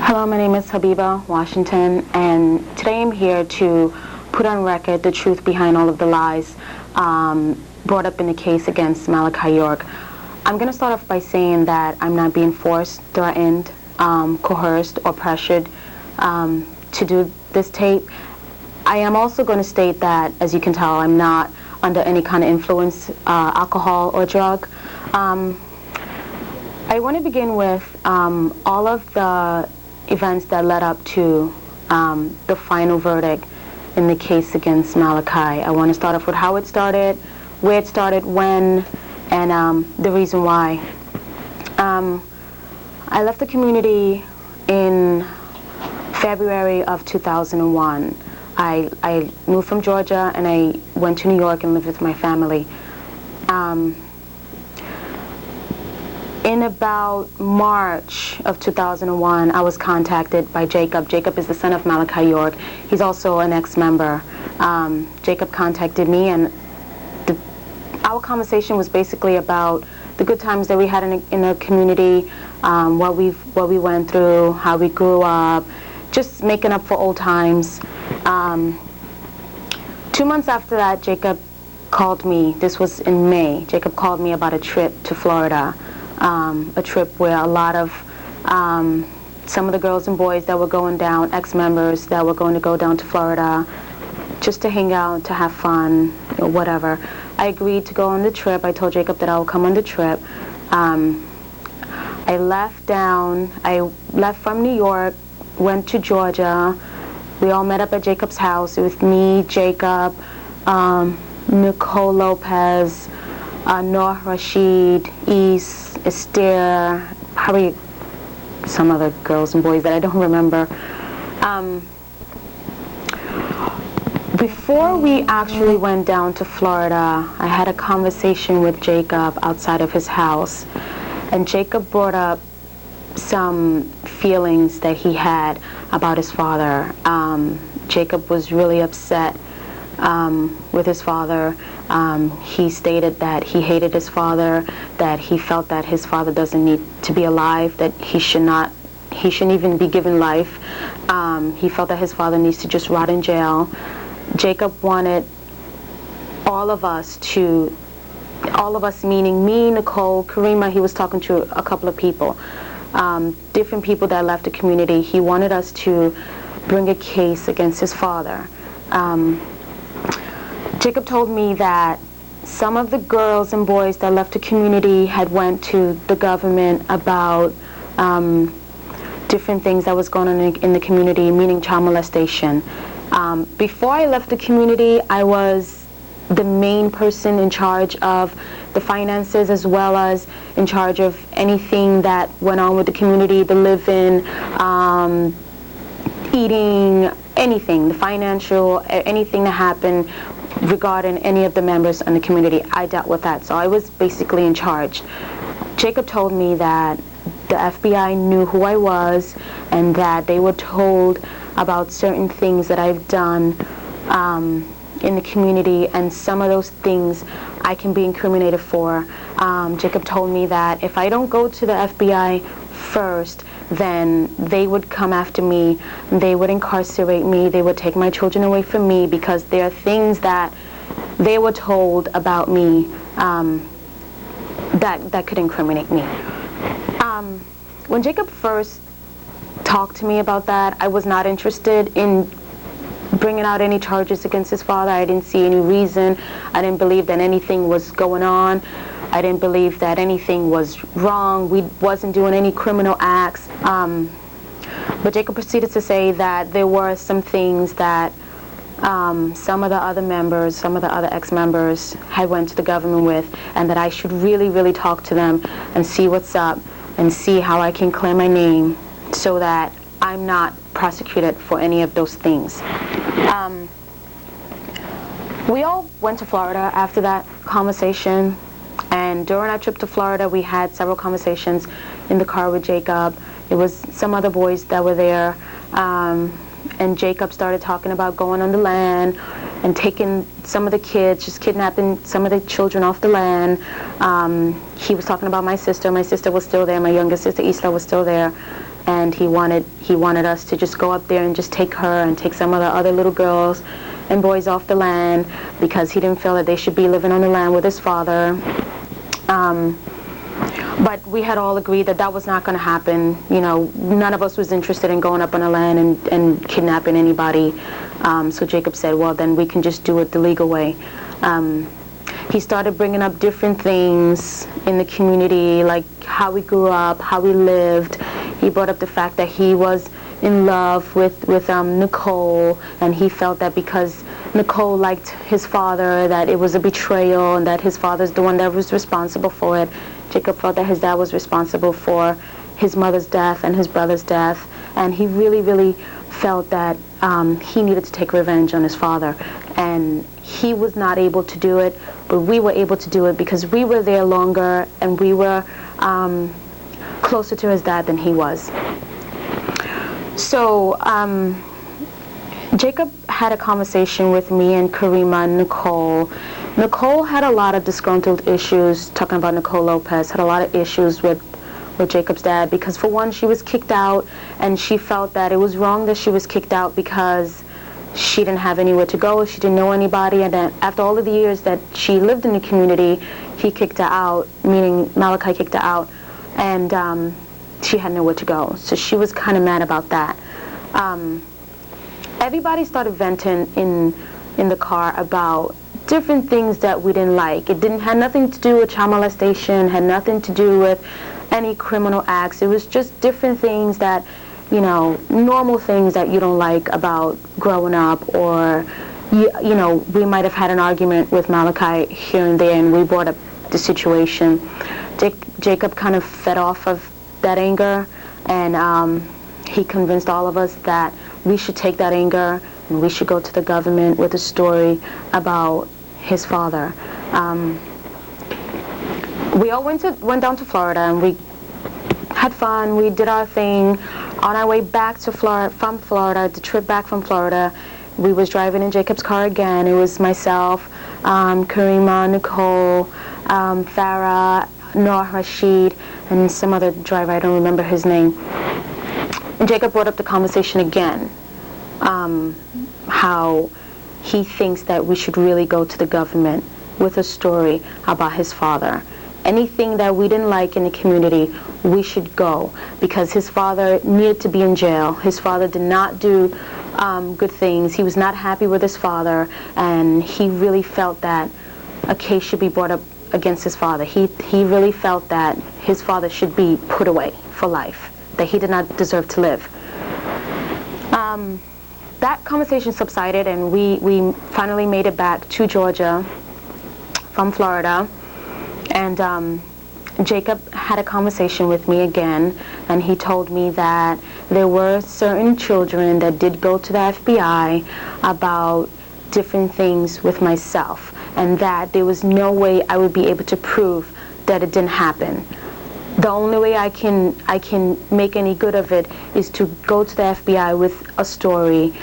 Hello, my name is Habiba Washington, and today I'm here to put on record the truth behind all of the lies brought up in the case against Malachi York. I'm going to start off by saying that I'm not being forced, threatened, coerced, or pressured to do this tape. I am also going to state that, as you can tell, I'm not under any kind of influence, alcohol or drug. I want to begin with all of the events that led up to the final verdict in the case against Malachi. I want to start off with how it started, where it started, when, and the reason why. I left the community in February of 2001. I moved from Georgia and I went to New York and lived with my family. In about March of 2001, I was contacted by Jacob. Jacob is the son of Malachi York. He's also an ex-member. Jacob contacted me, and our conversation was basically about the good times that we had in the community, what we went through, how we grew up, just making up for old times. 2 months after that, Jacob called me. This was in May. Jacob called me about a trip to Florida. A trip where a lot of some of the girls and boys that were going down, ex-members that were going to go down to Florida just to hang out, to have fun, or whatever. I agreed to go on the trip. I told Jacob that I would come on the trip. I left from New York, went to Georgia. We all met up at Jacob's house. It was me, Jacob, Nicole Lopez, Noah Rashid, East, Esther, probably some other girls and boys that I don't remember. Before we actually went down to Florida, I had a conversation with Jacob outside of his house, and Jacob brought up some feelings that he had about his father. Jacob was really upset with his father. He stated that he hated his father, that he felt that his father doesn't need to be alive, that he shouldn't even be given life. He felt that his father needs to just rot in jail. Jacob wanted all of us meaning me, Nicole, Karima. He was talking to a couple of people, different people that left the community. He wanted us to bring a case against his father. Jacob told me that some of the girls and boys that left the community had went to the government about different things that was going on in the community, meaning child molestation. Before I left the community, I was the main person in charge of the finances, as well as in charge of anything that went on with the community, the living, eating, anything, the financial, anything that happened regarding any of the members in the community. I dealt with that, so I was basically in charge. Jacob told me that the FBI knew who I was and that they were told about certain things that I've done in the community, and some of those things I can be incriminated for. Jacob told me that if I don't go to the FBI first, then they would come after me, they would incarcerate me, they would take my children away from me, because there are things that they were told about me that could incriminate me. When Jacob first talked to me about that, I was not interested in bringing out any charges against his father. I didn't see any reason. I didn't believe that anything was going on. I didn't believe that anything was wrong. We wasn't doing any criminal acts. But Jacob proceeded to say that there were some things that some of the other members, some of the other ex-members had went to the government with, and that I should really, really talk to them and see what's up and see how I can clear my name so that I'm not prosecuted for any of those things. We all went to Florida after that conversation, and during our trip to Florida we had several conversations in the car with Jacob. It was some other boys that were there, and Jacob started talking about going on the land and taking some of the kids, just kidnapping some of the children off the land. He was talking about my sister. My sister was still there. My younger sister, Isla, was still there. and he wanted us to just go up there and just take her and take some of the other little girls and boys off the land, because he didn't feel that they should be living on the land with his father. But we had all agreed that that was not going to happen. You know, none of us was interested in going up on the land and kidnapping anybody. So Jacob said, well, then we can just do it the legal way. He started bringing up different things in the community, like how we grew up, how we lived. He brought up the fact that he was in love with Nicole, and he felt that because Nicole liked his father, that it was a betrayal, and that his father's the one that was responsible for it. Jacob felt that his dad was responsible for his mother's death and his brother's death, and he really, really felt that he needed to take revenge on his father. And he was not able to do it, but we were able to do it because we were there longer, and we were closer to his dad than he was. So Jacob had a conversation with me and Karima and Nicole. Nicole had a lot of disgruntled issues, talking about Nicole Lopez, had a lot of issues with Jacob's dad, because for one, she was kicked out, and she felt that it was wrong that she was kicked out because she didn't have anywhere to go, she didn't know anybody, and then after all of the years that she lived in the community, he kicked her out, meaning Malachi kicked her out, and she had nowhere to go. So she was kind of mad about that. Everybody started venting in the car about different things that we didn't like. It had nothing to do with child molestation, had nothing to do with any criminal acts. It was just different things that, you know, normal things that you don't like about growing up, or, you know, we might have had an argument with Malachi here and there, and we brought up the situation. Jacob kind of fed off of that anger, and he convinced all of us that we should take that anger and we should go to the government with a story about his father. We all went down to Florida, and we had fun. We did our thing. On our way back to from Florida, the trip back from Florida, we was driving in Jacob's car again. It was myself, Karima, Nicole, Farah, Noah Rashid, and some other driver, I don't remember his name. And Jacob brought up the conversation again, how he thinks that we should really go to the government with a story about his father. Anything that we didn't like in the community, we should go, because his father needed to be in jail. His father did not do good things. He was not happy with his father, and he really felt that a case should be brought up against his father. He really felt that his father should be put away for life, that he did not deserve to live. That conversation subsided, and we finally made it back to Georgia from Florida, and Jacob had a conversation with me again, and he told me that there were certain children that did go to the FBI about different things with myself, and that there was no way I would be able to prove that it didn't happen. The only way I can make any good of it is to go to the FBI with a story,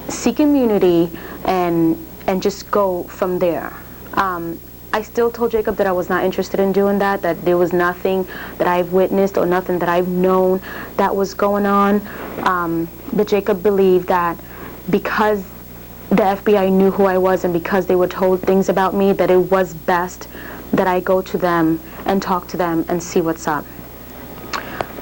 seek immunity, and just go from there. I still told Jacob that I was not interested in doing that there was nothing that I've witnessed or nothing that I've known that was going on. But Jacob believed that because the FBI knew who I was, and because they were told things about me, that it was best that I go to them and talk to them and see what's up.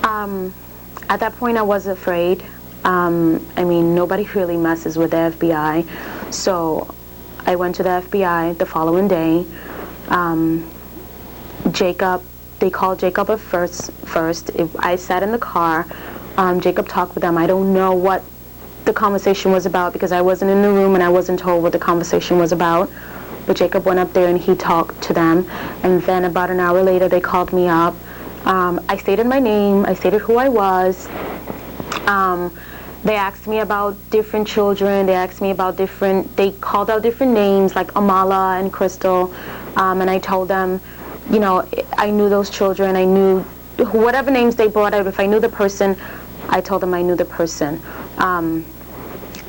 At that point, I was afraid. I mean, nobody really messes with the FBI. So I went to the FBI the following day. They called Jacob at first. I sat in the car. Jacob talked with them. I don't know what the conversation was about, because I wasn't in the room and I wasn't told what the conversation was about. But Jacob went up there and he talked to them, and then about an hour later they called me up. I stated my name, I stated who I was. They asked me about different children, they called out different names like Amala and Crystal, and I told them, you know, I knew those children, I knew whatever names they brought out. If I knew the person, I told them I knew the person.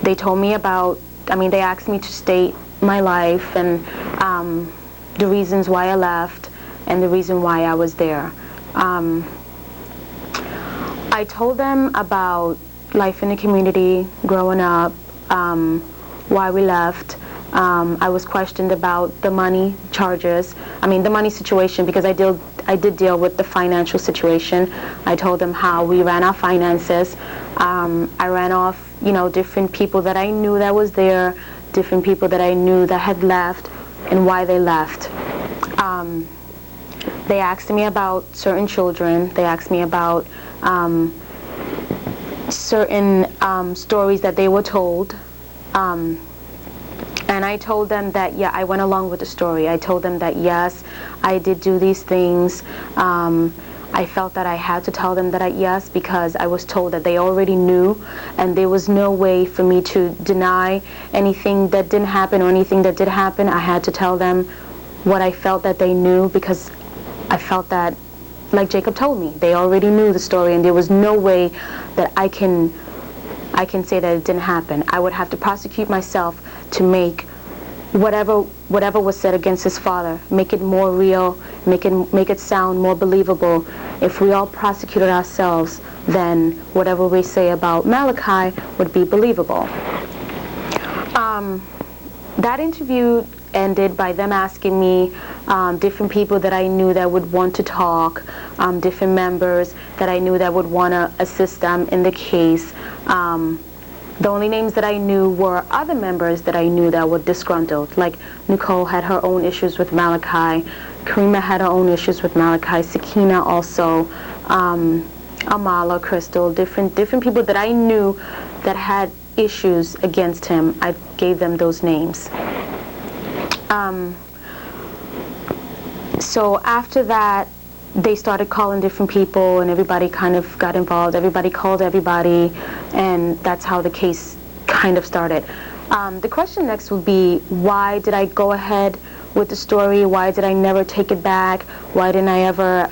They told me they asked me to state my life and the reasons why I left and the reason why I was there. I told them about life in the community, growing up, why we left. I was questioned about the money charges. The money situation, because I did deal with the financial situation. I told them how we ran our finances. I ran off, different people that I knew that was there, different people that I knew that had left, and why they left. They asked me about certain children. They asked me about certain stories that they were told. And I told them that, yeah, I went along with the story. I told them that, yes, I did do these things. I felt that I had to tell them that yes, because I was told that they already knew, and there was no way for me to deny anything that didn't happen or anything that did happen. I had to tell them what I felt that they knew, because I felt that, like Jacob told me, they already knew the story, and there was no way that I can say that it didn't happen. I would have to prosecute myself to make whatever was said against his father, make it more real, make it sound more believable. If we all prosecuted ourselves, then whatever we say about Malachi would be believable. That interview ended by them asking me different people that I knew that would want to talk, different members that I knew that would want to assist them in the case. The only names that I knew were other members that I knew that were disgruntled. Like Nicole had her own issues with Malachi, Karima had her own issues with Malachi, Sakina also, Amala, Crystal, different people that I knew that had issues against him. I gave them those names. So after that, they started calling different people, and everybody kind of got involved. Everybody called everybody, and that's how the case kind of started. The question next would be, why did I go ahead with the story? Why did I never take it back? Why didn't I ever,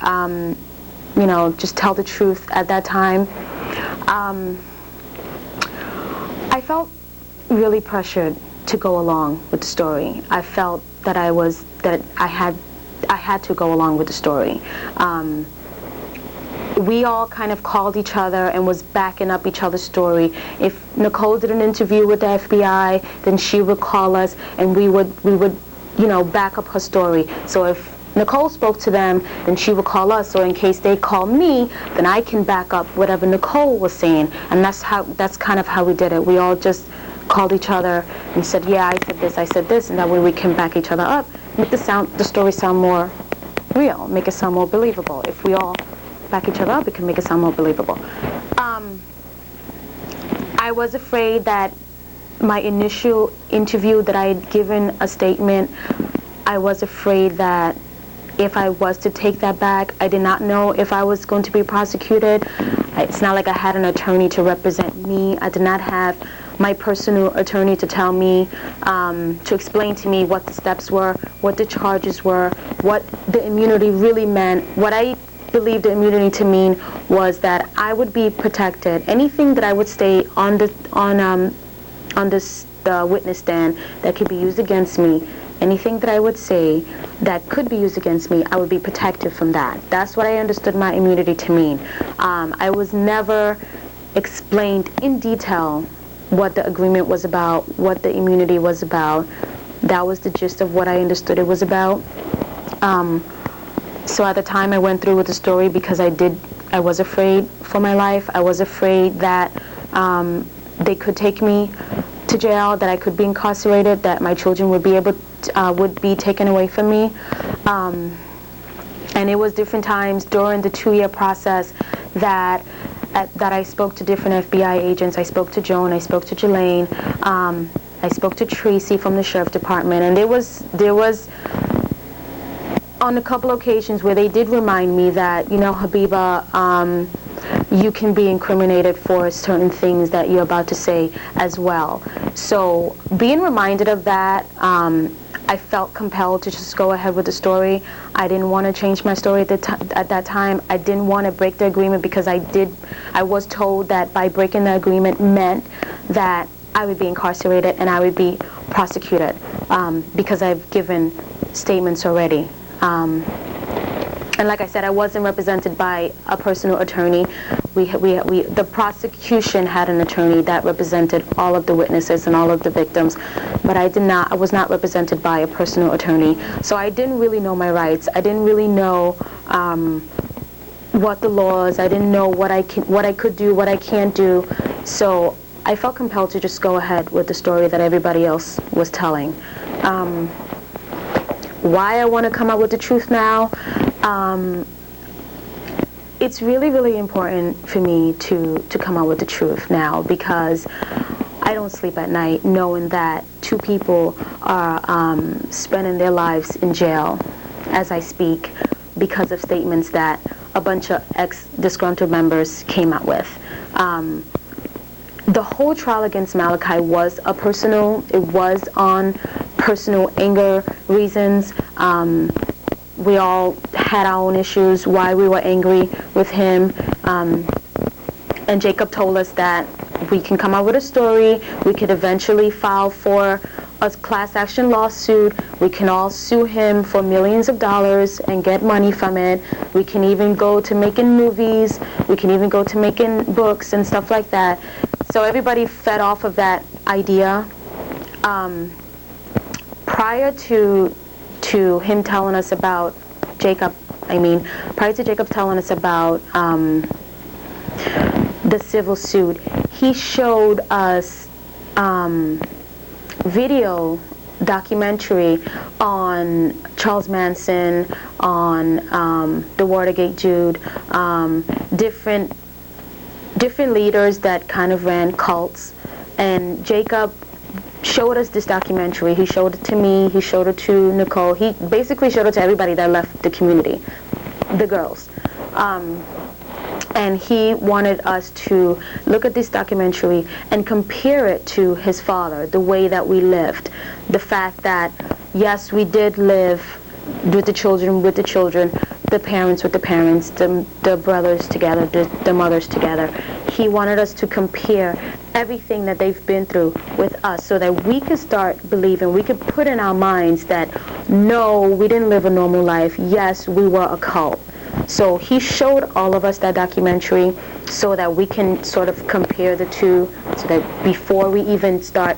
just tell the truth at that time? I felt really pressured to go along with the story. I felt that I had to go along with the story. We all kind of called each other and was backing up each other's story. If Nicole did an interview with the FBI, then she would call us, and we would back up her story. So if Nicole spoke to them, then she would call us. So in case they call me, then I can back up whatever Nicole was saying. And that's kind of how we did it. We all just called each other and said, yeah, I said this, and that way we can back each other up, make the story sound more real, make it sound more believable. If we all back each other up, it can make it sound more believable. I was afraid that my initial interview that I had given a statement, I was afraid that if I was to take that back, I did not know if I was going to be prosecuted. It's not like I had an attorney to represent me. I did not have my personal attorney to tell me, to explain to me what the steps were, what the charges were, what the immunity really meant. What I believed the immunity to mean was that I would be protected. Anything that I would say on the witness stand that could be used against me, anything that I would say that could be used against me, I would be protected from that. That's what I understood my immunity to mean. I was never explained in detail what the agreement was about, what the immunity was about. That was the gist of what I understood it was about. So at the time I went through with the story because I was afraid for my life. I was afraid that they could take me to jail, that I could be incarcerated, that my children would be taken away from me. And it was different times during the 2-year process that I spoke to different FBI agents. I spoke to Joan, I spoke to Jelaine, I spoke to Tracy from the Sheriff Department, and there was on a couple occasions where they did remind me that, Habiba, you can be incriminated for certain things that you're about to say as well. So being reminded of that, I felt compelled to just go ahead with the story. I didn't want to change my story at that time. I didn't want to break the agreement because I was told that by breaking the agreement meant that I would be incarcerated and I would be prosecuted because I've given statements already. And like I said, I wasn't represented by a personal attorney. The prosecution had an attorney that represented all of the witnesses and all of the victims, but I was not represented by a personal attorney. So I didn't really know my rights. I didn't really know what the laws. I didn't know what I could do, what I can't do. So I felt compelled to just go ahead with the story that everybody else was telling. Why I want to come out with the truth now? It's really, really important for me to come out with the truth now, because I don't sleep at night knowing that 2 people are spending their lives in jail as I speak because of statements that a bunch of ex-disgruntled members came out with. The whole trial against Malachi was it was on personal anger reasons. We all had our own issues, why we were angry with him. And Jacob told us that we can come up with a story, we could eventually file for a class action lawsuit, we can all sue him for millions of dollars and get money from it. We can even go to making movies, we can even go to making books and stuff like that. So everybody fed off of that idea. Prior to him telling us about prior to Jacob telling us about the civil suit, he showed us video documentary on Charles Manson, on the Watergate Jude, different leaders that kind of ran cults. And Jacob showed us this documentary. He showed it to me, he showed it to Nicole, he basically showed it to everybody that left the community, the girls. And he wanted us to look at this documentary and compare it to his father, the way that we lived. The fact that, yes, we did live with the children, the parents with the parents, the brothers together, the mothers together. He wanted us to compare everything that they've been through with us so that we could start believing, we could put in our minds that, no, we didn't live a normal life. Yes, we were a cult. So he showed all of us that documentary so that we can sort of compare the two, so that before we even start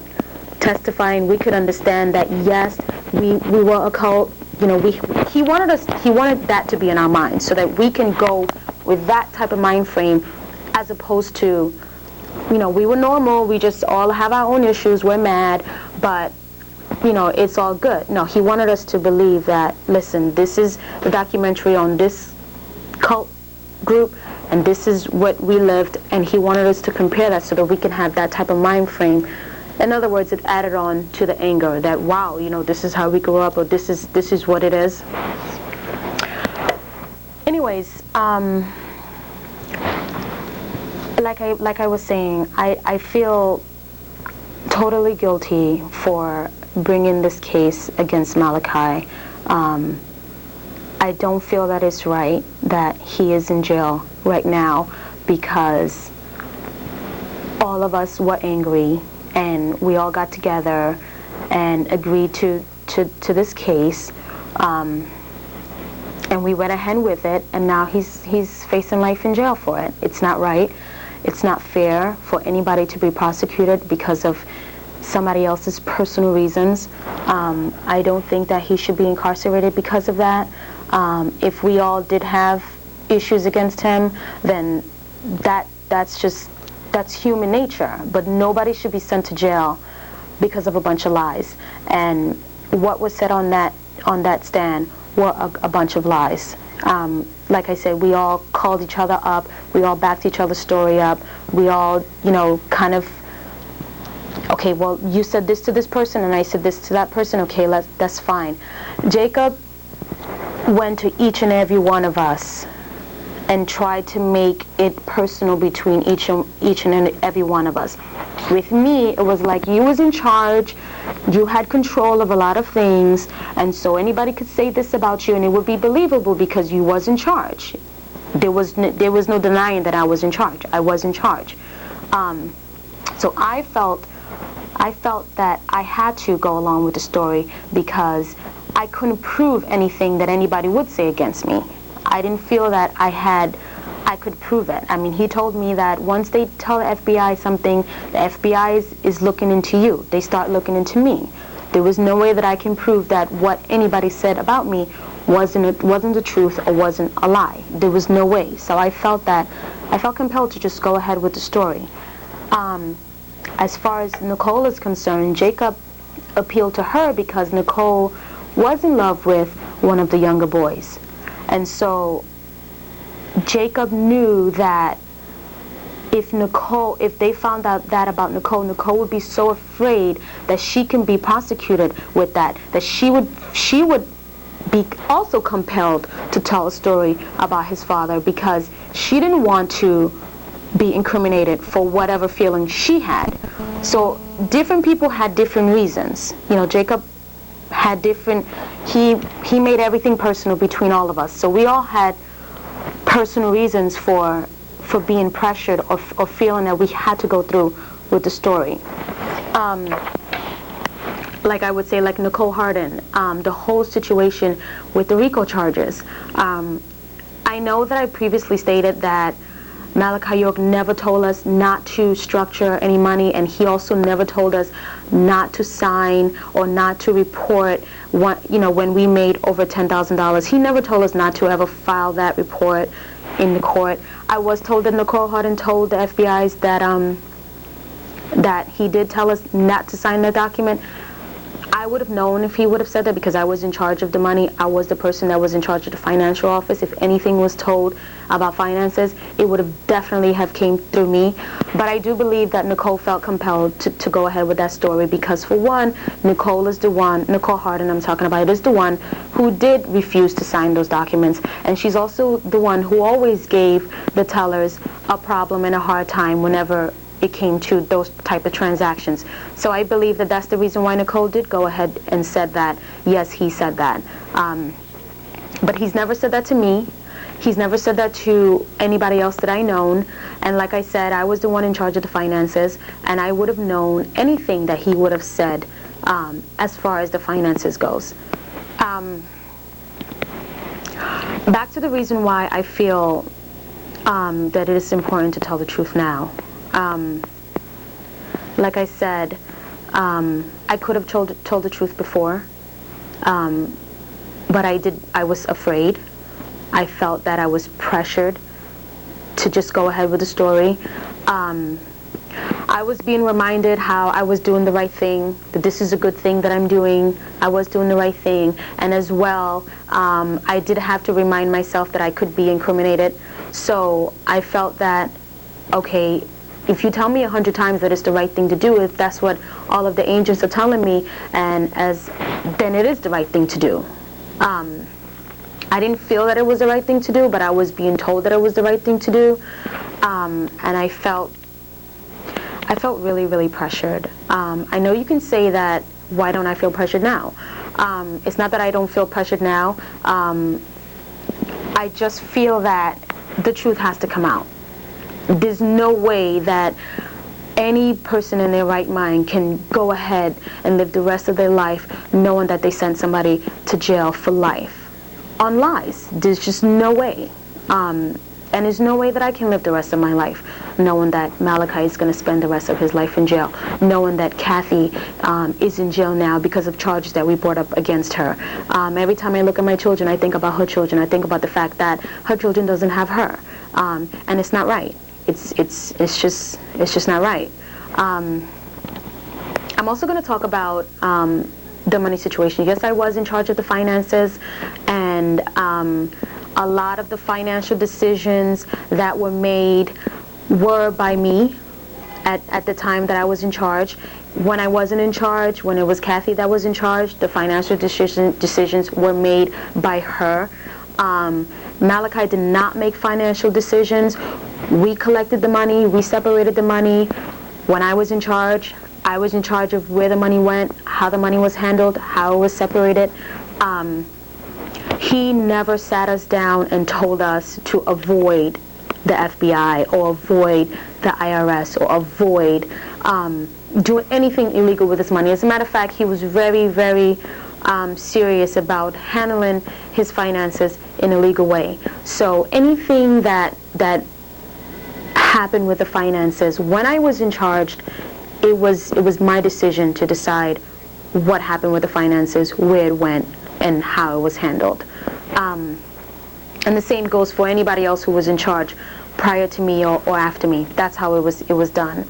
testifying, we could understand that, yes, we were a cult. You know, he wanted that to be in our minds so that we can go with that type of mind frame, as opposed to, you know, we were normal, we just all have our own issues, we're mad, but, you know, it's all good. No, he wanted us to believe that, listen, this is the documentary on this cult group, and this is what we lived, and he wanted us to compare that so that we can have that type of mind frame. In other words, it added on to the anger that, wow, you know, this is how we grew up, or this is what it is. Anyways, like I was saying, I feel totally guilty for bringing this case against Malachi. I don't feel that it's right that he is in jail right now, because all of us were angry and we all got together and agreed to this case, and we went ahead with it, and now he's facing life in jail for it. It's not right. It's not fair for anybody to be prosecuted because of somebody else's personal reasons. I don't think that he should be incarcerated because of that. If we all did have issues against him, then that's human nature. But nobody should be sent to jail because of a bunch of lies. And what was said on that stand were a bunch of lies. Like I said, we all called each other up, we all backed each other's story up, we all, you know, kind of, okay, well, you said this to this person and I said this to that person, okay, that's fine. Jacob went to each and every one of us and tried to make it personal between each and every one of us. With me, it was like you was in charge, you had control of a lot of things, and so anybody could say this about you and it would be believable because you was in charge. There was no denying that I was in charge. I was in charge. So I felt that I had to go along with the story because I couldn't prove anything that anybody would say against me. I didn't feel that I I could prove it. I mean, he told me that once they tell the FBI something, the FBI is looking into you. They start looking into me. There was no way that I can prove that what anybody said about me wasn't the truth or wasn't a lie. There was no way. So I felt compelled to just go ahead with the story. As far as Nicole is concerned, Jacob appealed to her because Nicole was in love with one of the younger boys. And so Jacob knew that if they found out that about Nicole would be so afraid that she can be prosecuted with that she would be also compelled to tell a story about his father, because she didn't want to be incriminated for whatever feeling she had. So different people had different reasons. You know, Jacob had different, he made everything personal between all of us. So we all had personal reasons for being pressured or feeling that we had to go through with the story. Like I would say, like Nicole Harden, the whole situation with the RICO charges. I know that I previously stated that Malachi York never told us not to structure any money, and he also never told us not to sign or not to report when we made over $10,000. He never told us not to ever file that report in the court. I was told that Nicole Harden told the FBI's that he did tell us not to sign the document. I would have known if he would have said that, because I was in charge of the money. I was the person that was in charge of the financial office. If anything was told about finances, it would have definitely have came through me. But I do believe that Nicole felt compelled to go ahead with that story, because for one, Nicole Harden I'm talking about, is the one who did refuse to sign those documents. And she's also the one who always gave the tellers a problem and a hard time whenever it came to those type of transactions. So I believe that that's the reason why Nicole did go ahead and said that. Yes, he said that. But he's never said that to me. He's never said that to anybody else that I known. And like I said, I was the one in charge of the finances, and I would have known anything that he would have said as far as the finances goes. Back to the reason why I feel that it is important to tell the truth now. Like I said, I could have told the truth before, but I was afraid. I felt that I was pressured to just go ahead with the story. I was being reminded how I was doing the right thing, that this is a good thing that I'm doing. I was doing the right thing. And as well, I did have to remind myself that I could be incriminated. So I felt that, okay, if you tell me 100 times that it's the right thing to do, if that's what all of the angels are telling me, then it is the right thing to do. I didn't feel that it was the right thing to do, but I was being told that it was the right thing to do, and I felt really, really pressured. I know you can say that, why don't I feel pressured now? It's not that I don't feel pressured now. I just feel that the truth has to come out. There's no way that any person in their right mind can go ahead and live the rest of their life knowing that they sent somebody to jail for life on lies. There's just no way. And there's no way that I can live the rest of my life knowing that Malachi is going to spend the rest of his life in jail, knowing that Kathy is in jail now because of charges that we brought up against her. Every time I look at my children, I think about her children. I think about the fact that her children doesn't have her, and it's not right. It's just not right. I'm also going to talk about the money situation. Yes, I was in charge of the finances, and a lot of the financial decisions that were made were by me at the time that I was in charge. When I wasn't in charge, when it was Kathy that was in charge, the financial decisions were made by her. Malachi did not make financial decisions. We collected the money, we separated the money. When I was in charge of where the money went, how the money was handled, how it was separated. He never sat us down and told us to avoid the FBI or avoid the IRS or avoid doing anything illegal with this money. As a matter of fact, he was very, very serious about handling his finances in a legal way. So anything that happened with the finances, when I was in charge, it was my decision to decide what happened with the finances, where it went, and how it was handled. And the same goes for anybody else who was in charge prior to me or after me. That's how it was done.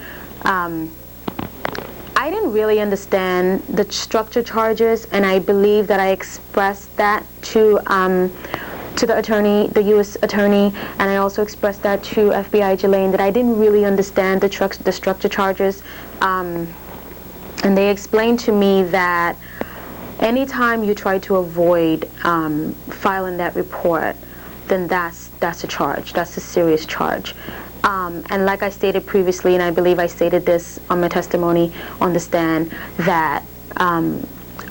I didn't really understand the structure charges, and I believe that I expressed that to the attorney, the U.S. attorney, and I also expressed that to FBI Jelaine, that I didn't really understand the structure charges. And they explained to me that anytime you try to avoid filing that report, then that's a charge. That's a serious charge. And like I stated previously, and I believe I stated this on my testimony on the stand, that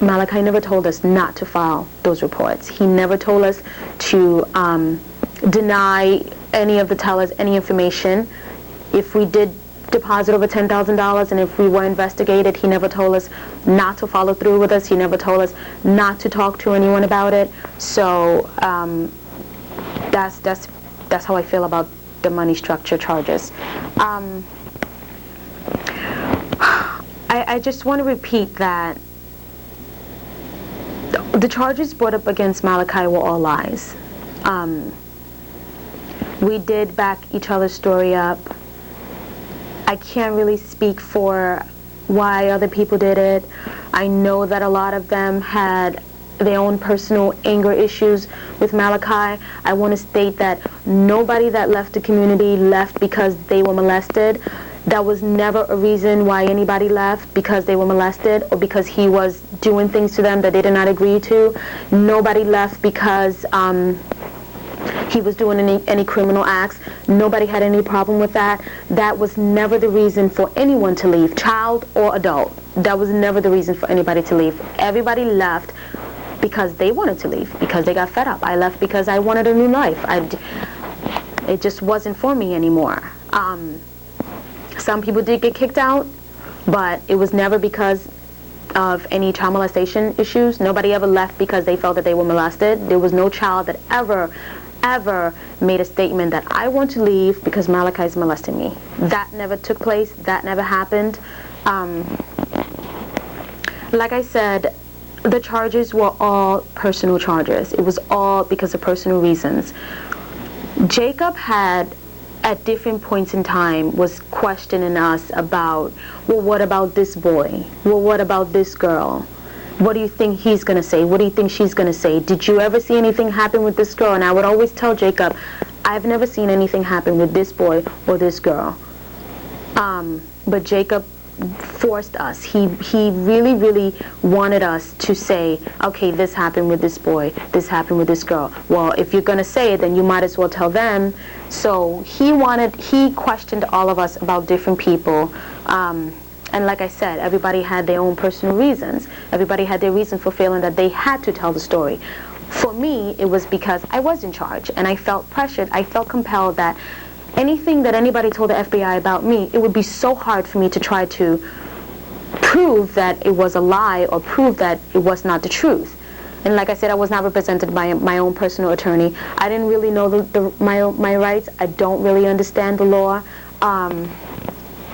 Malachi never told us not to file those reports. He never told us to deny any of the tellers any information. If we did deposit over $10,000 and if we were investigated, he never told us not to follow through with us. He never told us not to talk to anyone about it. So that's how I feel about the money structure charges. I just want to repeat that the charges brought up against Malachi were all lies. We did back each other's story up. I can't really speak for why other people did it. I know that a lot of them had their own personal anger issues with Malachi. I want to state that nobody that left the community left because they were molested. That was never a reason why anybody left, because they were molested or because he was doing things to them that they did not agree to. Nobody left because he was doing any criminal acts. Nobody had any problem with that. That was never the reason for anyone to leave, child or adult. That was never the reason for anybody to leave. Everybody left because they wanted to leave, because they got fed up. I left because I wanted a new life. It just wasn't for me anymore. Some people did get kicked out, but it was never because of any child molestation issues. Nobody ever left because they felt that they were molested. There was no child that ever made a statement that I want to leave because Malachi is molesting me. That never took place. That never happened. Like I said, the charges were all personal charges. It was all because of personal reasons. Jacob had, at different points in time, was questioning us about, well, what about this boy? Well, what about this girl? What do you think he's going to say? What do you think she's going to say? Did you ever see anything happen with this girl? And I would always tell Jacob, I've never seen anything happen with this boy or this girl. But Jacob forced us. He really wanted us to say, okay, this happened with this boy, this happened with this girl. Well, if you're going to say it, then you might as well tell them. So he questioned all of us about different people. And like I said, everybody had their own personal reasons. Everybody had their reason for feeling that they had to tell the story. For me, it was because I was in charge and I felt pressured. I felt compelled that anything that anybody told the FBI about me, it would be so hard for me to try to prove that it was a lie or prove that it was not the truth. And like I said, I was not represented by my own personal attorney. I didn't really know my rights. I don't really understand the law.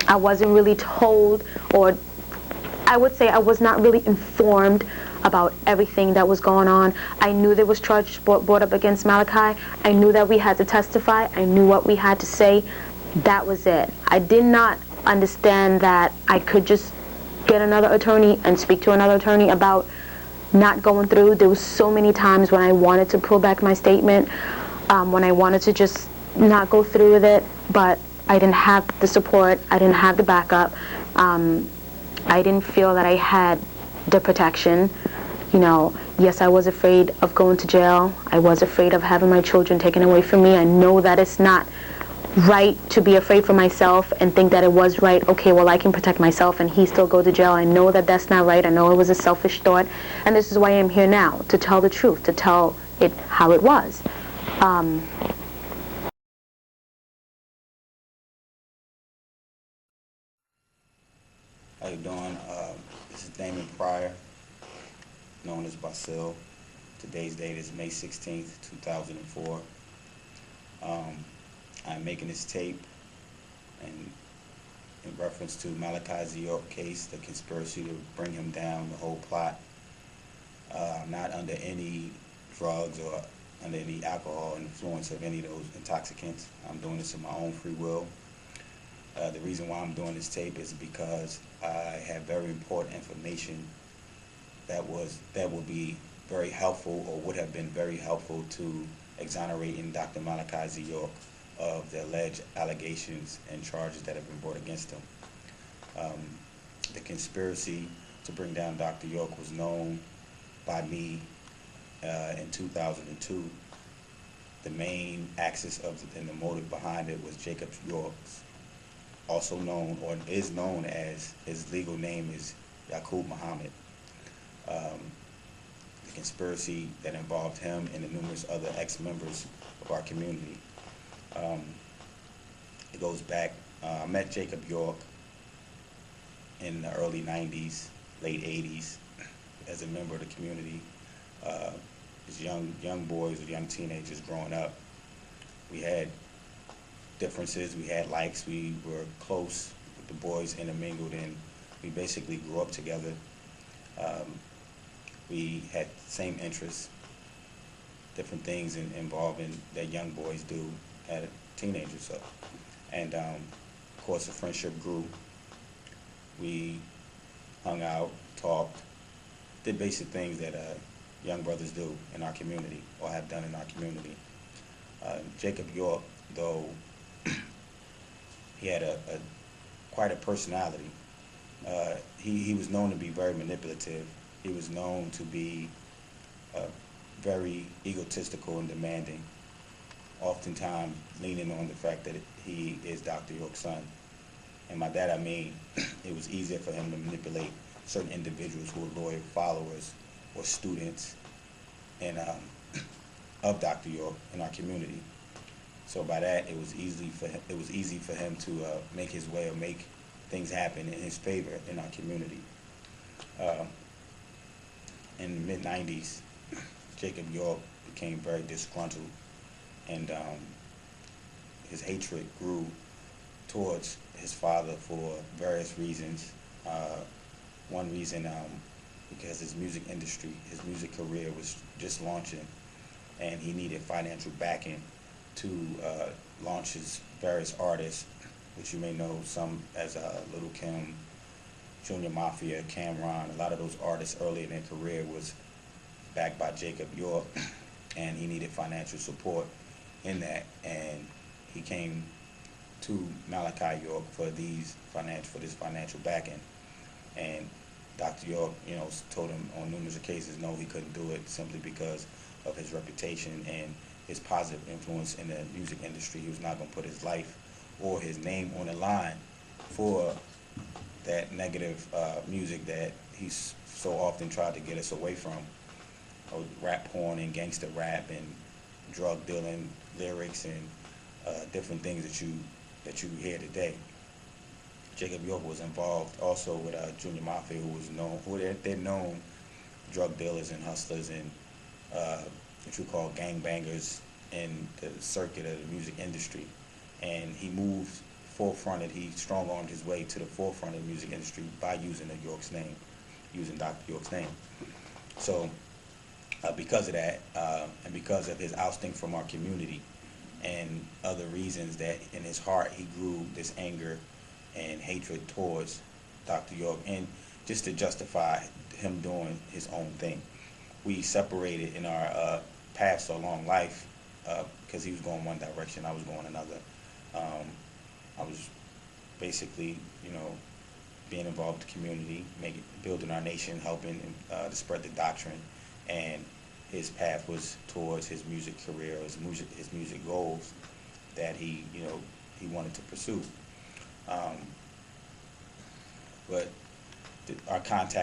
I wasn't really told, or I would say I was not really informed about everything that was going on. I knew there was charges brought up against Malachi. I knew that we had to testify. I knew what we had to say. That was it. I did not understand that I could just get another attorney and speak to another attorney about not going through. There was so many times when I wanted to pull back my statement, when I wanted to just not go through with it, but I didn't have the support. I didn't have the backup. I didn't feel that I had the protection. You know, yes, I was afraid of going to jail. I was afraid of having my children taken away from me. I know that it's not right to be afraid for myself and think that it was right. Okay, well, I can protect myself and he still go to jail. I know that that's not right. I know it was a selfish thought. And this is why I'm here now, to tell the truth, to tell it how it was. How you doing? This is Damon Pryor. known as Basil. Today's date is May 16th, 2004. I'm making this tape in reference to Malachi York case, the conspiracy to bring him down, the whole plot. I'm not under any drugs or under any alcohol influence of any of those intoxicants. I'm doing this of my own free will. The reason why I'm doing this tape is because I have very important information that will be very helpful, or would have been very helpful, to exonerating Dr. Malachi York of the alleged allegations and charges that have been brought against him. The conspiracy to bring down Dr. York was known by me in 2002. The main axis and the motive behind it was Jacob York's, also known, or is known as, his legal name is Yaqub Muhammad. The conspiracy that involved him and the numerous other ex-members of our community. It goes back, I met Jacob York in the early 90s, late 80s, as a member of the community. As young boys or young teenagers growing up, we had differences, we had likes, we were close with the boys, intermingled, and we basically grew up together. We had the same interests, different things involving that young boys do at a teenager. So, and of course, the friendship grew. We hung out, talked, did basic things that young brothers do in our community, or have done in our community. Jacob York, though, he had quite a personality. He was known to be very manipulative. He was known to be very egotistical and demanding, oftentimes leaning on the fact that he is Dr. York's son. And by that I mean it was easier for him to manipulate certain individuals who were loyal followers or students and of Dr. York in our community. So by that, it was easy for him to make his way, or make things happen in his favor in our community. In the mid-90s, Jacob York became very disgruntled, and his hatred grew towards his father for various reasons. One reason, because his music career was just launching, and he needed financial backing to launch his various artists, which you may know some as Little Kim, Junior Mafia, Cameron. A lot of those artists early in their career was backed by Jacob York, and he needed financial support in that, and he came to Malachi York for this financial backing. And Dr. York, told him on numerous occasions no, he couldn't do it, simply because of his reputation and his positive influence in the music industry. He was not going to put his life or his name on the line for that negative music that he so often tried to get us away from. Rap porn and gangster rap and drug dealing lyrics and different things that you hear today. Jacob York was involved also with Junior Mafia, they're known drug dealers and hustlers and what you call gangbangers in the circuit of the music industry. And he he strong-armed his way to the forefront of the music industry by using Dr. York's name. So because of that, and because of his ousting from our community and other reasons, that in his heart he grew this anger and hatred towards Dr. York, and just to justify him doing his own thing. We separated in our paths along life because he was going one direction, I was going another. I was basically, being involved with the community, building our nation, helping to spread the doctrine, and his path was towards his music career, his music goals that he wanted to pursue. But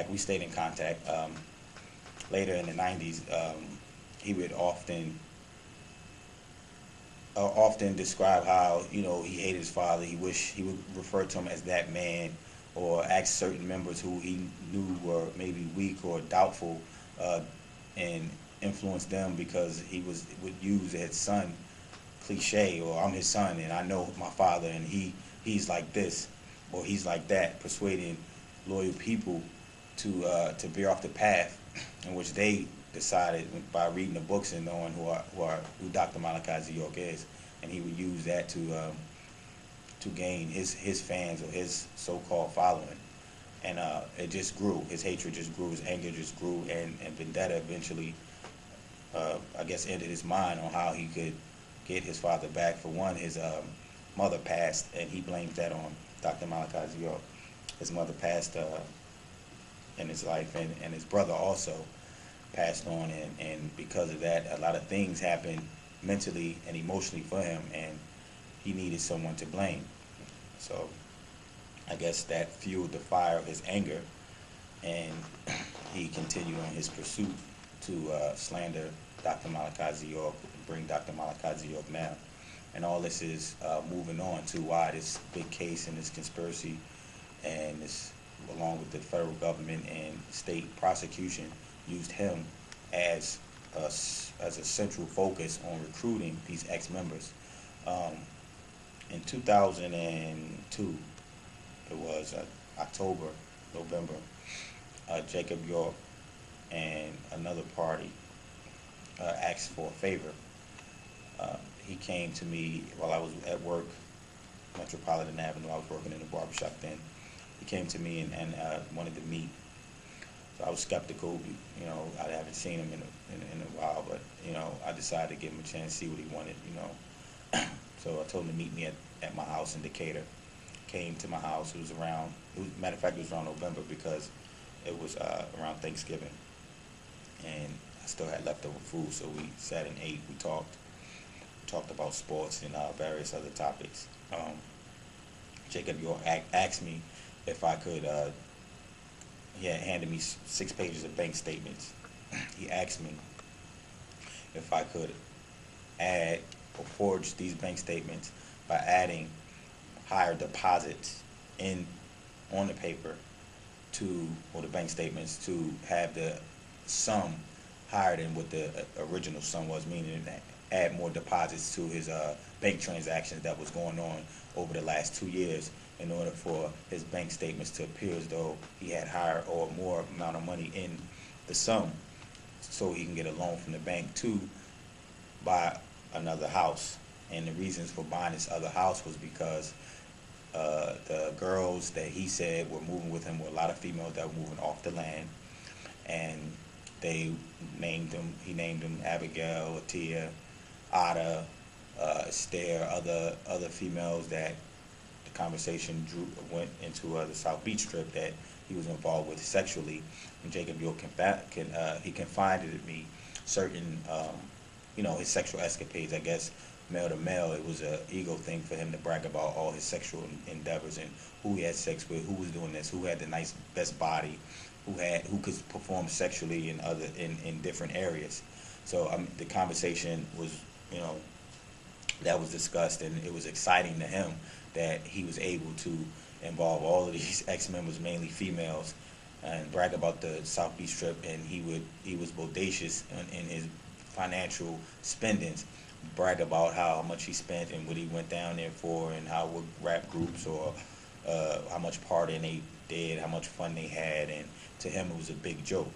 we stayed in contact. Later in the 90s, he would often describe how, he hated his father. He would refer to him as that man, or ask certain members who he knew were maybe weak or doubtful uh, and influence them because he would use his son cliche, or I'm his son and I know my father and he's like this or he's like that, persuading loyal people to veer off the path in which they decided by reading the books and knowing who Dr. Malachi York is, and he would use that to gain his fans or his so-called following. And it just grew. His hatred just grew. His anger just grew. And vendetta eventually, I guess, ended his mind on how he could get his father back. For one, his mother passed, and he blamed that on Dr. Malachi York. His mother passed in his life, and his brother also passed on. And because of that, a lot of things happened mentally and emotionally for him, and he needed someone to blame. So I guess that fueled the fire of his anger, and he continued on his pursuit to slander Dr. Malachi York, bring Dr. Malachi York now. And all this is moving on to why this big case and this conspiracy, and this, along with the federal government and state prosecution, used him as a central focus on recruiting these ex-members. In 2002, it was October, November, Jacob York and another party asked for a favor. He came to me while I was at work, Metropolitan Avenue. I was working in the barbershop then. He came to me and wanted to meet. So I was skeptical. You know, I haven't seen him in a while, but you know, I decided to give him a chance, see what he wanted. You know, so I told him to meet me at my house in Decatur. Came to my house. It was matter of fact, it was around November because it was around Thanksgiving, and I still had leftover food. So we sat and ate. We talked about sports and various other topics. Jacob York asked me if I could. He had handed me 6 pages of bank statements. He asked me if I could add or forge these bank statements by adding higher deposits on the paper or the bank statements, to have the sum higher than what the original sum was, meaning that add more deposits to his bank transactions that was going on over the last 2 years, in order for his bank statements to appear as though he had higher or more amount of money in the sum, so he can get a loan from the bank to buy another house. And the reasons for buying this other house was because the girls that he said were moving with him were a lot of females that were moving off the land, and he named them Abigail, Atia, Ada, Esther, other females that the conversation went into the South Beach strip that he was involved with sexually. And Jacob York he confided me certain his sexual escapades. I guess male to male, it was an ego thing for him to brag about all his sexual endeavors and who he had sex with, who was doing this, who had the best body, who could perform sexually in different areas. So the conversation was, that was discussed, and it was exciting to him that he was able to involve all of these ex-members, mainly females, and brag about the South Beach Strip. And he was bodacious in his financial spendings, brag about how much he spent and what he went down there for, and what rap groups or how much partying they did, how much fun they had. And to him it was a big joke,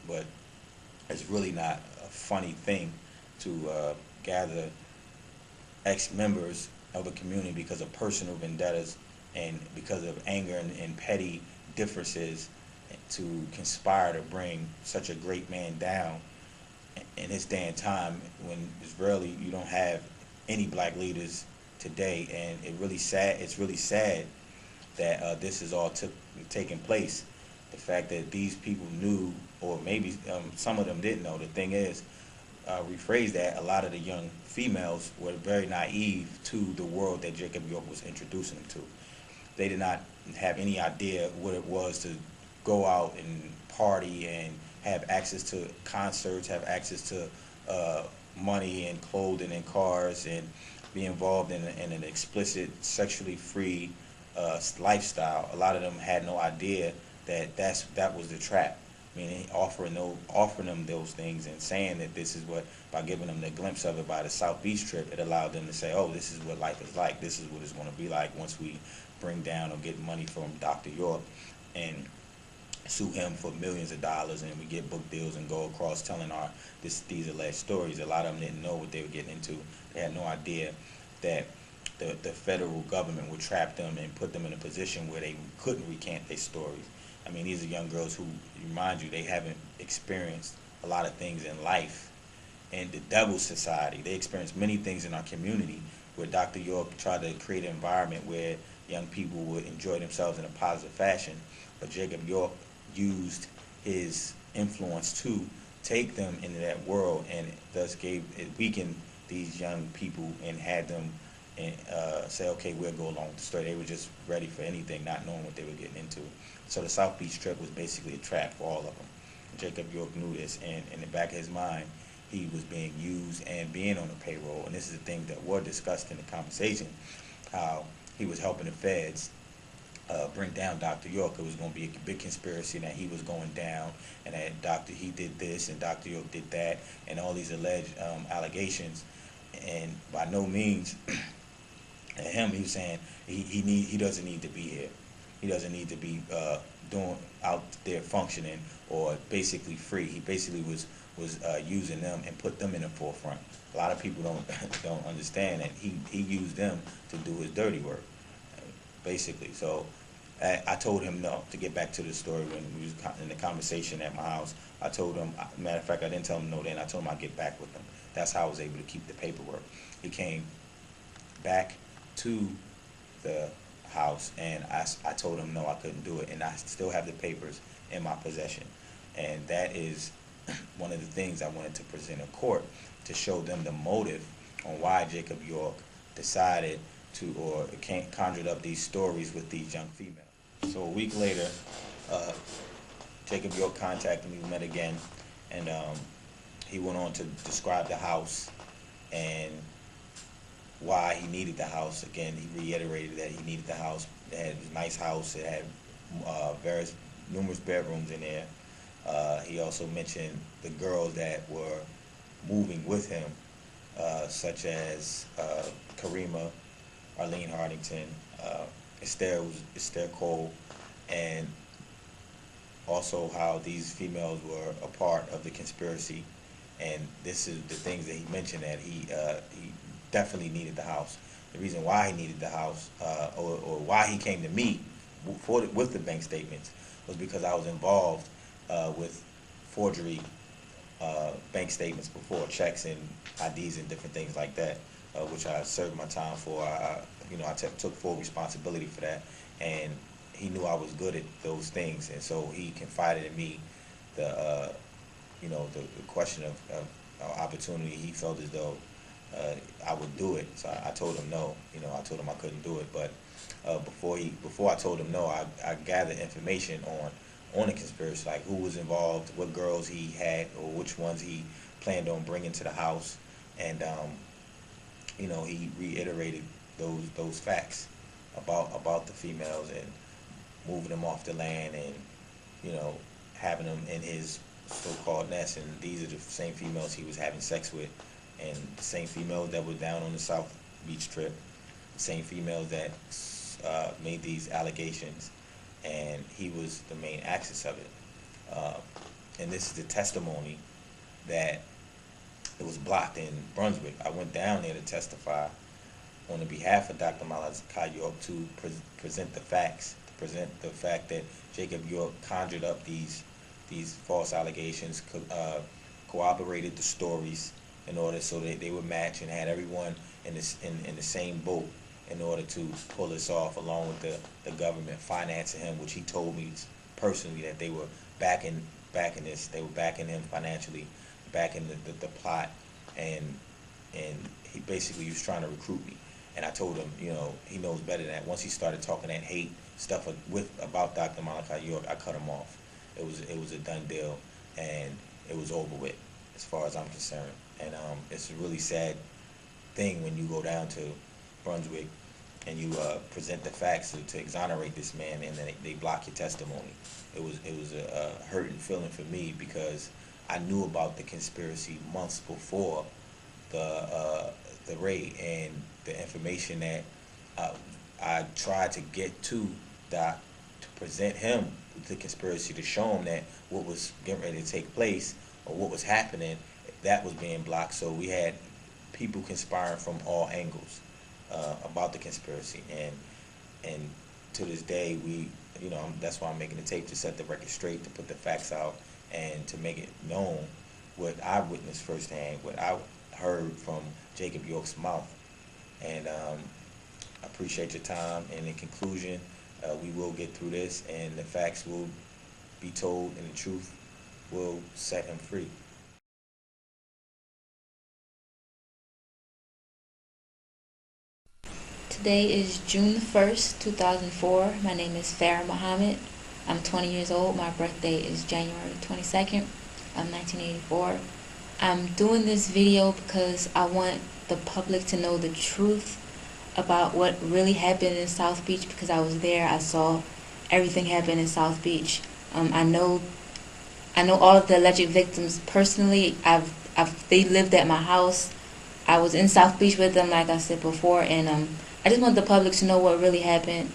but it's really not a funny thing to gather ex-members of a community because of personal vendettas and because of anger and petty differences, to conspire to bring such a great man down in this day and time, when it's really, you don't have any black leaders today. And it's really sad that this is all taking place. The fact that these people knew, or maybe some of them didn't know. The thing is, rephrase that, a lot of the young females were very naive to the world that Jacob York was introducing them to. They did not have any idea what it was to go out and party and have access to concerts, have access to money and clothing and cars, and be involved in an explicit, sexually free lifestyle. A lot of them had no idea that was the trap. mean, offering them those things and saying that this is what, by giving them the glimpse of it by the South Beach trip, it allowed them to say, oh, this is what life is like. This is what it's going to be like once we bring down or get money from Dr. York and sue him for millions of dollars, and we get book deals and go across telling these alleged stories. A lot of them didn't know what they were getting into. They had no idea that the federal government would trap them and put them in a position where they couldn't recant their stories. I mean, these are young girls who, remind you, they haven't experienced a lot of things in life. And the devil's society, they experienced many things in our community where Dr. York tried to create an environment where young people would enjoy themselves in a positive fashion. But Jacob York used his influence to take them into that world, and thus weakened these young people and had them say, okay, we'll go along with the story. They were just ready for anything, not knowing what they were getting into. So the South Beach trip was basically a trap for all of them. Jacob York knew this, and in the back of his mind, he was being used and being on the payroll. And this is the things that were discussed in the conversation, how he was helping the feds bring down Dr. York. It was going to be a big conspiracy that he was going down, and that he did this and Dr. York did that, and all these alleged allegations. And by no means, he was saying he doesn't need to be here. He doesn't need to be doing out there functioning or basically free. He basically was using them and put them in the forefront. A lot of people don't understand that he used them to do his dirty work, basically. So I told him no. To get back to the story, when we was in the conversation at my house, I told him, matter of fact, I didn't tell him no then. I told him I'd get back with him. That's how I was able to keep the paperwork. He came back to the house, and I told him no, I couldn't do it, and I still have the papers in my possession. And that is one of the things I wanted to present in court, to show them the motive on why Jacob York decided to, or conjured up these stories with these young females. So a week later, Jacob York contacted me, we met again, and he went on to describe the house and why he needed the house. Again, he reiterated that he needed the house. It had a nice house. It had numerous bedrooms in there. He also mentioned the girls that were moving with him, such as Karima, Arlene Hardington, Esther Cole, and also how these females were a part of the conspiracy. And this is the things that he mentioned, that he definitely needed the house. The reason why he needed the house, or why he came to me with the bank statements, was because I was involved with forgery bank statements before, checks and IDs and different things like that, which I served my time for. I took full responsibility for that, and he knew I was good at those things, and so he confided in me the question of opportunity. He felt as though I would do it, so I told him no. I told him I couldn't do it, but before I told him no, I gathered information on the conspiracy, like who was involved, what girls he had, or which ones he planned on bringing to the house, and he reiterated those facts about the females and moving them off the land, and having them in his so-called nest. And these are the same females he was having sex with, and the same females that were down on the South Beach trip, the same females that made these allegations, and he was the main axis of it. And this is the testimony that it was blocked in Brunswick. I went down there to testify on the behalf of Dr. Malachi York to present the facts, to present the fact that Jacob York conjured up these false allegations, corroborated the stories in order so that they would match, and had everyone in the same boat in order to pull this off, along with the government financing him, which he told me personally that they were backing this. They were backing him financially, backing the plot, and he basically was trying to recruit me. And I told him, he knows better than that. Once he started talking that hate stuff about Dr. Malachi York, I cut him off. It was a done deal, and it was over with, as far as I'm concerned. And it's a really sad thing when you go down to Brunswick, and you present the facts to exonerate this man, and then they block your testimony. It was a hurting feeling for me because I knew about the conspiracy months before the raid, and the information that I tried to get to Doc to present him with the conspiracy, to show him that what was getting ready to take place or what was happening, that was being blocked. So we had people conspiring from all angles about the conspiracy, and to this day that's why I'm making the tape, to set the record straight, to put the facts out, and to make it known what I witnessed firsthand, what I heard from Jacob York's mouth. And I appreciate your time. And in conclusion, we will get through this, and the facts will be told, and the truth will set him free. Today is June 1st, 2004. My name is Farah Muhammad. I'm 20 years old. My birthday is January 22nd of 1984. I'm doing this video because I want the public to know the truth about what really happened in South Beach, because I was there. I saw everything happen in South Beach. I know all of the alleged victims personally. They lived at my house. I was in South Beach with them, like I said before, and I just want the public to know what really happened.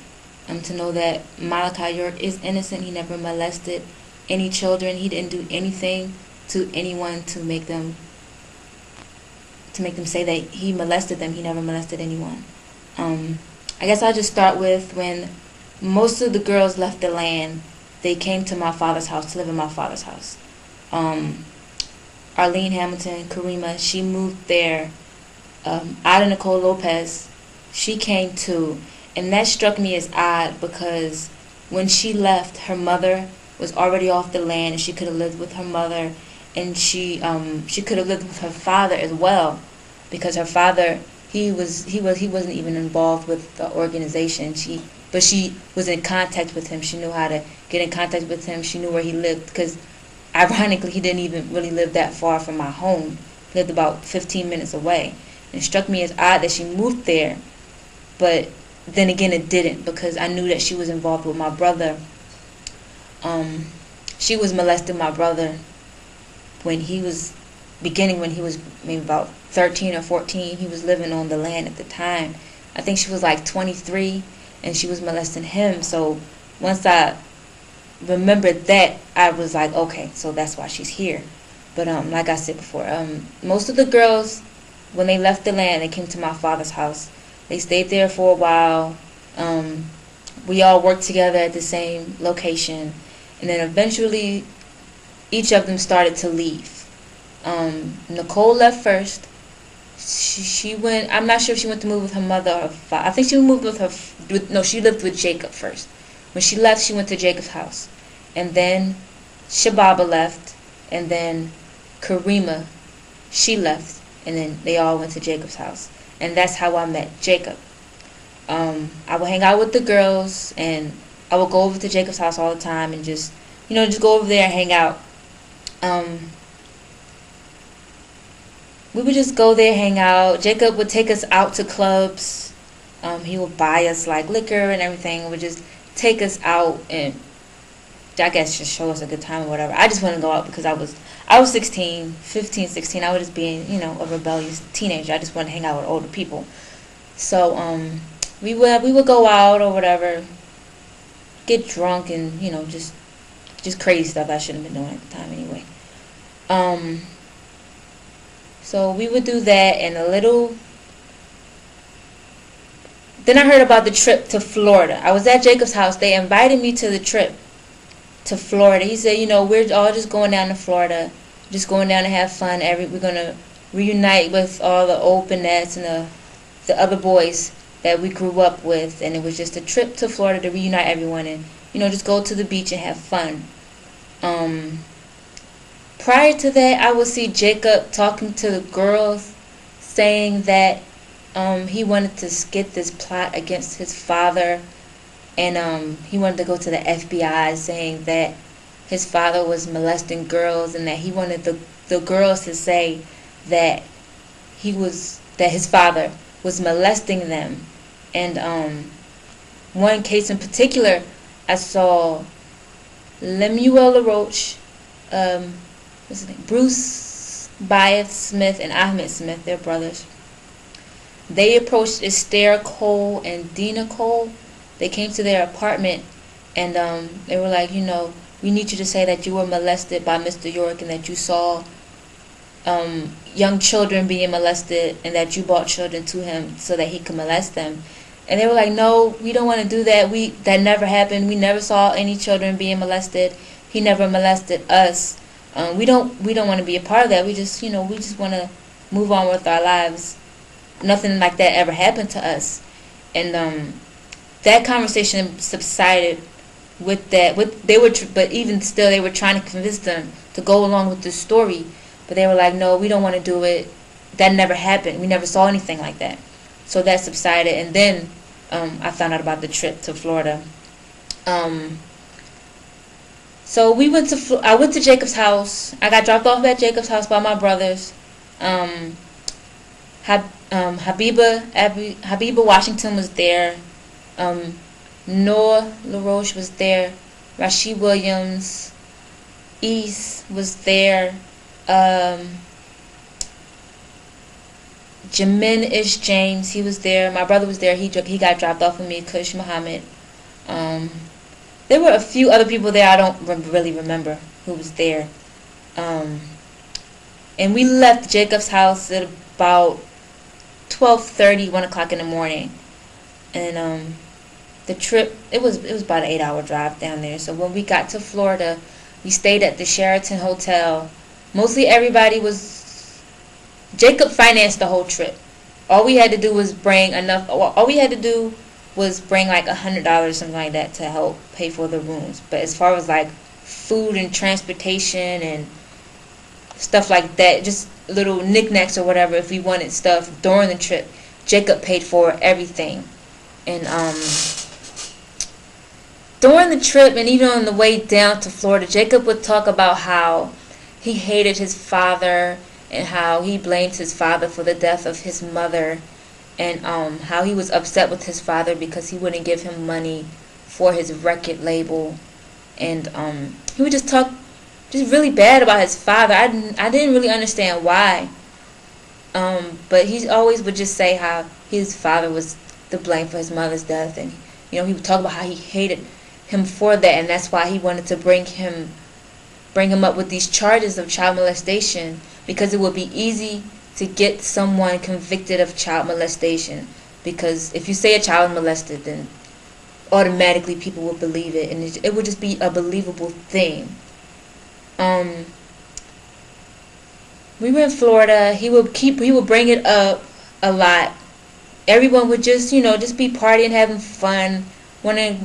To know that Malachi York is innocent. He never molested any children. He didn't do anything to anyone to make them say that he molested them. He never molested anyone. I guess I'll just start with when most of the girls left the land. They came to my father's house to live in my father's house. Arlene Hamilton, Karima, she moved there. Ada Nicole Lopez, she came too. And that struck me as odd because when she left, her mother was already off the land, and she could have lived with her mother, and she could have lived with her father as well, because her father, he wasn't even involved with the organization. But she was in contact with him. She knew how to get in contact with him. She knew where he lived, because ironically he didn't even really live that far from my home. He lived about 15 minutes away. And it struck me as odd that she moved there, but then again it didn't, because I knew that she was involved with my brother. She was molesting my brother when he was maybe about 13 or 14. He was living on the land at the time. I think she was like 23, and she was molesting him. So once I remembered that, I was like, okay, so that's why she's here. But like I said before, most of the girls, when they left the land, they came to my father's house. They stayed there for a while. We all worked together at the same location, and then eventually each of them started to leave. Nicole left first. She went. I'm not sure if she went to move with her mother or father. I think she moved with her. She lived with Jacob first. When she left, she went to Jacob's house, and then Shababa left, and then Karima, she left, and then they all went to Jacob's house, and that's how I met Jacob. I would hang out with the girls, and I would go over to Jacob's house all the time, and just go over there and hang out. We would just go there, hang out. Jacob would take us out to clubs. He would buy us like liquor and everything. Would just take us out and I guess just show us a good time or whatever. I just wanted to go out because I was 15, 16. I was just being, a rebellious teenager. I just wanted to hang out with older people. So we would go out or whatever, get drunk and just crazy stuff I shouldn't have been doing at the time anyway. So we would do that, and then I heard about the trip to Florida. I was at Jacob's house. They invited me to the trip to Florida. He said, we're all just going down to Florida, just going down to have fun. We're going to reunite with all the old Bannettes and the other boys that we grew up with. And it was just a trip to Florida to reunite everyone and, just go to the beach and have fun. Prior to that, I would see Jacob talking to the girls, saying that he wanted to get this plot against his father, and he wanted to go to the FBI, saying that his father was molesting girls, and that he wanted the girls to say that his father was molesting them, And one case in particular, I saw Lemuel LaRoche, what's his name? Bruce Baeth Smith and Ahmed Smith, they're brothers. They approached Esther Cole and Dina Cole. They came to their apartment, and they were like, we need you to say that you were molested by Mr. York and that you saw young children being molested and that you brought children to him so that he could molest them. And they were like, no, we don't want to do that. That never happened. We never saw any children being molested. He never molested us. We don't want to be a part of that. We just want to move on with our lives. Nothing like that ever happened to us. And that conversation subsided with that. But even still, they were trying to convince them to go along with the story. But they were like, no, we don't want to do it. That never happened. We never saw anything like that. So that subsided, and then I found out about the trip to Florida. So I went to Jacob's house. I got dropped off at Jacob's house by my brothers. Habiba Washington was there. Noah LaRoche was there. Rashid Williams, East was there. Jamin Ish James, he was there. My brother was there. He got dropped off with me. Kush Muhammad. There were a few other people there. I don't really remember who was there. And we left Jacob's house at about 12:30, 1 o'clock in the morning. And the trip, it was about an 8-hour drive down there. So when we got to Florida, we stayed at the Sheraton Hotel. Mostly everybody Jacob financed the whole trip. All we had to do was bring like $100, something like that, to help pay for the rooms. But as far as like food and transportation and stuff like that, just little knickknacks or whatever, if we wanted stuff during the trip, Jacob paid for everything. And during the trip and even on the way down to Florida, Jacob would talk about how he hated his father and how he blamed his father for the death of his mother, and how he was upset with his father because he wouldn't give him money for his record label. And he would just talk just really bad about his father. I didn't really understand why. But he always would just say how his father was to blame for his mother's death, and he would talk about how he hated him for that, and that's why he wanted to bring him up with these charges of child molestation, because it would be easy to get someone convicted of child molestation. Because if you say a child molested, then automatically people will believe it, and it would just be a believable thing. We were in Florida. He would bring it up a lot. Everyone would just be partying, having fun,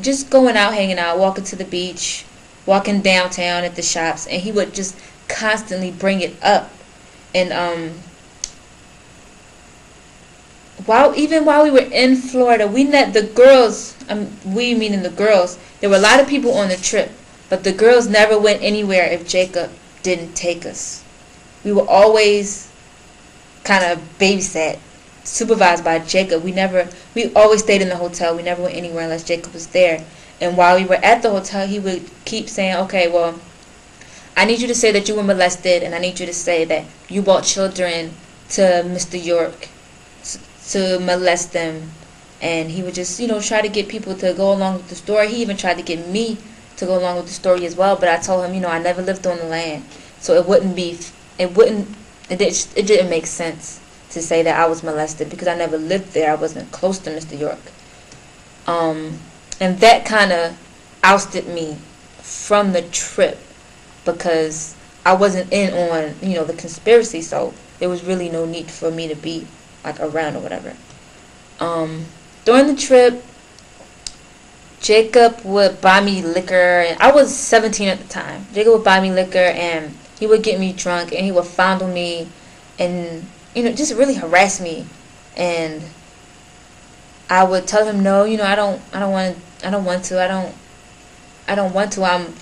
just going out, hanging out, walking to the beach, walking downtown at the shops, and he would just constantly bring it up. And while we were in Florida, we met the girls. We meaning the girls. There were a lot of people on the trip, but the girls never went anywhere if Jacob didn't take us. We were always kind of babysat, supervised by Jacob. We always stayed in the hotel. We never went anywhere unless Jacob was there. And while we were at the hotel, he would keep saying, okay, well, I need you to say that you were molested, and I need you to say that you brought children to Mr. York to molest them. And he would just, try to get people to go along with the story. He even tried to get me to go along with the story as well, but I told him, I never lived on the land, so it didn't make sense to say that I was molested because I never lived there. I wasn't close to Mr. York. And that kind of ousted me from the trip because I wasn't in on, the conspiracy, so there was really no need for me to be like around or whatever. During the trip, Jacob would buy me liquor, and I was 17 at the time. Jacob would buy me liquor, and he would get me drunk, and he would fondle me, and just really harass me. And I would tell him, no, I don't want to.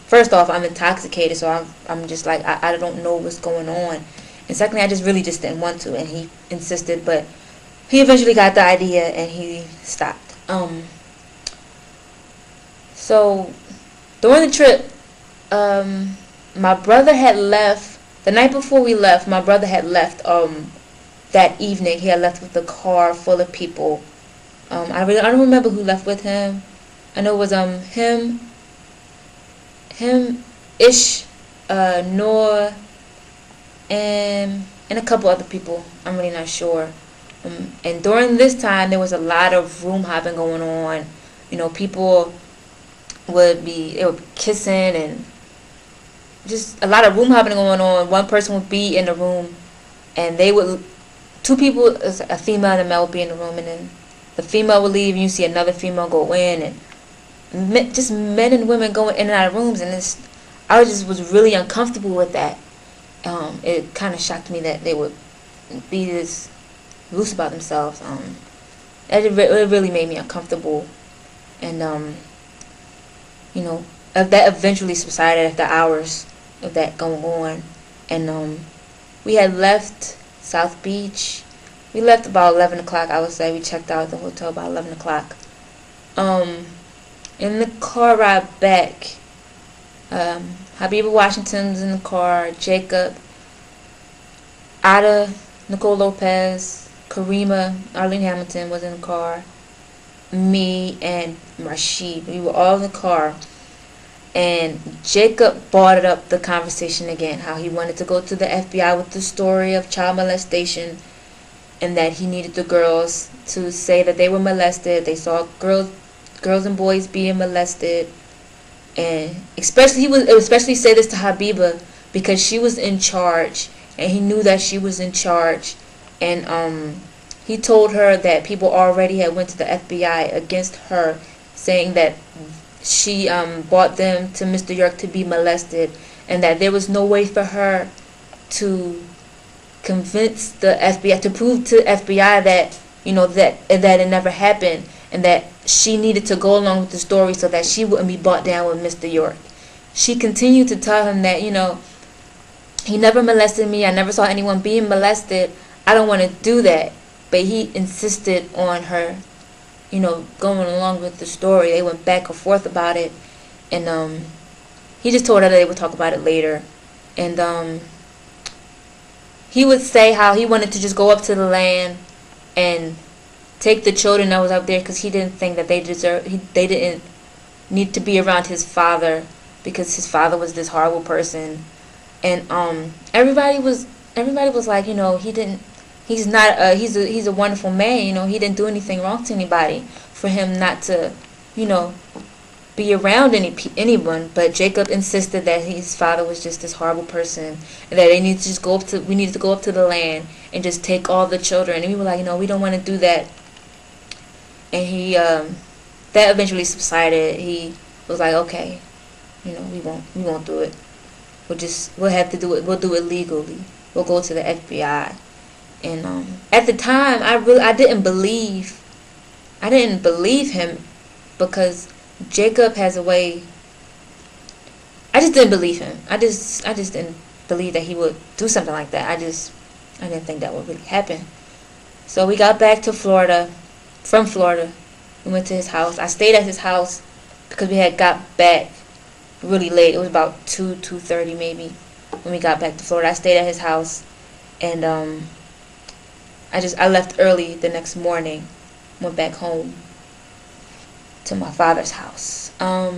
First off, I'm intoxicated, so I'm just like I don't know what's going on. And secondly, I just didn't want to, and he insisted, but he eventually got the idea and he stopped. Um, so during the trip, my brother had left the night before we left. My brother had left. That evening, he had left with a car full of people. I don't remember who left with him. I know it was him, Ish, Noah, and a couple other people. I'm really not sure. And during this time, there was a lot of room hopping going on. You know, people they would be kissing and just a lot of room hopping going on. One person would be in the room, and two people, a female and a male, would be in the room, and then the female would leave, and you see another female go in, and just men and women going in and out of rooms, and I was really uncomfortable with that. It kind of shocked me that they would be this loose about themselves. It really made me uncomfortable, and that eventually subsided after hours of that going on, and we had left South Beach. We left about 11 o'clock, I would say. We checked out at the hotel about 11 o'clock. In the car ride back, Habiba Washington's in the car, Jacob, Ada, Nicole Lopez, Karima, Arlene Hamilton was in the car, me, and Rashid. We were all in the car. And Jacob brought up the conversation again, how he wanted to go to the FBI with the story of child molestation, and that he needed the girls to say that they were molested. They saw girls and boys being molested, and especially say this to Habiba because she was in charge, and he knew that she was in charge, and he told her that people already had went to the FBI against her, saying that she brought them to Mr. York to be molested, and that there was no way for her to convince the FBI, to prove to FBI that that it never happened, and that she needed to go along with the story so that she wouldn't be brought down with Mr. York. She continued to tell him that he never molested me. I never saw anyone being molested. I don't want to do that. But he insisted on her going along with the story. They went back and forth about it, and he just told her that they would talk about it later. And he would say how he wanted to just go up to the land and take the children that was up there because he didn't think that they didn't need to be around his father because his father was this horrible person. And everybody was like, he's a wonderful man, he didn't do anything wrong to anybody for him not to, be around anyone. But Jacob insisted that his father was just this horrible person, and that we needed to go up to the land and just take all the children. And we were like, we don't want to do that. And he that eventually subsided. He was like, okay, we won't do it. We'll have to do it. We'll do it legally. We'll go to the FBI. And at the time, I didn't believe him, because Jacob has a way. I just didn't believe him. I just didn't believe that he would do something like that. I didn't think that would really happen. So we got back to Florida. From Florida, we went to his house. I stayed at his house because we had got back really late. It was about 2:30 maybe when we got back to Florida. I stayed at his house, and I left early the next morning. Went back home to my father's house. A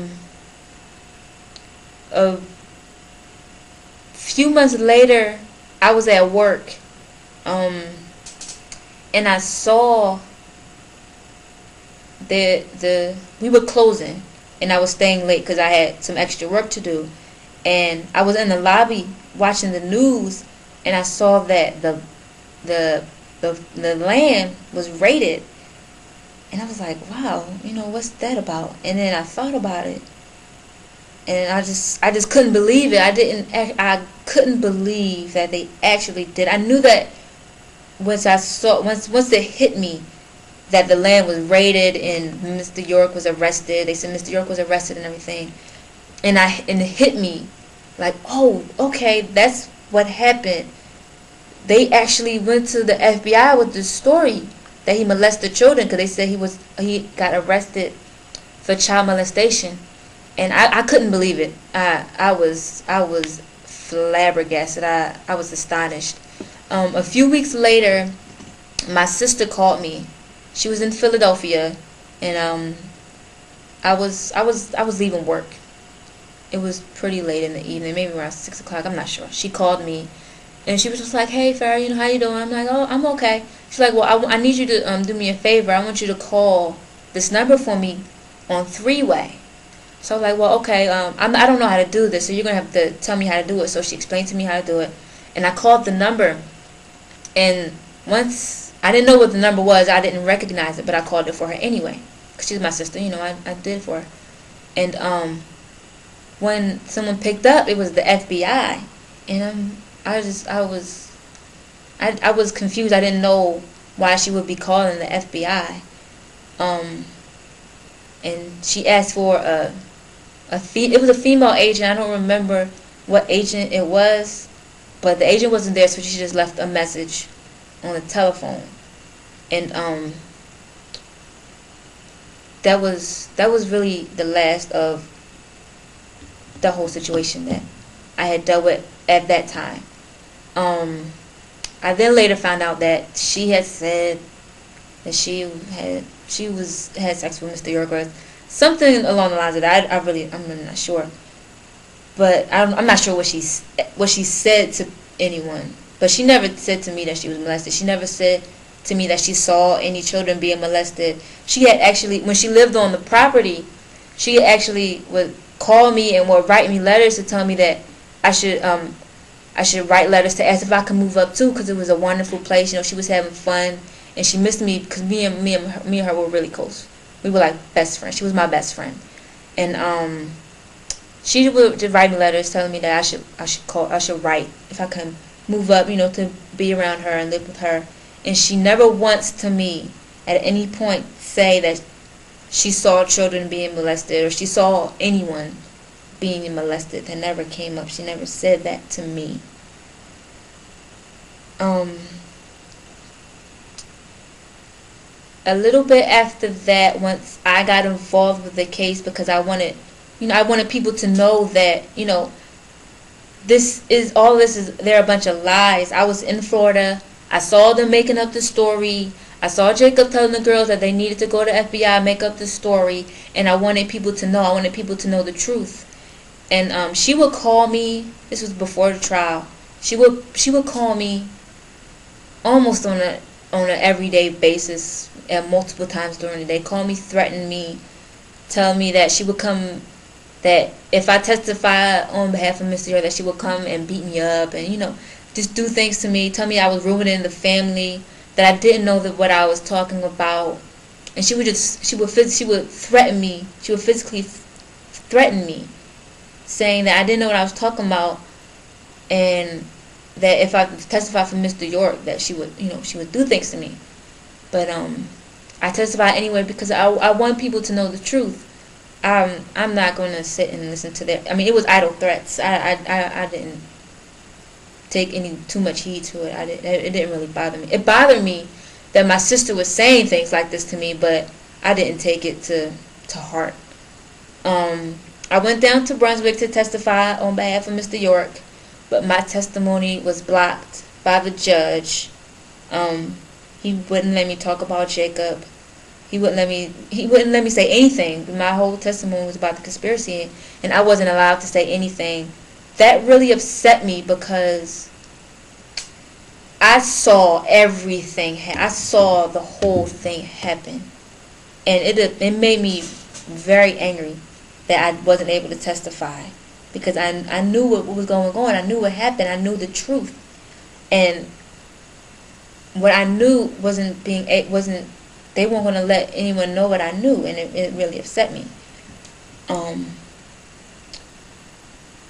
few months later, I was at work, and I saw we were closing, and I was staying late because I had some extra work to do, and I was in the lobby watching the news, and I saw that the land was raided, and I was like, wow, what's that about? And then I thought about it, and I just couldn't believe it. I couldn't believe that they actually did. I knew that once it hit me that the land was raided and Mr. York was arrested. They said Mr. York was arrested and everything, and it hit me like, oh, okay, that's what happened. They actually went to the FBI with the story that he molested children, because they said he got arrested for child molestation, and I couldn't believe it. I was flabbergasted. I was astonished. A few weeks later, my sister called me. She was in Philadelphia, and I was leaving work. It was pretty late in the evening, maybe around 6 o'clock. I'm not sure. She called me, and she was just like, "Hey, Farrah, how you doing?" I'm like, "Oh, I'm okay." She's like, "Well, I need you to do me a favor. I want you to call this number for me on three-way." So I was like, "Well, okay. I don't know how to do this, so you're gonna have to tell me how to do it." So she explained to me how to do it, and I called the number. And once I didn't know what the number was, I didn't recognize it, but I called it for her anyway, because she's my sister. I did it for her. And when someone picked up, it was the FBI, and I was confused. I didn't know why she would be calling the FBI. And she asked for it was a female agent. I don't remember what agent it was, but the agent wasn't there, so she just left a message on the telephone. And that was really the last of the whole situation that I had dealt with at that time. I then later found out that she had said that she had sex with Mr. York, or something along the lines of that. I'm really not sure, but I'm not sure what she said to anyone. But she never said to me that she was molested. She never said to me that she saw any children being molested. She had actually, when she lived on the property, she actually would call me and would write me letters to tell me that I should write letters to ask if I could move up too, because it was a wonderful place. She was having fun, and she missed me, because me and her were really close. We were like best friends. She was my best friend, and she would just write me letters telling me that I should write if I could move up, to be around her and live with her. And she never once to me at any point say that she saw children being molested, or she saw anyone being molested. That never came up. She never said that to me. A little bit after that, once I got involved with the case, because I wanted people to know that, they're a bunch of lies. I was in Florida. I saw them making up the story. I saw Jacob telling the girls that they needed to go to FBI, make up the story, and I wanted people to know. I wanted people to know the truth. And she would call me. This was before the trial. She would call me almost on an everyday basis, and multiple times during the day. Call me, threaten me, tell me that she would come, that if I testify on behalf of Mr. York, that she would come and beat me up, and just do things to me. Tell me I was ruining the family, that I didn't know that what I was talking about. And she would threaten me. She would physically threaten me, saying that I didn't know what I was talking about, and that if I testified for Mr. York, that she would do things to me. But I testified anyway, because I want people to know the truth. I'm not going to sit and listen to that. I mean, it was idle threats. I didn't take too much heed to it. It didn't really bother me. It bothered me that my sister was saying things like this to me, but I didn't take it to heart. I went down to Brunswick to testify on behalf of Mr. York, but my testimony was blocked by the judge. He wouldn't let me talk about Jacob. He wouldn't let me say anything. My whole testimony was about the conspiracy, and I wasn't allowed to say anything. That really upset me, because I saw everything. I saw the whole thing happen, and it made me very angry that I wasn't able to testify, because I knew what was going on. I knew what happened. I knew the truth, and what I knew wasn't. They weren't going to let anyone know what I knew, and it really upset me.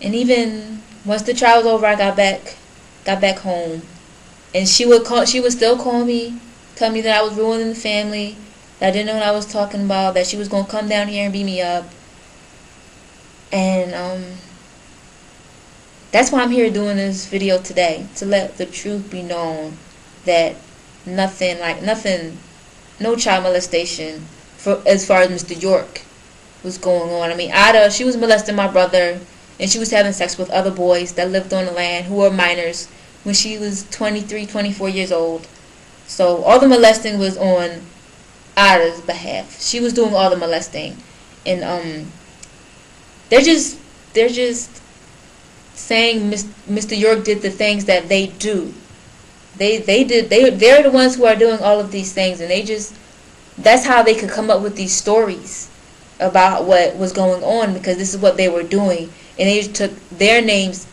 And even once the trial was over, I got back home, and she would still call me, tell me that I was ruining the family, that I didn't know what I was talking about, that she was going to come down here and beat me up. And that's why I'm here doing this video today, to let the truth be known, that nothing no child molestation for as far as Mr. York was going on. I mean, Ada, she was molesting my brother, and she was having sex with other boys that lived on the land who were minors when she was 23, 24 years old. So all the molesting was on Ada's behalf. She was doing all the molesting, and they're just saying Mr. York did the things that they do. They're the ones who are doing all of these things, and that's how they could come up with these stories about what was going on, because this is what they were doing, and they just took their names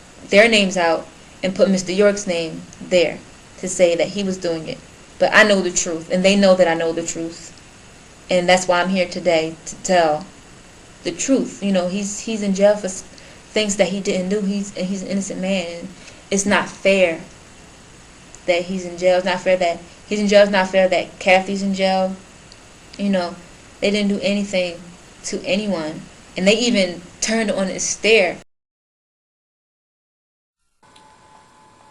out and put Mr. York's name there to say that he was doing it. But I know the truth, and they know that I know the truth, and that's why I'm here today to tell the truth. You know, he's in jail for things that he didn't do. He's an innocent man. And it's not fair that he's in jail. It's not fair that he's in jail. It's not fair that Kathy's in jail. You know, they didn't do anything to anyone, and they even turned on a stare.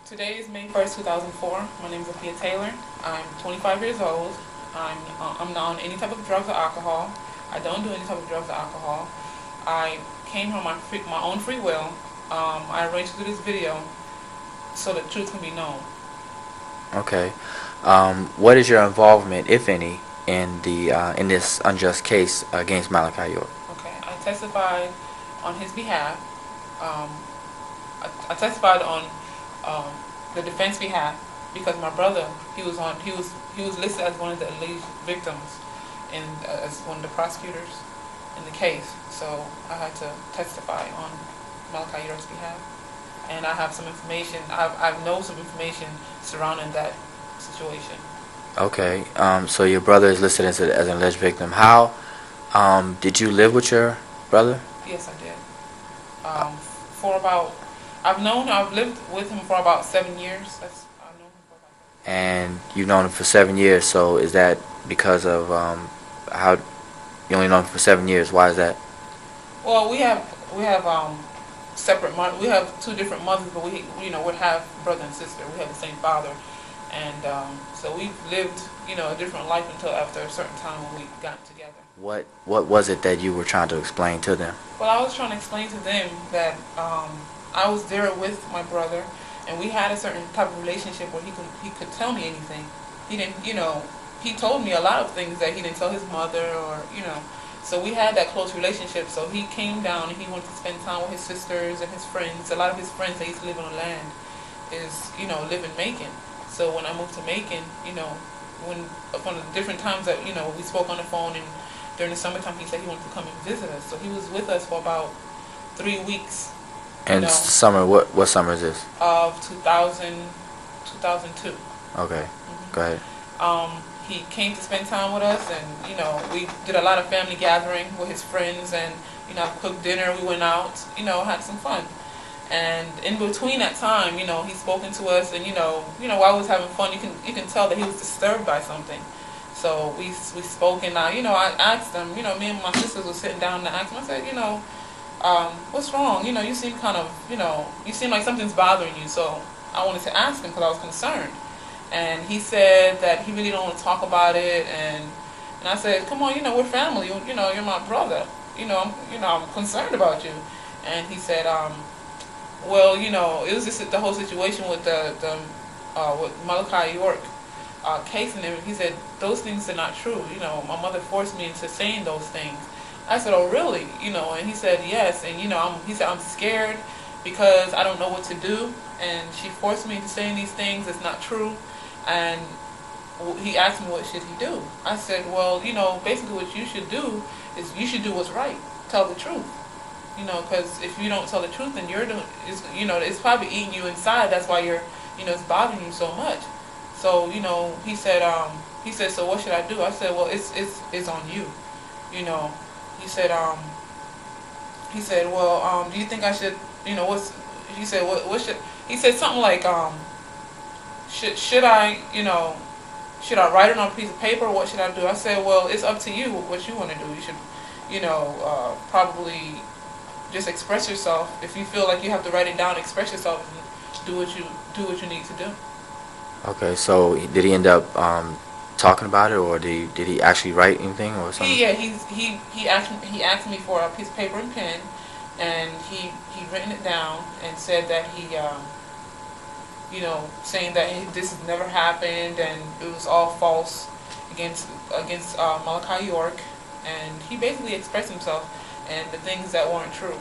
Today is May 1st, 2004. My name is Afia Taylor. I'm 25 years old. I'm not on any type of drugs or alcohol. I don't do any type of drugs or alcohol. I came here on my own free will. I arranged to do this video so the truth can be known. Okay. What is your involvement, if any, in this unjust case against Malachi York? Okay. I testified on his behalf. I testified on the defense behalf because my brother, he was listed as one of the alleged victims and as one of the prosecutors in the case. So I had to testify on Malachi York's behalf, and I have some information. I know some information surrounding that situation. Okay. So your brother is listed as an alleged victim. How did you live with your brother? Yes, I did. I've lived with him for about 7 years. I've known him for about 7 years. And you've known him for 7 years. So is that because of how you only known him for 7 years? Why is that? Well, we have separate mothers. We have two different mothers, but we have brother and sister. We have the same father, and so we lived a different life until after a certain time when we got together. What was it that you were trying to explain to them? Well, I was trying to explain to them that I was there with my brother, and we had a certain type of relationship where he could tell me anything. He didn't, he told me a lot of things that he didn't tell his mother, or so we had that close relationship. So he came down and he wanted to spend time with his sisters and his friends. A lot of his friends that used to live on the land live in Macon. So when I moved to Macon, when from the different times that we spoke on the phone, and during the summertime he said he wanted to come and visit us. So he was with us for about 3 weeks. And summer, what summer is this? Of 2002. Okay, go ahead. He came to spend time with us, and we did a lot of family gathering with his friends, and cooked dinner. We went out, had some fun. And in between that time, he's spoken to us, and while we was having fun, you can tell that he was disturbed by something. So we spoke, and I asked him. Me and my sisters were sitting down, and I asked him. I said, what's wrong? You seem kind of, you seem like something's bothering you. So I wanted to ask him because I was concerned. And he said that he really don't want to talk about it. And I said, come on, we're family. You're my brother. I'm concerned about you. And he said, well, it was just the whole situation with with Malachi York case, and he said those things are not true. My mother forced me into saying those things. I said, oh really? And he said yes. And he said I'm scared because I don't know what to do, and she forced me into saying these things. It's not true. And he asked me what should he do. I said, well, basically what you should do is you should do what's right. Tell the truth. Because if you don't tell the truth, then you're doing, it's probably eating you inside. That's why it's bothering you so much. So, he said, so what should I do? I said, well, it's on you. He said, well, do you think I should, he said, what should, he said something like, should I write it on a piece of paper? What should I do? I said, well, it's up to you what you want to do. You should, probably just express yourself. If you feel like you have to write it down, express yourself and do what you need to do. Okay, so did he end up talking about it, or did he actually write anything or something? He asked me for a piece of paper and pen, and he written it down and said that he saying that this has never happened and it was all false against Malachi York, and he basically expressed himself and the things that weren't true.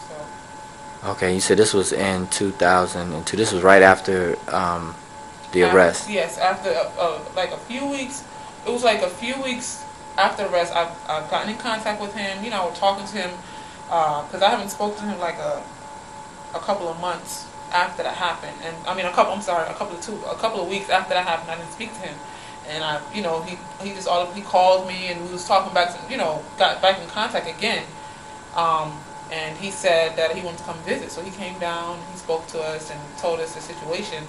So. Okay, you said this was in 2002. This was right after the arrest. Yes, after like a few weeks. It was like a few weeks after the arrest. I've gotten in contact with him. I was talking to him because I haven't spoken to him like a couple of months after that happened. And I mean a couple of weeks after that happened, I didn't speak to him. And he called me and we was talking back to, got back in contact again. And he said that he wanted to come visit, so he came down, he spoke to us and told us the situation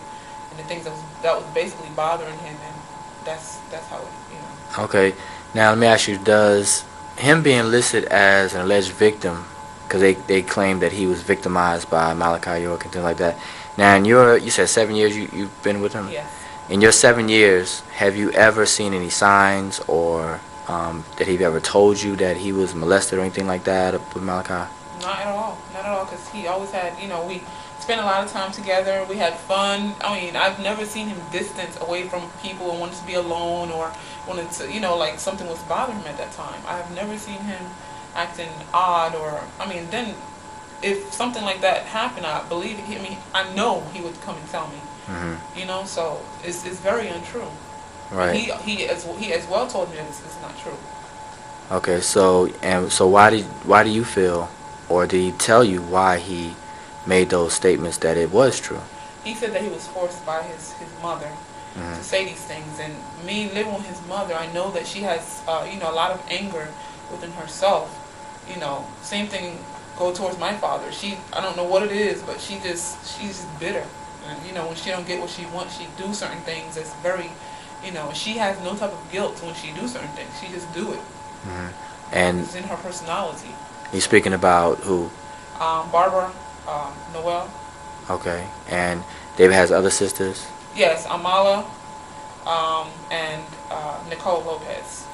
and the things that was basically bothering him, and that's how it. Okay, now let me ask you: does him being listed as an alleged victim, because they claim that he was victimized by Malachi York and things like that? Now, you said 7 years you've been with him. Yes. In your 7 years, have you ever seen any signs, or that he ever told you that he was molested or anything like that with Malachi? Not at all. Not at all, because he always had, we spent a lot of time together. We had fun. I mean, I've never seen him distant away from people and wanted to be alone or wanted to, like something was bothering him at that time. I have never seen him acting odd then if something like that happened, I believe, I know he would come and tell me. Mm-hmm. So it's very untrue. Right. He as well told me that it's not true. Okay, so why do you feel, or did he tell you why he made those statements that it was true? He said that he was forced by his mother to say these things, and me living with his mother, I know that she has a lot of anger within herself. Same thing go towards my father. I don't know what it is, but she's just bitter. And when she don't get what she wants, she do certain things that's very, she has no type of guilt when she do certain things. She just do it. Mm-hmm. And it's in her personality. He's speaking about who? Barbara, Noel. Okay, and David has other sisters? Yes, Amala, and Nicole Lopez.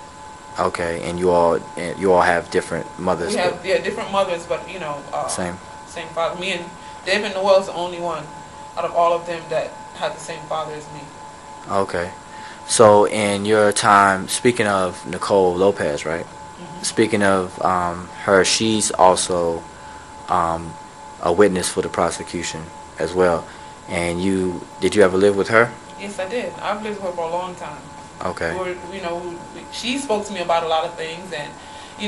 Okay, and you all have different mothers. We have different mothers, but same father. Me and David Noel is the only one out of all of them that had the same father as me. Okay, so in your time, speaking of Nicole Lopez, right? Mm-hmm. Speaking of her, she's also a witness for the prosecution as well. And did you ever live with her? Yes, I did. I've lived with her for a long time. Okay. She spoke to me about a lot of things, and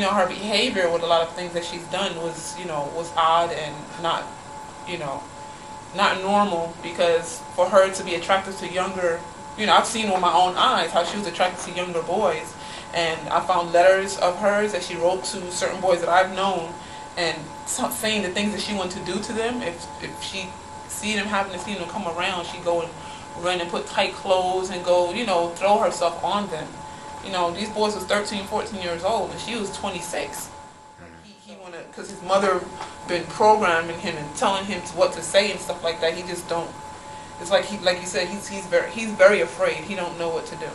her behavior with a lot of things that she's done was odd and not normal, because for her to be attracted to younger, I've seen with my own eyes how she was attracted to younger boys, and I found letters of hers that she wrote to certain boys that I've known, and saying the things that she wanted to do to them. If she see them come around, she'd go and run and put tight clothes and go, throw herself on them. These boys was 13, 14 years old, and she was 26. He wanted, because his mother been programming him and telling him what to say and stuff like that. He just don't. It's like like you said, he's very afraid. He don't know what to do.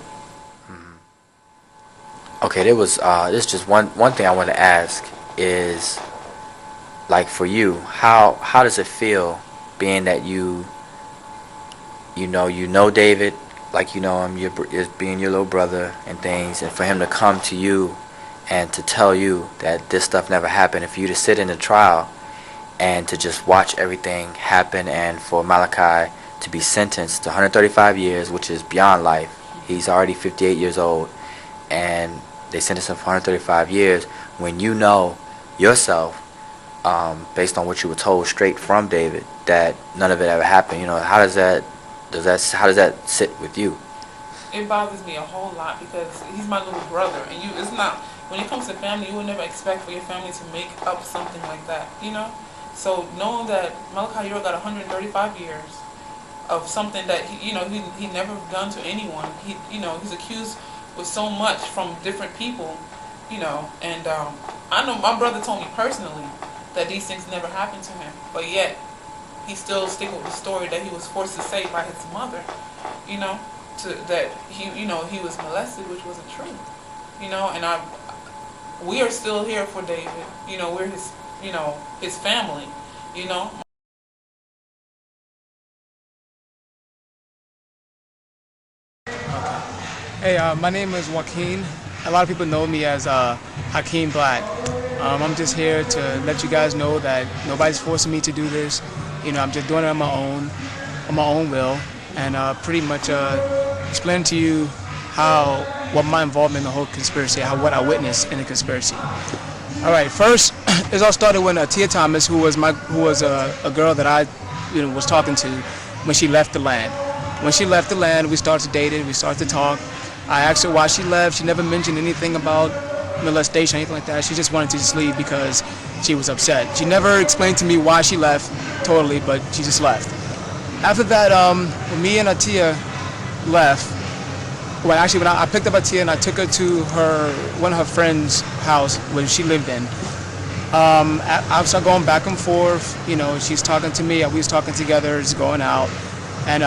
Okay, this just one thing I want to ask is, like, for you, how does it feel being that you know David, like you know him, being your little brother and things, and for him to come to you and to tell you that this stuff never happened, and for you to sit in the trial and to just watch everything happen, and for Malachi to be sentenced to 135 years, which is beyond life. He's already 58 years old, and they sentenced him for 135 years when you know yourself, based on what you were told straight from David, that none of it ever happened. How does that sit with you? It bothers me a whole lot, because he's my little brother, and it's not, when it comes to family, you would never expect for your family to make up something like that, So knowing that Malachi York got 135 years of something that he never done to anyone. He's accused with so much from different people, and I know my brother told me personally that these things never happened to him, but yet he still stick with the story that he was forced to say by his mother, that he was molested, which wasn't true. And we are still here for David. We're his family. Hey, my name is Joaquin. A lot of people know me as Hakeem Black. I'm just here to let you guys know that nobody's forcing me to do this. I'm just doing it on my own will, and pretty much explain to you what my involvement in the whole conspiracy, what I witnessed in the conspiracy. All right, first, it all started when Tia Thomas, who was a girl that I was talking to when she left the land. When she left the land, we started dating, we started to talk. I asked her why she left. She never mentioned anything about molestation or anything like that. She just wanted to just leave because she was upset. She never explained to me why she left totally, but she just left. After that, when me and Atia left, when I picked up Atia and I took her to one of her friends' house where she lived in, I started going back and forth. She's talking to me, we was talking together, just going out, and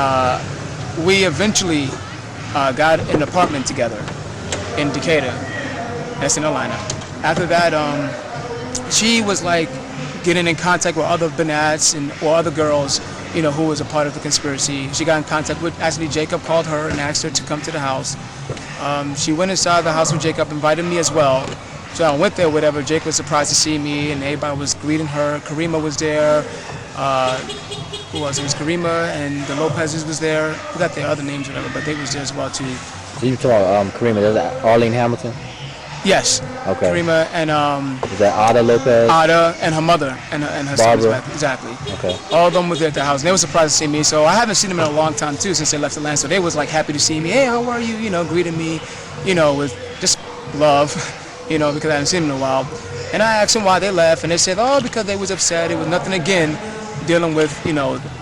we eventually got an apartment together in Decatur. That's in Atlanta. After that, she was like getting in contact with other Banats or other girls, who was a part of the conspiracy. She got in contact with, actually Jacob called her and asked her to come to the house. She went inside the house with Jacob, invited me as well. So I went there, whatever. Jake was surprised to see me, and everybody was greeting her. Karima was there. Who was? It was Karima and the Lopez's was there. I forgot their other names, whatever, but they was there as well too. So you talking about Karima? Is that Arlene Hamilton? Yes. Okay. Karima and is that Ada Lopez? Ada and her mother and her son's back. Exactly. Okay. All of them were there at the house, and they were surprised to see me. So I haven't seen them in a long time too, since they left Atlanta. So they was like happy to see me. Hey, how are you? Greeting me, with just love, because I hadn't seen them in a while. And I asked them why they left, and they said, oh, because they was upset. It was nothing again, dealing with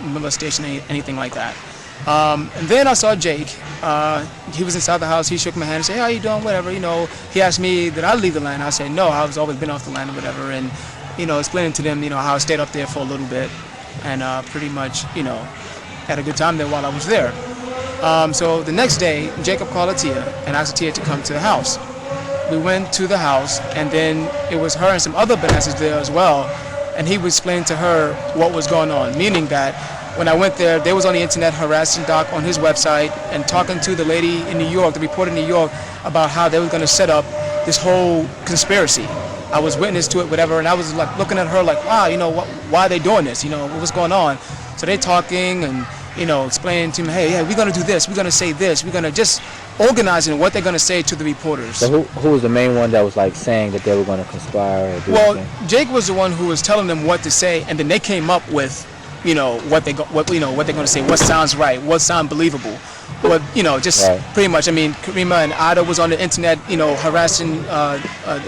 molestation, anything like that. And then I saw Jake. He was inside the house. He shook my hand and said, hey, how you doing? Whatever, He asked me, did I leave the land? I said, no, I was always been off the land or whatever. And, explaining to them, how I stayed up there for a little bit. And pretty much, had a good time there while I was there. So the next day, Jacob called Atia and asked Atia to come to the house. We went to the house, and then it was her and some other Bananas there as well. And he was explaining to her what was going on, meaning that when I went there, they was on the internet harassing Doc on his website and talking to the lady in New York, the reporter in New York, about how they were going to set up this whole conspiracy. I was witness to it, whatever, and I was like looking at her like, wow, why are they doing this? What's going on? So they talking and, explaining to me, hey, yeah, we're going to do this, we're going to say this, we're going to just organizing what they're going to say to the reporters. So who was the main one that was like saying that they were going to conspire? Or do anything? Jake was the one who was telling them what to say, and then they came up with what they're going to say, what sounds right, what sounds believable, what just right. Pretty much. I mean, Karima and Ada was on the internet, harassing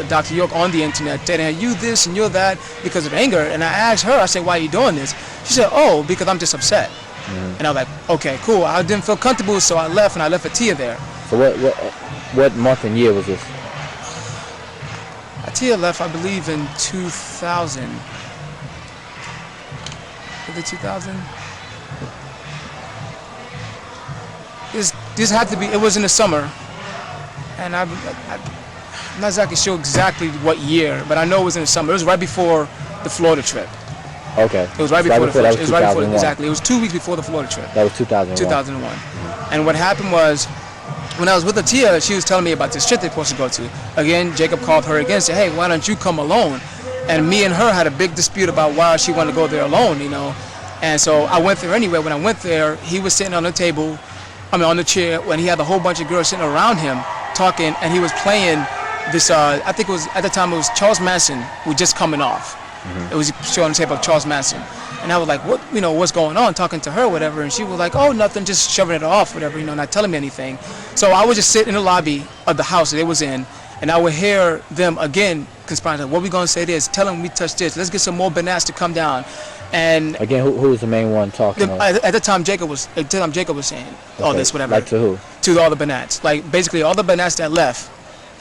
Dr. York on the internet, saying you this and you're that because of anger. And I asked her, I said, why are you doing this? She said, oh, because I'm just upset. Mm-hmm. And I was like, okay, cool. I didn't feel comfortable, so I left, and I left Atia there. So what month and year was this? Atia left, I believe, in 2000. Was it 2000? This had to be. It was in the summer, and I'm not exactly sure exactly what year, but I know it was in the summer. It was right before the Florida trip. Okay. It was right before the Florida trip. It was right before, exactly. It was 2 weeks before the Florida trip. That was 2001. 2001. Mm-hmm. And what happened was, when I was with Atia, she was telling me about this trip they're supposed to go to. Again, Jacob called her again and said, hey, why don't you come alone? And me and her had a big dispute about why she wanted to go there alone, And so I went there anyway. When I went there, he was sitting on the table, on the chair, when he had a whole bunch of girls sitting around him talking, and he was playing this, I think it was, at the time it was Charles Manson, was just coming off. Mm-hmm. It was showing the tape of Charles Manson. And I was like, what, what's going on? Talking to her, whatever. And she was like, oh, nothing, just shoving it off, whatever, not telling me anything. So I would just sit in the lobby of the house that they was in, and I would hear them again conspiring. What we gonna say this? Tell them we touched this. Let's get some more Banats to come down. And again, who was the main one talking? At the time, Jacob was saying all this, whatever. Like to who? To all the Banats. Like basically all the Banats that left,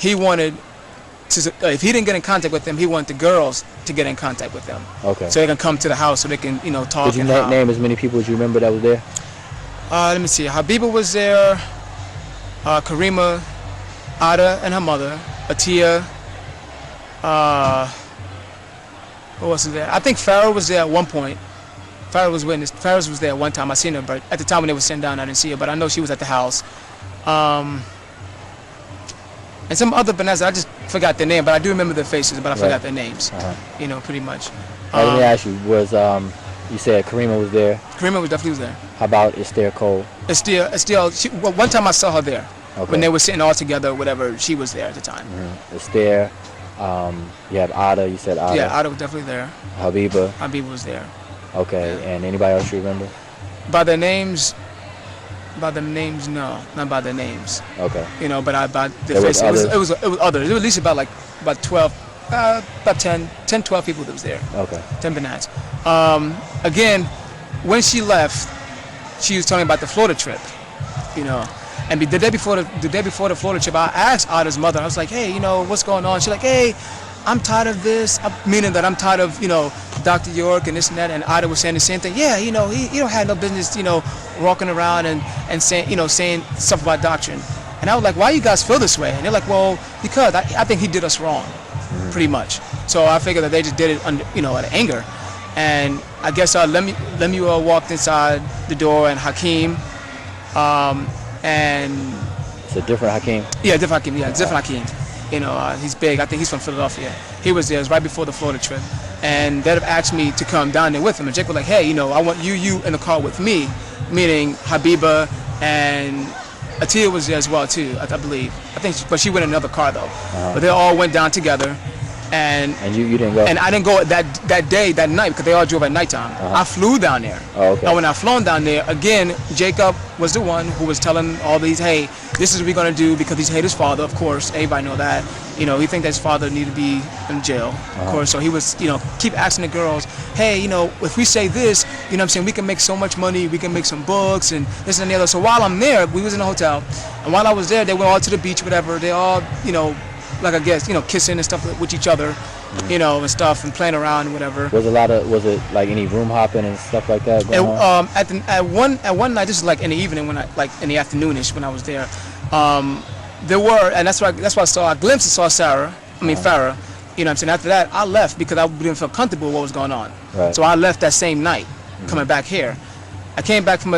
he wanted to. If he didn't get in contact with them, he wanted the girls to get in contact with them. Okay. So they can come to the house, so they can talk. Did you name as many people as you remember that was there? Let me see. Habiba was there. Karima, Ada and her mother, Atia, who else was there? I think Farrah was there at one point. Farrah was there at one time. I seen her, but at the time when they were sitting down, I didn't see her. But I know she was at the house. And some other bananas, I just forgot their name, but I do remember their faces, but I forgot their names. You know, pretty much. Let me ask you, you said Karima was there? Karima was there. How about Esther Cole? Esther, well, one time I saw her there. Okay. When they were sitting all together or whatever, she was there at the time. Esther, you had Ada, you said Ada. Yeah, Ada was definitely there. Habiba was there. Okay, and anybody else you remember? By the names, no, not by the names. Okay. You know, but by the There was faces, others? it was others. It was at least about 12, about 10, 12 people that was there. Okay. 10 bananas. Again, when she left, she was telling me about the Florida trip. You know, and the day before the Florida trip, I asked Ada's mother. I was like, hey, you know, what's going on? She's like, hey, I'm tired of this. Meaning that I'm tired of, you know, Dr. York and this and that. And Ada was saying the same thing. Yeah, you know, he don't have no business, you know, walking around and saying, you know, saying stuff about doctrine. And I was like, why you guys feel this way? And they're like, well, because I think he did us wrong, pretty much. So I figured that they just did it under, you know, out of anger. And I guess Lemuel walked inside the door, and Hakeem, and it's a different Hakeem. Yeah, different Hakeem. Yeah, different Hakeem. You know, he's big. I think he's from Philadelphia. He was there. It was right before the Florida trip, and they'd have asked me to come down there with him. And Jake was like, "Hey, you know, I want you in the car with me," meaning Habiba, and Atia was there as well too. I believe. But she went in another car though. But they all went down together. And you didn't go? And I didn't go that night because they all drove at nighttime. I flew down there. Oh, okay. And when I flown down there, again, Jacob was the one who was telling all these, hey, this is what we're going to do because he's hate his father, of course. Everybody know that. You know, he think that his father need to be in jail, of course. So he was, you know, keep asking the girls, hey, you know, if we say this, you know what I'm saying, we can make so much money, we can make some books and this and the other. So while I'm there, we was in a hotel. And while I was there, they went all to the beach, whatever. They all, you know, like I guess, you know, kissing and stuff with each other, you know, and stuff, and playing around and whatever. Was it like any room hopping and stuff like that going on? At one night, this is like in the evening in the afternoonish when I was there, there were, and that's why I saw a glimpse and saw Farrah. You know what I'm saying? After that, I left because I didn't feel comfortable with what was going on. Right. So I left that same night, coming back here. I came back from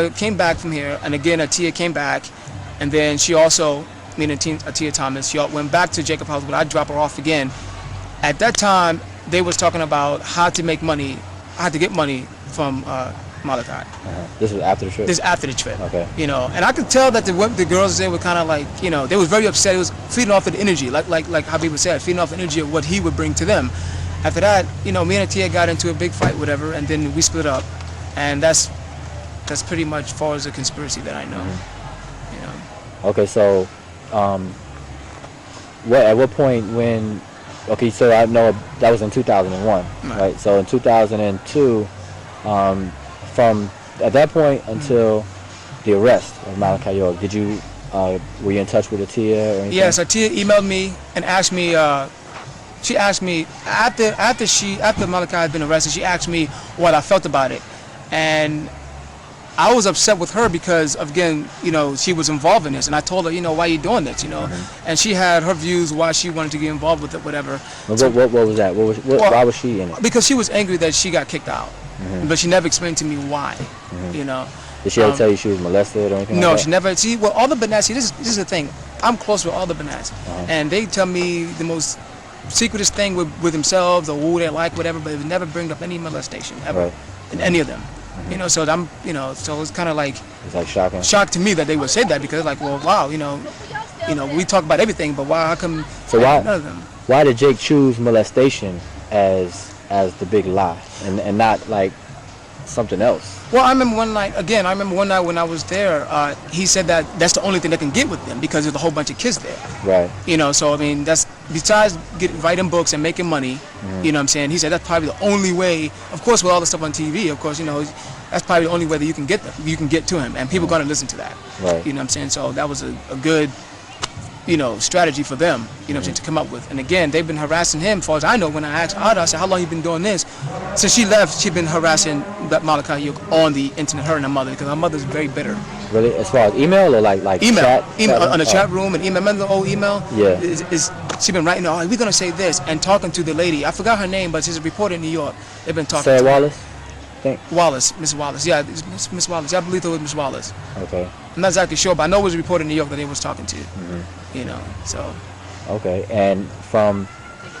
here, and again, Atia came back, and then she also, meaning Atia Thomas, she went back to Jacob's house, but I dropped her off again. At that time, they was talking about how to make money, how to get money from Malachi. This was after the trip? This is after the trip. Okay. You know, and I could tell that the girls there were kind of like, you know, they was very upset. It was feeding off of the energy, like Habiba said, feeding off the energy of what he would bring to them. After that, you know, me and Atia got into a big fight, whatever, and then we split up. And that's pretty much as far as the conspiracy that I know. You know. Okay, so at what point when, okay, so I know that was in 2001, right? So in 2002, from at that point until the arrest of Malachi York, were you in touch with Atia or anything? Yes, Atia emailed me and asked me, she asked me, after Malachi had been arrested, she asked me what I felt about it. And I was upset with her because, again, you know, she was involved in this, and I told her, you know, why are you doing this, you know? And she had her views why she wanted to get involved with it, whatever. What was that? Why was she in it? Because she was angry that she got kicked out, but she never explained to me why, you know. Did she ever tell you she was molested or anything? No, like that? she never. See, well, all the bananas. This is the thing. I'm close with all the bananas, and they tell me the most secretest thing with themselves or who they like, whatever. But they would never bring up any molestation ever in any of them. You know, so I'm, you know, so it's kind of like it's like shocking. Shock to me that they would say that because like, well, wow, you know, we talk about everything, but why? How come? So why? None of them. Why did Jake choose molestation as the big lie and not like something else? Well, I remember one night when I was there, he said that that's the only thing they can get with them because there's a whole bunch of kids there. Right. You know, so I mean, that's besides writing books and making money, you know what I'm saying? He said that's probably the only way, of course, with all the stuff on TV, of course, you know, that's probably the only way that you can get to him, and people are going to listen to that. Right. You know what I'm saying? So that was a good, you know, strategy for them, you know what I'm saying, to come up with. And again, they've been harassing him, as far as I know. When I asked Ada, I said, how long you been doing this? Since she left, she's been harassing Malachi York on the internet, her and her mother, because her mother's very bitter. Really? As far as email or like Email, chat? email on the Oh, chat room and email. Remember the old email? Yeah. She been writing, oh, we're gonna say this, and talking to the lady. I forgot her name, but she's a reporter in New York. They've been talking Sarah to her. Wallace? Think. Wallace, Miss Wallace. Yeah, it's Miss Wallace. Yeah, I believe it was Miss Wallace. Okay. I'm not exactly sure, but I know it was a reporter in New York that they was talking to. Mm-hmm. You know, so. Okay. And from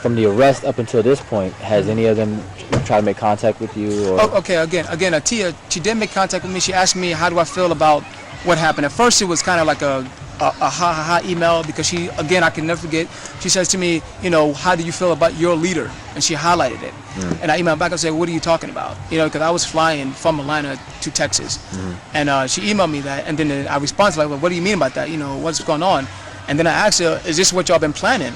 the arrest up until this point, has any of them tried to make contact with you? Or? Oh, okay. Again, Atia, she did make contact with me. She asked me how do I feel about what happened. At first, it was kind of like a ha email, because she, again, I can never forget. She says to me, you know, how do you feel about your leader? And she highlighted it. And I emailed back and said, what are you talking about? You know, because I was flying from Atlanta to Texas. And she emailed me that, and then I responded like, well, what do you mean about that? You know, what's going on? And then I asked her, is this what y'all been planning?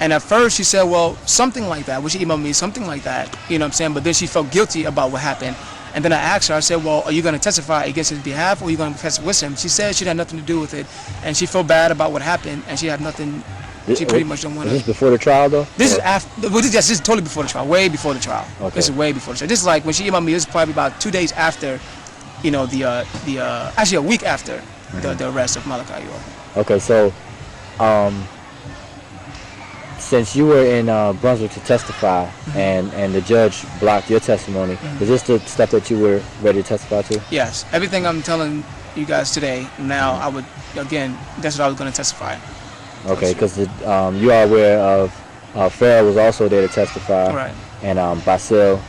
And at first she said, well, something like that. Well, she emailed me something like that, you know what I'm saying? But then she felt guilty about what happened. And then I asked her, I said, well, are you going to testify against his behalf, or are you going to testify with him? She said she had nothing to do with it, and she felt bad about what happened, and she had nothing. She pretty much don't want to. Is this before the trial, though? This is after. Well, this is totally before the trial. Way before the trial. Okay. This is way before the trial. This is like when she emailed me. This is probably about 2 days after, you know, actually a week after the arrest of Malachi York. Okay, so, since you were in Brunswick to testify, and the judge blocked your testimony, is this the stuff that you were ready to testify to? Yes, everything I'm telling you guys today. Now, I would again. That's what I was going to testify. Okay, because you are aware of Farrell was also there to testify, Right. And Basil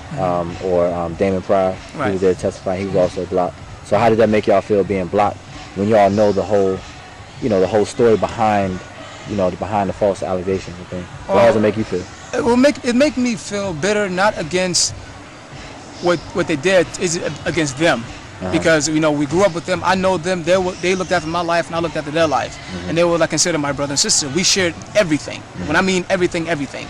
or Damon Pryor, he Right. was there to testify. He was also blocked. So how did that make y'all feel being blocked when y'all know the whole, the whole story behind, behind the false allegations and things? How does it make you feel? It will make me feel bitter, not against what they did, is against them. Because we grew up with them. I know them. They looked after my life, and I looked after their life, and they were like considered my brother and sister. We shared everything. When I mean everything, everything.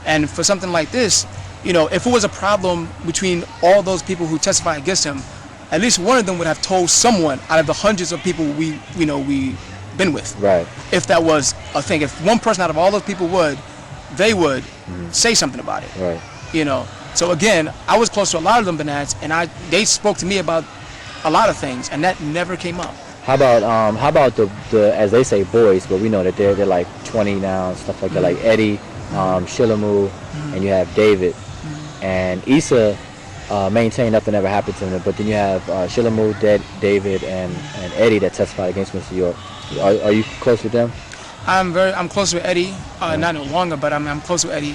And for something like this, if it was a problem between all those people who testified against him, at least one of them would have told someone out of the hundreds of people we been with. Right. If that was a thing, if one person out of all those people they would say something about it. Right. So again, I was close to a lot of them Banads, and they spoke to me about a lot of things, and that never came up. How about the as they say boys, but we know that they're like 20 now and stuff like that, like Eddie, Shilamu, and you have David, and Issa maintained nothing ever happened to him, but then you have Shilamu, David, and Eddie that testified against Mr. York. Are you close with them? I'm close with Eddie, not no longer, but I'm close with Eddie.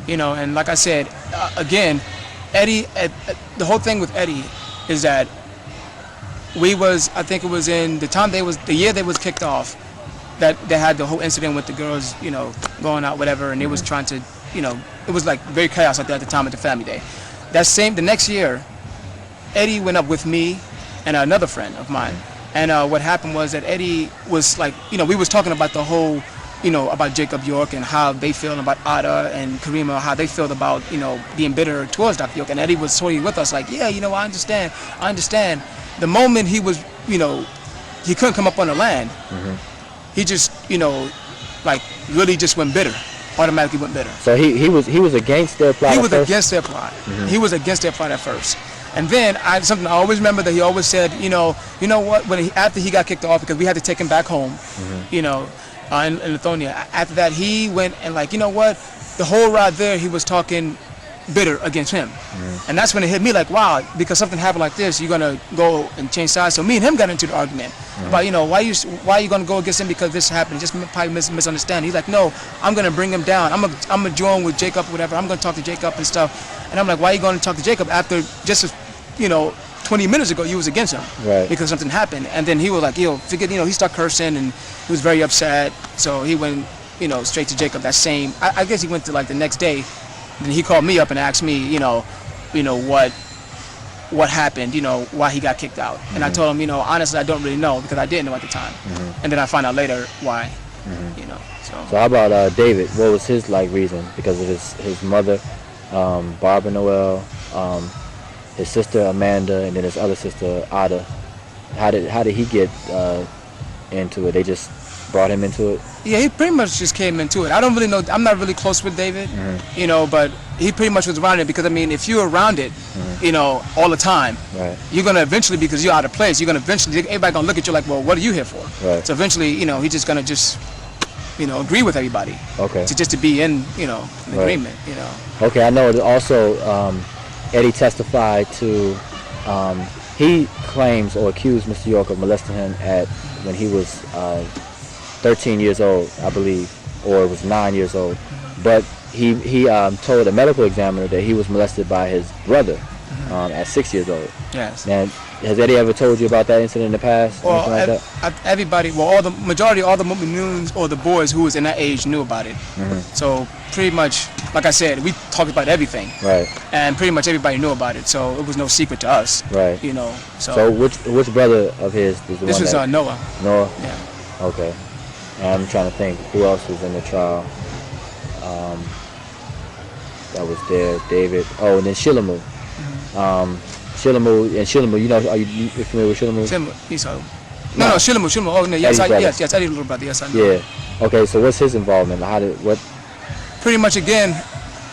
And like I said, again, Eddie, the whole thing with Eddie is that I think it was in the year they was kicked off, that they had the whole incident with the girls, going out, whatever, and they was trying to, it was like very chaos like that at the time at the family day. The next year, Eddie went up with me and another friend of mine, and what happened was that Eddie was like, we was talking about the whole, about Jacob York and how they feel about Ada and Karima, how they felt about, being bitter towards Dr. York, and Eddie was totally with us like, yeah, I understand. The moment he was, he couldn't come up on the land, he just, like really just went bitter, automatically went bitter. So he was against their plot. He was against their plot. He was against their plot at first. And then something I always remember that he always said, you know what, after he got kicked off, because we had to take him back home, in Lithuania. After that, he went and like, what, the whole ride there, he was talking bitter against him. And that's when it hit me like, wow, because something happened like this, you're gonna go and change sides. So me and him got into the argument about, why are you gonna go against him because this happened? Just probably misunderstand. He's like, no, I'm gonna bring him down. I'm gonna join with Jacob, whatever. I'm gonna talk to Jacob and stuff. And I'm like, why are you going to talk to Jacob after just 20 minutes ago you was against him? Right. Because something happened. And then he was like, forget, he started cursing and he was very upset. So he went, straight to Jacob that same. I guess he went to like the next day. Then he called me up and asked me, what happened, why he got kicked out. And I told him, honestly, I don't really know because I didn't know at the time. And then I found out later why, So how about David? What was his reason? Because of his mother, Barbara Noel, his sister Amanda, and then his other sister Ada. How did he get into it? They just brought him into it? Yeah, he pretty much just came into it. I don't really know. I'm not really close with David, but he pretty much was around it because, if you're around it, all the time, Right. you're gonna eventually, because you're out of place, everybody gonna look at you like, well, what are you here for? Right. So eventually, he's just gonna agree with everybody. Okay. To be in, in Right. agreement, Okay, I know that also Eddie testified to, he claims or accused Mr. York of molesting him when he was 13 years old, I believe, or it was 9 years old. But he told a medical examiner that he was molested by his brother at 6 years old. Yes. Now, has Eddie ever told you about that incident in the past? Well, Anything like that? everybody, all the Mu'minun or the boys who was in that age knew about it. So pretty much, like I said, we talked about everything. Right. And pretty much everybody knew about it, so it was no secret to us. Right. So which brother of his is the this one was that... Noah. Noah? Yeah. Okay. And I'm trying to think who else was in the trial. That was there. David. Oh, and then Shilamu. Shilamu, are you familiar with Shilamu? Esau. No, Shilamu. Oh, no, yes, Eddie's little brother. Yes, I know. Yeah. Okay, so what's his involvement? Pretty much again,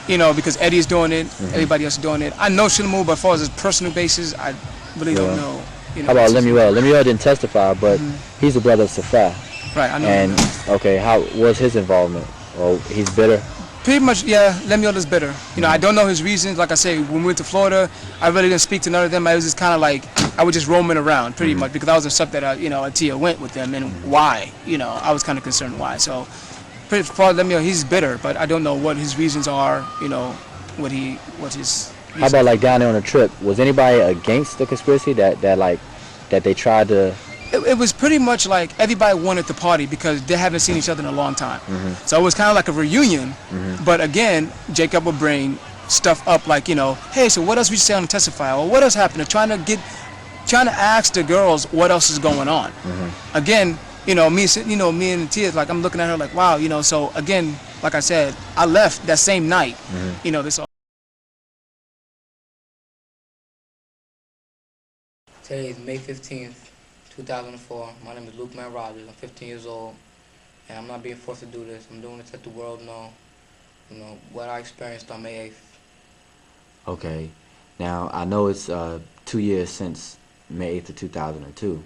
because Eddie is doing it, everybody else is doing it. I know Shilamu, but as far as his personal basis, I really don't know. How about Lemuel? Lemuel didn't testify, but he's the brother of Safar. Right, I know. And okay, how was his involvement? Well, he's bitter. Pretty much, yeah. Lemuel is bitter. I don't know his reasons. Like I say, when we went to Florida, I really didn't speak to none of them. I was just kind of like, I was just roaming around, pretty much, because I was upset that Atia went with them and why. I was kind of concerned why. So, pretty far Lemuel, he's bitter, but I don't know what his reasons are. What his. How about like down there on the trip? Was anybody against the conspiracy that they tried to? It was pretty much like everybody wanted to party because they haven't seen each other in a long time. So it was kind of like a reunion. But again, Jacob would bring stuff up like, hey, so what else we say on the testify? Or what else happened? Trying to ask the girls what else is going on. Again, me and Tia, like I'm looking at her like, wow, so again, like I said, I left that same night. This all. Today is May 15th. 2004. My name is Luke Man Rogers. I'm 15 years old, and I'm not being forced to do this. I'm doing it to let the world know, what I experienced on May 8th. Okay. Now, I know it's 2 years since May 8th of 2002,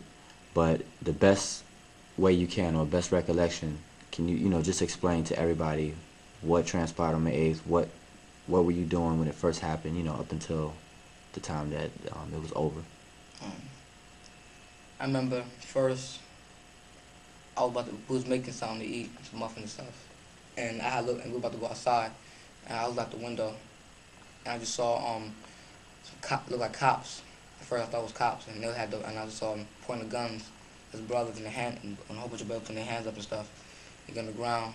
but the best way you can, or best recollection, can you, just explain to everybody what transpired on May 8th? What were you doing when it first happened, up until the time that it was over? I remember first, we was making something to eat, some muffins and stuff, and and we were about to go outside, and I was at the window, and I just saw look like cops. At first I thought it was cops, and and I just saw them pointing guns, his brothers in their hand, and a whole bunch of brothers putting their hands up and stuff, and on the ground,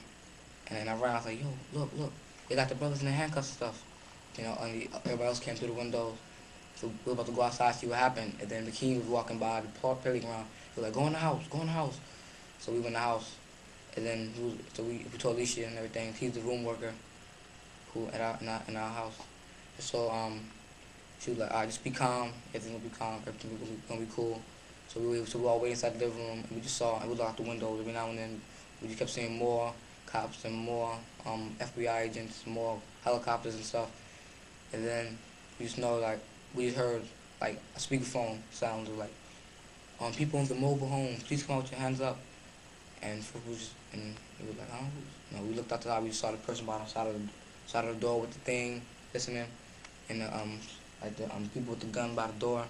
and then I ran. I was like, yo, look, they got the brothers in their handcuffs and stuff, and everybody else came through the windows. So we were about to go outside, see what happened, and then the king was walking by the playground. He was like, go in the house. So we went in the house, and then we told Alicia and everything. He's the room worker in our house. And so she was like, all right, just be calm. Everything will be calm. Everything will gonna be cool. So we all waited inside the living room, and we just saw, and we looked out the windows every now and then. We just kept seeing more cops and more FBI agents, more helicopters and stuff. And then we just know, like, we just heard like a speakerphone sound of like, people in the mobile home, please come out with your hands up. And we were like, oh, we looked out the side, we just saw the person by the side of the door with the thing, listening, and people with the gun by the door,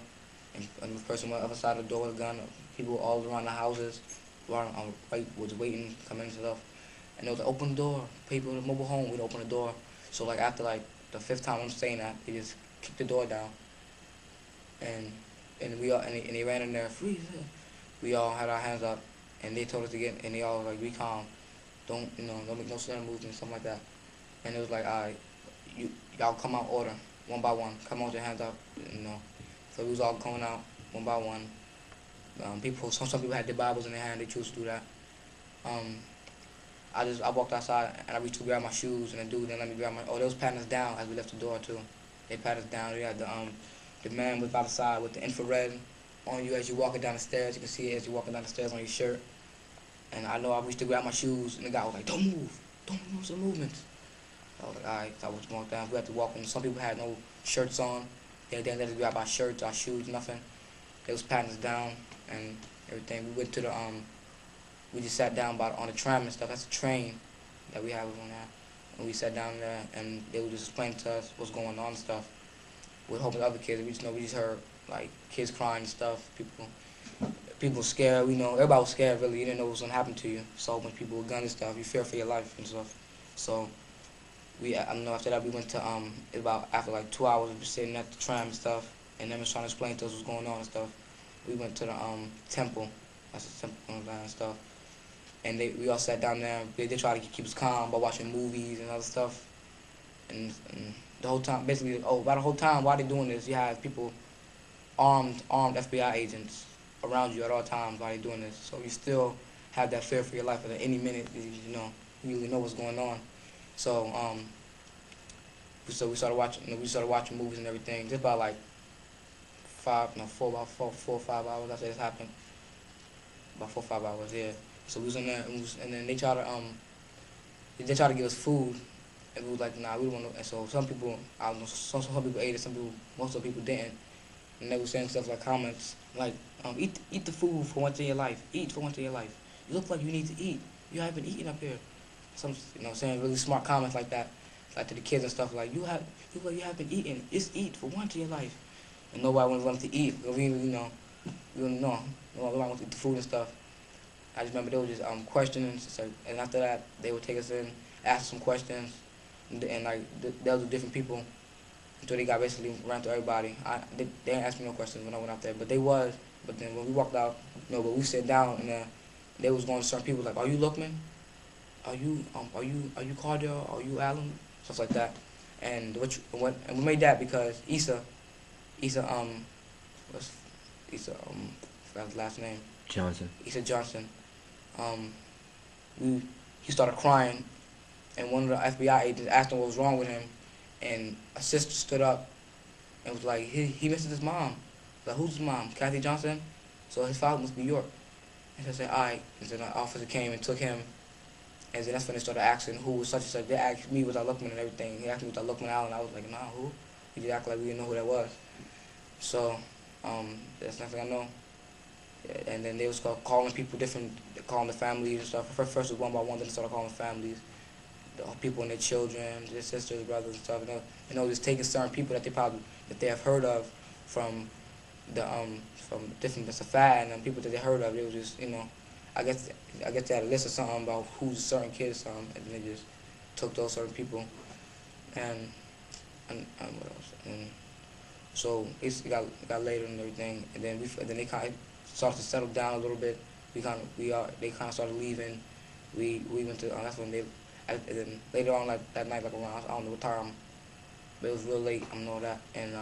and the person on the other side of the door with a gun. People all around the houses, was waiting to come in and stuff. And it was like, open the door, people in the mobile home, we'd open the door. So like after like the 5th time I'm saying that, they just kicked the door down. And they ran in there, freeze. We all had our hands up, and they told us to get, and they all was like, be calm, don't make no sudden movements, something like that. And it was like, all right, y'all come out order, one by one, come out with your hands up, So we was all coming out one by one. Some people had their Bibles in their hand, they chose to do that. I walked outside and I reached to grab my shoes, and the dude didn't let me grab they was patting us down as we left the door too. They patted us down. We had the man was by the side with the infrared on you as you're walking down the stairs. You can see it as you're walking down the stairs on your shirt. And I know I reached to grab my shoes, and the guy was like, don't move some movements. I was like, all right, so I was walking down. We had to walk, and some people had no shirts on. They didn't let us grab our shirts, our shoes, nothing. They was patting us down and everything. We went to the we just sat down on the tram and stuff. That's a train that we have on there. And we sat down there and they would just explain to us what's going on and stuff. With hoping other kids, we just heard like kids crying and stuff. People scared. Everybody was scared. Really, you didn't know what was gonna happen to you. So when people with guns and stuff, you fear for your life and stuff. So I know after that we went to after like 2 hours of just sitting at the tram and stuff, and them was trying to explain to us what's going on and stuff. We went to the temple. That's the temple and stuff. And we all sat down there. They tried to keep us calm by watching movies and other stuff. And the whole time, basically, about the whole time while they're doing this, you have people, armed FBI agents around you at all times while they're doing this. So you still have that fear for your life at any minute. You really know what's going on. So we started watching movies and everything. Just about like 4 or 5 hours after this happened. About 4 or 5 hours, yeah. So we was in there, and then they tried to give us food, and we was like, nah, we don't want to. And so some people, I don't know, some people ate it, most of the people didn't, and they were saying stuff like comments like, eat the food for once in your life, eat for once in your life. You look like you need to eat. You haven't eaten up here. Some, saying really smart comments like that, like to the kids and stuff like, you look like you haven't eaten. Just eat for once in your life. And nobody wanted them to eat. We don't know. Nobody wanted to eat the food and stuff. I just remember they were just questioning, and after that they would take us in, ask some questions, and like they was with different people until they got basically ran through everybody. They didn't ask me no questions when I went out there, but they was. But then when we walked out, but we sat down and they was going to certain people like, are you Lookman? Are you Cardell? Are you Allen? Stuff like that. And we made that because Issa, forgot his last name. Johnson. Issa Johnson. He started crying, and one of the FBI agents asked him what was wrong with him, and a sister stood up and was like, he misses his mom. Like, who's his mom? Kathy Johnson? So his father was New York. And so I said, all right. And then the officer came and took him, and then that's when they started asking who was such and such. They asked me was I Lookman and everything. He asked me was I Lookman Allen. I was like, nah, who? He just acted like we didn't know who that was. So that's nothing I know. And then they was calling people different, calling the families and stuff. First was one by one, then they started calling families, the people and their children, their sisters, brothers and stuff. Just taking certain people that they have heard of from different Safad and people that they heard of. They was just I guess they had a list of something about who's a certain kid or something, and then they just took those certain people, and what else? And so it got later and everything, and then they kind of started to settle down a little bit. They kind of started leaving. We went to that's when and then later on that night, like around, I don't know what time, but it was real late. I know that, and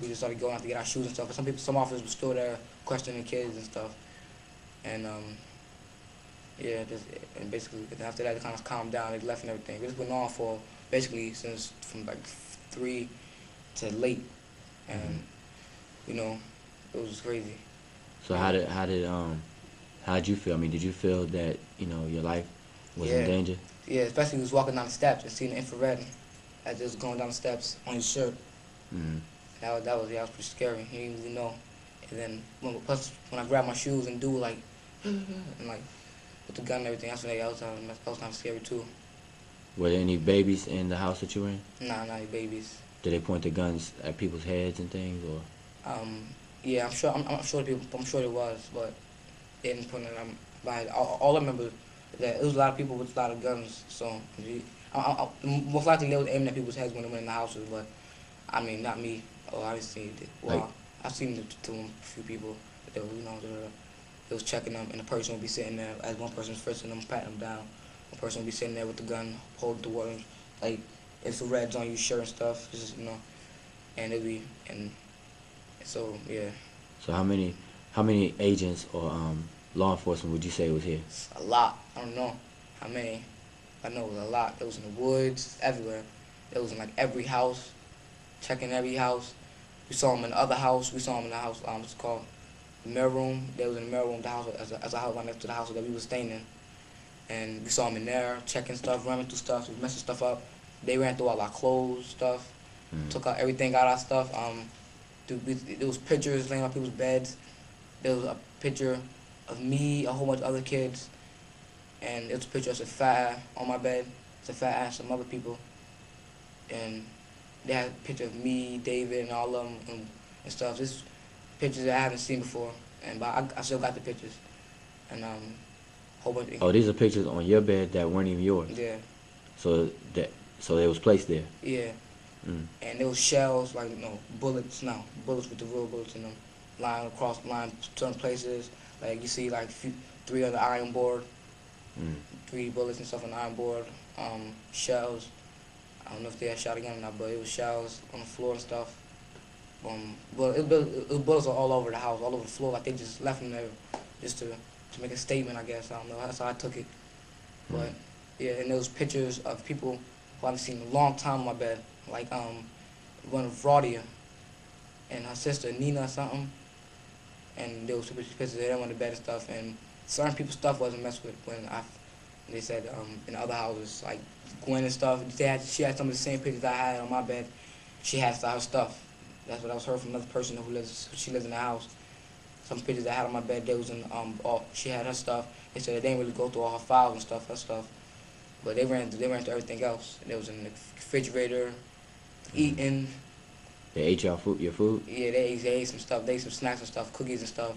we just started going out to get our shoes and stuff. But some officers were still there questioning kids and stuff, and and basically after that, they kind of calmed down. They left and everything. This went on for basically from like 3 to late, and it was just crazy. So how did you feel? I mean, did you feel that your life was in danger? Yeah, especially when he was walking down the steps and seeing the infrared as it was going down the steps on his shirt. Mm-hmm. That was pretty scary. He didn't really know. And then when I grabbed my shoes and do like and like with the gun and everything, that's when that was kind of scary too. Were there any babies in the house that you were in? Nah, not any babies. Did they point the guns at people's heads and things, or? Yeah, I'm sure it was, but they didn't put it on my head. All I remember is that it was a lot of people with a lot of guns. So most likely they was aiming at people's heads when they went in the houses, but I mean, not me. Oh, I didn't see it. Well, I've seen it to a few people. They was checking them, and the person would be sitting there as one person's frisking them, patting them down. One person would be sitting there with the gun, holding the water, like infrareds on your shirt and stuff, just and it'd be so yeah. So how many agents or law enforcement would you say was here? A lot. I don't know how many. I know it was a lot. It was in the woods, everywhere. It was in like every house, checking every house. We saw them in the other house. We saw them in the house. What's it called? The mirror room. They was in the mirror room. The house as a house right next to the house that we was staying in. And we saw them in there checking stuff, running through stuff, messing stuff up. They ran through all our clothes, stuff. Took out everything out our stuff. There was pictures laying on people's beds. There was a picture of me, a whole bunch of other kids, and it was a picture of Safaya on my bed. Safaya and some other people, and they had a picture of me, David, and all of them and stuff. This pictures that I haven't seen before, but I still got the pictures, and whole bunch. Oh, these are pictures on your bed that weren't even yours. Yeah. So they was placed there. Yeah. Mm. And there was shells, like bullets with the real bullets in them, lying certain places. Like you see, like 3 on the iron board, 3 bullets and stuff on the iron board. Shells. I don't know if they had shot again or not, but it was shells on the floor and stuff. But it was bullets all over the house, all over the floor. Like they just left them there, just to make a statement. I guess I don't know. That's how I took it. But yeah, and there was pictures of people who I haven't seen in a long time on my bed. Like one of Raudia and her sister Nina or something, and there was pictures of them on the bed and stuff. And certain people's stuff wasn't messed with they said in other houses, like Gwen and stuff. She had some of the same pictures I had on my bed. She has her stuff. That's what I was heard from another person she lives in the house. Some pictures I had on my bed, they was in she had her stuff. They said they didn't really go through all her files and stuff, her stuff. But they ran through everything else. They was in the refrigerator, eating. They ate your food? Yeah, they ate some stuff. They ate some snacks and stuff, cookies and stuff.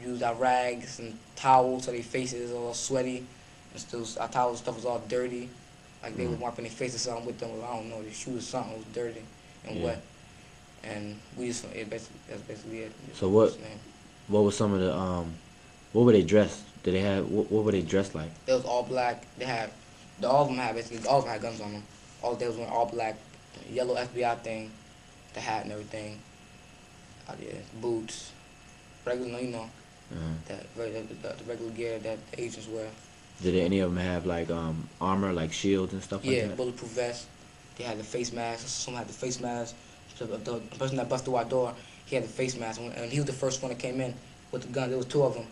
Used our rags and towels so their faces all sweaty. And still, our towels and stuff was all dirty. Like they were wiping their faces or something with them. I don't know, their shoes or something was dirty and wet. And we just, that's basically it. So what was some of the, what were they dressed? Did they have, what were they dressed like? It was all black. They had, all of them had guns on them. They was wearing all black, yellow FBI thing, the hat and everything. Boots, regular, the regular gear that the agents wear. Did any of them have like armor, like shields and stuff like that? Yeah, bulletproof vests. They had the face masks. Some had the face masks. The person that busted through our door, he had the face mask, and he was the first one that came in with the gun. There was 2 of them,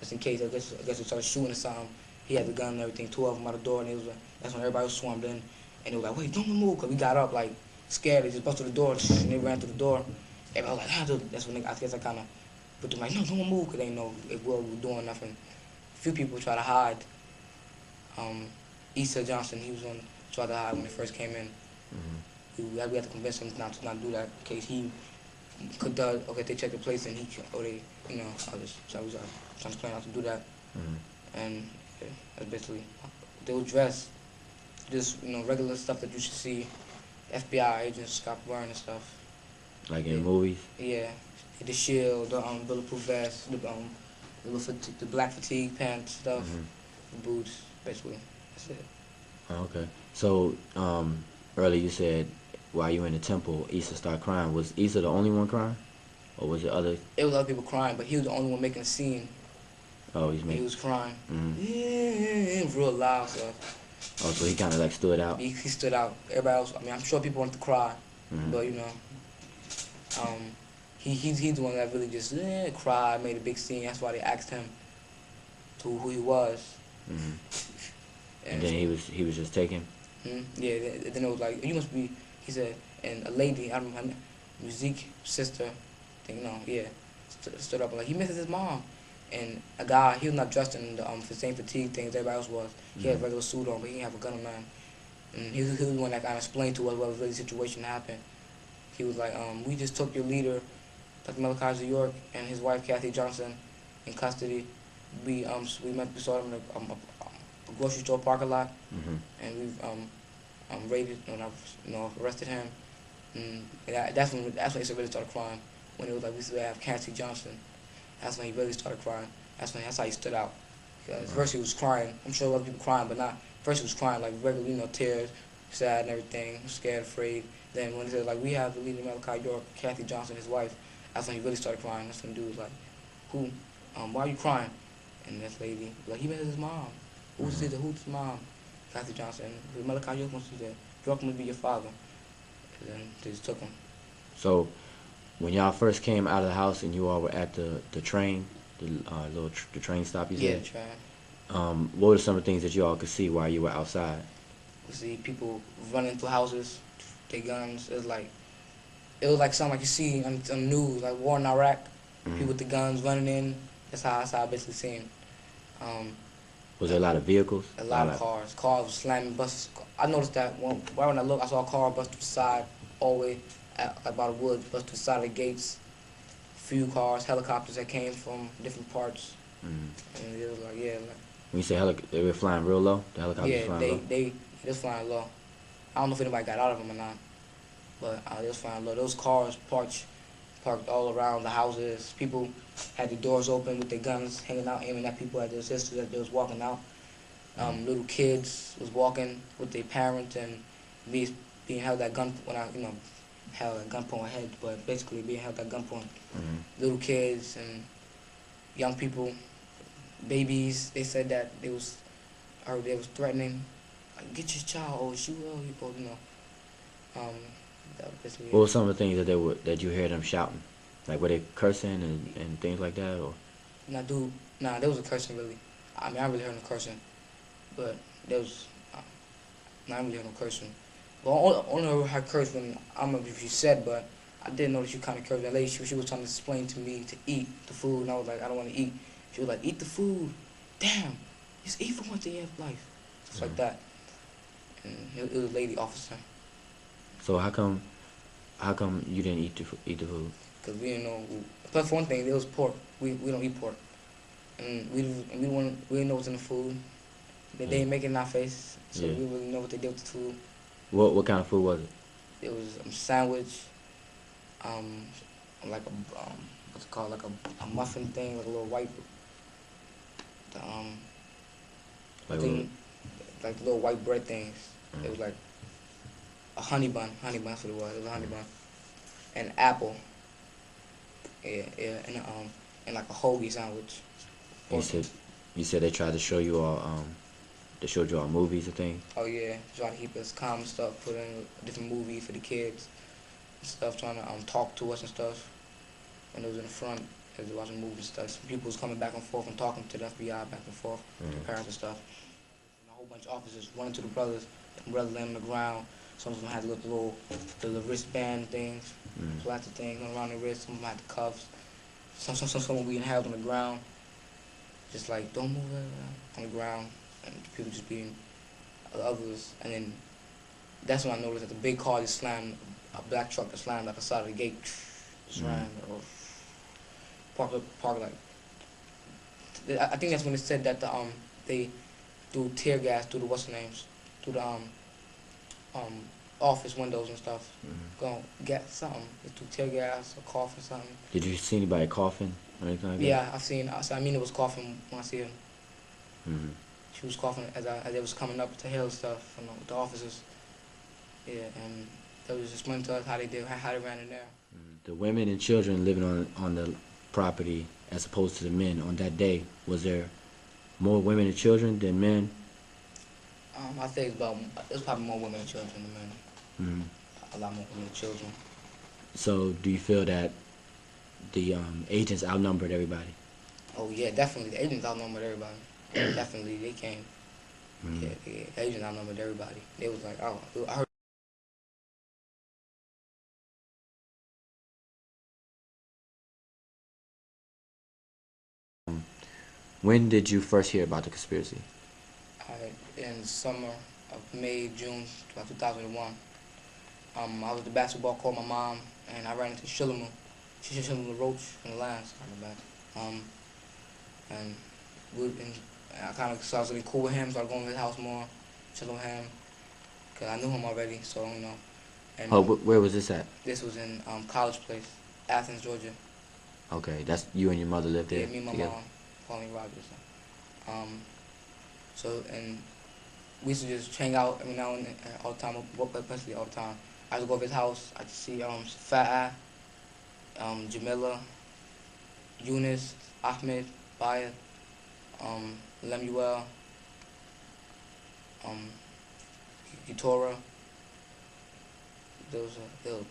just in case. I guess they started shooting or something. He had the gun and everything. 2 of them out the door, and that's when everybody was swarmed in. And they were like, "Wait, don't move," because we got up like scared. They just busted the door, and they ran through the door. Everybody was like, "Ah," that's when I guess I kind of put them like, "No, don't move," because they know we were doing nothing. A few people tried to hide. Issa Johnson, he was on tried to hide when they first came in. We had to convince him not to do that in case he could. They checked the place and I was trying to plan out to do that. And yeah, that's basically they were dressed just regular stuff that you should see FBI agents, Scott Byrne and stuff. Like in movies. Yeah, the shield, the bulletproof vest, the black fatigue pants stuff, the boots, basically. That's it. Oh, okay. So earlier you said while you were in the temple, Issa started crying. Was Issa the only one crying, or was it other? It was other people crying, but he was the only one making a scene. Oh, he was crying. Yeah, real loud stuff. Oh, so he kind of like stood out. He stood out. Everybody else, I'm sure people wanted to cry, but he's the one that really just cried, made a big scene. That's why they asked him to who he was. And then he was just taken. Yeah. Then it was like, you must be. He said, and a lady, I don't know, Musique sister, stood up and like he misses his mom. And a guy, he was not dressed in the same fatigue things everybody else was. He had a regular suit on, but he didn't have a gun on him. And he was the one that kind of explained to us what really the situation happened. He was like, we just took your leader, Dr. Malachi New York, and his wife Kathy Johnson in custody. We saw them in a grocery store parking lot, and we've raided, arrested him. And that's when he really started crying. When it was like we still have Kathy Johnson, that's when he really started crying. That's how he stood out. Because first he was crying. I'm sure other people crying, but not. First he was crying like regular, tears, sad and everything, scared, afraid. Then when he said like we have the leader Malachi York, Kathy Johnson, his wife, that's when he really started crying. That's when the dude was like, who? Why are you crying? And this lady, like he misses his mom. Who's his mom? Kathy Johnson. Malachi York wants to be there. York must be your father. And then they just took him. So when y'all first came out of the house and you all were at the train, the train stop you said? Yeah, the train. What were some of the things that you all could see while you were outside? We see people running through houses, their guns. It's like it was like something like you see on the news, like war in Iraq, people with the guns running in. That's how I basically seen. Um, Was there a lot of vehicles? a lot of cars. Cars were slamming, buses. I noticed that right when I looked, I saw a car bust to the side, all the way like by the woods, bust to the side of the gates. A few cars, helicopters that came from different parts, and it was like, yeah, like, When you say they were flying real low, the helicopters yeah, flying low? they was flying low. I don't know if anybody got out of them or not, but they was flying low. Those cars parked all around the houses. People had the doors open with their guns hanging out, aiming at people, at their sisters as they was walking out. Little kids was walking with their parents and being held at gun when I held at gunpoint head, but basically being held at gunpoint. Little kids and young people, babies. They said that they was threatening, like, get your child or she will, that was basically What were some of the things that you heard them shouting? Like, were they cursing and things like that, or? Nah, there was a cursing really. I mean, I really heard no cursing, but there was not really heard no cursing. Well, only heard curse when I don't know if you said, but I did notice you kind of cursed. That lady, she was trying to explain to me to eat the food, and I was like, I don't want to eat. She was like, eat the food. Damn, just eat for one day of life, stuff like that. And it was a lady officer. So how come you didn't eat the food? Because we didn't know. Plus, for one thing, there was pork. We don't eat pork, and we didn't know what's in the food. They didn't make it in our face, so we didn't really know what they did with the food. What kind of food was it? It was a sandwich, like a what's it called, like a muffin thing, like a little white, Like thing, like little white bread things. It was like a honey bun. That's what it was. It was a honey bun, and apple. Yeah, and like a hoagie sandwich. You said they tried to show you all they showed you all movies and things. Oh yeah, trying to keep us calm and stuff. Put in a different movie for the kids and stuff. Trying to talk to us and stuff. When they was in the front, as they watching movies and stuff. Some people was coming back and forth and talking to the FBI back and forth, to parents and stuff. And a whole bunch of officers running to the brothers. And brothers laying on the ground. Some of them had the wristband things, plastic things around their wrist. Some of them had the cuffs. Some were being held on the ground, just like don't move on the ground, and people just being others. And then that's when I noticed that the big car just slammed, a black truck that slammed at the side of the gate, slammed or parked like. I think that's when it said that they threw tear gas through the through the office windows and stuff. Gonna get something. They threw tear gas or cough or something. Did you see anybody coughing or anything like that? Yeah, I mean, it was coughing when I see her. She was coughing as they was coming up to hill stuff from the officers. Yeah, and they was explaining to us how they ran in there. The women and children living on the property as opposed to the men on that day, was there more women and children than men? I think it's probably more women and children than men. A lot more women and children. So do you feel that the agents outnumbered everybody? Oh yeah, definitely. The agents outnumbered everybody. Definitely, they came. Yeah, the agents outnumbered everybody. They was like, oh, I heard. When did you first hear about the conspiracy? In the summer of May, June 2001. I was at the basketball court with my mom, and I ran into Shilimu. Shilimu Roach from the Lions. And I kind of started getting cool with him, started going to his house more, chilling with him, because I knew him already, so, And, where was this at? This was in College Place, Athens, Georgia. Okay, that's you and your mother lived there? Yeah, me and my together? mom, Pauline Rogers. And we used to just hang out every now and then, all the time, basically all the time. I would go over his house, I would see Fat Eye, Jamila, Eunice, Ahmed, Baya, Lemuel, Gitora. There was a few other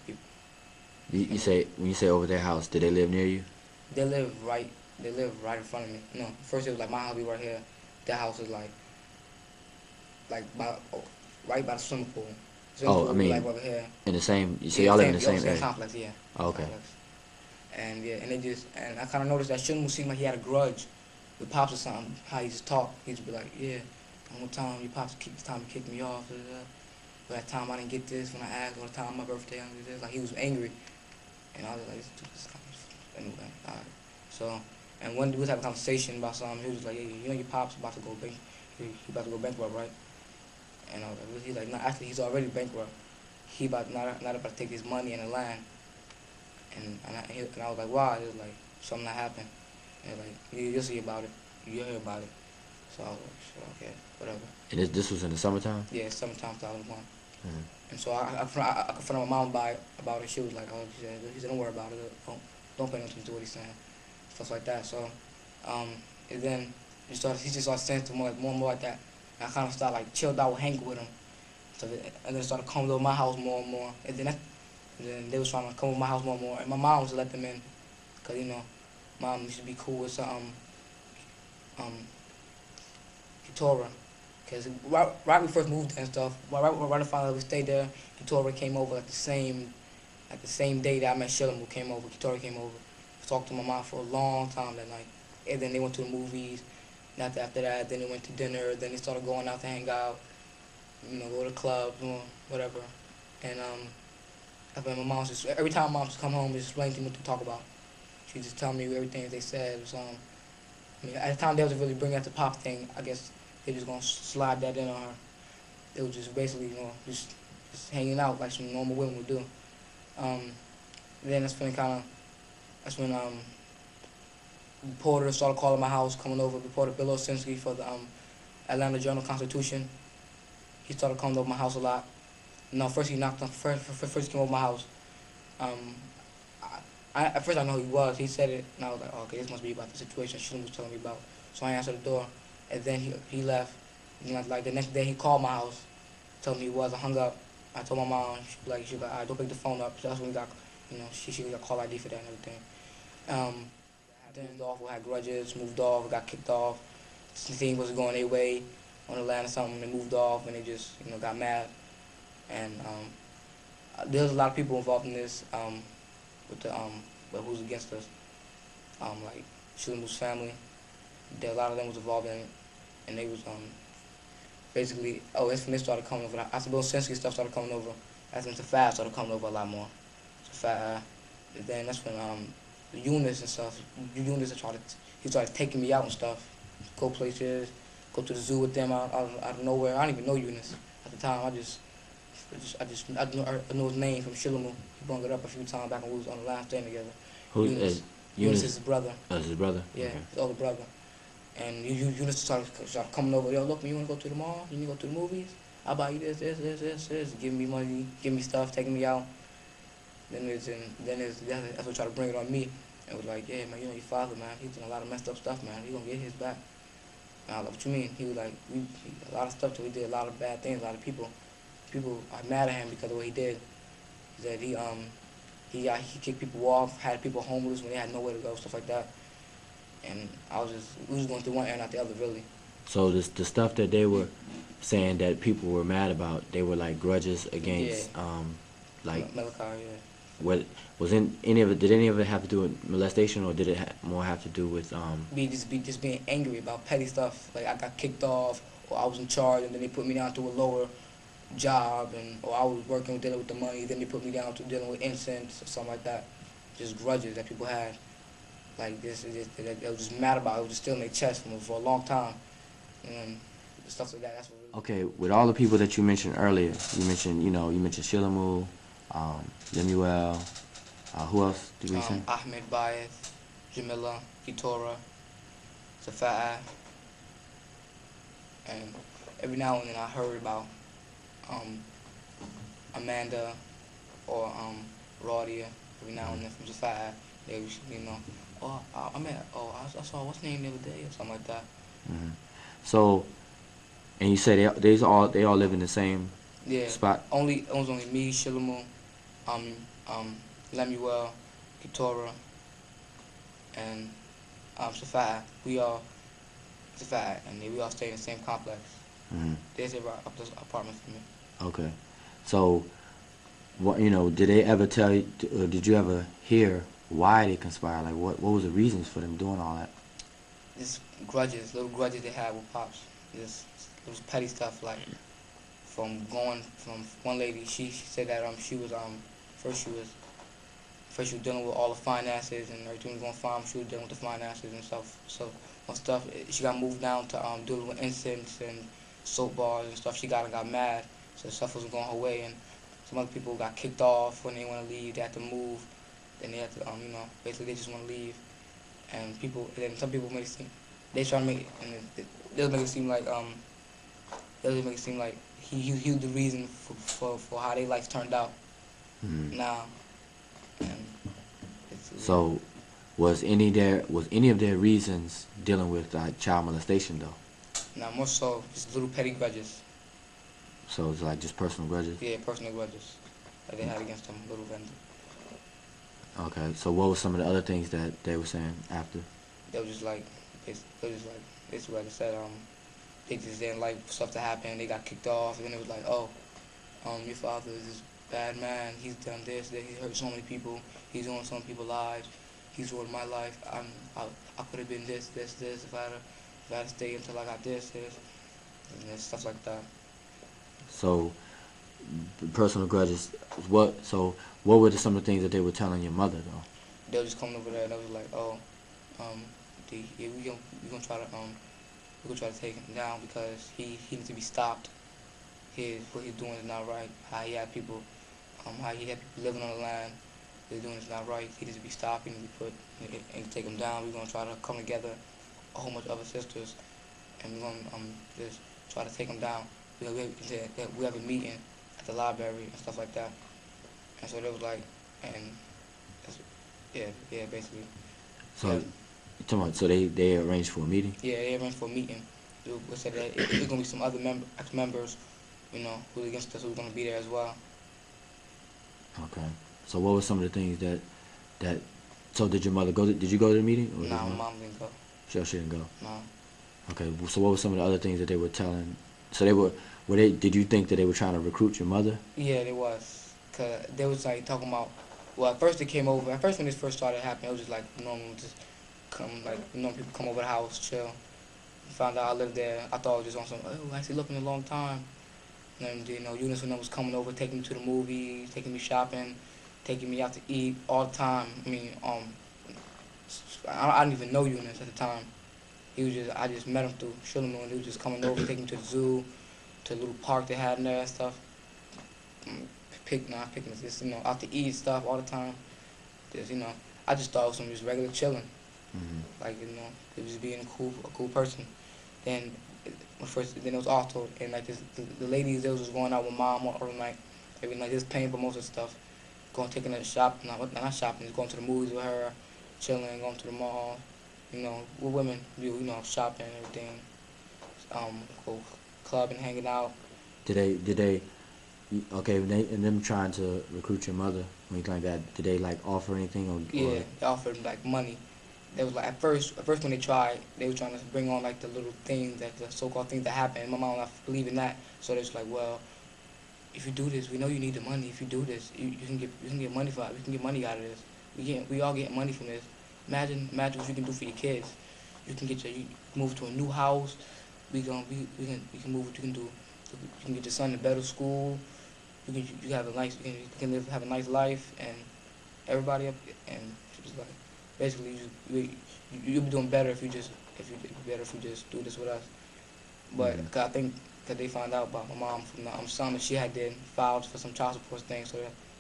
people. You say, when you say over their house, did they live near you? They live right in front of me. No, first it was like my house be right here. Their house is like right by the swimming pool. Same Oh, school, I mean, like over here. in the same. So Yeah, y'all live in the same same area. complex, yeah. Oh, okay. Complex. And yeah, and I kind of noticed that Shinmu seemed like he had a grudge with Pops or something. How he just talked, he'd just be like, yeah, one time your Pops kicked me off. But that time I didn't get this when I asked, or the time my birthday, I didn't get this. Like he was angry, and I was like, this anyway. All right. So, and one day we was having a conversation about something. He was just like, hey, you know your Pops about to go he about to go bankrupt, right? And I was like, he's like, no, actually he's already bankrupt. He about not about to take his money and the land. And I was like, why? It was like, something that happened. And like, you'll see about it. You'll hear about it. So I was like, sure, okay, whatever. And this was in the summertime. Yeah, summertime 2001. Mm-hmm. And so I confronted my mom about it. She was like, oh, she said, don't worry about it. Don't pay no attention to what he's saying. Stuff like that. So, and then he just started saying to more and more like that. And I kind of started like chilled out, hanging with him. So and then started coming to my house more and more. And then they was trying to come to my house more and more. And my mom was to let them in. Cause you know, mom used to be cool with some Torah. Cause right when we first moved there and stuff, right after we stayed there, Torah came over at the same day that I met Shalom, who came over. Torah came over, talked to my mom for a long time that night. And then they went to the movies. And after that, then they went to dinner. Then they started going out to hang out. You know, go to clubs, whatever. And my mom just every time my mom just come home, just explain to me what to talk about. She just tell me everything they said. So, I mean, at the time they was really bringing up the Pop thing. I guess they just gonna slide that in on her. They was just basically, just hanging out like some normal women would do. Then that's when reporters started calling my house, coming over. Reporter Bill Osinski for the Atlanta Journal-Constitution. He started coming over my house a lot. No, first he knocked on. First he came over my house. At first I know who he was. He said it, and I was like, oh, okay, this must be about the situation Shalom was telling me about. So I answered the door, and then he left. And like the next day, he called my house, told me he was. I hung up. I told my mom. She was like, all right, don't pick the phone up. So that's when we got, she got call ID for that and everything. Then moved off. We had grudges. Moved off. Got kicked off. Things wasn't going their way on the land or something. They moved off, and they just got mad. And there's a lot of people involved in this. With the but who's against us? Like Shalom's family. A lot of them was involved in it, and they was basically that's when they started coming over. After Bill Sinsky stuff started coming over, that's when Tafad started coming over a lot more. Tafad, then that's when Eunice and stuff. Eunice he started taking me out and stuff, go places, go to the zoo with them out of nowhere. I didn't even know Eunice at the time. I know his name from Shiloh. He brought it up a few times back when we was on the last day together. Eunice is his brother. Oh, his brother? Yeah, Okay. his older brother. And Eunice started coming over. Yo, look, you want to go to the mall? You need to go to the movies? I'll buy you this. Giving me money, giving me stuff, taking me out. That's what tried to bring it on me. And was like, yeah, man, your father, man, he's doing a lot of messed up stuff, man. He gonna get his back. And I was like, what you mean? He was like, a lot of stuff, we did a lot of bad things. A lot of people are mad at him because of what he did. He said he kicked people off, had people homeless when they had nowhere to go, stuff like that. And we was going through one end after the other, really. So the stuff that they were saying that people were mad about, they were like grudges against, like Malachi, yeah. What was in any of it? Did any of it have to do with molestation, or did it more have to do with just being angry about petty stuff? Like I got kicked off, or I was in charge, and then they put me down to a lower job, or I was working dealing with the money, then they put me down to dealing with incense or something like that. Just grudges that people had, like this, that they were just mad about. It was just still in their chest for a long time, and stuff like that. That's what. Really Okay, with all the people that you mentioned earlier, you mentioned Shilamu, Lemuel, who else did we say? Ahmed Baez, Jamila, Kitora, Safa'a, and every now and then I heard about Amanda or Raudia. Every now and then from Safa'a, they was, I saw what's name the other day or something like that. Mm-hmm. So, and you say they all live in the same spot? It was only me, Shilamu, Lemuel, Kitora, and Safa'a. We all Safa'a, and we all stay in the same complex. Mm-hmm. They say right up this apartment for me. Okay, So, what did they ever tell you? Or did you ever hear why they conspired? Like, what was the reasons for them doing all that? Just grudges, little grudges they had with pops. Just it was petty stuff like from one lady. She said that she was first she was first she was dealing with all the finances and everything was going fine. She was dealing with the finances and stuff. So when stuff she got moved down to dealing with incense and soap bars and stuff. She got mad, so stuff wasn't going her way. And some other people got kicked off when they want to leave. They had to move. Then they had to basically they just want to leave. And then some people make it seem they try to make it, and they'll make it seem like he was the reason for how their lives turned out. Now, and So, was any of their reasons dealing with child molestation though? now more so just little petty grudges. So it's like just personal grudges. Yeah, personal grudges that they had against them, little vendor. Okay. So what were some of the other things that they were saying after? They were just like basically like I said, they just didn't like stuff to happen. They got kicked off, and then it was like, oh, your father is this bad man. He's done this, that. He hurt so many people. He's ruined some people's lives. He's ruined my life. I could have been this if I had stayed until I got this, and stuff like that. So, personal grudges. So what were some of the things that they were telling your mother though? They were just coming over there, and I was like, oh, we gonna try to take him down because he needs to be stopped. What he's doing is not right. How he had people living on the land. He's doing is not right. He needs to be stopped. He needs to be put and take him down. We're gonna try to come together, a whole bunch of other sisters, and we're gonna just try to take him down. We have a meeting at the library and stuff like that. And so they was like, and basically. So, Yeah. so they arranged for a meeting. Yeah, they arranged for a meeting. We said that there's gonna be some other ex-members, who's against us, who's gonna be there as well. Okay. So what were some of the things that so did your mother go? Did you go to the meeting? Or No, my mom didn't go. She didn't go. No. Okay. So what were some of the other things that they were telling? So did you think that they were trying to recruit your mother? Yeah, they was. Cause they was like talking about. Well, at first they came over. At first when this first started happening, it was just like normal, just come people come over the house, chill. Found out I lived there. I thought it was just on some. Oh, I see looking a long time. And Eunice when I was coming over, taking me to the movies, taking me shopping, taking me out to eat all the time. I mean, I didn't even know Eunice at the time. I just met him through Shillamo, and he was just coming over, taking me to the zoo, to a little park they had in there and stuff. Just out to eat stuff all the time. Just I just thought it was some just regular chilling. Mm-hmm. Like it was being a cool person. Then it was also and like the ladies that was going out with mom every night, just paying for most of the stuff, taking her to shop, not shopping, just going to the movies with her, chilling, going to the mall, with women, shopping and everything, go clubbing, hanging out. Did they? Okay, and them trying to recruit your mother, anything like that, did they like offer anything or? Yeah, they offered like money. They was like at first when they tried, they were trying to bring on like the little things the so-called things that happened. My mom was not believing that, so they was like, well, if you do this, we know you need the money. If you do this, you can get money for it. We can get money out of this. We all get money from this. Imagine what you can do for your kids. You can move to a new house. We can move what you can do. You can get your son in a better school. You have have a nice life, and everybody up, and she was like, basically you'll be doing better if you just do this with us. But Mm-hmm. 'cause I think that they found out about my mom from the son that she had filed for some child support things, so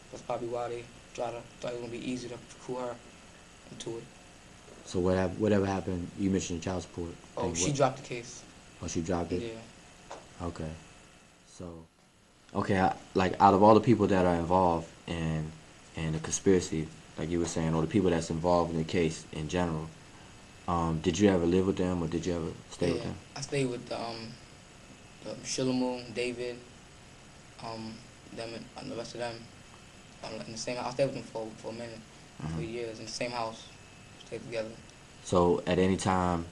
that's probably why they thought it was gonna be easy to recruit her into it. So whatever happened, you mentioned child support. Oh, she dropped the case. Oh, she dropped it. Yeah. Okay. So, okay, like out of all the people that are involved in the conspiracy, like you were saying, or the people that's involved in the case in general, did you ever live with them, or did you ever stay with them? I stayed with Shillamo, David, them and the rest of them in the same house. I stayed with them for a minute, for years in the same house. Stayed together. So at any time,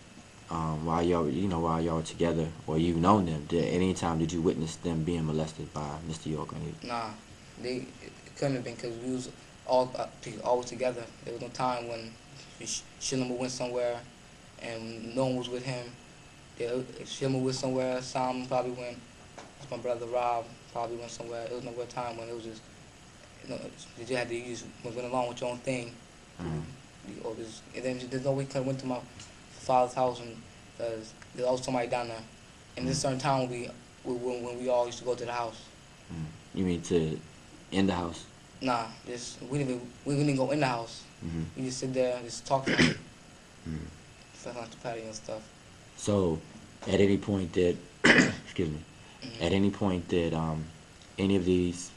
while y'all were together, or you've known them, at any time did you witness them being molested by Mr. York? Nah, it couldn't have been because we was always together. There was no time when Shilima went somewhere and no one was with him. If Shilima went somewhere, Sam probably went. My brother Rob probably went somewhere. It was nowhere time when it was just, you just had to went along with your own thing. And then there's no way I went to my father's house because there's always somebody down there. And there's a certain time when we all used to go to the house. You mean in the house? Nah, we didn't go in the house. We just sit there and just talk to him. Stuff like the patio and stuff. So, at any point did, excuse me, at any point did any of these,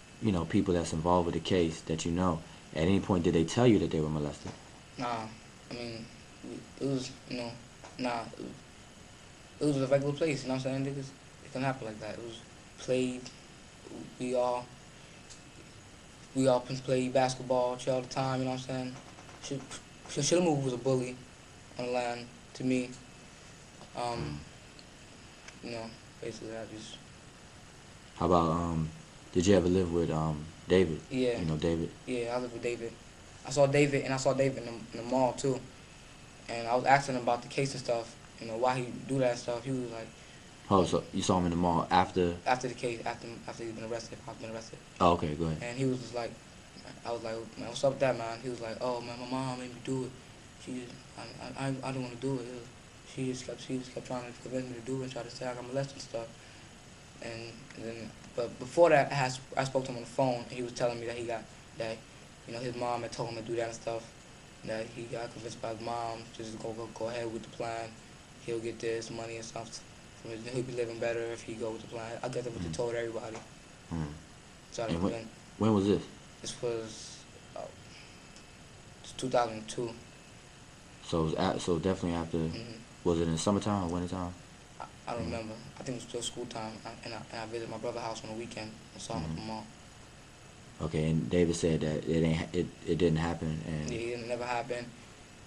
people that's involved with the case that at any point did they tell you that they were molested? Nah, I mean, it was, nah, it was a regular place, you know what I'm saying? It couldn't happen like that. It was played, we all played basketball, chill all the time, you know what I'm saying? Shilima was a bully on the line to me. Basically I just... How about, did you ever live with David? Yeah. David? Yeah, I lived with David. I saw David in the mall too. And I was asking him about the case and stuff, why he do that stuff. He was like... Oh, so you saw him in the mall after? After the case, after he's been arrested, I've been arrested. Oh, okay, go ahead. And he was just like, I was like, man, what's up with that, man? He was like, oh, man, my mom made me do it. I didn't want to do it. She just kept trying to convince me to do it and try to say I got molested and stuff. And then, but before that, I spoke to him on the phone, and he was telling me that his mom had told him to do that and stuff. And that he got convinced by his mom to just go ahead with the plan. He'll get this money and stuff. He'll be living better if he go with the plan. I guess that's what they told everybody. And when was this? This was 2002. So it was so definitely after. Was it in the summertime or wintertime? I don't remember. I think it was still school time, and I visited my brother's house on the weekend and saw him at the mall. Okay, and David said that it didn't happen, and yeah, it never happened.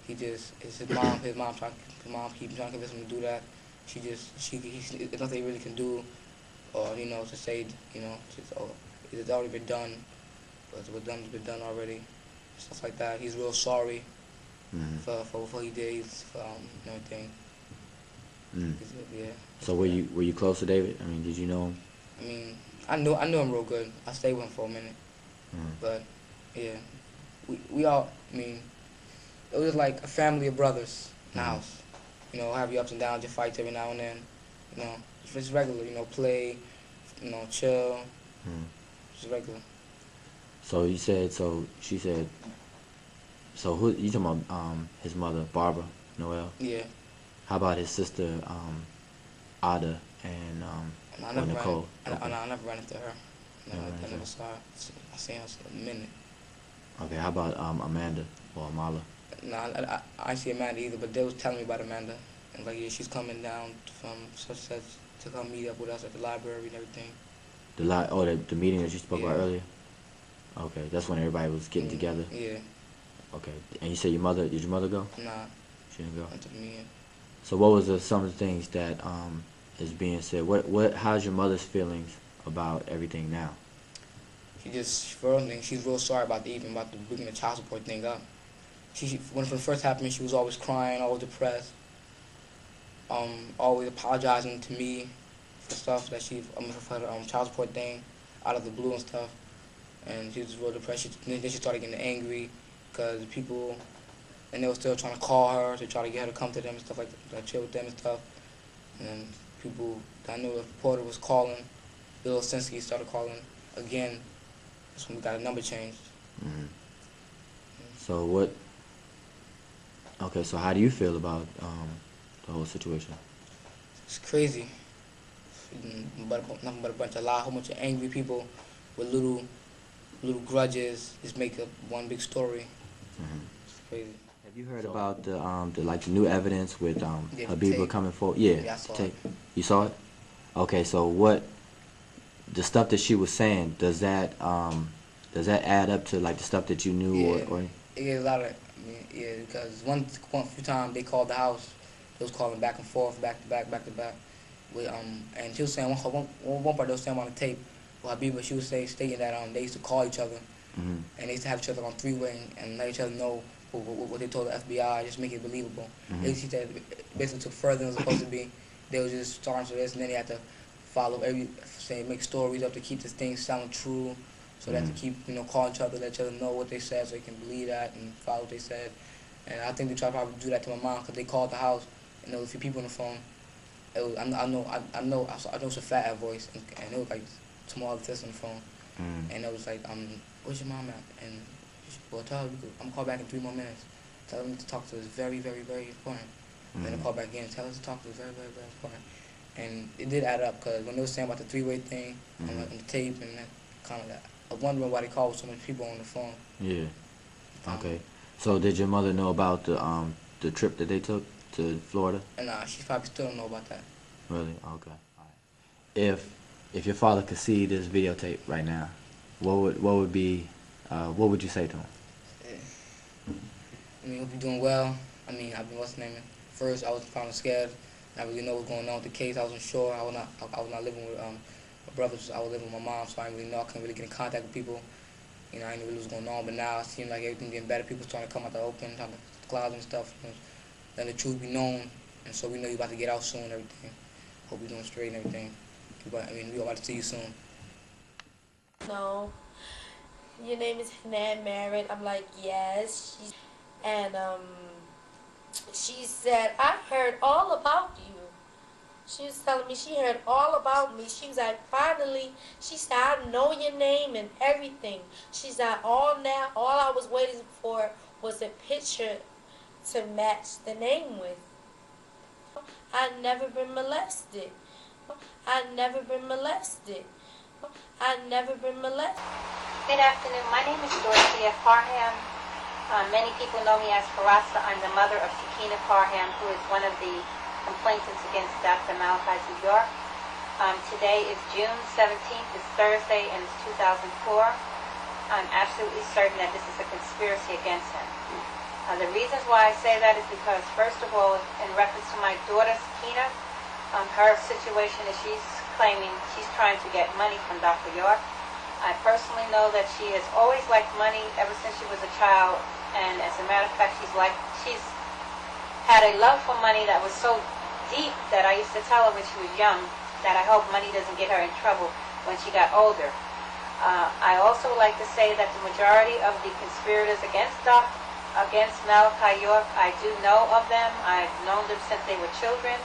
He just his mom keep trying to convince him to do that. There's nothing he really can do, or to say it's already been done. What's been done already, stuff like that. He's real sorry for what he did, for everything. Yeah. So were you close to David? I mean, did you know him? I mean, I knew him real good. I stayed with him for a minute, but yeah, we all. I mean, it was like a family of brothers in the house. Have your ups and downs, your fights every now and then. It's regular. Play, chill. It's regular. So you said. So she said. So who you talking about? His mother, Barbara Noel. Yeah. How about his sister, Ada and Nicole? I never ran into her. I never saw her. I seen her for a minute. Okay. How about Amanda or Amala? No, I didn't see Amanda either, but they was telling me about Amanda. And like, yeah, she's coming down from such to come meet up with us at the library and everything. The meeting that you spoke about earlier? Okay, that's when everybody was getting together? Yeah. Okay, and you said did your mother go? Nah. She didn't go? Went to the meeting. So what was some of the things that is being said? How's your mother's feelings about everything now? For one thing, she's real sorry about bringing the child support thing up. When it first happened, she was always crying, always depressed, always apologizing to me for stuff that for her child support thing, out of the blue and stuff. And she was real depressed. Then she started getting angry because people, and they were still trying to call her to try to get her to come to them and stuff like that, chill with them and stuff. And then people, I knew the reporter was calling, Bill Osinski started calling again. That's when we got a number changed. So so how do you feel about the whole situation? It's crazy. Nothing but a whole bunch of angry people with little grudges just make up one big story. It's crazy. Have you heard about the new evidence with Habiba coming forward? Yeah, I saw it. You saw it? Okay, so the stuff that she was saying, does that add up to like the stuff that you knew? Yeah, it gets a lot of, because one few times they called the house They was calling back and forth, back to back. And she was saying one part they was saying on the tape, well, Habiba, she was stating that they used to call each other, and they used to have each other on three-way and let each other know what they told the FBI, just make it believable. They said basically took further than it was supposed to be. They was just starting for this, and then they had to follow make stories up to keep this thing sound true. So they had to keep, calling each other, let each other know what they said so they can believe that and follow what they said. And I think they tried to probably do that to my mom because they called the house and there was a few people on the phone. I know it's a fat voice and it was like some other tests on the phone. And it was like, where's your mom at? And well, tell her I'm gonna call back in 3 more minutes. Tell them to talk to us. Very, very, very important. Then I call back again. Tell us to talk to us. Very, very, very important. And it did add up because when they were saying about the three-way thing on the tape and that kind of that, I was wondering why they called so many people on the phone. Yeah. Okay. So did your mother know about the trip that they took to Florida? Nah, she probably still don't know about that. Really? Okay. All right. If your father could see this videotape right now, what would you say to him? I mean, he'll be doing well. I mean, I've been first I was kind of scared. I really know what's going on with the case. I wasn't sure. I was not living with my brothers. I was living with my mom, so I didn't really know. I couldn't really get in contact with people. I didn't really know what was going on. But now it seems like everything's getting better. People starting to come out the open, talking to the clouds and stuff. Letting the truth be known, and so we know you're about to get out soon and everything. Hope you're doing straight and everything. We're about to see you soon. No. Your name is Hanan Merritt. I'm like, yes. And she said, I heard all about you. She was telling me she heard all about me. She was like, finally, she said, I know your name and everything. She said, all I was waiting for was a picture to match the name with. I'd never been molested. I'd never been molested. I'd never been molested. Good afternoon. My name is Dorothea Parham. Many people know me as Farasa. I'm the mother of Sakina Parham, who is one of the complainants against Dr. Malachi New York. Today is June 17th. It's Thursday, and it's 2004. I'm absolutely certain that this is a conspiracy against him. The reasons why I say that is because, first of all, in reference to my daughter, Sakina, her situation is she's claiming she's trying to get money from Dr. York. I personally know that she has always liked money ever since she was a child, and as a matter of fact, she's had a love for money that was so deep that I used to tell her when she was young that I hope money doesn't get her in trouble when she got older. I also like to say that the majority of the conspirators against Malachi York, I do know of them. I've known them since they were children.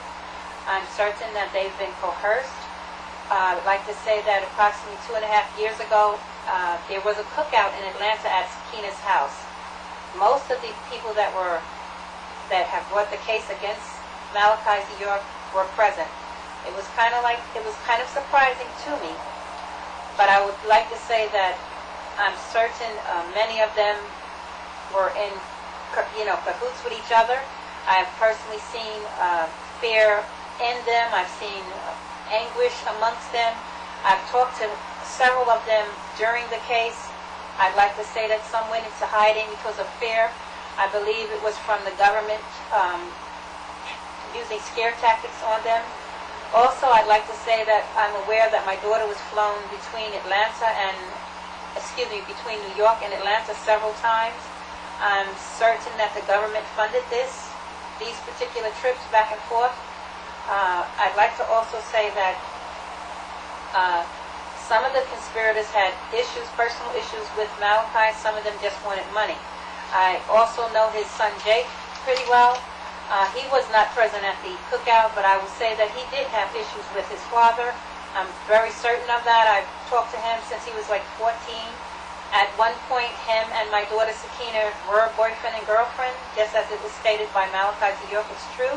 I'm certain that they've been coerced. I would like to say that approximately 2.5 years ago, there was a cookout in Atlanta at Sakina's house. Most of the people that have brought the case against Malachi York were present. It was kind of surprising to me, but I would like to say that I'm certain many of them were in, cahoots with each other. I've personally seen fear in them. I've seen anguish amongst them. I've talked to several of them during the case. I'd like to say that some went into hiding because of fear. I believe it was from the government using scare tactics on them. Also, I'd like to say that I'm aware that my daughter was flown between between New York and Atlanta several times. I'm certain that the government funded these particular trips back and forth. I'd like to also say that some of the conspirators had personal issues with Malachi. Some of them just wanted money. I also know his son Jake pretty well. He was not present at the cookout, but I will say that he did have issues with his father. I'm very certain of that. I've talked to him since he was like 14. At one point, him and my daughter Sakina were boyfriend and girlfriend, just as it was stated by Malachi York. It's true.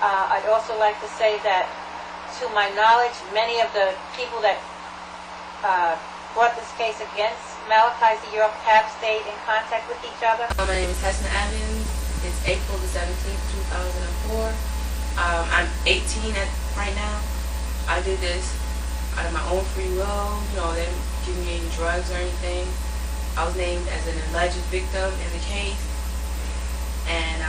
I'd also like to say that, to my knowledge, many of the people that brought this case against Malachi York have stayed in contact with each other. My name is Hesna Evans. It's April the 17th, 2004. I'm 18 right now. I did this out of my own free will. They didn't give me any drugs or anything. I was named as an alleged victim in the case. And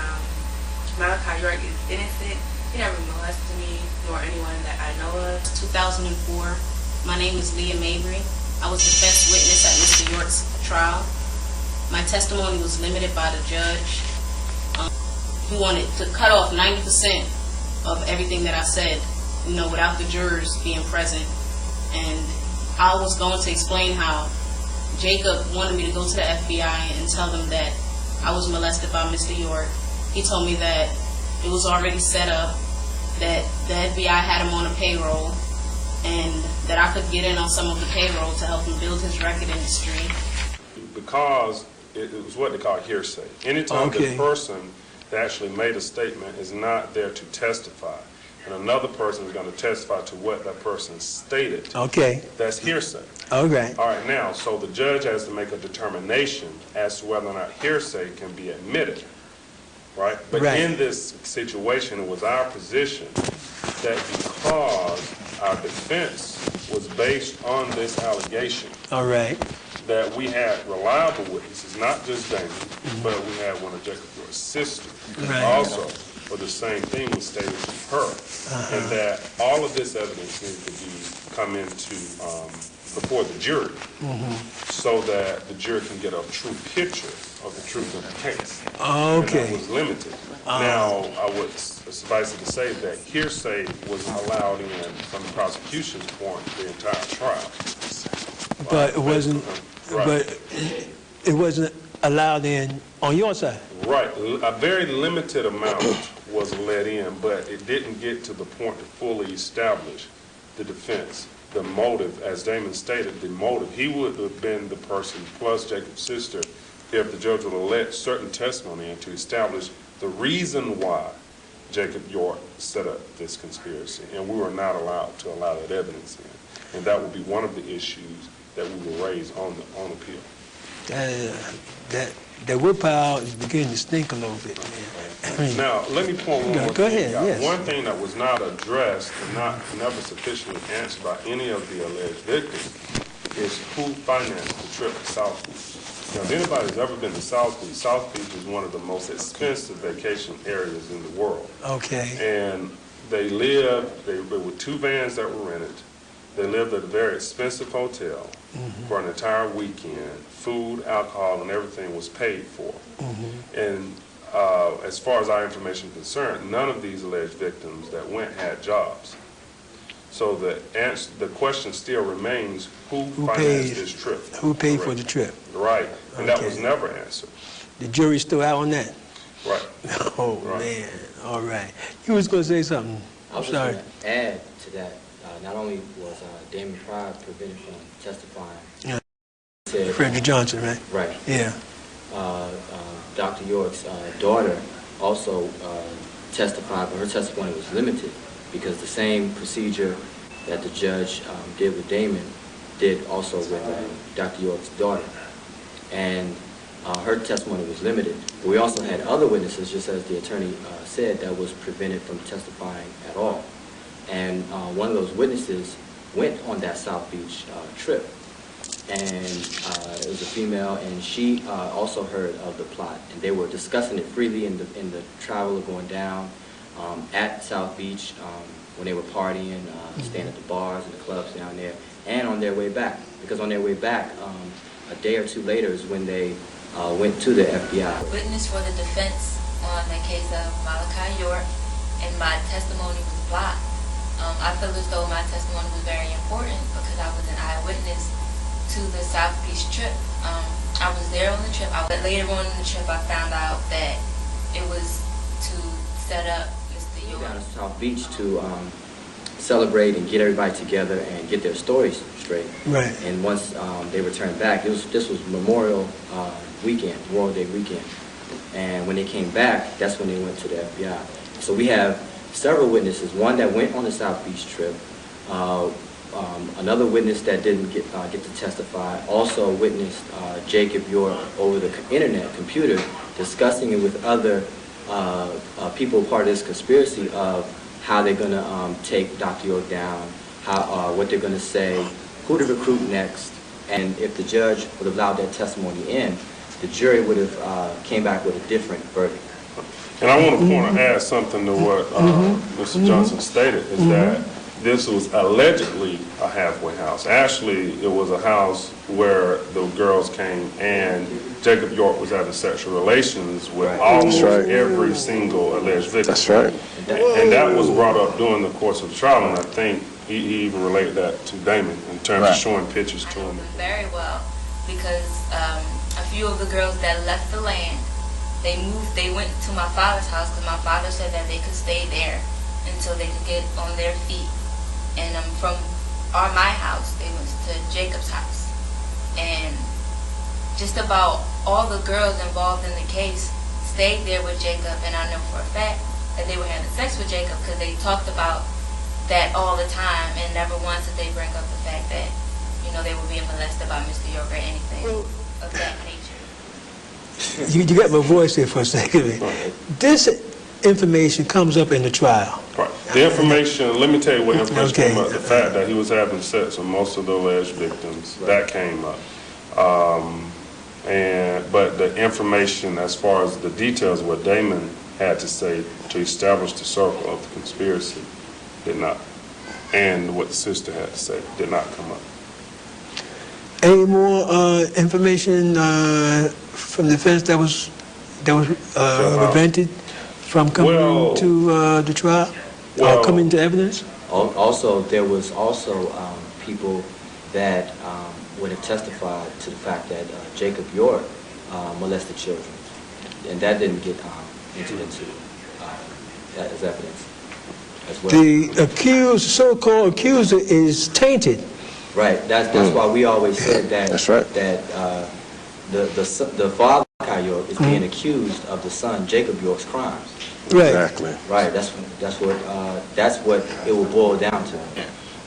Malachi Malachi York is innocent. He never molested me nor anyone that I know of. 2004. My name is Leah Mabry. I was defense witness at Mr. York's trial. My testimony was limited by the judge. He wanted to cut off 90% of everything that I said, without the jurors being present. And I was going to explain how Jacob wanted me to go to the FBI and tell them that I was molested by Mr. York. He told me that it was already set up, that the FBI had him on a payroll, and that I could get in on some of the payroll to help him build his record industry. Because it was what they call hearsay. Anytime the person that actually made a statement is not there to testify, and another person is going to testify to what that person stated, that's hearsay. All right, now, so the judge has to make a determination as to whether or not hearsay can be admitted, right? But in this situation, it was our position that because our defense was based on this allegation, that we had reliable witnesses, not just Damon, but we had one of Jacob York's sisters also, for the same thing was stated to her, and that all of this evidence needs to come into before the jury, so that the jury can get a true picture of the truth of the case. And that was limited. Now, I would suffice it to say that hearsay was allowed in from the prosecution's point the entire trial. But it wasn't. But it wasn't allowed in on your side. Right. A very limited amount was let in, but it didn't get to the point to fully establish the defense. The motive, as Damon stated, the motive. He would have been the person, plus Jacob's sister, if the judge would have let certain testimony in to establish the reason why Jacob York set up this conspiracy. And we were not allowed to allow that evidence in. And that would be one of the issues that we will raise on appeal. That willpower is beginning to stink a little bit, man. Now, let me point one more Go thing ahead, out. One thing that was not addressed and never sufficiently answered by any of the alleged victims is who financed the trip to South Beach. Now, if anybody's ever been to South Beach is one of the most expensive vacation areas in the world. And they were 2 vans that were rented. They lived at a very expensive hotel for an entire weekend. Food, alcohol, and everything was paid for. And as far as our information is concerned, none of these alleged victims that went had jobs. So the question still remains, who financed this trip? Who paid for the trip? Right, and that was never answered. The jury's still out on that? Right. Oh, man. All right. You was going to say something. I'm sorry. I was going to add to that. Not only was Damon Pryor prevented from testifying. Frederick Johnson, right? Right. Yeah. Dr. York's daughter also testified, but her testimony was limited because the same procedure that the judge did with Damon did also with Dr. York's daughter. And her testimony was limited. But we also had other witnesses, just as the attorney said, that was prevented from testifying at all. And one of those witnesses went on that South Beach trip. And it was a female, and she also heard of the plot. And they were discussing it freely in the travel of going down at South Beach when they were partying, staying at the bars and the clubs down there, and on their way back. Because on their way back, a day or 2 later is when they went to the FBI. Witness for the defense on the case of Malachi York, and my testimony was blocked. I feel as though my testimony was very important because I was an eyewitness to the South Beach trip. I was there on the trip. But later on in the trip, I found out that it was to set up Mr. York. Down to South Beach to celebrate and get everybody together and get their stories straight. Right. And once they returned back, this was Memorial weekend, Memorial Day weekend. And when they came back, that's when they went to the FBI. So we have several witnesses, one that went on the South Beach trip, another witness that didn't get to testify, also witnessed Jacob York over the internet computer discussing it with other people part of this conspiracy of how they're going to take Dr. York down, what they're going to say, who to recruit next, and if the judge would have allowed that testimony in, the jury would have came back with a different verdict. And I want to add something to what Mr. Johnson stated, is that this was allegedly a halfway house. Actually, it was a house where the girls came and Jacob York was having sexual relations with almost every single alleged victim. That's right. And that was brought up during the course of the trial, and I think he even related that to Damon in terms of showing pictures to him. Very well, because a few of the girls that left the land, they went to my father's house because my father said that they could stay there until they could get on their feet. And from my house, they went to Jacob's house. And just about all the girls involved in the case stayed there with Jacob, and I know for a fact that they were having sex with Jacob because they talked about that all the time, and never once did they bring up the fact that, they were being molested by Mr. York or anything of that nature. You got my voice there for a second. This information comes up in the trial. Right. The information, let me tell you what information came up. The fact that he was having sex with most of the alleged victims, that came up. But the information as far as the details of what Damon had to say to establish the circle of the conspiracy did not. And what the sister had to say did not come up. Any more information from the defense that was prevented from coming to the trial or coming to evidence? Also, there was also people that would have testified to the fact that Jacob York molested children, and that didn't get entered into as evidence as well. The so-called accuser is tainted. Right. That's why we always said that. That's right. That the father York is being accused of the son Jacob York's crimes. Right. Exactly. Right. That's what it will boil down to.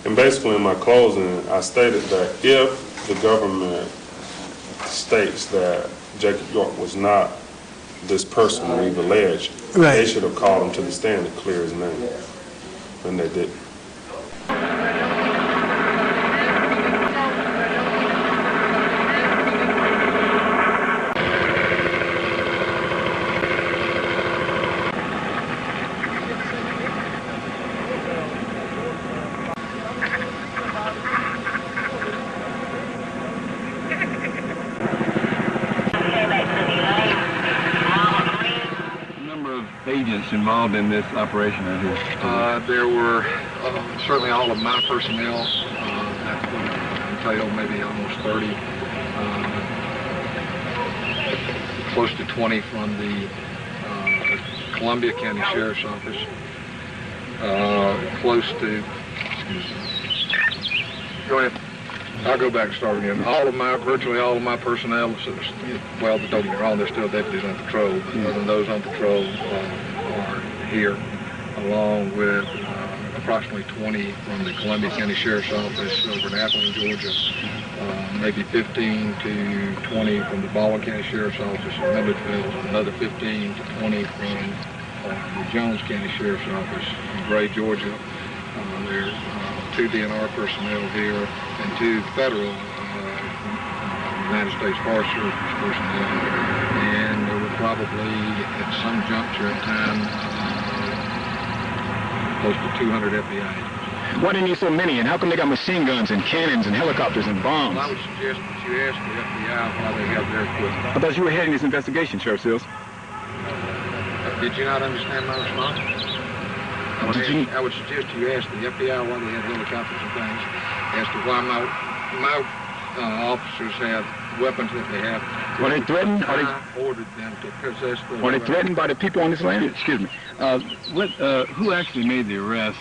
And basically, in my closing, I stated that if the government states that Jacob York was not this person we've alleged, they should have called him to the stand to clear his name, and they didn't. Agents involved in this operation out here? There were certainly all of my personnel, that entailed maybe almost 30, close to 20 from the Columbia County Sheriff's Office, close to, go ahead. I'll go back and start again. Virtually all of my personnel, well, don't get me wrong, there's still deputies on patrol, but other than those on patrol are here, along with approximately 20 from the Columbia County Sheriff's Office over in Athens, Georgia, maybe 15 to 20 from the Baldwin County Sheriff's Office in Milledgeville, another 15 to 20 from the Jones County Sheriff's Office in Gray, Georgia. There's 2 DNR personnel here and 2 federal United States Forest Service personnel. And there were probably, at some juncture in time, close to 200 FBI agents. Why do you need so many, and how come they got machine guns and cannons and helicopters and bombs? Well, I would suggest that you ask the FBI why they have their equipment. I thought you were heading this investigation, Sheriff Seals. Did you not understand my response? I would suggest you ask the FBI why they have helicopters and things, as to why my officers have weapons that they have. Are they threatened? I ordered them to possess the Are they threatened by the people on this land? Excuse me. Who actually made the arrest?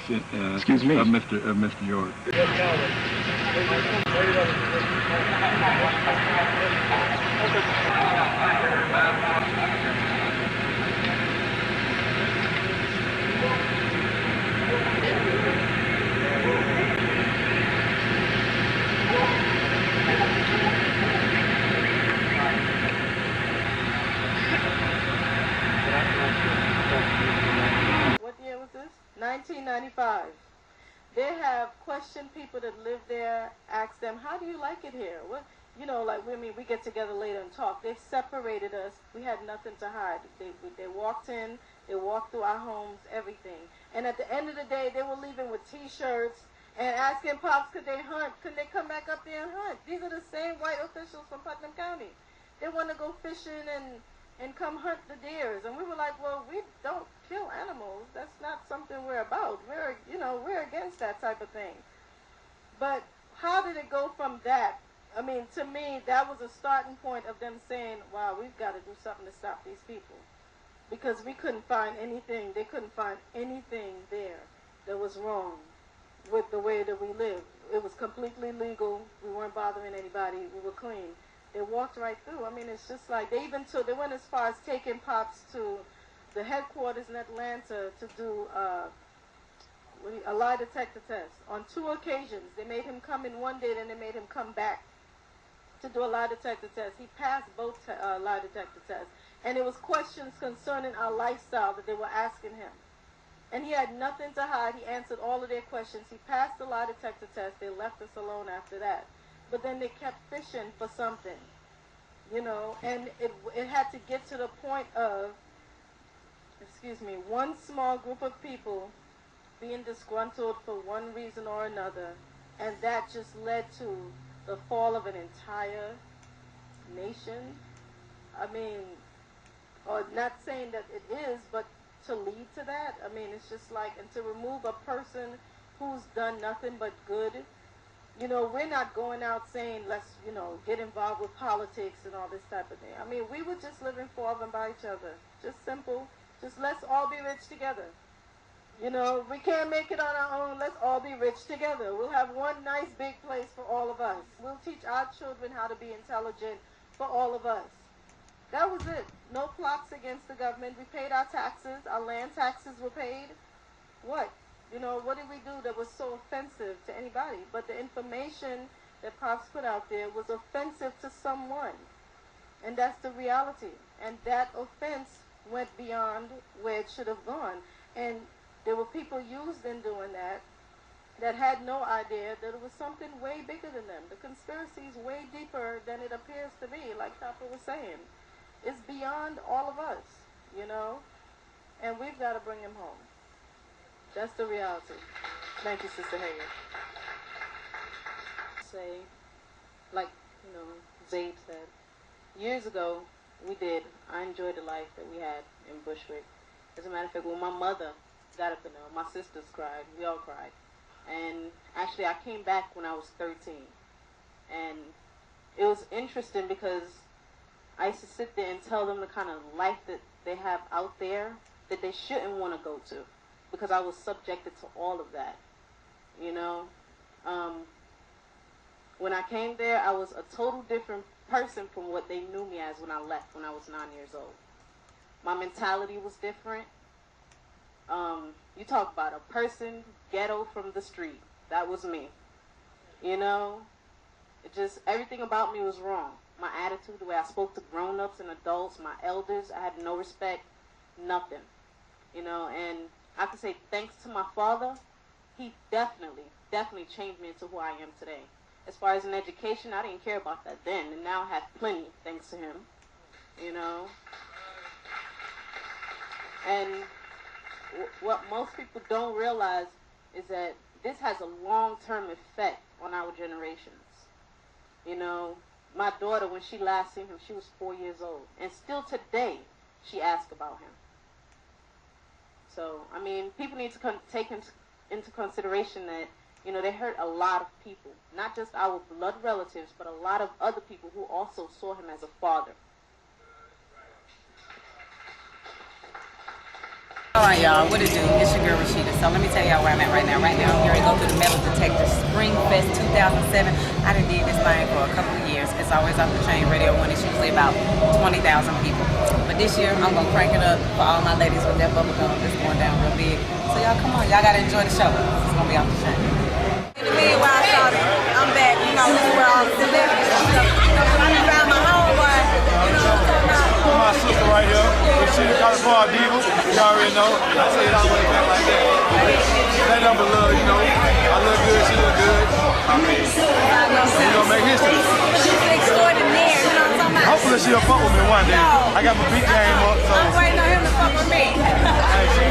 Excuse me. Of Mr. York? What year was this? 1995. They have questioned people that live there, asked them, how do you like it here? you know, like, we get together later and talk. They separated us. We had nothing to hide. They walked in, they walked through our homes, everything. And at the end of the day, they were leaving with T-shirts and asking Pops, could they hunt? Could they come back up there and hunt? These are the same white officials from Putnam County. They want to go fishing and come hunt the deers. And we were like, well, we don't kill animals. That's not something we're about. We're against that type of thing. But how did it go from that? I mean, to me, that was a starting point of them saying, wow, we've got to do something to stop these people. Because we couldn't find anything, they couldn't find anything there that was wrong with the way that we lived. It was completely legal. We weren't bothering anybody. We were clean. They walked right through. I mean, it's just like, they went as far as taking Pops to the headquarters in Atlanta to do a lie detector test. On 2 occasions, they made him come in one day, then they made him come back to do a lie detector test. He passed both lie detector tests. And it was questions concerning our lifestyle that they were asking him. And he had nothing to hide. He answered all of their questions. He passed the lie detector test. They left us alone after that. But then they kept fishing for something, and it had to get to the point of, one small group of people being disgruntled for one reason or another, and that just led to the fall of an entire nation. I mean, or not saying that it is, but to lead to that, I mean, it's just like, and to remove a person who's done nothing but good. We're not going out saying, let's, get involved with politics and all this type of thing. I mean, we were just living for and by each other. Just simple. Just let's all be rich together. We can't make it on our own. Let's all be rich together. We'll have one nice big place for all of us. We'll teach our children how to be intelligent for all of us. That was it. No plots against the government. We paid our taxes. Our land taxes were paid. What? What did we do that was so offensive to anybody? But the information that Pops put out there was offensive to someone. And that's the reality. And that offense went beyond where it should have gone. And there were people used in doing that had no idea that it was something way bigger than them. The conspiracy is way deeper than it appears to be, like Papa was saying. It's beyond all of us, and we've got to bring him home. That's the reality. Thank you, Sister Hager. Say, like, Zaid said, years ago, I enjoyed the life that we had in Bushwick. As a matter of fact, when my mother got up in there, my sisters cried, we all cried. And actually, I came back when I was 13. And it was interesting because I used to sit there and tell them the kind of life that they have out there that they shouldn't want to go to, because I was subjected to all of that, When I came there, I was a total different person from what they knew me as when I left, when I was 9 years old. My mentality was different. You talk about a person, ghetto from the street. That was me. It just, everything about me was wrong. My attitude, the way I spoke to grown-ups and adults, my elders, I had no respect, nothing. And I could say thanks to my father, he definitely changed me into who I am today. As far as in education, I didn't care about that then, and now I have plenty thanks to him, And what most people don't realize is that this has a long-term effect on our generations. My daughter, when she last seen him, she was 4 years old. And still today, she asks about him. So, I mean, people need to take into consideration that, they hurt a lot of people. Not just our blood relatives, but a lot of other people who also saw him as a father. Alright y'all, what it do? It's your girl Rashida. So let me tell y'all where I'm at right now. Right now I'm here to go through the Metal Detector Spring Fest 2007. I done did this thing for a couple of years. It's always off the chain. Radio 1 is usually about 20,000 people. But this year I'm gonna crank it up for all my ladies with that bubble gum that's going down real big. So y'all come on, y'all gotta enjoy the show. It's gonna be off the chain. I'm back, this is where all the celebrities and stuff. I done found my homeboy, I'm talking about. my sister right here. She the California diva. You already know. I say it all the way back like that. That number love, you know. I look good, she look good. I mean, we gonna make history. She's extraordinaire, you know what I'm talking about? Hopefully she'll fuck with me one day. I got my beat game up, so. I'm waiting on him to fuck with me. Hey, she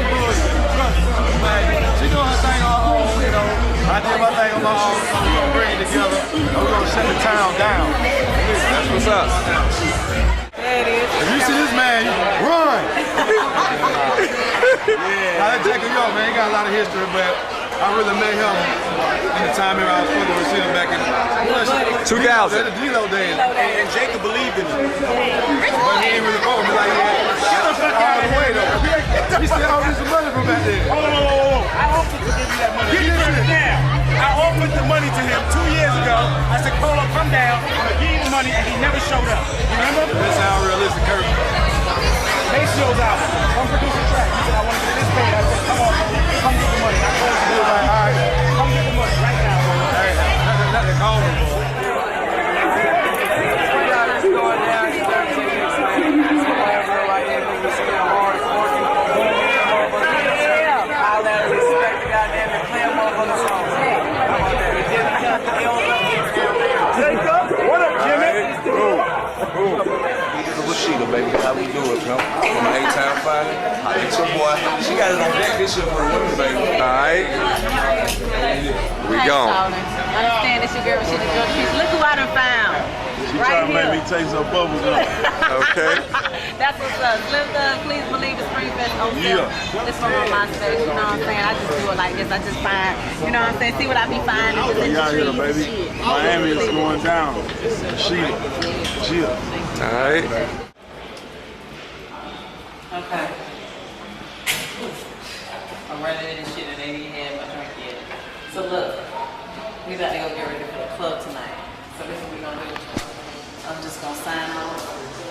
doing her thing on her own, you know. I did my thing on my own, so we're gonna bring it together and we're gonna shut the town down. That's what's up. There it is. If you see this man, run! Yeah. Now that Jacob York, man, he got a lot of history, but I really met him in the time I was supposed to receive him back in 2000. The D-Lo days. And Jacob believed in him. But he ain't really go with me like that. All the way though. He still owed me some money from back then. Oh, I offered to give you that money. Get this now. I offered the money to him 2 years ago. I said, Colo, come down. I'm going to give you the money, and he never showed up. You remember? That sounds realistic, Kurt. Maceo's album. Come produce a track. He said, I want to get this paid. I said, come on, come get the money. I told him to do it. All right. Come get the money right now, bro. Hey, nothing call me, boy. What up, Jimmy? Rashida, baby, how we do it, man? From an A-Town Fighter. Holla at your boy. She got it on deck this year for the women, baby. Alright. We gone. Understand it's your girl, Rashida George Peace. Look who I done found. She right trying to make me taste her bubble gum. Okay. That's what's up. Slim Thug, Please Believe the Spring Fest 07. This from on my stage, you know what I'm saying? I just do it like this. I just find, you know what I'm saying? See what I be finding just in the Y'all here, trees baby. and shit. Miami is going down. Sheila. Alright. Okay. I'm running this shit and they didn't have my drink yet. So look, we about to go get ready for the club tonight. So this is what we're gonna do. I'm just gonna sign off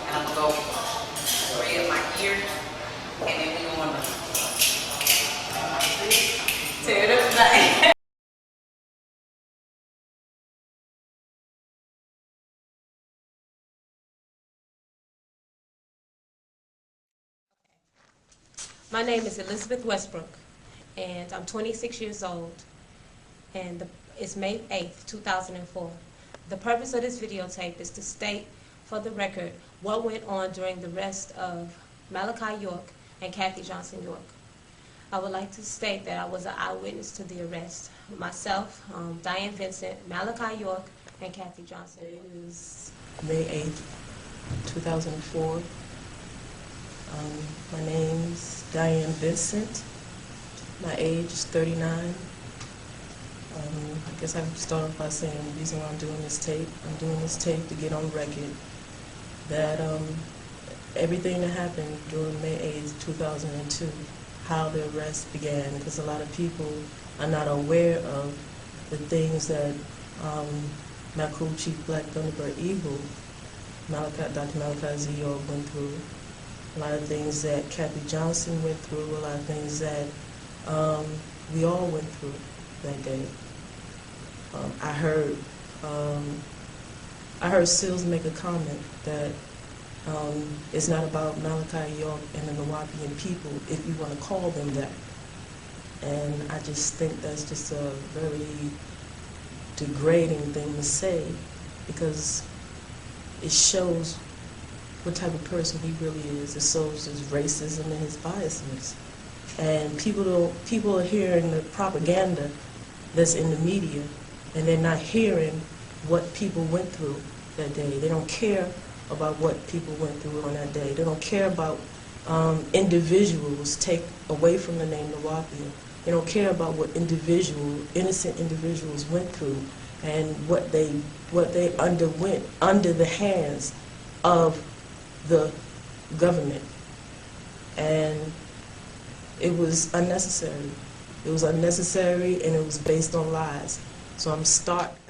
and I'm gonna go read my gear and then we're gonna tear it up tonight. My name is Elizabeth Westbrook, and I'm 26 years old, and it's May 8th, 2004. The purpose of this videotape is to state for the record what went on during the arrest of Malachi York and Kathy Johnson York. I would like to state that I was an eyewitness to the arrest. Myself, Diane Vincent, Malachi York, and Kathy Johnson. It is May 8th, 2004. My name's Diane Vincent. My age is 39. I guess I can start off by saying the reason why I'm doing this tape to get on record that everything that happened during May 8th, 2002, how the arrest began, because a lot of people are not aware of the things that my crew chief Black Thunderbird Eagle, Dr. Malachi Z. York went through. A lot of things that Kathy Johnson went through, a lot of things that we all went through that day. I heard Sills make a comment that it's not about Malachi York and the Nawapian people, if you want to call them that. And I just think that's just a very degrading thing to say, because it shows what type of person he really is. It shows his racism and his biasness. And people are hearing the propaganda that's in the media, and they're not hearing what people went through that day. They don't care about what people went through on that day. They don't care about individuals take away from the name Nawapian. They don't care about what innocent individuals went through and what they underwent under the hands of the government. And it was unnecessary. It was unnecessary, and it was based on lies. So I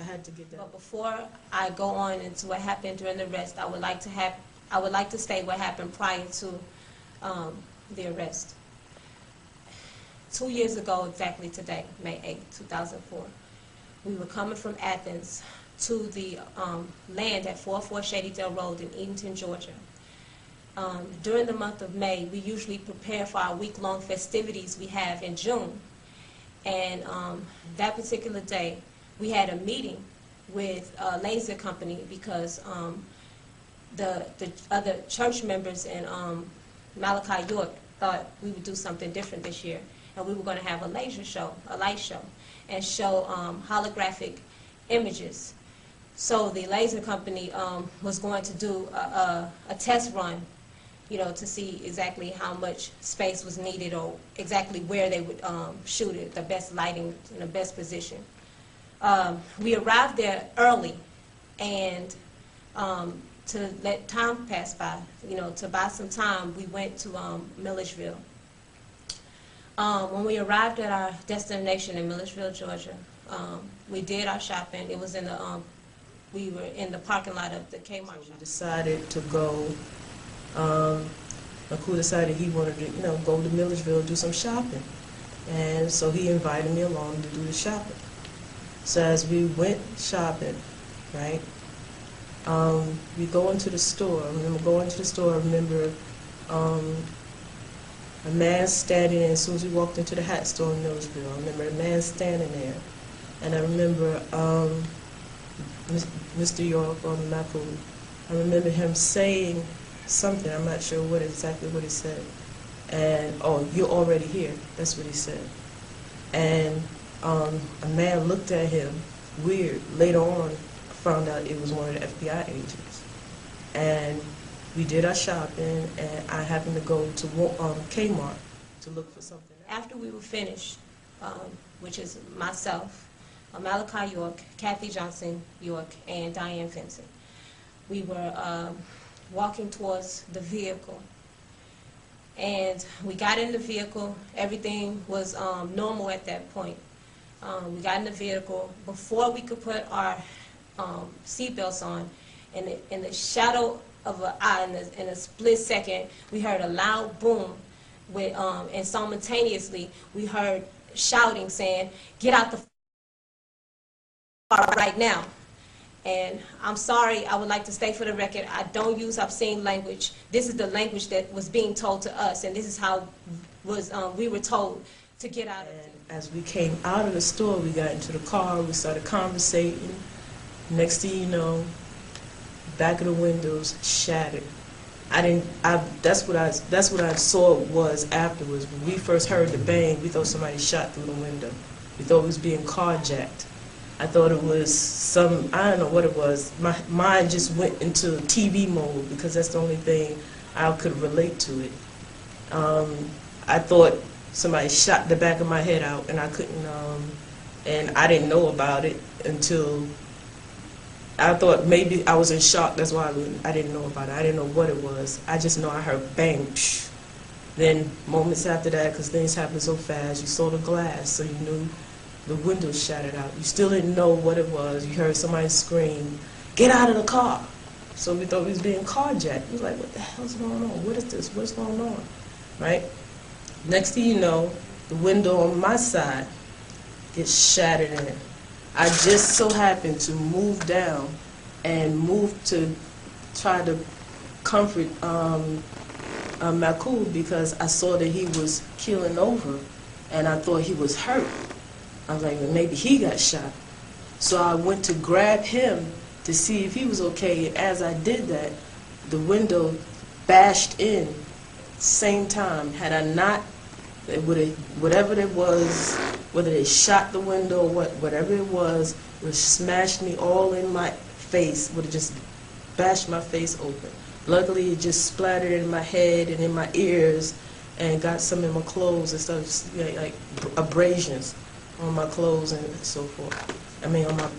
had to get that. But before I go on into what happened during the arrest, I would like to state what happened prior to the arrest. 2 years ago, exactly today, May 8, 2004, we were coming from Athens to the land at 44 Shadydale Road in Edenton, Georgia. During the month of May, we usually prepare for our week-long festivities we have in June. And that particular day, we had a meeting with a laser company because the other church members in Malachi, York, thought we would do something different this year. And we were going to have a laser show, a light show, and show holographic images. So the laser company was going to do a test run, you know, to see exactly how much space was needed or exactly where they would shoot it, the best lighting in the best position. We arrived there early, and to let time pass by, you know, to buy some time, we went to Milledgeville. When we arrived at our destination in Milledgeville, Georgia, we did our shopping. It was in the we were in the parking lot of the Kmart. We decided to go. Naku decided he wanted to, you know, go to Milledgeville and do some shopping, and so he invited me along to do the shopping. So as we went shopping, right, we go into the store. I remember going to the store. I remember a man standing there as soon as we walked into the hat store in Milledgeville. I remember a man standing there, and I remember Mr. York on the Naku. I remember him saying something. I'm not sure exactly what he said. And, oh, you're already here. That's what he said. And a man looked at him weird. Later on, I found out it was one of the FBI agents. And we did our shopping, and I happened to go to Kmart to look for something. After we were finished, which is myself, Malachi York, Kathy Johnson York, and Diane Vincent, we were walking towards the vehicle. And we got in the vehicle. Everything was normal at that point. We got in the vehicle. Before we could put our seatbelts on, in the shadow of an eye, in a split second, we heard a loud boom, and simultaneously we heard shouting saying, "Get out the car right now." And I'm sorry, I would like to state for the record, I don't use obscene language. This is the language that was being told to us, and this is how we were told to get out of it. As we came out of the store, we got into the car, we started conversating. Next thing you know, back of the windows shattered. That's what I saw was afterwards. When we first heard the bang, we thought somebody shot through the window. We thought it was being carjacked. I thought it was I don't know what it was. My mind just went into TV mode because that's the only thing I could relate to it. I thought somebody shot the back of my head out, and I couldn't, and I didn't know about it until I thought maybe I was in shock. That's why I didn't know about it. I didn't know what it was. I just know I heard bang. Psh. Then moments after that, because things happen so fast, you saw the glass, so you knew the window shattered out. You still didn't know what it was. You heard somebody scream, "Get out of the car!" So we thought we was being carjacked. We was like, what the hell's going on? What is this? What's going on? Right? Next thing you know, the window on my side gets shattered in. I just so happened to move down and move to try to comfort Makul because I saw that he was keeling over, and I thought he was hurt. I was like, well, maybe he got shot. So I went to grab him to see if he was okay. And as I did that, the window bashed in same time. Had I not, whatever it was, whether they shot the window or whatever it was, would have smashed me all in my face, would have just bashed my face open. Luckily, it just splattered in my head and in my ears and got some in my clothes and stuff, like abrasions on my clothes and so forth. I mean, on my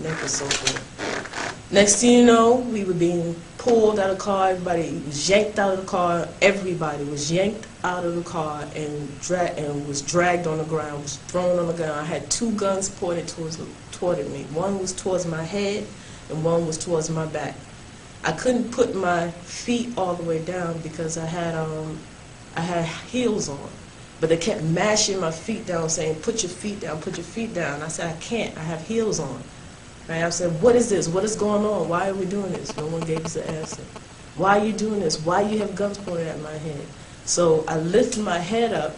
neck and so forth. Next thing you know, we were being pulled out of the car. Everybody was yanked out of the car. Everybody was yanked out of the car and was dragged on the ground, was thrown on the ground. I had two guns pointed toward me. One was towards my head and one was towards my back. I couldn't put my feet all the way down because I had heels on. But they kept mashing my feet down, saying, "Put your feet down, put your feet down." I said, "I can't, I have heels on." Right? I said, "What is this? What is going on? Why are we doing this?" No one gave us an answer. Why are you doing this? Why you have guns pointed at my head? So I lifted my head up,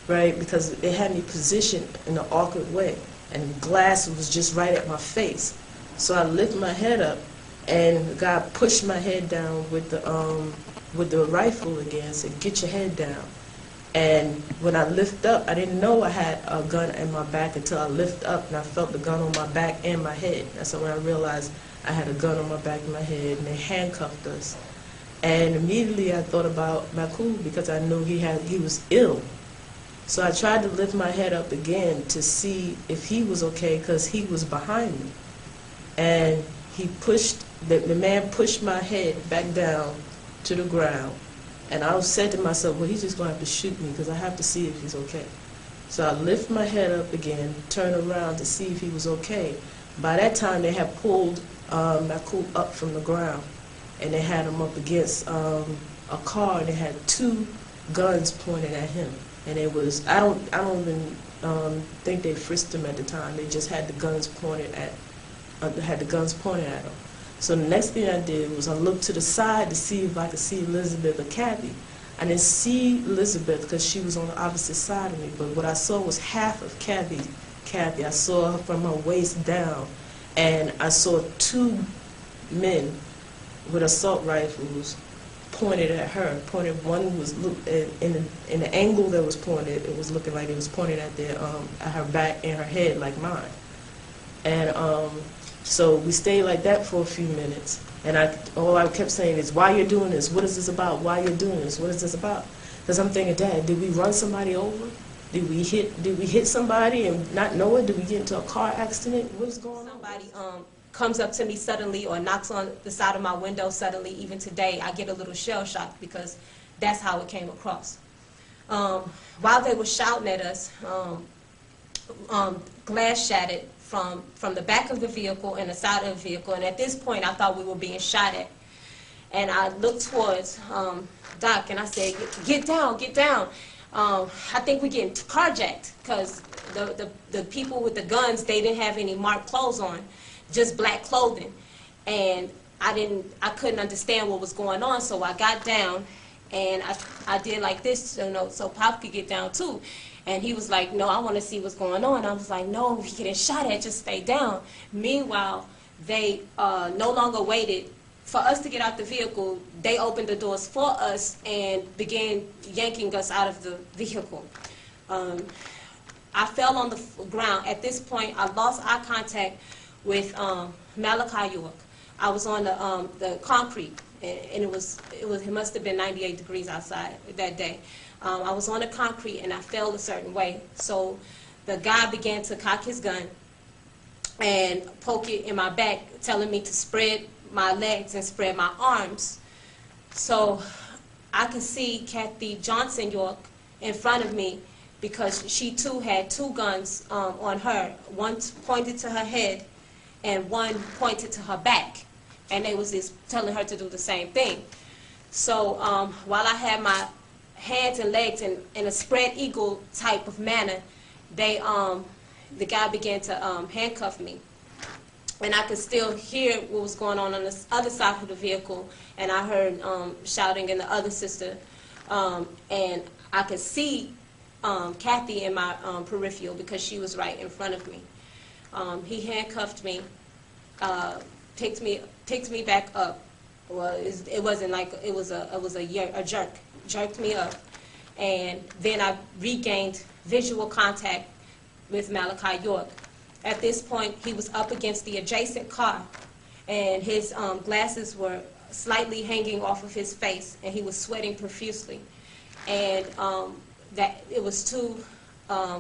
right, because it had me positioned in an awkward way, and the glass was just right at my face. So I lifted my head up, and the guy pushed my head down with the rifle again, said, "Get your head down." And when I lift up, I didn't know I had a gun in my back until I lift up and I felt the gun on my back and my head. That's when I realized I had a gun on my back and my head, and they handcuffed us. And immediately I thought about Makul because I knew he was ill. So I tried to lift my head up again to see if he was okay because he was behind me. And the man pushed my head back down to the ground. And I said to myself, well, he's just going to have to shoot me because I have to see if he's okay. So I lift my head up again, turn around to see if he was okay. By that time, they had pulled Makul up from the ground, and they had him up against a car, and they had 2 guns pointed at him. And it was, I don't even think they frisked him at the time. They just had the guns pointed at him. So the next thing I did was I looked to the side to see if I could see Elizabeth or Kathy. I didn't see Elizabeth because she was on the opposite side of me, but what I saw was half of Kathy. I saw her from her waist down, and I saw 2 men with assault rifles pointed at her. One was in the angle that was pointed. It was looking like it was pointed at her back and her head, like mine. And so we stayed like that for a few minutes, and all I kept saying is, "Why you're doing this? What is this about? Why you're doing this? What is this about?" Because I'm thinking, Dad, did we run somebody over? Did we hit somebody and not know it? Did we get into a car accident? What is going on? Somebody comes up to me suddenly or knocks on the side of my window suddenly. Even today, I get a little shell shock because that's how it came across. While they were shouting at us, glass shattered from the back of the vehicle and the side of the vehicle, and at this point I thought we were being shot at. And I looked towards Doc and I said, get down, get down. I think we're getting carjacked, because the people with the guns, they didn't have any marked clothes on, just black clothing. And I couldn't understand what was going on, so I got down and I did like this, so Pop could get down too. And he was like, "No, I want to see what's going on." I was like, "No, we getting shot at, just stay down." Meanwhile, they no longer waited for us to get out the vehicle. They opened the doors for us and began yanking us out of the vehicle. I fell on the ground. At this point, I lost eye contact with Malachi York. I was on the concrete, and it must have been 98 degrees outside that day. I was on the concrete and I fell a certain way. So the guy began to cock his gun and poke it in my back, telling me to spread my legs and spread my arms. So I could see Kathy Johnson York in front of me, because she too had 2 guns on her. One pointed to her head and one pointed to her back. And they was just telling her to do the same thing. So while I had my hands and legs in a spread eagle type of manner, the guy began to handcuff me. And I could still hear what was going on the other side of the vehicle, and I heard shouting in the other sister. And I could see Kathy in my peripheral because she was right in front of me. He handcuffed me, picked me back up. Well, it wasn't like it was a jerk. Jerked me up, and then I regained visual contact with Malachi York. At this point, he was up against the adjacent car, and his glasses were slightly hanging off of his face, and he was sweating profusely. And that it was 2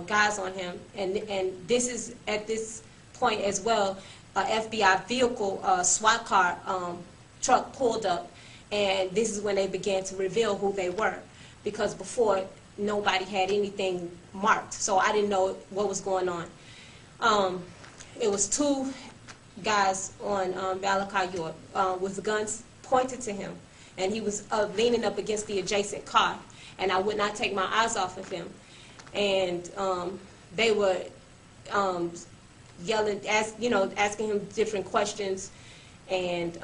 guys on him, and this is at this point as well, a FBI vehicle, SWAT car truck pulled up. And this is when they began to reveal who they were, because before nobody had anything marked, so I didn't know what was going on. It was 2 guys on Malachi York with guns pointed to him, and he was leaning up against the adjacent car, and I would not take my eyes off of him. And they were yelling, asking him different questions, and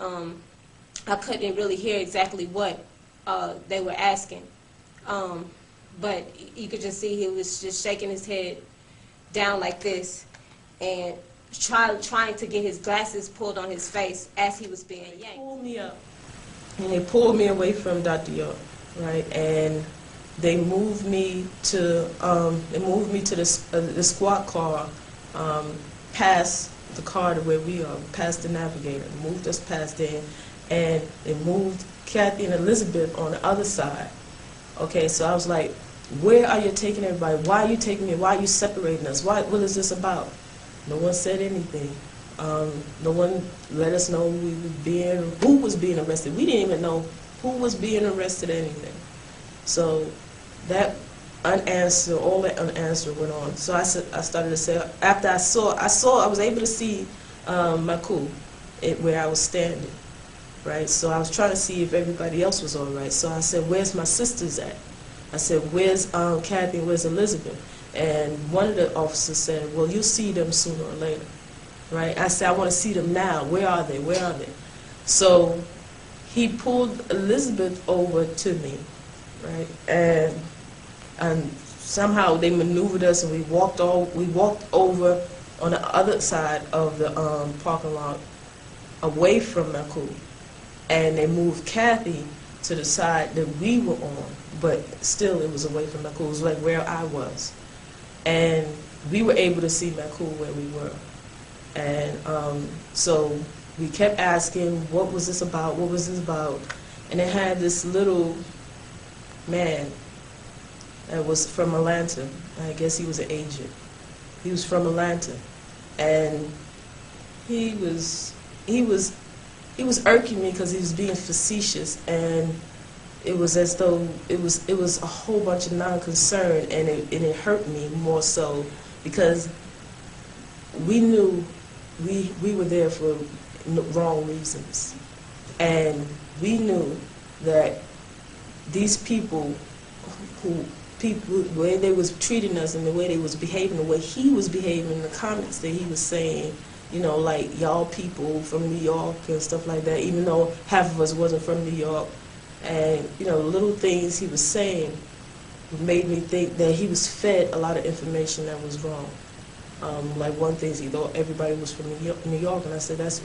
I couldn't really hear exactly what they were asking. But you could just see he was just shaking his head down like this and trying to get his glasses pulled on his face as he was being yanked. Pulled me up. And they pulled me away from Dr. York, right? And they moved me to the squad car, past the car to where we are, past the navigator. Moved us past there, and they moved Kathy and Elizabeth on the other side. Okay, so I was like, where are you taking everybody? Why are you taking me? Why are you separating us? What is this about? No one said anything. No one let us know who was being arrested. We didn't even know who was being arrested or anything. So that all that unanswered went on. So I started to say, after I was able to see Maku where I was standing, right? So I was trying to see if everybody else was all right. So I said, where's my sisters at? I said, where's Kathy, where's Elizabeth? And one of the officers said, well, you'll see them sooner or later, right? I said, I want to see them now. Where are they? Where are they? So he pulled Elizabeth over to me, right? And somehow they maneuvered us, and we walked over on the other side of the parking lot, away from Maku, and they moved Kathy to the side that we were on, but still it was away from Maku. It was like where I was, and we were able to see Maku where we were, and so we kept asking, what was this about? What was this about? And it had this little man that was from Atlanta. I guess he was an agent. He was from Atlanta, and he was irking me because he was being facetious, and it was as though it was a whole bunch of non-concern, and it hurt me more so because we knew we were there for wrong reasons, and we knew that these people the way they was treating us and the way they was behaving, the way he was behaving, the comments that he was saying, you know, like y'all people from New York and stuff like that, even though half of us wasn't from New York. And, you know, little things he was saying made me think that he was fed a lot of information that was wrong. Like one thing, he thought everybody was from New York, and I said, that's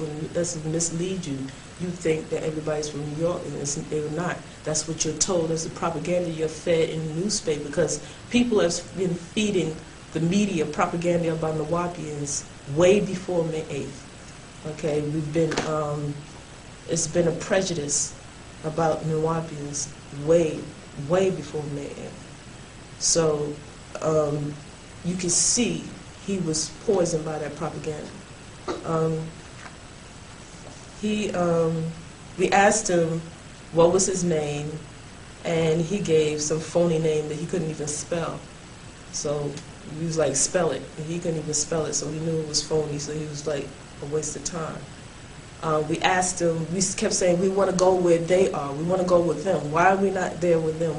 mislead you. You think that everybody's from New York, and they're not. That's what you're told. That's the propaganda you're fed in the newspaper, because people have been feeding the media propaganda about Nawapians way before May 8th. Okay, it's been a prejudice about Nawapians way before May 8th. So you can see he was poisoned by that propaganda. We asked him what was his name, and he gave some phony name that he couldn't even spell. So he was like, spell it, and he couldn't even spell it, so we knew it was phony, so he was like a waste of time. We asked him, we kept saying, we want to go where they are, we want to go with them. Why are we not there with them?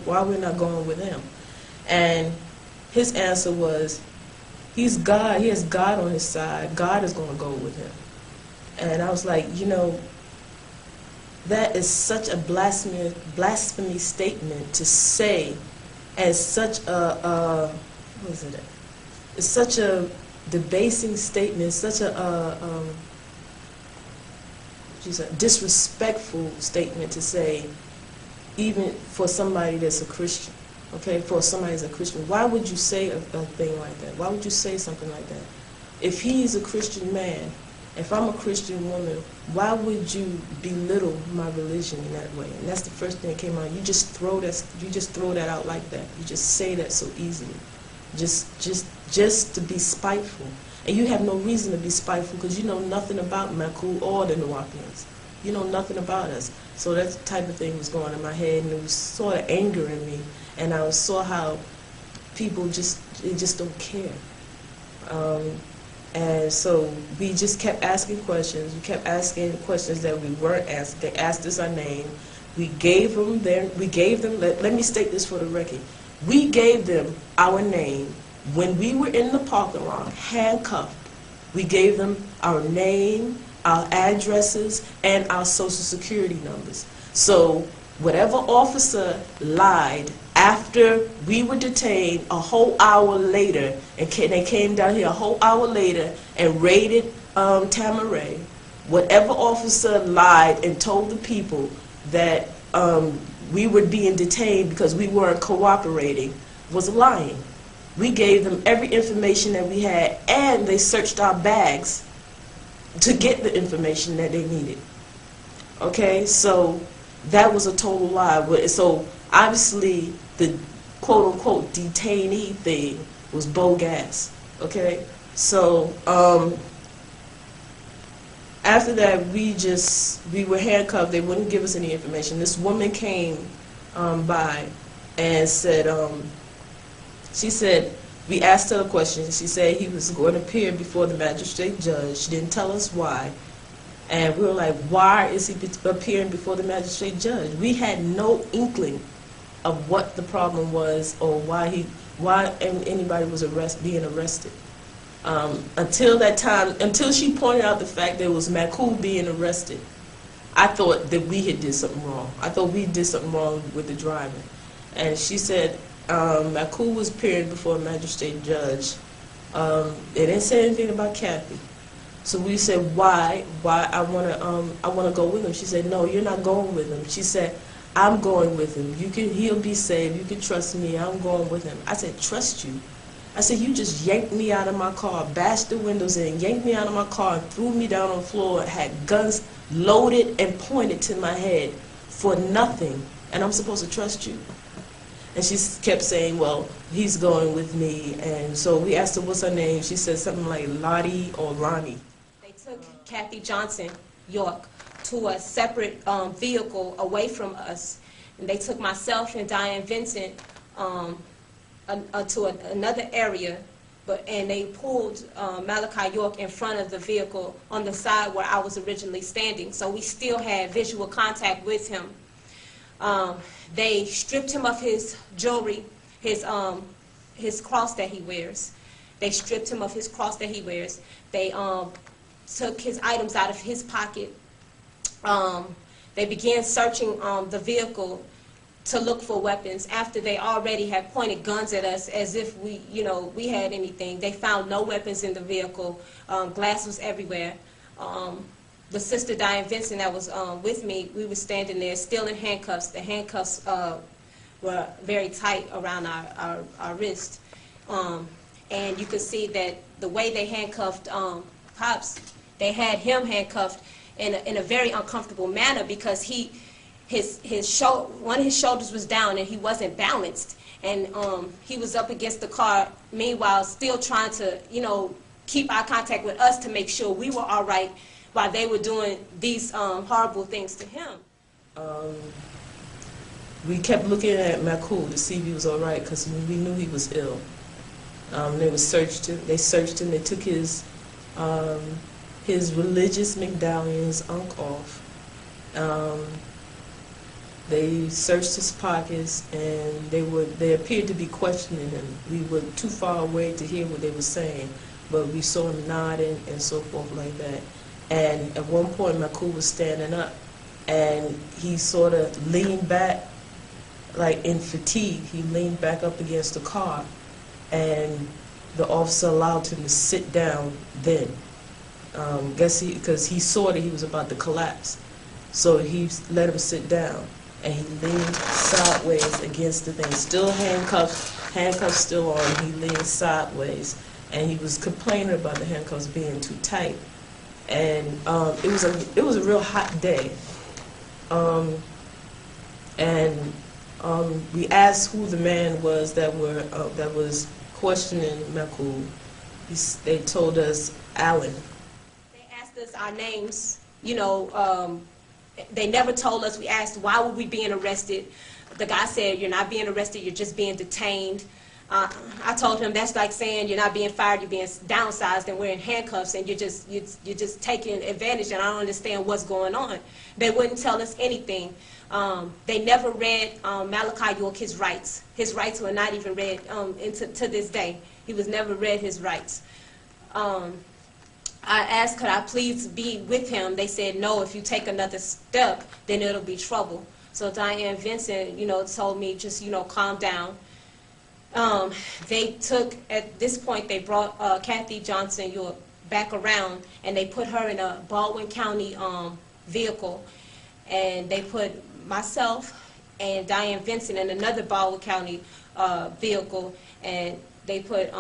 Why are we not going with them? And his answer was, he's God, he has God on his side, God is going to go with him. And I was like, you know, that is such a blasphemy statement to say, as such a, what is it? It's such a debasing statement, such a disrespectful statement to say, even for somebody that's a Christian. Okay, for somebody that's a Christian, why would you say a thing like that? Why would you say something like that? If he's a Christian man, if I'm a Christian woman, why would you belittle my religion in that way? And that's the first thing that came out. You just throw that out like that. You just say that so easily, just to be spiteful. And you have no reason to be spiteful because you know nothing about Maku or the Nawapians. You know nothing about us. So that type of thing was going in my head, and it was sort of angering me. And I saw how people just don't care. And so we just kept asking questions. We kept asking questions that we weren't asked. They asked us our name. We gave them let me state this for the record. We gave them our name when we were in the parking lot, handcuffed. We gave them our name, our addresses, and our social security numbers. So whatever officer lied after we were detained a whole hour later, and they came down here a whole hour later and raided Tamaray, whatever officer lied and told the people that we were being detained because we weren't cooperating was lying. We gave them every information that we had, and they searched our bags to get the information that they needed. Okay, so that was a total lie. So obviously the quote-unquote detainee thing was bogus. Okay, so after that we were handcuffed. They wouldn't give us any information. This woman came by and said, she said, we asked her a question. She said he was going to appear before the magistrate judge. She didn't tell us why. And we were like, why is he appearing before the magistrate judge? We had no inkling of what the problem was or why anybody was being arrested. Until that time, until she pointed out the fact that it was Makul being arrested, I thought that we had did something wrong. I thought we did something wrong with the driver. And she said Makul was appearing before a magistrate judge. They didn't say anything about Kathy. So we said, why I wanna go with him. She said, no, you're not going with him. She said, I'm going with him. He'll be saved. You can trust me. I'm going with him. I said, trust you? I said, you just yanked me out of my car, bashed the windows in, yanked me out of my car, and threw me down on the floor, had guns loaded and pointed to my head for nothing, and I'm supposed to trust you? And she kept saying, well, he's going with me. And so we asked her, what's her name? She said something like Lottie or Ronnie. They took Kathy Johnson, York, to a separate vehicle away from us. And they took myself and Diane Vincent to another area, and they pulled Malachi York in front of the vehicle on the side where I was originally standing. So we still had visual contact with him. They stripped him of his jewelry, his cross that he wears. They stripped him of his cross that he wears. They took his items out of his pocket. They began searching the vehicle to look for weapons after they already had pointed guns at us as if we had anything. They found no weapons in the vehicle. Glass was everywhere. The sister Diane Vincent that was with me, we were standing there still in handcuffs. The handcuffs were very tight around our wrist. And you could see that the way they handcuffed Pops, they had him handcuffed in a very uncomfortable manner because one of his shoulders was down and he wasn't balanced. And he was up against the car, meanwhile still trying to, keep eye contact with us to make sure we were all right while they were doing these horrible things to him. We kept looking at Makul to see if he was all right because we knew he was ill. They searched him. They took his religious medallions off. They searched his pockets, and they appeared to be questioning him. We were too far away to hear what they were saying, but we saw him nodding and so forth like that. And at one point, Makul was standing up, and he sort of leaned back, like in fatigue. He leaned back up against the car, and the officer allowed him to sit down then. Because he saw that he was about to collapse. So he let him sit down, and he leaned sideways against the thing, still handcuffs still on. He leaned sideways, and he was complaining about the handcuffs being too tight. And it was a real hot day. We asked who the man was that was questioning Makul. They told us Alan. They asked us our names. They never told us. We asked why were we being arrested. The guy said, "You're not being arrested. You're just being detained." I told him that's like saying you're not being fired, you're being downsized, and we're in handcuffs, and you're just taking advantage, and I don't understand what's going on. They wouldn't tell us anything. They never read Malachi York his rights. His rights were not even read to this day. He was never read his rights. I asked, could I please be with him? They said, no, if you take another step, then it'll be trouble. So Diane Vincent, told me just, calm down. They took, at this point, they brought Kathy Johnson York back around, and they put her in a Baldwin County vehicle, and they put myself and Diane Vincent in another Baldwin County vehicle, and they put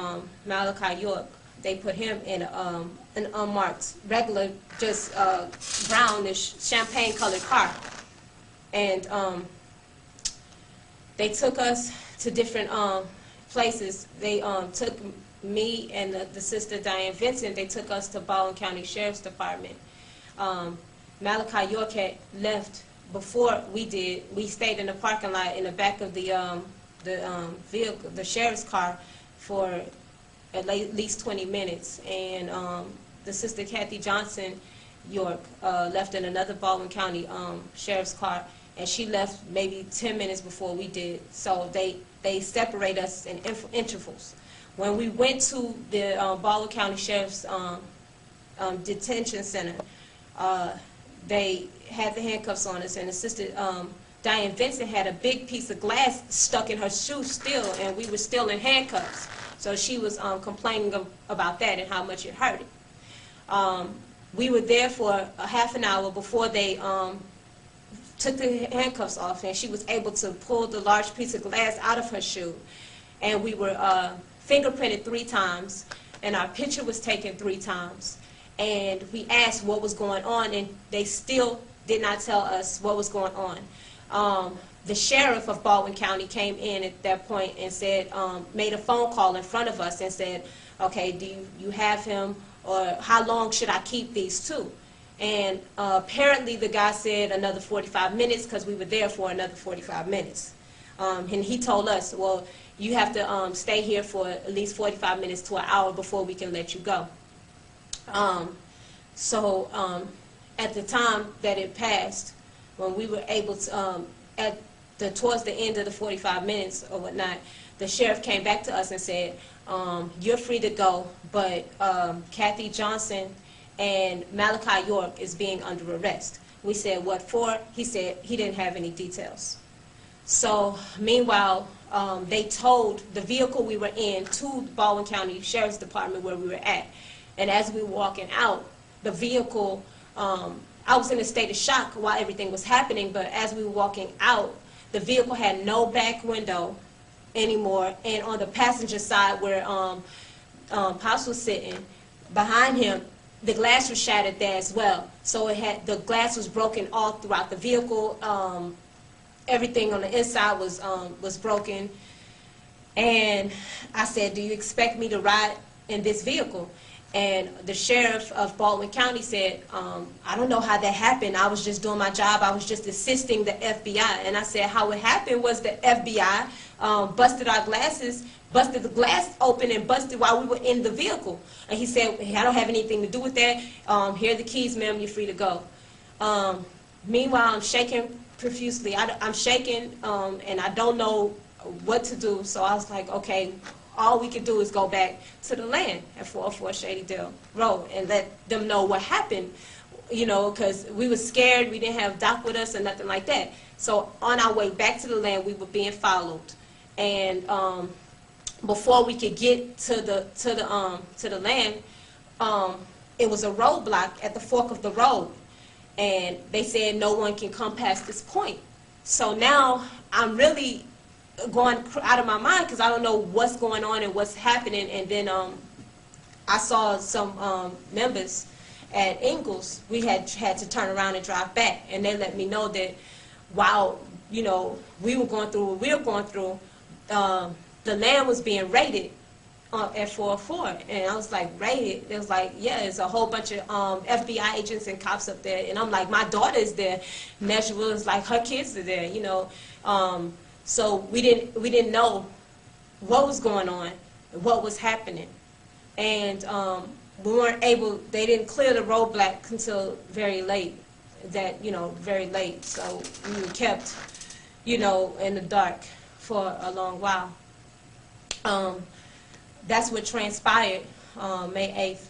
Malachi York. They put him in an unmarked, regular, just brownish, champagne-colored car. And they took us to different places. They took me and the sister Diane Vincent, they took us to Baldwin County Sheriff's Department. Malachi York had left before we did. We stayed in the parking lot in the back of the vehicle, the sheriff's car, for at least 20 minutes. And the sister Kathy Johnson York left in another Baldwin County sheriff's car, and she left maybe 10 minutes before we did. So they separate us in intervals. When we went to the Baldwin County Sheriff's detention center, they had the handcuffs on us, and the sister Diane Vincent had a big piece of glass stuck in her shoe still, and we were still in handcuffs. So she was complaining about that and how much it hurted. We were there for a half an hour before they took the handcuffs off, and she was able to pull the large piece of glass out of her shoe. And we were fingerprinted 3 times, and our picture was taken 3 times. And we asked what was going on, and they still did not tell us what was going on. The sheriff of Baldwin County came in at that point and said, made a phone call in front of us and said, okay, do you have him, or how long should I keep these two? And apparently the guy said another 45 minutes, because we were there for another 45 minutes. And he told us, well, you have to stay here for at least 45 minutes to an hour before we can let you go. At the time that it passed, when we were able to, towards the end of the 45 minutes or whatnot, the sheriff came back to us and said, you're free to go, but Kathy Johnson and Malachi York is being under arrest. We said, what for? He said he didn't have any details. So meanwhile, they towed the vehicle we were in to the Baldwin County Sheriff's Department where we were at. And as we were walking out, the vehicle, I was in a state of shock while everything was happening, but as we were walking out, the vehicle had no back window anymore, and on the passenger side where Pops was sitting, behind him, the glass was shattered there as well. So the glass was broken all throughout the vehicle. Everything on the inside was broken. And I said, do you expect me to ride in this vehicle? And the sheriff of Baldwin County said, I don't know how that happened. I was just doing my job. I was just assisting the FBI. And I said, how it happened was the FBI busted our glasses, busted the glass open and busted while we were in the vehicle. And he said, I don't have anything to do with that. Here are the keys, ma'am. You're free to go. Meanwhile, I'm shaking profusely. I'm shaking, and I don't know what to do. So I was like, okay, all we could do is go back to the land at 404 Shadydale Road and let them know what happened, because we were scared. We didn't have Doc with us or nothing like that. So on our way back to the land, we were being followed, and before we could get to the land, it was a roadblock at the fork of the road, and they said no one can come past this point. So now I'm really going out of my mind because I don't know what's going on and what's happening. And then I saw some members at Ingalls. We had to turn around and drive back, and they let me know that while we were going through what we were going through, the land was being raided at 404. And I was like, raided? It was like, yeah, there's a whole bunch of FBI agents and cops up there. And I'm like, my daughter is there. Nesha was like, her kids are there, So we didn't know what was going on, what was happening. And we weren't able, they didn't clear the roadblock until very late, very late. So we were kept, in the dark for a long while. That's what transpired May 8th,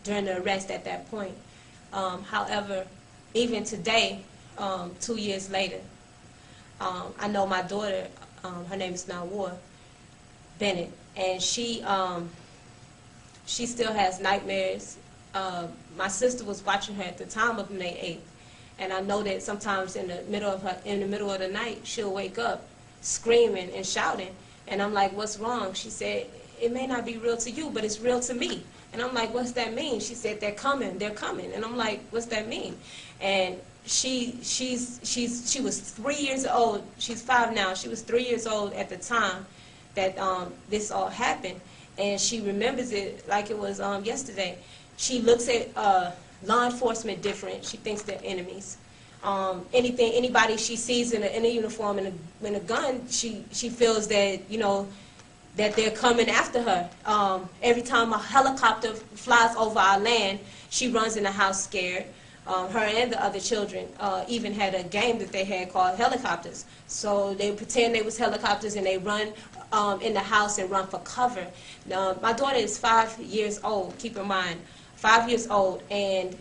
during the arrest at that point. However, even today, 2 years later, I know my daughter, her name is Nawar Bennett, and she still has nightmares. My sister was watching her at the time of May 8th, and I know that sometimes in the middle of the night, she'll wake up screaming and shouting, and I'm like, "What's wrong?" She said, "It may not be real to you, but it's real to me." And I'm like, "What's that mean?" She said, they're coming," and I'm like, "What's that mean?" And she was 3 years old. She's 5 now. She was 3 years old at the time that this all happened, and she remembers it like it was yesterday. She looks at law enforcement different. She thinks they're enemies. Anybody she sees in a uniform and a gun, she feels that, you know, that they're coming after her. Every time a helicopter flies over our land, she runs in the house scared. Her and the other children even had a game that they had called helicopters. So they pretend they was helicopters and they run in the house and run for cover. Now, my daughter is 5 years old, keep in mind, 5 years old, and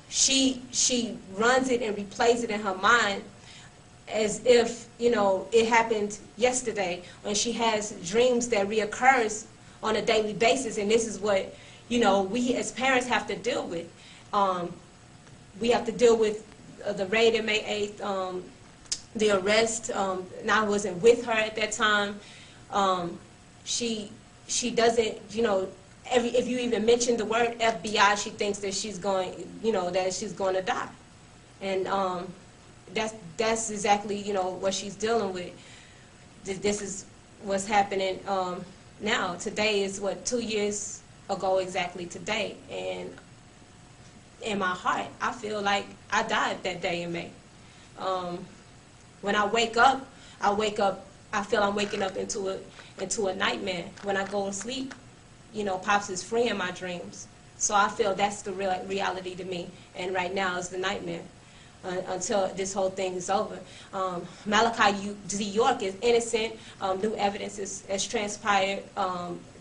she runs it and replays it in her mind as if, you know, it happened yesterday, when she has dreams that reoccurs on a daily basis, and this is what, you know, we as parents have to deal with. We have to deal with the raid on May 8th, the arrest. Now I wasn't with her at that time. She doesn't, you know, if you even mention the word FBI, she thinks that she's going, you know, that she's going to die. And that's exactly, you know, what she's dealing with. This is what's happening now. Today is, what, 2 years ago exactly today. And in my heart, I feel like I died that day in May. When I wake up, I feel I'm waking up into a nightmare. When I go to sleep, you know, Pops is free in my dreams. So I feel that's the real reality to me. And right now is the nightmare until this whole thing is over. Malachi Z. York is innocent. New evidence has transpired.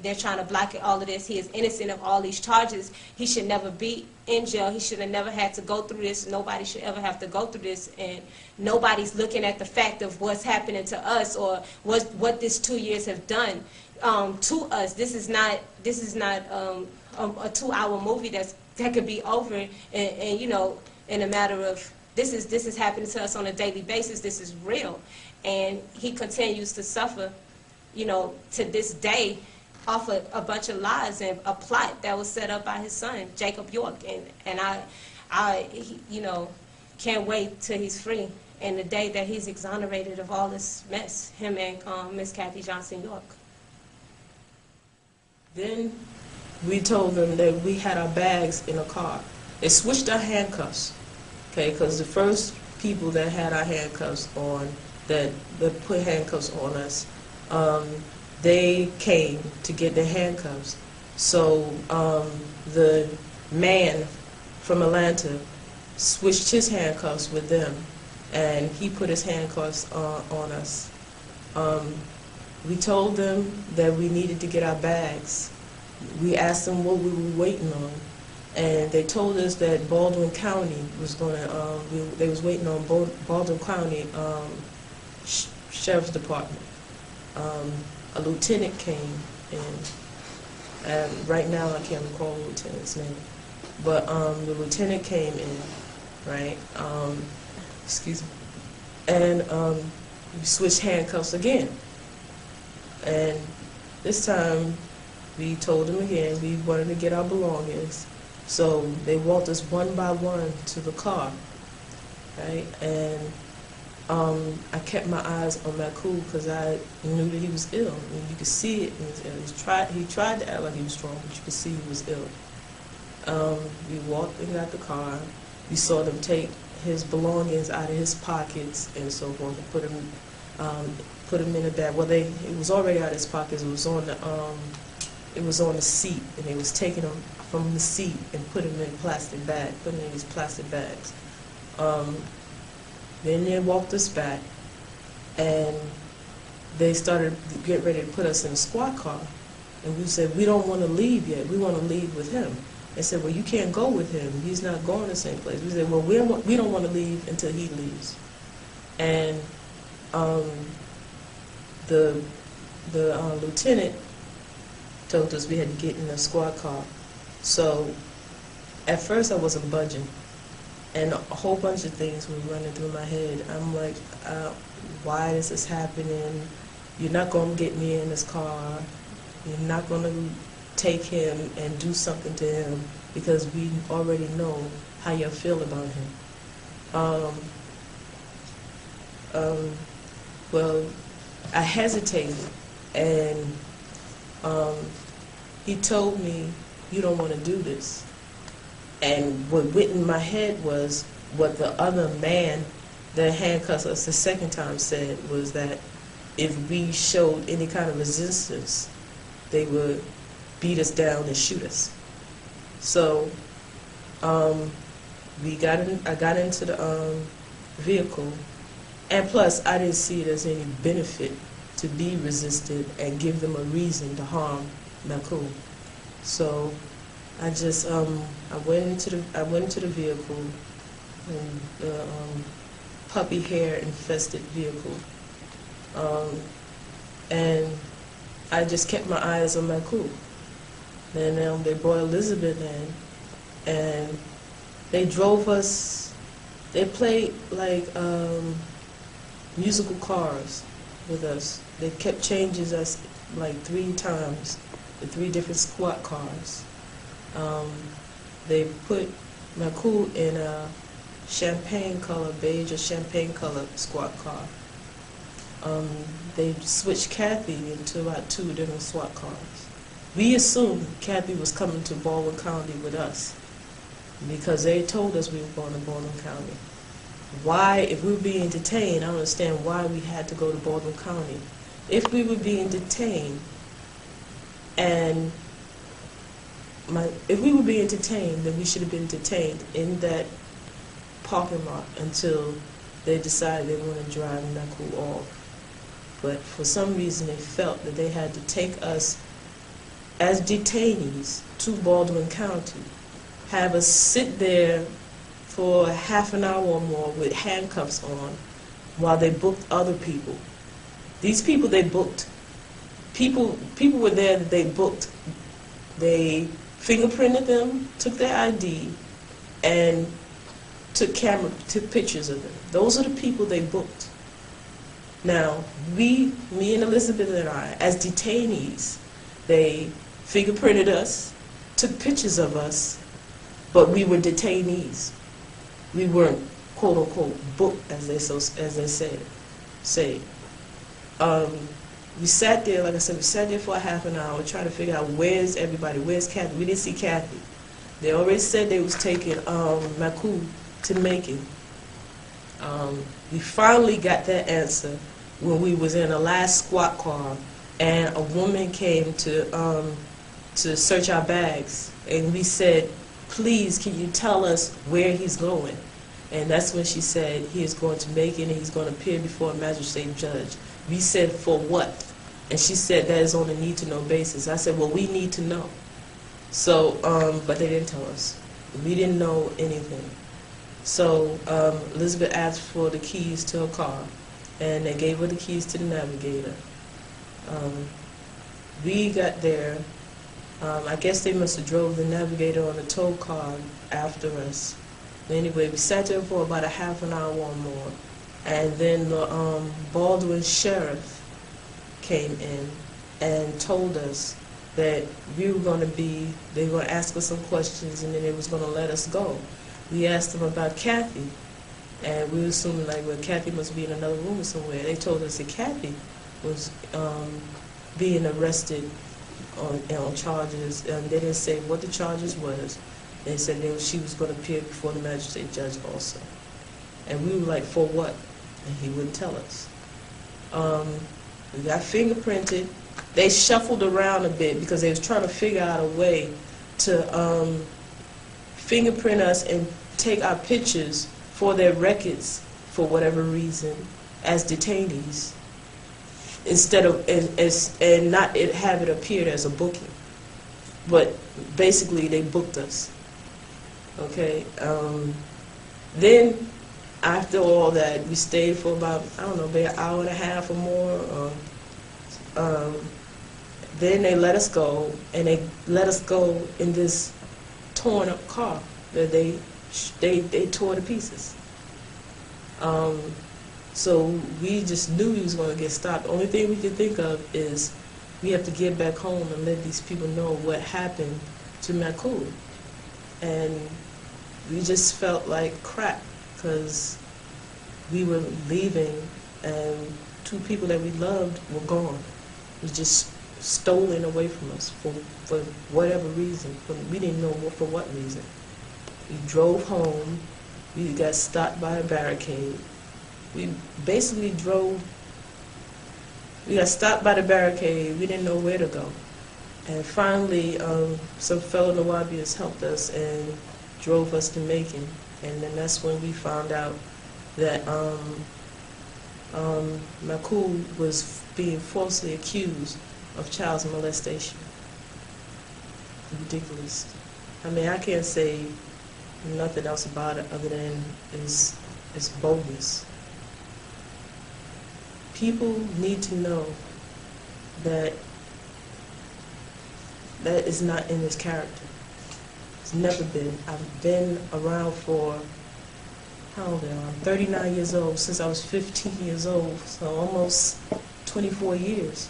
They're trying to block all of this. He is innocent of all these charges. He should never be in jail. He should have never had to go through this. Nobody should ever have to go through this. And nobody's looking at the fact of what's happening to us or what this 2 years have done to us. This is not a 2-hour movie that could be over and you know, in a matter of, this is happening to us on a daily basis. This is real. And he continues to suffer, you know, to this day off a bunch of lies and a plot that was set up by his son, Jacob York. And I you know, can't wait till he's free and the day that he's exonerated of all this mess, him and Miss Kathy Johnson York. Then we told them that we had our bags in a car. They switched our handcuffs, okay, because the first people that had our handcuffs on, that put handcuffs on us, they came to get their handcuffs. So the man from Atlanta switched his handcuffs with them, and he put his handcuffs on us. We told them that we needed to get our bags. We asked them what we were waiting on, and they told us that Baldwin County was going to, they was waiting on Baldwin County Sheriff's Department. A lieutenant came in, and right now I can't recall the lieutenant's name, but the lieutenant came in, right, excuse me, and we switched handcuffs again. And this time we told them again we wanted to get our belongings, so they walked us one by one to the car, right, and I kept my eyes on Makul because I knew that he was ill. I mean, you could see it. He tried to act like he was strong, but you could see he was ill. We walked and got the car. We saw them take his belongings out of his pockets and so forth and put him in a bag. Well, it was already out of his pockets. It was on the seat, and they was taking them from the seat and put them in plastic bags, putting in these plastic bags. Then they walked us back, and they started to get ready to put us in a squad car. And we said, we don't want to leave yet. We want to leave with him. They said, well, you can't go with him. He's not going the same place. We said, well, we don't want to leave until he leaves. And the lieutenant told us we had to get in a squad car. So at first I wasn't budging. And a whole bunch of things were running through my head. I'm like, why is this happening? You're not going to get me in this car. You're not going to take him and do something to him because we already know how you feel about him. Well, I hesitated, and he told me, you don't want to do this. And what went in my head was what the other man that handcuffed us the second time said was that if we showed any kind of resistance, they would beat us down and shoot us. So I got into the vehicle, and plus I didn't see it as any benefit to be resistant and give them a reason to harm Nakul. So I just I went into the vehicle, and the puppy hair infested vehicle, and I just kept my eyes on Nakul. Then they brought Elizabeth in, and they drove us. They played like musical cars with us. They kept changing us like 3 times, the 3 different squad cars. They put Nakul in a champagne color, beige or champagne color squad car. They switched Kathy into about 2 different SWAT cars. We assumed Kathy was coming to Baldwin County with us because they told us we were going to Baldwin County. Why, if we were being detained, I don't understand why we had to go to Baldwin County. If we were being detained, then we should have been detained in that parking lot until they decided they were going to drive Nakul off. But for some reason they felt that they had to take us as detainees to Baldwin County, have us sit there for half an hour or more with handcuffs on while they booked other people. These people they booked, people were there that they booked. They fingerprinted them, took their ID, and took pictures of them. Those are the people they booked. Now, me and Elizabeth and I, as detainees, they fingerprinted us, took pictures of us, but we were detainees. We weren't, quote unquote, booked, as they say. We sat there, like I said, we sat there for a half an hour trying to figure out where's everybody, where's Kathy. We didn't see Kathy. They already said they was taking Nakul to Macon. We finally got that answer when we was in the last squad car, and a woman came to search our bags, and we said, please, can you tell us where he's going? And that's when she said he is going to Macon and he's going to appear before a magistrate judge. We said, for what? And she said that is on a need-to-know basis. I said, well, we need to know. So, but they didn't tell us. We didn't know anything. So Elizabeth asked for the keys to her car, and they gave her the keys to the navigator. We got there. I guess they must have drove the navigator on a tow car after us. Anyway, we sat there for about a half an hour or more, and then the Baldwin sheriff came in and told us that we were going to be, they were going to ask us some questions, and then they was going to let us go. We asked them about Kathy, and we were assuming like, well, Kathy must be in another room somewhere. They told us that Kathy was being arrested on charges, and they didn't say what the charges was. They said she was going to appear before the magistrate judge also. And we were like, for what? And he wouldn't tell us. We got fingerprinted. They shuffled around a bit because they was trying to figure out a way to fingerprint us and take our pictures for their records for whatever reason as detainees, instead of and not have it appeared as a booking. but basically they booked us. Okay. Then after all that, we stayed for about, I don't know, maybe an hour and a half or more. Then they let us go, and they let us go in this torn up car that they tore to pieces. So we just knew we was going to get stopped. The only thing we could think of is we have to get back home and let these people know what happened to Makul. And we just felt like crap because we were leaving and 2 people that we loved were gone. It was just stolen away from us for whatever reason. We didn't know for what reason. We drove home. We got stopped by a barricade. We basically we got stopped by the barricade. We didn't know where to go. And finally, some fellow Nawabians helped us and drove us to Macon. And then that's when we found out that Makul was being falsely accused of child molestation. Ridiculous. I mean, I can't say nothing else about it other than it's bogus. People need to know that that is not in his character. It's never been. I've been around for, how old am I? I'm 39 years old, since I was 15 years old, so almost 24 years.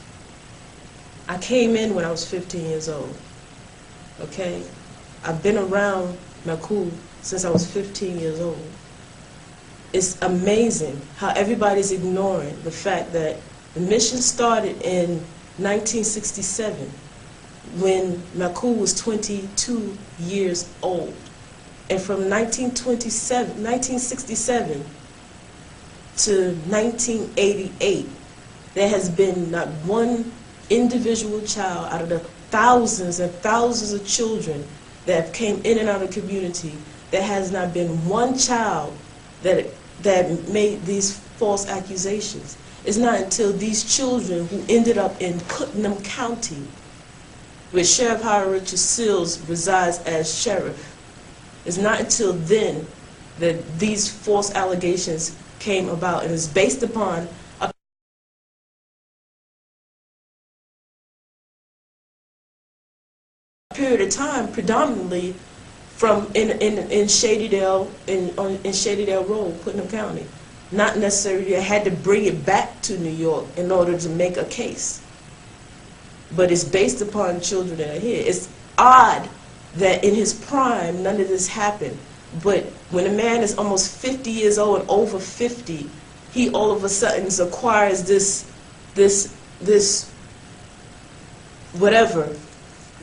I came in when I was 15 years old, okay? I've been around Makul since I was 15 years old. It's amazing how everybody's ignoring the fact that the mission started in 1967 when Makul was 22 years old. And from 1967 to 1988, there has been not one individual child out of the thousands and thousands of children that came in and out of the community, there has not been one child that made these false accusations. It's not until these children who ended up in Putnam County, where Sheriff Howard Richard Sills resides as sheriff, it's not until then that these false allegations came about, and it's based upon a period of time, predominantly from in Shadydale, in Shadydale Road, Putnam County. Not necessarily I had to bring it back to New York in order to make a case. But it's based upon children that are here. It's odd that in his prime none of this happened. But when a man is almost 50 years old and over 50, he all of a sudden acquires this whatever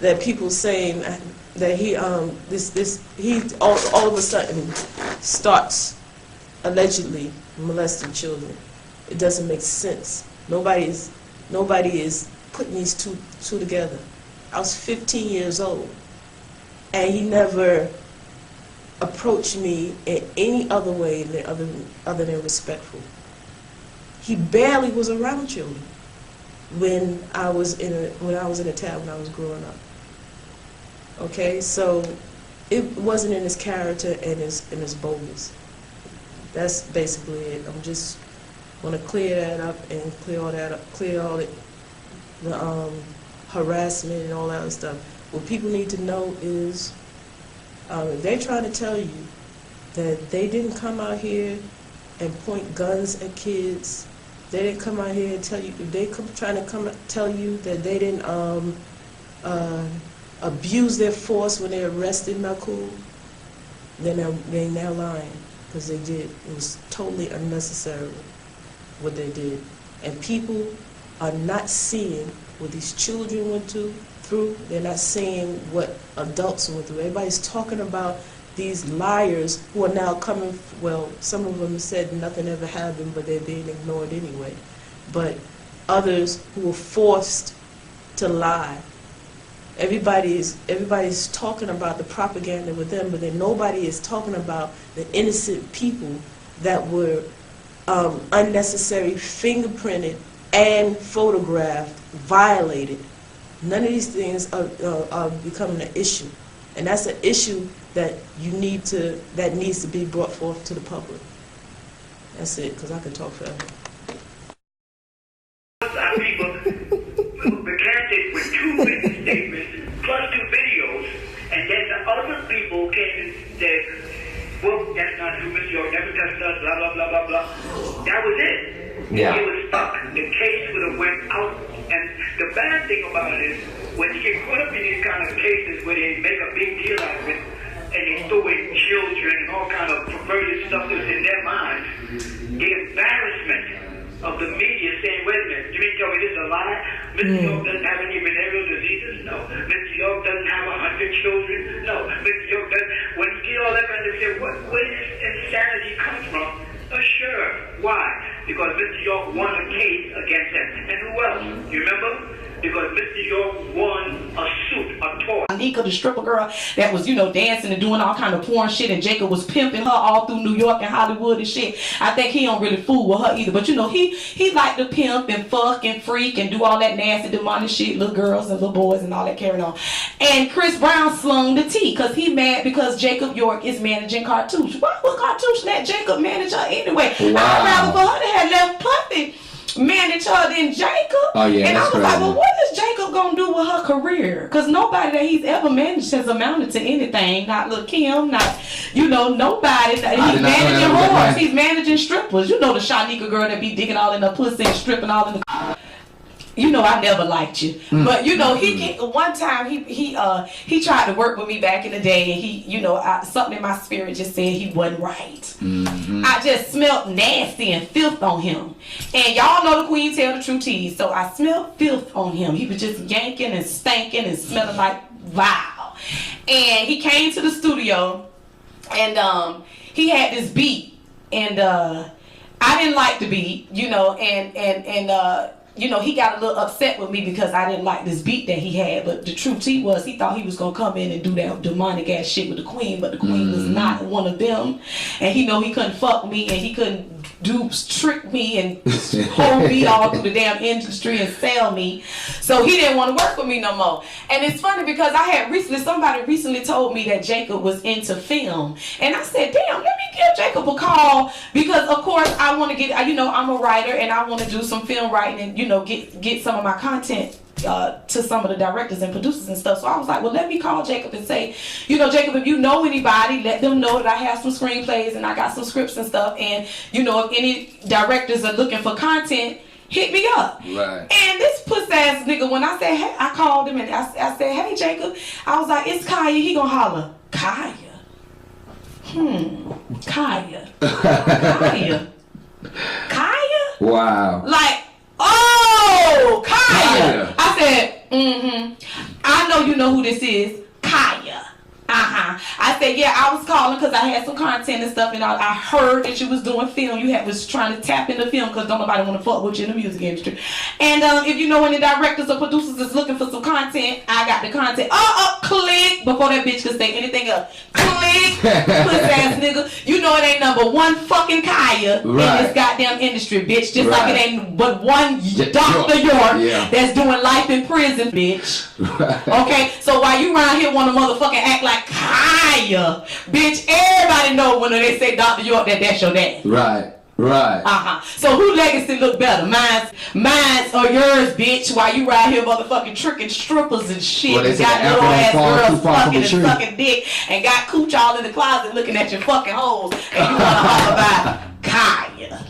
that people saying that he all of a sudden starts allegedly molesting children. It doesn't make sense. Nobody is putting these two together. I was 15 years old, and he never approached me in any other way than other than respectful. He barely was around children when I was in a town when I was growing up. Okay, so it wasn't in his character and his boldness. That's basically it. I'm just want to clear that up and clear all the harassment and all that other stuff. What people need to know is they're trying to tell you that they didn't come out here and point guns at kids. They didn't come out here and tell you. If they trying to tell you that they didn't abuse their force when they arrested Makul, they're now lying, because they did. It was totally unnecessary what they did, and people are not seeing what these children went through. They're not seeing what adults went through. Everybody's talking about these liars who are now coming. Well, some of them said nothing ever happened, but they're being ignored anyway. But others who were forced to lie. Everybody's talking about the propaganda with them, but then nobody is talking about the innocent people that were unnecessary fingerprinted and photographed, violated None of these things are becoming an issue, and that's an issue that needs to be brought forth to the public. That's it, because I can talk forever. People recanted with 2 written statements plus 2 videos, and then the other people came and said, well, that's not true, Mr. York never touched us, blah, blah, blah, blah, blah. That was it. Yeah. It was stuck. The case would have went out. And the bad thing about it is, when you get caught up in these kind of cases where they make a big deal out of it, and they throw in children and all kind of perverted stuff that's in their minds, the embarrassment of the media saying, wait a minute, you mean to tell me this is a lie? Mr. York doesn't have any venereal diseases? No. Mr. York doesn't have 100 children? No. Mr. York doesn't. When you get all that kind of stuff, where does this insanity come from? Sure. Why? Because Mr. York won a case against him. And who else? You remember? Because Mr. York won a suit, a toy. Anika, the stripper girl that was, dancing and doing all kind of porn shit, and Jacob was pimping her all through New York and Hollywood and shit. I think he don't really fool with her either. But he liked to pimp and fuck and freak and do all that nasty demonic shit, little girls and little boys and all that carrying on. And Chris Brown slung the tea because he mad because Jacob York is managing Cartouche. Why would Cartouche let Jacob manage her anyway? Wow. I'd rather for her to have left Puffy manage her than Jacob. Oh, yeah, and I that's was like, crazy. well, what is Jacob gonna do with her career? Because nobody that he's ever managed has amounted to anything. Not Lil' Kim, not, nobody. He's managing whores. He's managing strippers. The Shanika girl that be digging all in her pussy and stripping all in the... I never liked you. But, he one time he tried to work with me back in the day, and he, something in my spirit just said he wasn't right. Mm-hmm. I just smelled nasty and filth on him. And y'all know the queen tell the true tea. So I smelled filth on him. He was just yanking and stanking and smelling like vile. And he came to the studio, and he had this beat, and I didn't like the beat, he got a little upset with me because I didn't like this beat that he had. But the true tea was he thought he was going to come in and do that demonic ass shit with the queen. But the queen was not one of them. And he couldn't fuck me, and he couldn't trick me and hold me all through the damn industry and sell me. So he didn't want to work with me no more. And it's funny because somebody recently told me that Jacob was into film. And I said, damn, let me give Jacob a call, because of course I want to get, I'm a writer and I want to do some film writing and, get some of my content to some of the directors and producers and stuff. So I was like, well, let me call Jacob and say, Jacob, if you know anybody, let them know that I have some screenplays and I got some scripts and stuff. And, if any directors are looking for content, hit me up. Right. And this puss ass nigga, when I said, hey, I called him and I said, hey, Jacob, I was like, it's Kaya. He gonna holler, Kaya? Kaya. Kaya. Kaya? Wow. Like, oh, Kaya. I said, I know you know who this is. Kaya. I said, yeah, I was calling because I had some content and stuff, and I heard that you was doing film. You was trying to tap into film because don't nobody want to fuck with you in the music industry. And if you know any directors or producers that's looking for some content, I got the content. Click before that bitch could say anything else. Click, puss ass nigga. It ain't number one fucking Kaya in this goddamn industry, bitch. Just like it ain't but one Dr. York that's doing life in prison, bitch. Okay, so while you around here want to motherfucking act like Kaya, bitch, everybody know when they say Dr. York that's your dad. Right. So who legacy look better? Mine's or yours, bitch, while you right here motherfucking tricking strippers and shit. Well, and got little ass girls fucking and sucking dick and got cooch all in the closet looking at your fucking hoes, and you wanna holler about Kaya.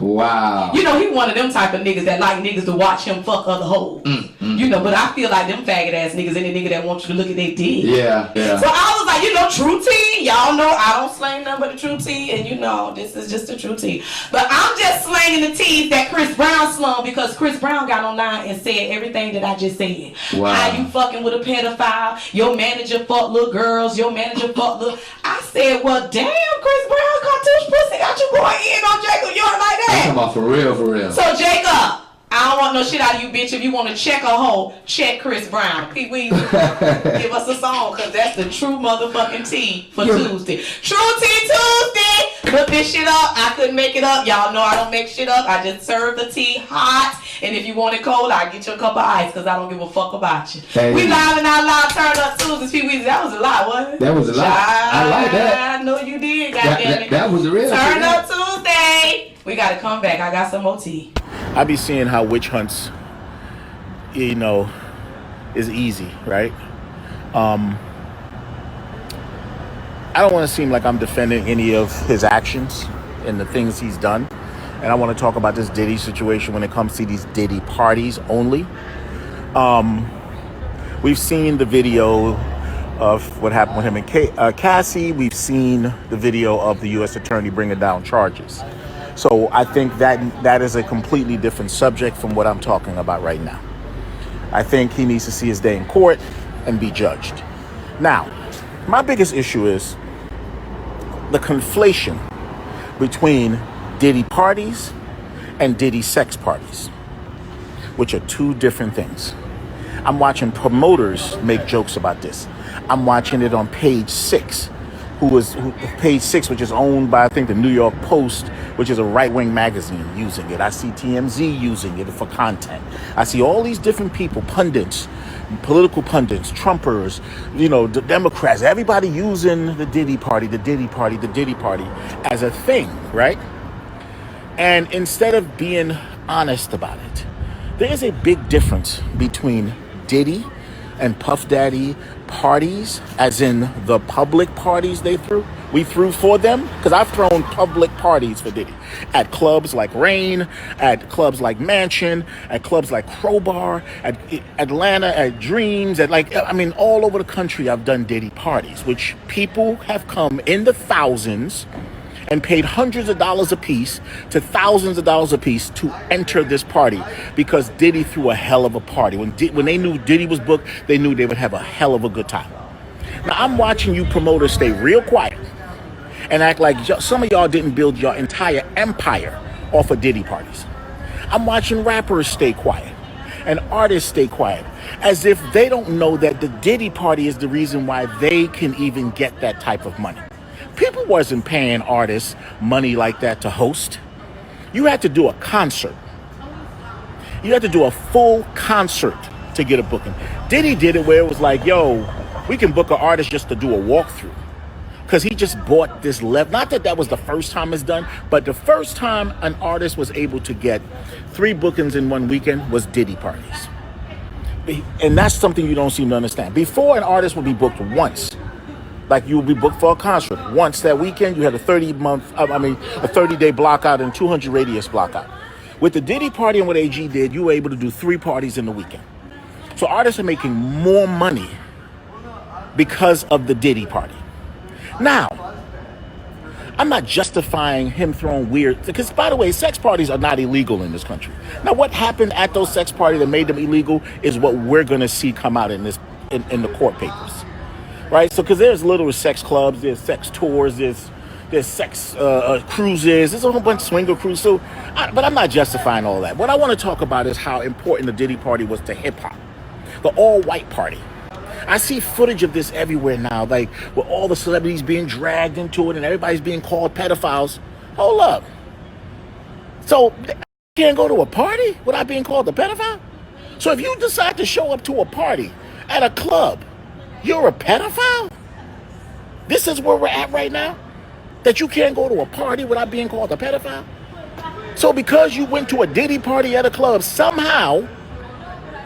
Wow. He one of them type of niggas that like niggas to watch him fuck other hoes. But I feel like them faggot ass niggas any nigga that wants you to look at their dick. Yeah. So I was like, true tea. Y'all know I don't slang nothing but the true tea, and this is just the true tea. But I'm just slanging the tea that Chris Brown slung because Chris Brown got online and said everything that I just said. Wow. How you fucking with a pedophile, your manager fuck little girls, your manager fuck little... I said, well, damn, Chris Brown, Cartouche pussy got you going in on Jacob York like that. I'm talking about for real. So Jacob, I don't want no shit out of you, bitch. If you want to check a hoe, check Chris Brown. Pee Wee, give us a song, because that's the true motherfucking tea for Tuesday. True Tea Tuesday! Cook this shit up. I couldn't make it up. Y'all know I don't make shit up. I just serve the tea hot. And if you want it cold, I'll get you a cup of ice because I don't give a fuck about you. Hey. We live and out loud, turn up Tuesdays, Pee-wees. That was a lot, wasn't it? That was a lot. I like that. I know you did, goddammit. That was a real Turn up Tuesday. We got to come back. I got some more tea. I be seeing how witch hunts, you know, is easy, right? I don't want to seem like I'm defending any of his actions and the things he's done. And I want to talk about this Diddy situation when it comes to these Diddy parties only. We've seen the video of what happened with him and Cassie. We've seen the video of the U.S. attorney bringing down charges. So I think that is a completely different subject from what I'm talking about right now. I think he needs to see his day in court and be judged. Now, my biggest issue is the conflation between Diddy parties and Diddy sex parties, which are two different things. I'm watching promoters make jokes about this. I'm watching it on Page 6, Page 6, which is owned by, I think, the New York Post, which is a right-wing magazine, using it. I see TMZ using it for content. I see all these different people, pundits, political pundits, Trumpers, you know, the Democrats, everybody using the Diddy party, the Diddy party, the Diddy party as a thing, right? And instead of being honest about it, there is a big difference between Diddy and Puff Daddy parties, as in the public parties we threw for them, because I've thrown public parties for Diddy at clubs like Rain, at clubs like Mansion, at clubs like Crowbar, at Atlanta, at Dreams, all over the country. I've done Diddy parties, which people have come in the thousands and paid hundreds of dollars a piece to thousands of dollars a piece to enter this party, because Diddy threw a hell of a party. When they knew Diddy was booked, they knew they would have a hell of a good time. Now, I'm watching you promoters stay real quiet and act like some of y'all didn't build your entire empire off of Diddy parties. I'm watching rappers stay quiet and artists stay quiet, as if they don't know that the Diddy party is the reason why they can even get that type of money. People wasn't paying artists money like that to host. You had to do a concert. You had to do a full concert to get a booking. Diddy did it where it was like, yo, we can book an artist just to do a walkthrough. Because he just bought this level. Not that that was the first time it's done, but the first time an artist was able to get 3 bookings in one weekend was Diddy parties. And that's something you don't seem to understand. Before, an artist would be booked once. Like, you would be booked for a concert. Once that weekend, you had a 30-day block out and 200 radius block out. With the Diddy party and what AG did, you were able to do 3 parties in the weekend. So artists are making more money because of the Diddy party. Now, I'm not justifying him throwing weird, because, by the way, sex parties are not illegal in this country. Now, what happened at those sex parties that made them illegal is what we're going to see come out in the court papers. Right, so because there's literal sex clubs, there's sex tours, there's sex cruises, there's a whole bunch of swinger cruises. But I'm not justifying all that. What I want to talk about is how important the Diddy party was to hip hop, the all-white party. I see footage of this everywhere now, like with all the celebrities being dragged into it and everybody's being called pedophiles. Hold up. So you can't go to a party without being called a pedophile? So if you decide to show up to a party at a club, you're a pedophile? This is where we're at right now? That you can't go to a party without being called a pedophile? So because you went to a Diddy party at a club somehow,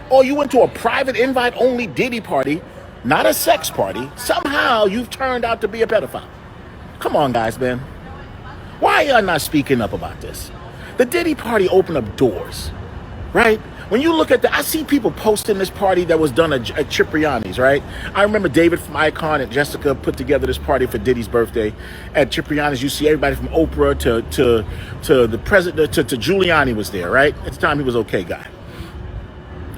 or you went to a private invite-only Diddy party, not a sex party, somehow you've turned out to be a pedophile. Come on, guys, man. Why are y'all not speaking up about this? The Diddy party opened up doors, right? When you look at I see people posting this party that was done at Cipriani's, right? I remember David from Icon and Jessica put together this party for Diddy's birthday at Cipriani's. You see everybody from Oprah to the president to Giuliani was there, right? At the time he was okay guy.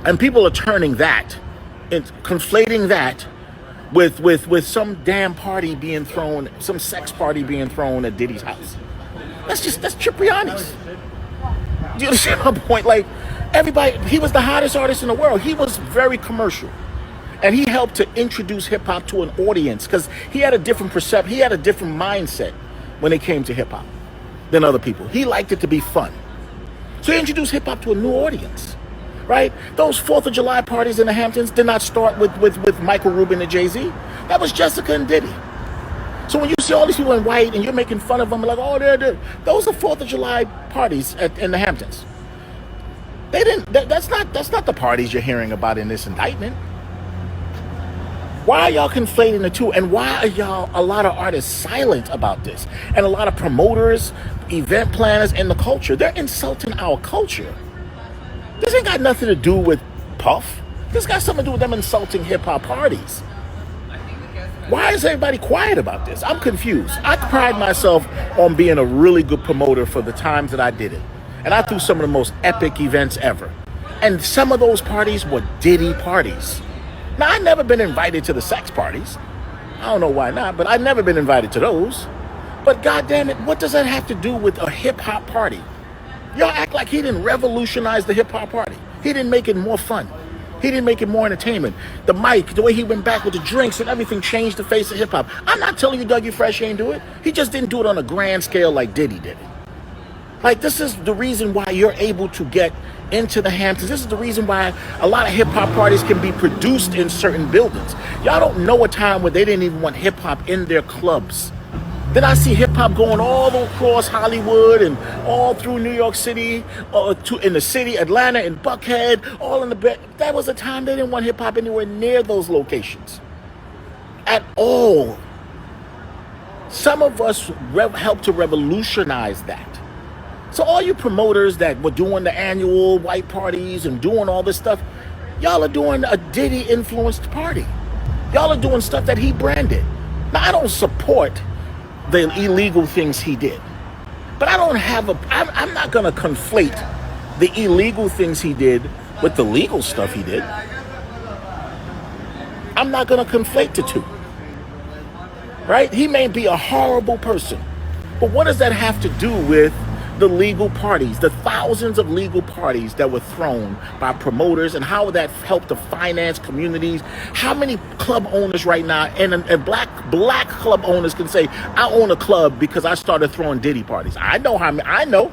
And people are turning that and conflating that with some damn party being thrown, some sex party being thrown at Diddy's house. That's Cipriani's. Do you understand my point? Like, everybody, he was the hottest artist in the world. He was very commercial. And he helped to introduce hip hop to an audience because he had a different perception. He had a different mindset when it came to hip hop than other people. He liked it to be fun. So he introduced hip hop to a new audience, right? Those 4th of July parties in the Hamptons did not start with Michael Rubin and Jay-Z. That was Jessica and Diddy. So when you see all these people in white and you're making fun of them, like, oh, they're those are 4th of July parties in the Hamptons. They didn't. That's not the parties you're hearing about in this indictment. Why are y'all conflating the two? And why are a lot of artists silent about this? And a lot of promoters, event planners in the culture, they're insulting our culture. This ain't got nothing to do with Puff. This got something to do with them insulting hip-hop parties. Why is everybody quiet about this? I'm confused. I pride myself on being a really good promoter for the times that I did it. And I threw some of the most epic events ever. And some of those parties were Diddy parties. Now, I've never been invited to the sex parties. I don't know why not, but I've never been invited to those. But goddamn it, what does that have to do with a hip-hop party? Y'all act like he didn't revolutionize the hip-hop party. He didn't make it more fun. He didn't make it more entertainment. The mic, the way he went back with the drinks and everything changed the face of hip-hop. I'm not telling you Dougie Fresh ain't do it. He just didn't do it on a grand scale like Diddy did it. Like, this is the reason why you're able to get into the Hamptons. This is the reason why a lot of hip-hop parties can be produced in certain buildings. Y'all don't know a time where they didn't even want hip-hop in their clubs. Then I see hip-hop going all across Hollywood and all through New York City, in the city, Atlanta, and Buckhead, all in the bed. That was a time they didn't want hip-hop anywhere near those locations. At all. Some of us helped to revolutionize that. So all you promoters that were doing the annual white parties and doing all this stuff, y'all are doing a Diddy-influenced party. Y'all are doing stuff that he branded. Now, I don't support the illegal things he did. But I'm not going to conflate the illegal things he did with the legal stuff he did. I'm not going to conflate the two. Right? He may be a horrible person. But what does that have to do with the legal parties, the thousands of legal parties that were thrown by promoters, and how that helped to finance communities? How many club owners right now, and black club owners can say, I own a club because I started throwing Diddy parties? I know.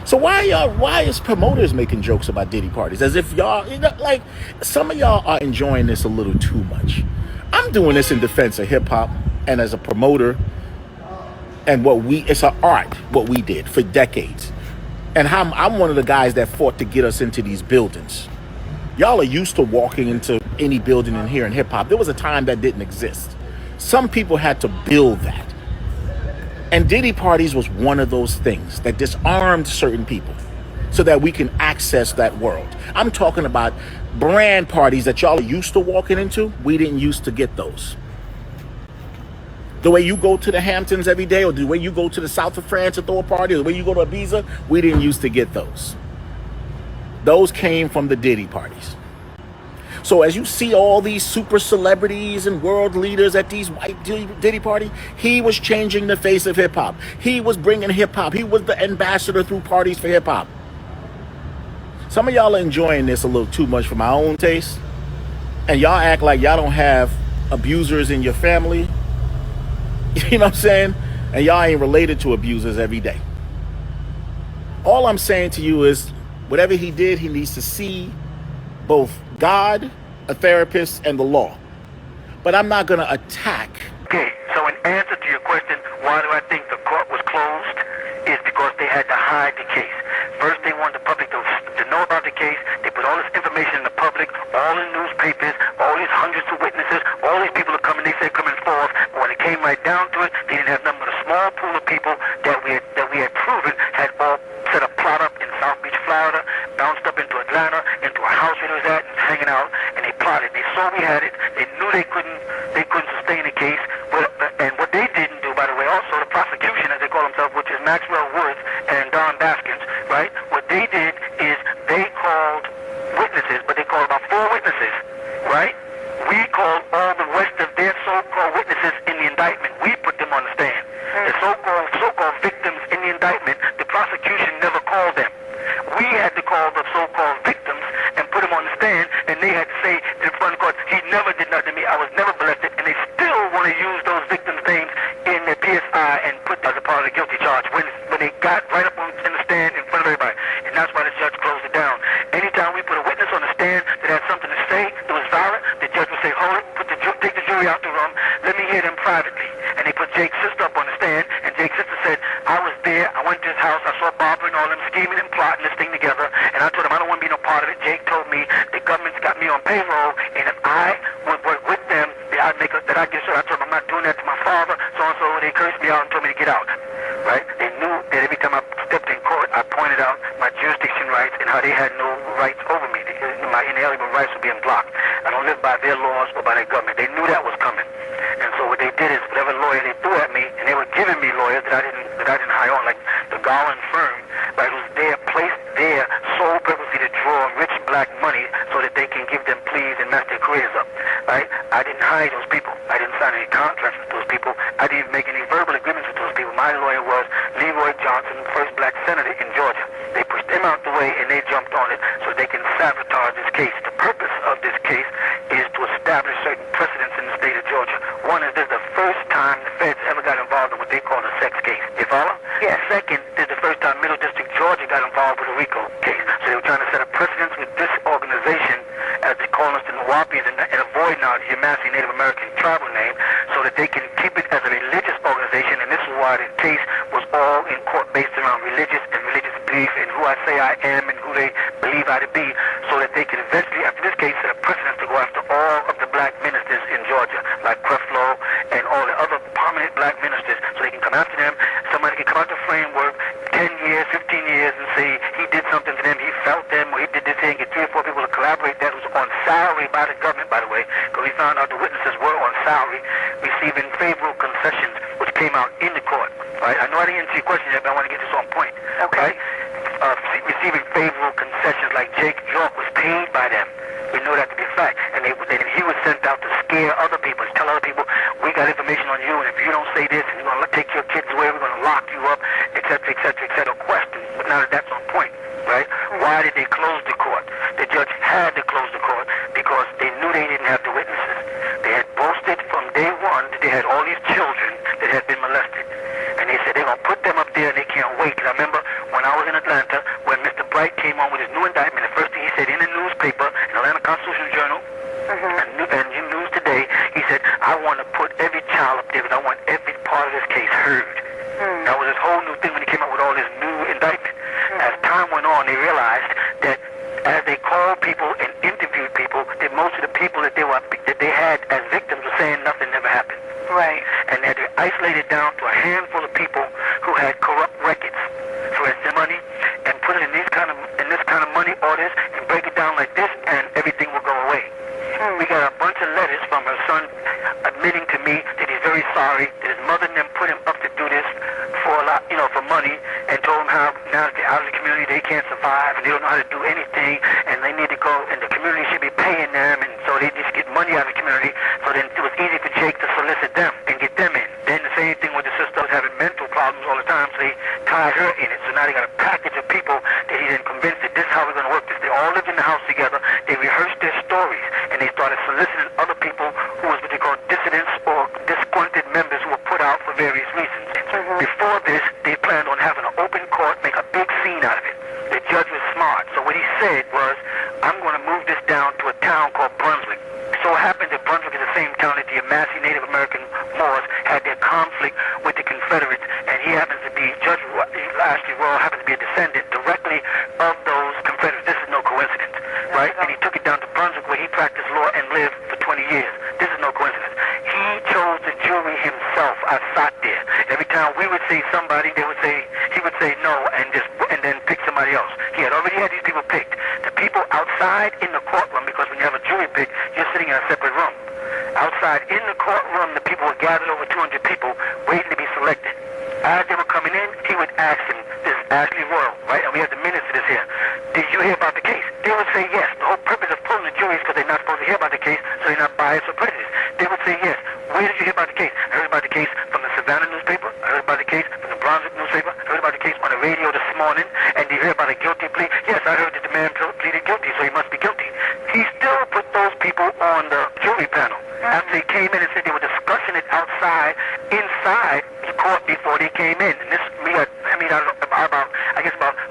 So why is promoters making jokes about Diddy parties? As if y'all, like, some of y'all are enjoying this a little too much. I'm doing this in defense of hip hop and as a promoter. And it's an art, what we did for decades. And I'm one of the guys that fought to get us into these buildings. Y'all are used to walking into any building in here in hip hop. There was a time that didn't exist. Some people had to build that. And Diddy parties was one of those things that disarmed certain people so that we can access that world. I'm talking about brand parties that y'all are used to walking into. We didn't used to get those. The way you go to the Hamptons every day, or the way you go to the south of France to throw a party, or the way you go to Ibiza, we didn't used to get those. Those came from the Diddy parties. So as you see all these super celebrities and world leaders at these white Diddy parties, he was changing the face of hip hop. He was bringing hip hop. He was the ambassador through parties for hip hop. Some of y'all are enjoying this a little too much for my own taste. And y'all act like y'all don't have abusers in your family. You know what I'm saying? And y'all ain't related to abusers every day. All I'm saying to you is, whatever he did, he needs to see both God, a therapist, and the law. But I'm not going to attack. Okay, so in answer to your question, why do I think the court was closed, is because they had to hide the case. First, they wanted the public to know about the case. They put all this information in the public, all in newspapers, all these hundreds of witnesses, all these people are coming, they said coming forth. When it came right down to it, they didn't have nothing but a small pool of people that we had proven had all set a plot up in South Beach, Florida, bounced up into Atlanta, into a house where he was at, and hanging out, and they plotted. They saw we had it. They knew they couldn't sustain the case. And what they didn't do, by the way, also the prosecution, as they call themselves, which is Maxwell Woods and Don Baskins, right? What they did is they called witnesses, but they called about 4 witnesses, right? We called all the rest of their so-called witnesses in the indictment. We put them on the stand. The so-called victims in the indictment, the prosecution never called them. We had to call the so-called victims and put them on the stand, and they had to say in front of the court, he never did nothing to me, I was never molested, and they still want to use those victims' names stand that had something to say that was violent, the judge would say, hold it, take the jury out the room, let me hear them privately. And they put Jake's sister up on the stand, and Jake's sister said, I was there, I went to his house, I saw Barbara and all them scheming and plotting this thing together, and I told him I don't want to be no part of it. Jake told me the government's got me on payroll, and if I would work with them, that I'd get I told them I'm not doing that to my father, so-and-so. They cursed me out and told me to get out. Right? They knew that every time I stepped in court, I pointed out my jurisdiction rights and how they had no rights over me. My inalienable rights were being blocked. I don't live by their laws or by their government. They knew that was coming. And so what they did is whatever lawyer they threw at me, and they were giving me lawyers that I didn't hire on, like the Garland firm, right, who's there, placed there, sole purposely to draw rich black money so that they can give them pleas and mess their careers up. Right? I didn't hire those people. I didn't sign any contracts with those people. I didn't make any verbal agreements with those people. My lawyer was Leroy Johnson, first black senator in Georgia. They pushed him out the way and they jumped on it so they can sabotage this case. The purpose of this case is to establish certain precedents in the state of Georgia. One is this is the first time the feds ever got involved in what they call a sex case. You follow? Yeah. Second, this is the first time Middle District Georgia got involved with a RICO case. So they were trying to set a precedence with this organization, as they call us the Nuwaubians, and avoid now the Yamasee Native American tribal name, so that they can keep it as a religious organization. And this is why the case was all in court based around religious and religious belief and who I say I am and who they believe I to be, so that they can eventually, after this case, set a precedence to go after all of the black ministers in Georgia, like Creflo and all the other prominent black ministers, so they can come after them. Somebody can come out the framework 10 years, 15 years, and say he did something to them, he felt them, or he did this thing, get 3 or 4 people to collaborate that was on salary by the government, by the way, because we found out the witnesses were on salary, receiving favorable concessions, which came out in the court. Right? I know I didn't answer your question yet, but I want to get this on point. Okay. Receiving favorable concessions, like Jake York was paid by them. We know that to be a fact. And he was sent out to scare other people, to tell other people, we got information on you, and if you don't say this, and we're going to take your kids away, we're going to lock you up, etc., etc., etc. Question, but now that that's on point, right? Why did they close the court? The judge had to close the court because they knew they didn't have the witnesses. They had boasted from day one that they had all these children that had been molested. And they said they're going to put them up there and they can't wait. Because I remember when I was in Atlanta, when Mr. Bright came on with his new indictment, the first thing he said in the newspaper, in Atlanta Constitution Journal, and in News Today, he said, I want to put every child up there because I want every part of this case heard. That was his whole new thing when he came up with all this new indictment. As time went on, they realized that as they called people and interviewed people, that most of the people that they had as victims were saying nothing never happened. Right. And that they isolated down to a handful of people who had corrupt records for instance money, and put it in this kind of money orders and break it down like this, and everything will go away. We got a bunch of letters from her son admitting to me that he's very sorry, that his mother and them put him up to do this for a lot, for money, and told him how now that they're out of the community they can't survive and they don't know how to do anything, and they need to go, and the community should be paying them, and so they just get money out of the community. So then it was easy for Jake to solicit them and get them in. Then the same thing with the sister was having mental problems all the time, so they tied her in it. So now they got a package of people that he didn't convince that this is how we're going to work this. They all lived in the house together. They rehearsed their stories, and they started soliciting other people who was what they call dissidents or disgruntled members who were put out for various reasons. Before this, they planned on having an open court, make a big scene out of it. The judge was smart, so what he said was, I'm going to move this down to a town called Brunswick. So it happened that Brunswick is the same town that the Yamasee Native American Moors had their conflict with the Confederates, and he happens to be, Judge Ashley Royal happens to be a descendant directly of those Confederates. This is no coincidence, right? And he took it down to Brunswick where he practiced law and lived for 20 years. This is no coincidence. He chose the jury himself. I sat there. Every time we would say somebody, he would say no, and then pick somebody else. He had already had these people picked. The people outside in the courtroom, because when you have a jury pick, you're sitting in a separate room. Outside in the courtroom, the people were gathered, over 200 people, waiting to be selected. As they were coming in, he would ask them, this is Ashley Royal, right? And we have the minutes of this here. Did you hear about the case? They would say yes. The whole purpose of pulling the jury is because they're not supposed to hear about the case, so they're not biased or prejudiced. They would say yes. Where did you hear about the case? I heard about the case from the Savannah newspaper. I heard about the case from the Brunswick newspaper. I heard about the case on the radio this morning. And did you hear about a guilty plea? Yes, I heard that the man pleaded guilty, so he must be guilty. He still put those people on the jury panel. After they came in and said they were discussing it outside, inside the court before they came in. And this,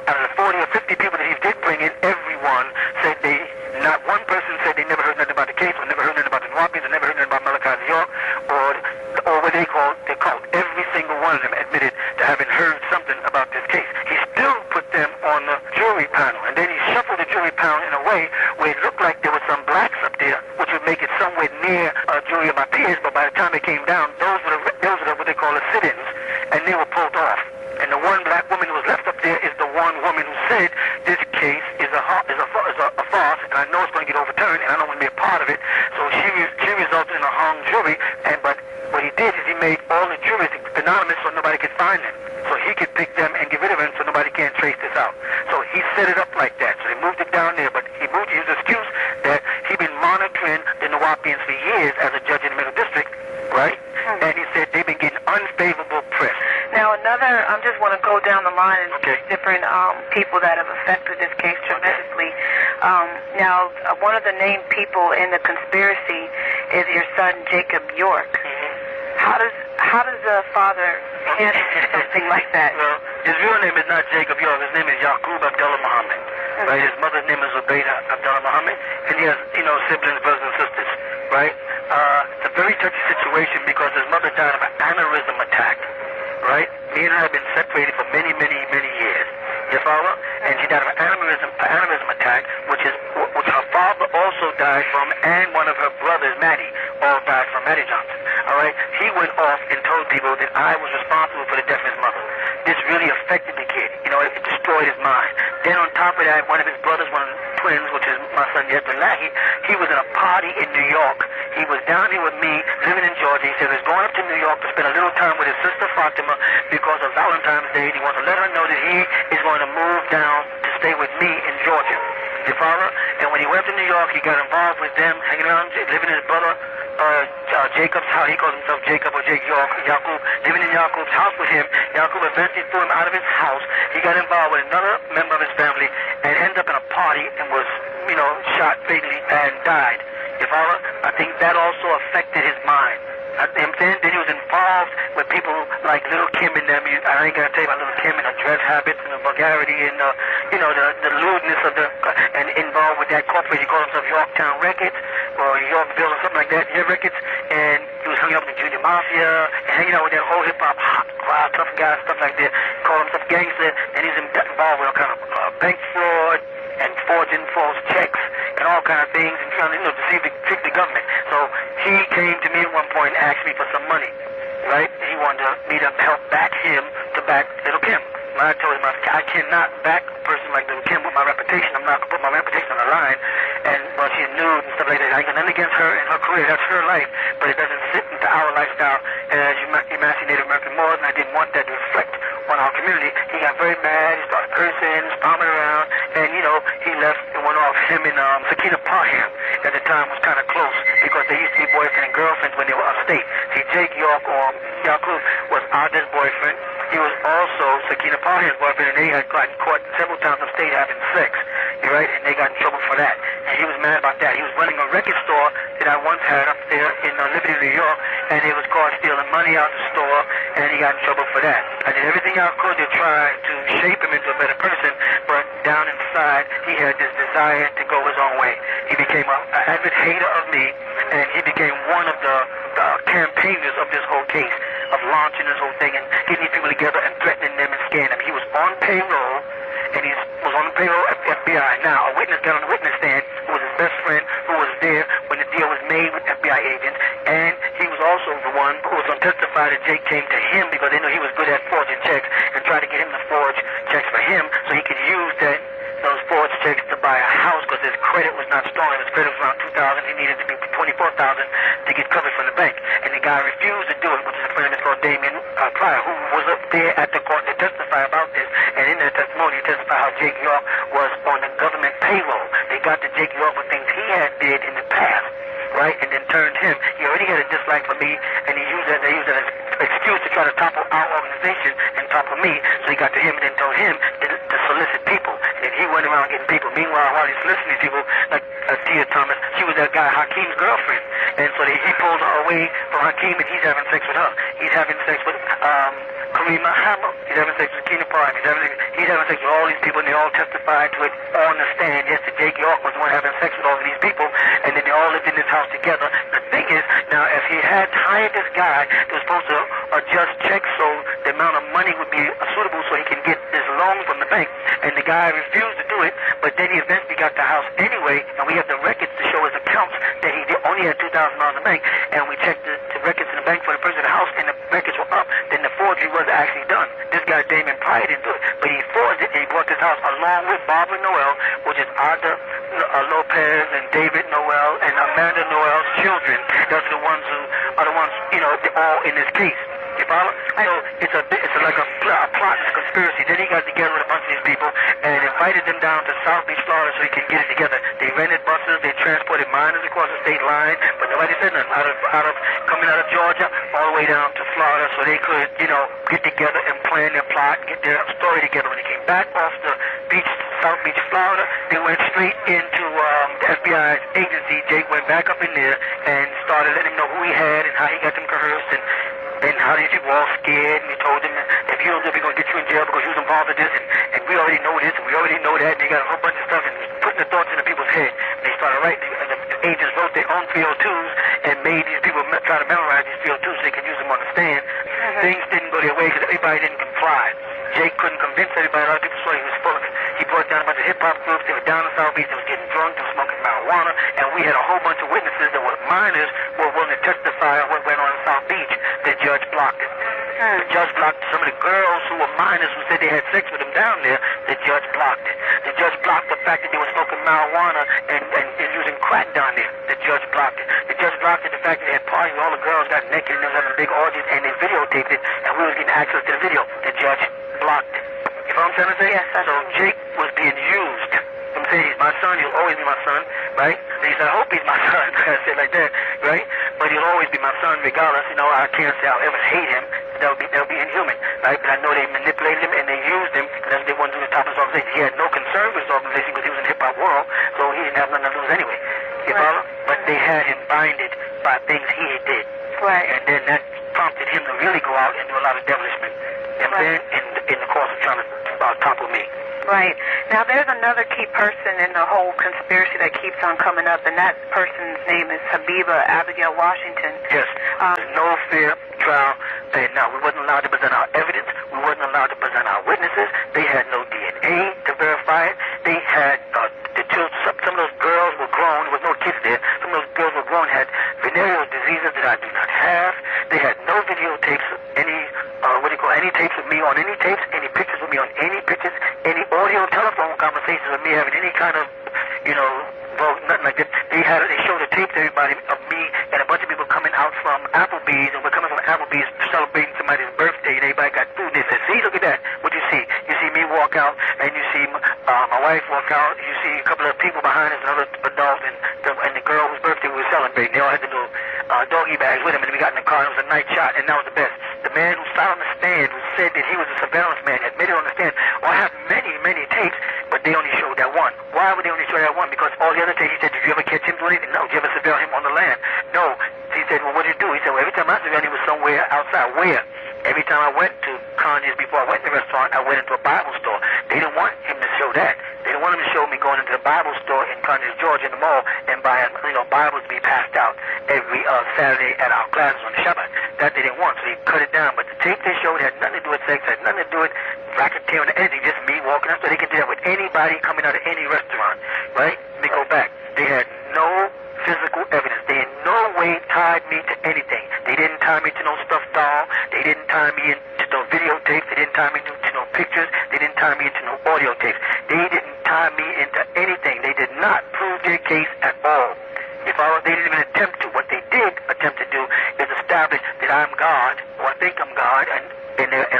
out of the 40 or 50 people that he did bring in, everyone said not one one person said they never heard nothing about the case, or never heard nothing about the Nuwapians, or never heard nothing about Malachi, New York, or what they called. Every single one of them admitted to having heard something about this case. He still put them on the jury panel, and then he shuffled the jury panel in a way where it looked like there was some blacks up there, which would make it somewhere near a jury of my peers. But by the time it came down, those were what they call the sit-ins, and they were pulled off. And the one black woman who was left up there is the one woman who said this case is a farce, and I know it's going to get overturned, and I don't want to be a part of it. So she resulted in a hung jury. But what he did is he made all the juries anonymous so nobody could find them. So he could pick them and get rid of them so nobody can trace this out. So he set it up like that. So they moved it down there, but he used the excuse that he'd been monitoring the Nuwapians for years as a judge in the Middle District, right? And he said they've been getting unfavorable press. Now I just want to go down the line and different people that have affected this case tremendously. Now, one of the named people in the conspiracy is your son, Jacob York. How does a father handle something like that? Well, his real name is not Jacob York. His name is Yaqub Abdullah Muhammad. Right? His mother's name is Ubayda Abdullah Muhammad, and he has, siblings, brothers and sisters. Right? It's a very touchy situation because his mother died of an aneurysm attack. Right? Me and her have been separated for many, many, many years. You follow? And she died of an aneurysm attack, which her father also died from, and one of her brothers, Maddie, all died from Maddie Johnson. All right? He went off and told people that I was responsible for the death of his mother. This really affected the kid. It destroyed his mind. Then on top of that, one of his brothers, one of the twins, which is my son, Abdullahi, he was at a party in New York. He was down here with me, living in Georgia. He said he was going up to New York to spend a little time with his sister Fatima because of Valentine's Day. He wants to let her know that he is going to move down to stay with me in Georgia. You follow? And when he went to New York, he got involved with them, hanging around, living in his brother Jacob's house. He calls himself Jacob or Jake York, Yaqub, living in Yaqub's house with him. Yaqub eventually threw him out of his house. He got involved with another member of his family and ended up in a party and was, shot fatally and died. You follow? I think that also affected his mind. Then he was involved with people like Little Kim and them. I ain't gonna tell you about Little Kim and her dress habits and the vulgarity and the lewdness of and involved with that corporate. He called himself Yorktown Records or Yorkville or something like that. Yeah, Records. And he was hanging out with the Junior Mafia and hanging out with that whole hip hop hot crowd, tough guys, stuff like that. Called himself gangster, and he's involved with all kind of bank fraud and forging false checks and all kind of things and trying to trick the government. So he came to me at one point and asked me for some money, right? He wanted me to help back him to back Little Kim. I told him I cannot back a person like Little Kim with my reputation. I'm not going to put my reputation on the line. And while she's nude and stuff like that, I ain't got nothing against her and her career. That's her life. But it doesn't fit into our lifestyle as Yamasee Native American Moors, and I didn't want that to reflect on our community. He got very mad. He started cursing, stomping around, and he left and went off. Him and Sakina Parham at the time was kind of close because they used to be boyfriend and girlfriends when they were upstate. See, Jake York or Yaqub was Ada's boyfriend. He was also Sakina Parham's boyfriend, and they had gotten caught several times upstate having sex, right? And they got in trouble for that. And he was mad about that. He was running a record store that I once had up there in Liberty, New York, and they was caught stealing money out the store, and he got in trouble for that. I did everything I could to try to shape him into a better person, but down inside, he had this desire to go his own way. He became an avid hater of me, and he became one of the campaigners of this whole case, of launching this whole thing and getting these people together and threatening them and scaring them. He was on payroll, and he was on the payroll at the FBI. Now, a witness got on the witness stand who was his best friend who was there when the deal was made with FBI agents, and he was also the one who was going to testify that Jake came to him because they knew he was good at forging checks and tried to get him to forge checks for him so he could use those forged checks to buy a house because his credit was not strong. His credit was around $2,000. He needed to be $24,000 to get covered from the bank. And the guy refused to do it, which is a friend of his called Damien Pryor, who was up there at the court to testify about this. And in that testimony, he testified how Jake York was on the government payroll. They got to Jake York for things he had did in the past, right? And then turned him. He already had a dislike for me, and they used that as excuse to try to topple our organization and topple me. So he got to him and then told him to solicit people. And he went around getting people. Meanwhile, while he's soliciting people, like Tia Thomas, she was that guy Hakeem's girlfriend. And so he pulled her away from Hakeem, and he's having sex with her. He's having sex with Karima Hammer. You He's having sex with Keenan Parham. He's having sex with all these people, and they all testified to it on the stand. Yes, that Jake York was the one having sex with all of these people, and then they all lived in this house together. The thing is, now, if he had hired this guy that was supposed to adjust checks so the amount of money would be suitable so he can get this loan from the bank, and the guy refused to do it, but then he eventually got the house anyway, and we have the records to show his accounts that he only had $2,000 in the bank, and we checked the records in the bank for the person in the house, and the records were up, then the forgery was actually done. This guy, Damon Pryor, didn't do it, but he forged it, and he bought this house along with Barbara Noel, which is Ada Lopez and David Noel and Amanda Noel's children. Those are the ones who are the ones, you know, they're all in this case. You follow? So it's like a plot, a conspiracy. Then he got together with a bunch of these people and invited them down to South Beach, Florida, so he could get it together. They rented buses, they transported minors across the state line, but nobody said nothing. Coming out of Georgia all the way down to Florida, so they could, you know, get together and plan their plot, get their story together. When they came back off the beach, South Beach, Florida, they went straight into the FBI's agency. Jake went back up in there and started letting him know who he had and how he got them coerced and how these people were all scared, and he told them, if you don't do it, we're going to get you in jail because you was involved in this, and we already know this, and we already know that, and they got a whole bunch of stuff, and putting the thoughts into people's head. And they started writing, the agents wrote their own 302s and made these people try to memorize these 302s so they could use them on the stand. Things didn't go their way because everybody didn't comply. Jake couldn't convince everybody. A lot of people saw he was full of it. He brought down a bunch of hip-hop groups. They were down in South Beach. They was getting drunk. They were smoking marijuana. And we had a whole bunch of witnesses that were minors who were willing to testify on what went on in South Beach. The judge blocked it. The judge blocked some of the girls who were minors who said they had sex with him down there. The judge blocked it. The judge blocked the fact that they were smoking marijuana and using crack down there. The judge blocked it. The judge blocked it, the fact that they had parties where all the girls got naked and they was having big orgies and they videotaped it and we was getting access to the video. The judge blocked it. You know what I'm trying to say? Yes, so Jake was being used. I'm saying he's my son, he'll always be my son, right? And he said, I hope he's my son. I said like that, right? But he'll always be my son regardless. You know, I can't say I'll ever hate him. That would be inhuman, right? But I know they manipulated him and they used him because that's what they wanted to do to top his organization. He had no concern with his organization because he was in the hip-hop world, so he didn't have nothing to lose anyway. You follow? But they had him binded by things he did. Right. And then that prompted him to really go out and do a lot of devilishment. You know what I'm saying? In the course of trying to topple me. Right. Now, there's another key person in the whole conspiracy that keeps on coming up, and that person's name is Habiba Abigail Washington. Yes. There's no fair trial. And now, we wasn't allowed to present our evidence. We wasn't allowed to present our witnesses. They had no DNA to verify it. They had the children. Some of those girls were grown. There was no kids there. Some of those girls were grown, had venereal diseases that I do not have. They had no videotapes, any tapes with me on any tapes, any pictures with me on any pictures, any audio telephone conversations with me having any kind of, nothing like that. They showed a tape to everybody of me and a bunch of people coming out from Applebee's, and we're coming from Applebee's celebrating somebody's birthday, and everybody got food. They said, see, look at that. What you see? You see me walk out, and you see my wife walk out. You see a couple of people behind us, another adult, and the girl whose birthday we were celebrating. They all had the little doggy bags with them, and we got in the car, and it was a night shot, and that was the best. The man who sat on the stand, who said that he was a surveillance man, admitted on the stand, well, I have many, many tapes, but they only showed that one. Why would they only show that one? Because all the other tapes, he said, did you ever catch him doing anything? No. Did you ever surveil him on the land? No. He said, well, what did you do? He said, well, every time I surveilled him, he was somewhere outside. Where? Every time I went to Kanye's, before I went to the restaurant, I went into a Bible store. They didn't want him to show that. They didn't want him to show me going into the Bible store in Kanye's, Georgia, in the mall, and buying, Bibles to be passed out every Saturday at our classes on the Shabbat. That they didn't want, so he cut it down. But the tape they showed had nothing to do with sex, had nothing to do with racketeering or anything, just me walking up, so they can do that with anybody coming out of any restaurant, right? Let me go back. They had no physical evidence. They in no way tied me to anything. They didn't tie me to no stuffed doll. They didn't tie me into no videotapes. They didn't tie me to no pictures. They didn't tie me into no audio tapes. They didn't tie me into anything. They did not prove their case at all. They didn't even attempt to. What they did attempt to do is establish that I'm God, or I think I'm God, and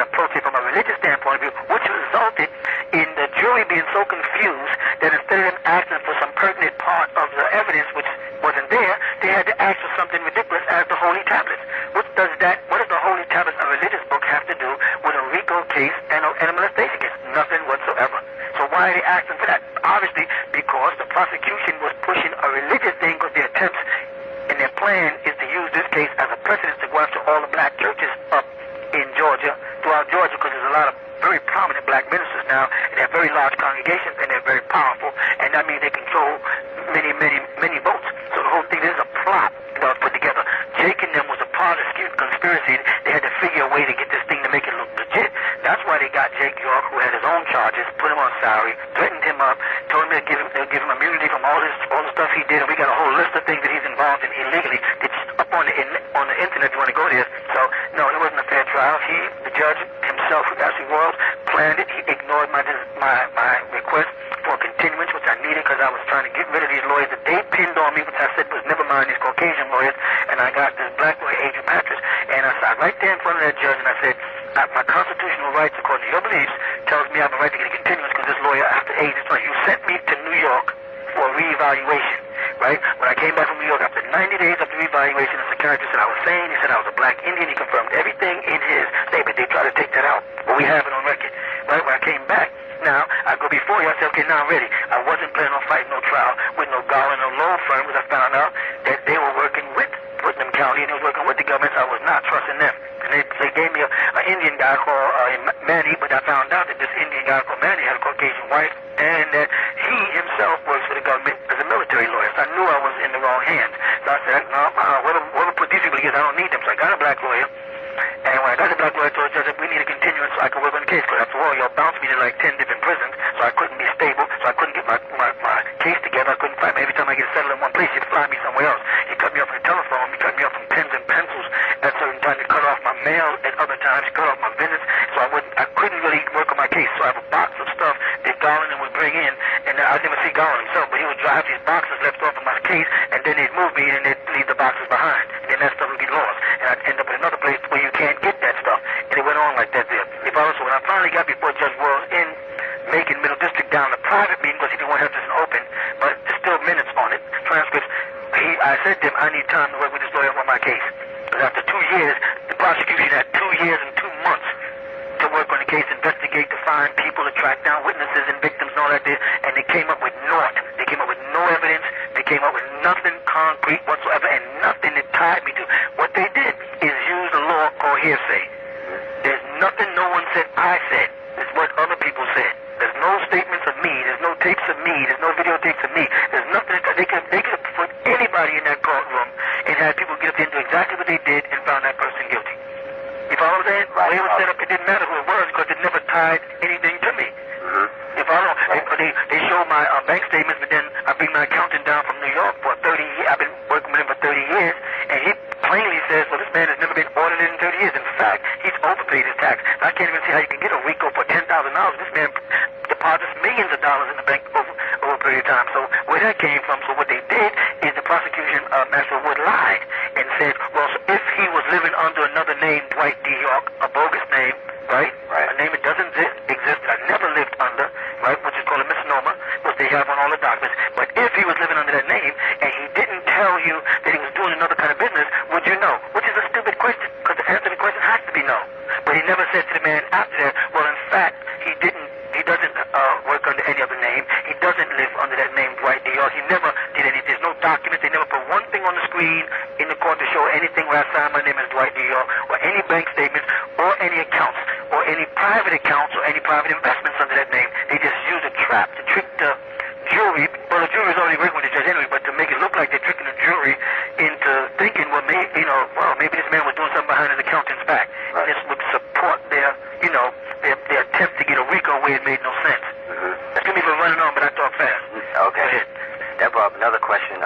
approach it from a religious standpoint of view, which resulted in the jury being so confused that instead of them asking for some pertinent part of the evidence which wasn't there, they had to ask for something ridiculous as the Holy Tablets. What does the Holy Tablets, a religious book, have to do with a RICO case and a molestation case? Nothing whatsoever. So why are they asking for that? Obviously, because the prosecution was pushing a religious thing because their attempts and their plan is to use this case as a precedent to go after all the black churches up in Georgia, throughout Georgia, because there's a lot of black ministers now, and they're very large congregations, and they're very powerful, and that means they control many votes. So the whole thing is a plot that was put together. Jake and them was a part of the conspiracy. They had to figure a way to get this thing to make it look legit. That's why they got Jake York, who had his own charges, put him on salary, threatened him up, told him they'll give him immunity from all the stuff he did, and we got a whole list of things that he's involved in illegally. It's up on the internet if you want to go there. So, no, it wasn't a fair trial. The judge himself, actually was, planned it. He ignored my request for continuance, which I needed because I was trying to get rid of these lawyers that they pinned on me, which I said was never mind, these Caucasian lawyers, and I got this black lawyer, Adrian Patras, and I sat right there in front of that judge, and I said, my constitutional rights, according to your beliefs, tells me I have a right to get a continuance because this lawyer, after age is 20, you sent me to New York for reevaluation, right? When I came back from New York, after 90 days of the reevaluation, the psychiatrist said I was sane, he said I was a black Indian, he confirmed everything in his statement. They tried to take that out, but we have it on record, right? When I came back, now, I go before you, I said, okay, now I'm ready. I wasn't planning on fighting no trial with no Garland or law firm, because I found out that they were working with Putnam County, and they were working with the government, so I was not trusting them. And they gave me an Indian guy called Manny, but I found out that this Indian guy called Manny had a Caucasian wife, and that he himself works for the government as a military lawyer. So I knew I was in the wrong hands. So I said, no, whoever put these people together, I don't need them. So I got a black lawyer. And when I got the black lawyer, I told the judge that we need a continuance so I could work on the case. Because after all, y'all bounced me to like 10 different prisons, so I couldn't be stable, so I couldn't get my case together. I couldn't find me. Every time I get settled in one place, he'd fly me somewhere else. He cut me off from the telephone. He cut me off from pens and pencils at certain times. He cut off my mail at other times. He cut off my visits. So I couldn't really work on my case. So I have a box of stuff that Garland would bring in, and I'd never see Garland himself, but he would drive these boxes left off of my case, and then they'd move me, and they'd leave the boxes behind. And then that stuff would get lost. And I'd end up in another place where you can't get that stuff. And it went on like that there. So when I finally got before Judge Wells in Macon Middle District down the private meeting, because he didn't want to have this open, but there's still minutes on it, transcripts, I said to him, I need time to work with this lawyer on my case. Because after 2 years, the prosecution had 2 years and 2 months to work on the case, investigate, to find people, to track down witnesses and victims and all that there, and they came up with naught. They came up with no evidence. They came up with nothing concrete whatsoever, and nothing that tied me to. What they did is use a law called hearsay. There's nothing no one said I said. It's what other people said. There's no statements of me. There's no tapes of me. There's no videotapes of me. There's nothing. They could have put anybody in that courtroom and had people get up there and do exactly what they did and found that person guilty. You follow what I'm saying? Right. The way it was set up, it didn't matter who it was because it never tied anything to me. You follow? They show my bank statements, but then I bring my accountant down from New York for 30 years. I've been working with him for 30 years, and he plainly says, well, this man has never been audited in 30 years. In fact, he's overpaid his tax. I can't even see how you can get a RICO for $10,000. This man deposits millions of dollars in the bank over a period of time. So where that came from, so what they did is the prosecution, Master Wood, lied and said, well, so if he was living under another name, Dwight D. York, a bogus name, right? A name that doesn't exist, that I never lived under, right, which is called a misnomer, which they have on all the documents. But if he was living under that name and he didn't tell you that he was doing another kind of business, would you know? Which is a stupid question, because the answer to the question has to be no. But he never said to the man after that, well, in fact, he doesn't work under any other name. He doesn't live under that name, Dwight D. York. He never did anything. There's no documents. They never put one thing on the screen in the court to show anything where I signed my name as Dwight D. York, or any bank statements, or any accounts, or any private accounts, or any private investments under that name. They just use a trap to trick the jury. Well, the jury's already working with the judge anyway, but to make it look like they're tricking the jury into thinking, well, maybe this man was doing something behind his accountant's back. Right. This would support their attempt to get a RICO where it made no sense. Excuse me for running on, but I talk fast. Okay. That brought up another question.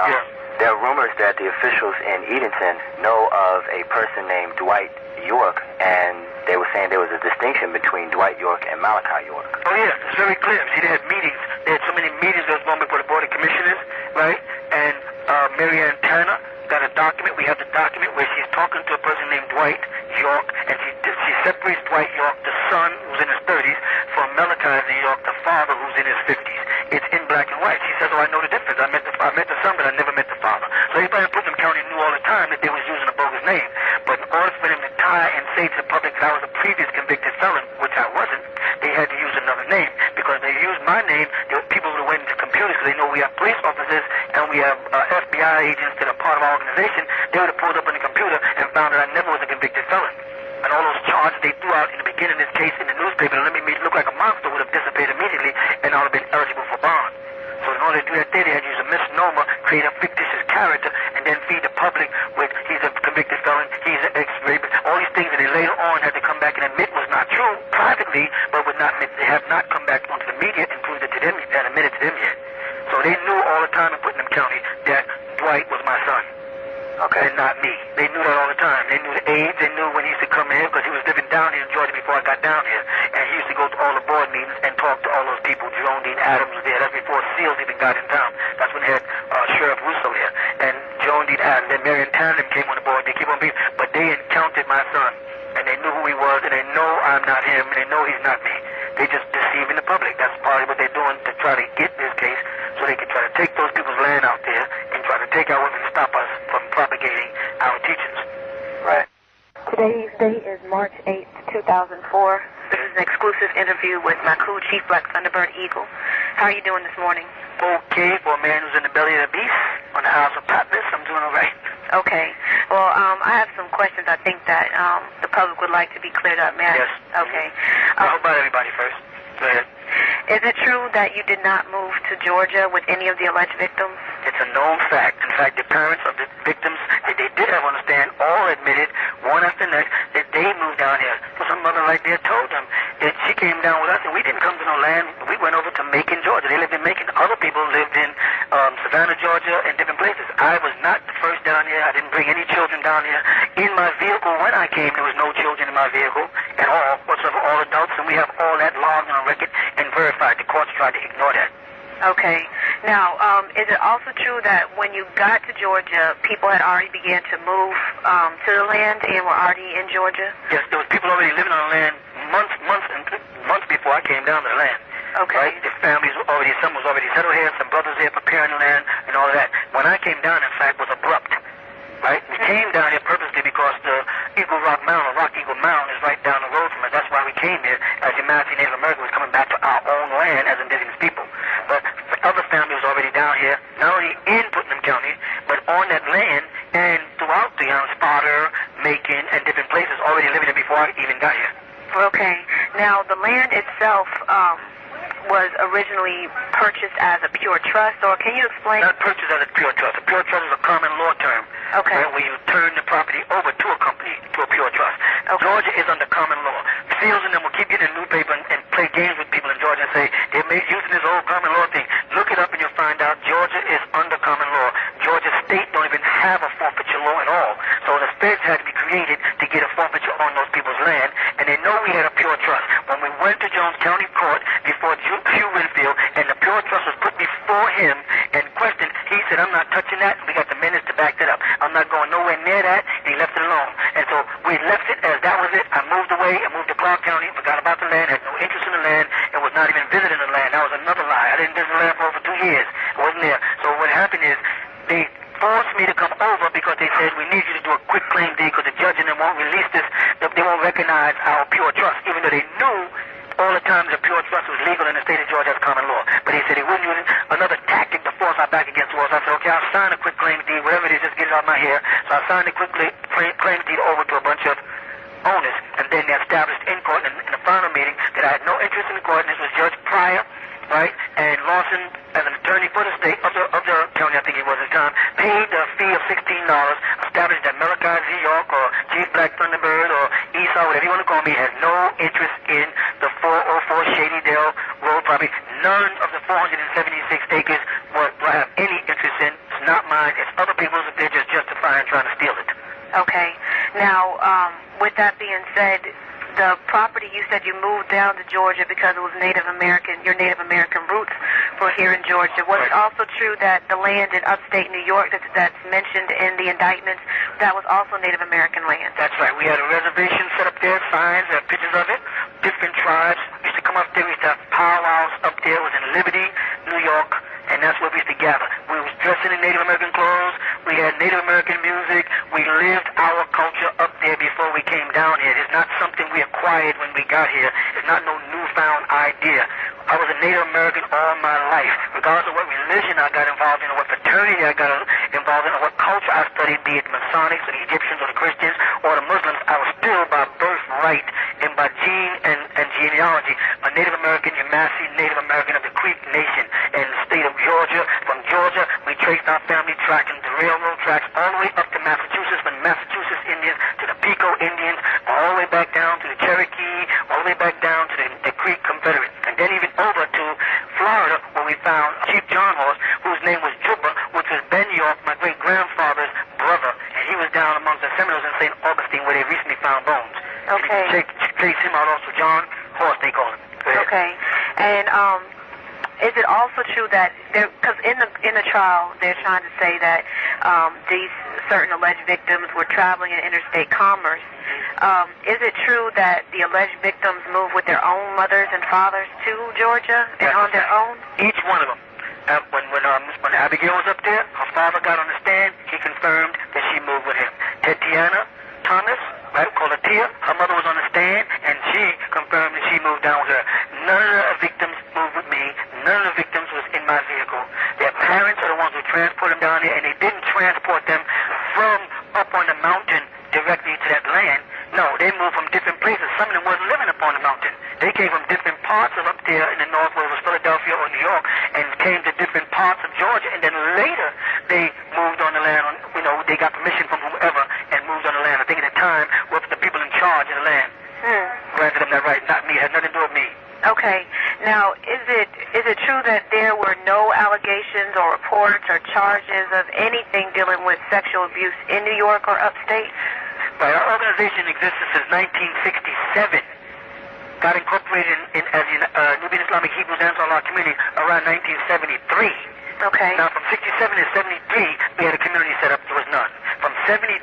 There are rumors that the officials in Edenton know of a person named Dwight York, and they were saying there was a distinction between Dwight York and Malachi York. Oh, yeah, it's very clear. See, they had meetings. They had so many meetings that was going before the Board of Commissioners, right? And Mary Ann Tanner got a document. We have the document where she's talking to a person named Dwight York, and she separates Dwight York, the son, who's in his 30s, from Malachi York, the father, who's in his 50s. It's in black and white. She says, oh, I know the difference. I met the son, but I never met the father. So everybody in Putnam County knew all the time that they was using a bogus name. But in order for them to tie and say to the public that I was a previous convicted felon, which I wasn't, they had to use another name. Because they used my name, there were people who went into computers, because they know we have police officers and we have FBI agents that are part of our organization. They would have pulled up on the computer and found that I never was a convicted felon. And all those charges they threw out in the beginning again in this case in the newspaper and let me look like a monster would have dissipated immediately and I would have been eligible for bond. So in order to do that, they had to use a misnomer, create a fictitious character, and then feed the public with he's a convicted felon, he's an ex-rapist, all these things that they later on had to come back and admit was not true privately, but would not admit, they have not come back onto the media and proved it to them and admitted to them yet. So they knew all the time in Putnam County that Dwight was my son. Okay. And not me. They knew that all the time. They knew the age. They knew when he used to come here because he was living down here in Georgia before I got down here. And he used to go to all the board meetings and talk to all those people. Jerome Dean Adams was there. That's before Seals even got in town. That's when they had Sheriff Russo here. And Jerome Dean Adams and Marion Tandem came on the board. They keep on being, but they encountered my son. And they knew who he was. And they know I'm not him. And they know he's not me. They just deceiving the public. That's part of what they're doing to try to get this case so they can try to take those people's land out there and try to take our women and stop us from propagating our teachings. Right. Today's date is March 8th, 2004. This is an exclusive interview with my crew chief, Black Thunderbird Eagle. How are you doing this morning? Okay, for a man who's in the belly of the beast on the House of Patmos, I'm doing all right. Okay. Well, I have some questions I think that the public would like to be cleared up. May I? Yes. Okay. How about everybody first? Go ahead. Is it true that you did not move to Georgia with any of the alleged victims? It's a known fact. In fact, the parents of the victims, they did have on the stand, all admitted, one after the next, that they moved down here. So some mother right there told them that she came down with us, and we didn't come to no land. We went over to Macon, Georgia. They lived in Macon. Other people lived in Savannah, Georgia, and different places. I was not the first down here. I didn't bring any children down here. In my vehicle, when I came, there was no children in my vehicle at all, whatsoever, all adults, and we have all that logged on record and verified. The courts tried to ignore that. Okay. Now, is it also true that when you got to Georgia, people had already began to move to the land and were already in Georgia? Yes, there was people already living on the land months before I came down to the land. Okay. Right? The families were already, some was already settled here, some brothers here preparing the land and all of that. When I came down, in fact, was abrupt. Right? We came down here purposely because the Eagle Rock Mound, or Rock Eagle Mound, is right down the road from us. That's why we came here, as humanity Native American was coming back to our own land as indigenous people. But the other family was already down here, not only in Putnam County, but on that land and throughout the Sparta, Macon, and different places, already living there before I even got here. Okay. Now, the land itself was originally purchased as a pure trust, or can you explain? Not purchased as a pure trust. A pure trust is a common law term. Okay. Right, where you turn the property over to a company, to a pure trust. Okay. Georgia is under common law. Seals and them will keep getting a newspaper and play games with people in Georgia and say they're using this old common law thing. Look it up and you'll find out Georgia is under common law. Georgia state don't even have a forfeiture law at all. So the feds had to be created to get a forfeiture on those people's land, and they know we had a pure trust. When we went to Jones County Court before Hugh Winfield, and the pure trust was put before him and questioned, he said, I'm not touching that, and we got the minutes to back that up. I'm not going nowhere near that, and he left it alone. And so we left it as that was it. I moved away, I moved to Clark County, forgot about the land, had no interest in the land, and was not even visiting the land. That was another lie. I didn't visit the land for over 2 years. I wasn't there. So what happened is, they forced me to come over because they said, we need you to do a quick claim deed because the judge and them won't release this, they won't recognize our pure trust, even though they knew all the time the pure trust was legal in the state of Georgia as common law. But they said they wouldn't use another tactic to force our back against the walls. I said, okay, I'll sign a quick claim deed, whatever it is, just get it out of my hair. So I signed a quick claim deed over to a bunch of owners, and then they established in court in the final meeting that I had no interest in the court, and this was Judge Pryor, right, and Lawson, as an attorney for the state, of the county, I think it was at the time, paid a fee of $16, established that Malachi Z. York or Chief Black Thunderbird or Esau, whatever you want to call me, has no interest in the 404 Shadydale Road property. None of the 476 acres will have any interest in. It's not mine. It's other people's. They're just justifying trying to steal it. Okay. Now, with that being said, the property, you said you moved down to Georgia because it was Native American, your Native American roots were here in Georgia. Was it also true that the land in upstate New York that's mentioned in the indictments, that was also Native American land? That's right. We had a reservation set up there, signs, pictures of it. Different tribes used to come up there. We used to have powwows up there. It was in Liberty, New York, and that's where we used to gather. We was dressing in Native American clothes. We had Native American music. We lived our culture up there before we came down here. It's not something we acquired when we got here. It's not no newfound idea. I was a Native American all my life. Regardless of what religion I got involved in, or what fraternity I got involved in, or what culture I studied, be it the Masonics or the Egyptians or the Christians or the Muslims, I was still by birthright and by gene and genealogy, a Native American, Yamasee Native American of the Creek Nation in the state of Georgia. From Georgia, we traced our family tracking the railroad tracks all the way up to Massachusetts, from Massachusetts Indians to the Pico Indians, all the way back down to the Cherokee, all the way back down to the Creek Confederates, and then even over to Florida, where we found Chief John Horse, whose name was Juba, which was Ben York, my great-grandfather's brother, and he was down amongst the Seminoles in St. Augustine, where they recently found bones. Okay. And trace him out also, John Horse, they call him. Okay. And is it also true that because in the trial they're trying to say that these certain alleged victims were traveling in interstate commerce? Is it true that the alleged victims moved with their own mothers and fathers to Georgia and on their own? Each one of them. When Abigail was up there, her father got on the stand. He confirmed that she moved with him. Tatiana Thomas, right, called her Tia, her mother was on the stand, and she confirmed that she moved down with her. None of the victims moved with me. None of the victims was in my vehicle. Their parents are the ones who transported them down there, and they didn't transport them from up on the mountain directly to that land. No, they moved from different places. Some of them wasn't living up on the mountain. They came from different parts of up there in the north, whether it was Philadelphia or New York, and came to different parts of Georgia, and then later they moved on the land. They got permission from whoever and moved on the land. I think at the time, was the people in charge of the land. Granted them that right, not me. It had nothing to do with me. Okay. Now, is it true that there were no allegations or reports or charges of anything dealing with sexual abuse in New York or upstate? Right, our organization existed since 1967. Got incorporated as Nubian Islamic Hebrews Ansar Allah community around 1973. Okay. Now, from 67 to 73, we had a community set up. There was none. From 73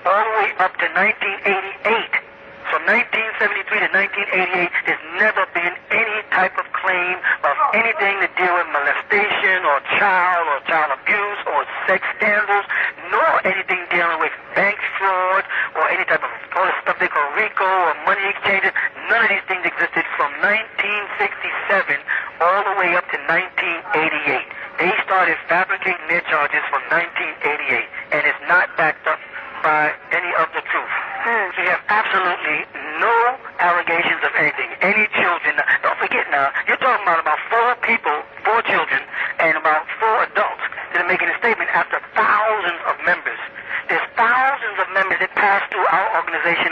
all the way up to 1988. From 1973 to 1988, there's never been any type of claim of anything to do with molestation or child abuse or sex scandals, nor anything dealing with bank fraud or any type of all the stuff they call RICO or money exchanges. None of these things existed from 1967 all the way up to 1988. They started fabricating their charges from 1988, and it's not backed up by any of the truth. So you have absolutely no allegations of anything. Any children, don't forget now, you're talking about 4 people, 4 children, and about 4 adults that are making a statement after thousands of members. There's thousands of members that passed through our organization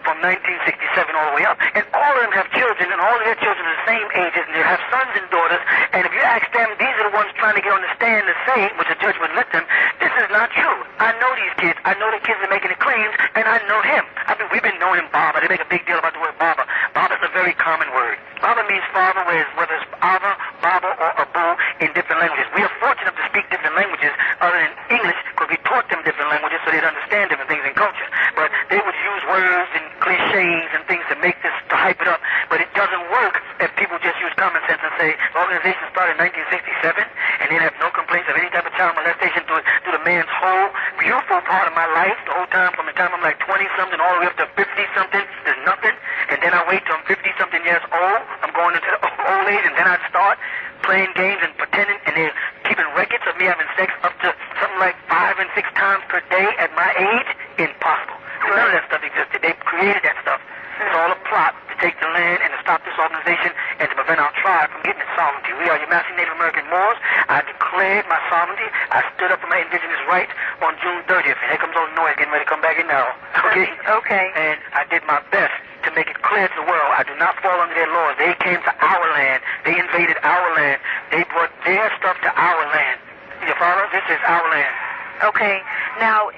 from 1967 all the way up, and all of them have children, and all of their children are the same ages, and they have sons and daughters, and if you ask them, these are the ones trying to get on the stand to say, which the judge would let them, this is not true. I know these kids. I know the kids are making the claims, and I know him. We've been knowing him Baba. They make a big deal about the word Baba. Baba is a very common word. Baba means father, whether it's Ava, Baba, or Abu in different languages. We are fortunate to speak different languages other than English, because we taught them different languages so they'd understand different things in culture. But they would use words and cliches and things to make this, to hype it up. But it doesn't work if people just use common sense and say, the organization started in 1967, and they have no complaints of any type of child molestation through the man's whole beautiful part of my life, the whole time, from the time I'm like 20-something all the way up to 50-something, there's nothing. And then I wait till I'm 50-something years old, I'm going into the old age, and then I start playing games and pretending, and they're keeping records of me having sex up to something like 5 and 6 times per day at my age. Impossible. None of that stuff existed. They created that stuff. It's all a plot to take the land and to stop this organization and to prevent our tribe from getting its sovereignty. We are Yamasee Native American Moors. I declared my sovereignty. I stood up for my indigenous rights on June 30th. And here comes old noise getting ready to come back in now. Okay? Okay. And I did my best to make it clear to the world I do not fall under their laws. They came to our land. They invaded our land. They brought their stuff to our land. You follow? This is our land. Okay. Now,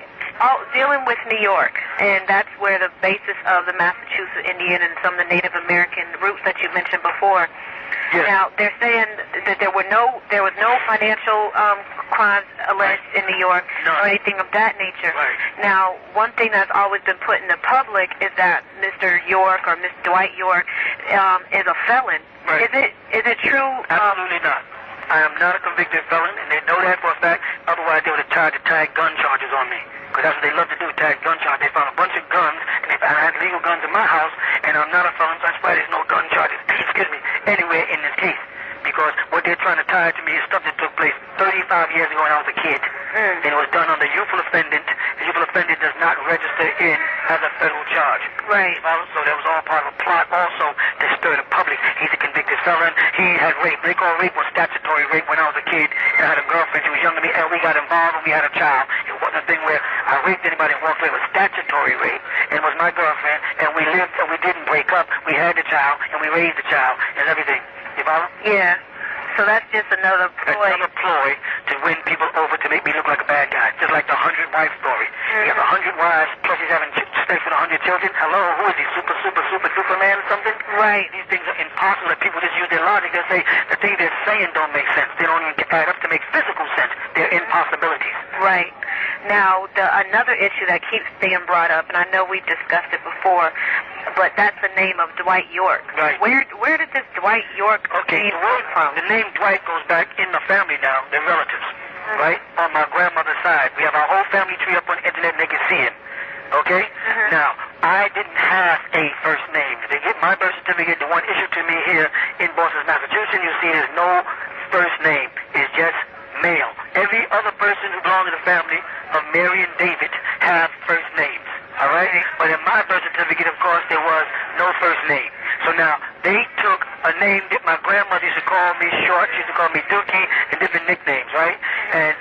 dealing with New York, and that's where the basis of the Massachusetts Indian and some of the Native American roots that you mentioned before. Yes. Now, they're saying that there was no financial crimes alleged in New York or anything of that nature. Right. Now, one thing that's always been put in the public is that Mr. York or Mr. Dwight York is a felon. Right. Is it true? Absolutely not. I am not a convicted felon, and they know that for a fact. Otherwise, they would have tried to tag gun charges on me. Because that's what they love to do, tag gun charges. They found a bunch of guns, and I had legal guns in my house, and I'm not a felon, so that's why there's no gun charges, excuse me, anywhere in this case. Because what they're trying to tie to me is stuff that took place 35 years ago when I was a kid. And it was done under youthful offendant offended does not register in as a federal charge. Right. So that was all part of a plot also to stir the public. He's a convicted felon. He had rape. They call rape was statutory rape when I was a kid. And I had a girlfriend. She was younger than me, and we got involved and we had a child. It wasn't a thing where I raped anybody and walked away. It was statutory rape. And it was my girlfriend, and we lived and we didn't break up. We had the child, and we raised the child, and everything. You follow? Yeah. So that's just another ploy. Another ploy to win people over to make me look like a bad guy. Just like the 100-wife story. He has 100 wives, plus he's having sex with 100 children. Hello, who is he? Superman or something? Right. These things are impossible. That people just use their logic. They say the things they're saying don't make sense. They don't even add up to make physical sense. They're impossibilities. Right. Now, another issue that keeps being brought up, and I know we've discussed it before, but that's the name of Dwight York. Right. Where did this Dwight York name come from? The name Dwight goes back in the family now. They're relatives. Right? On my grandmother's side. We have our whole family tree up on the internet and they can see it. Okay? Now, I didn't have a first name. They get my birth certificate, the one issued to me here in Boston, Massachusetts, you see there's no first name. It's just male. Every other person who belongs to the family of Mary and David have first names. All right? But in my birth certificate, of course, there was no first name. So now, they took a name that my grandmother used to call me short. She used to call me Dookie and different nicknames, right? And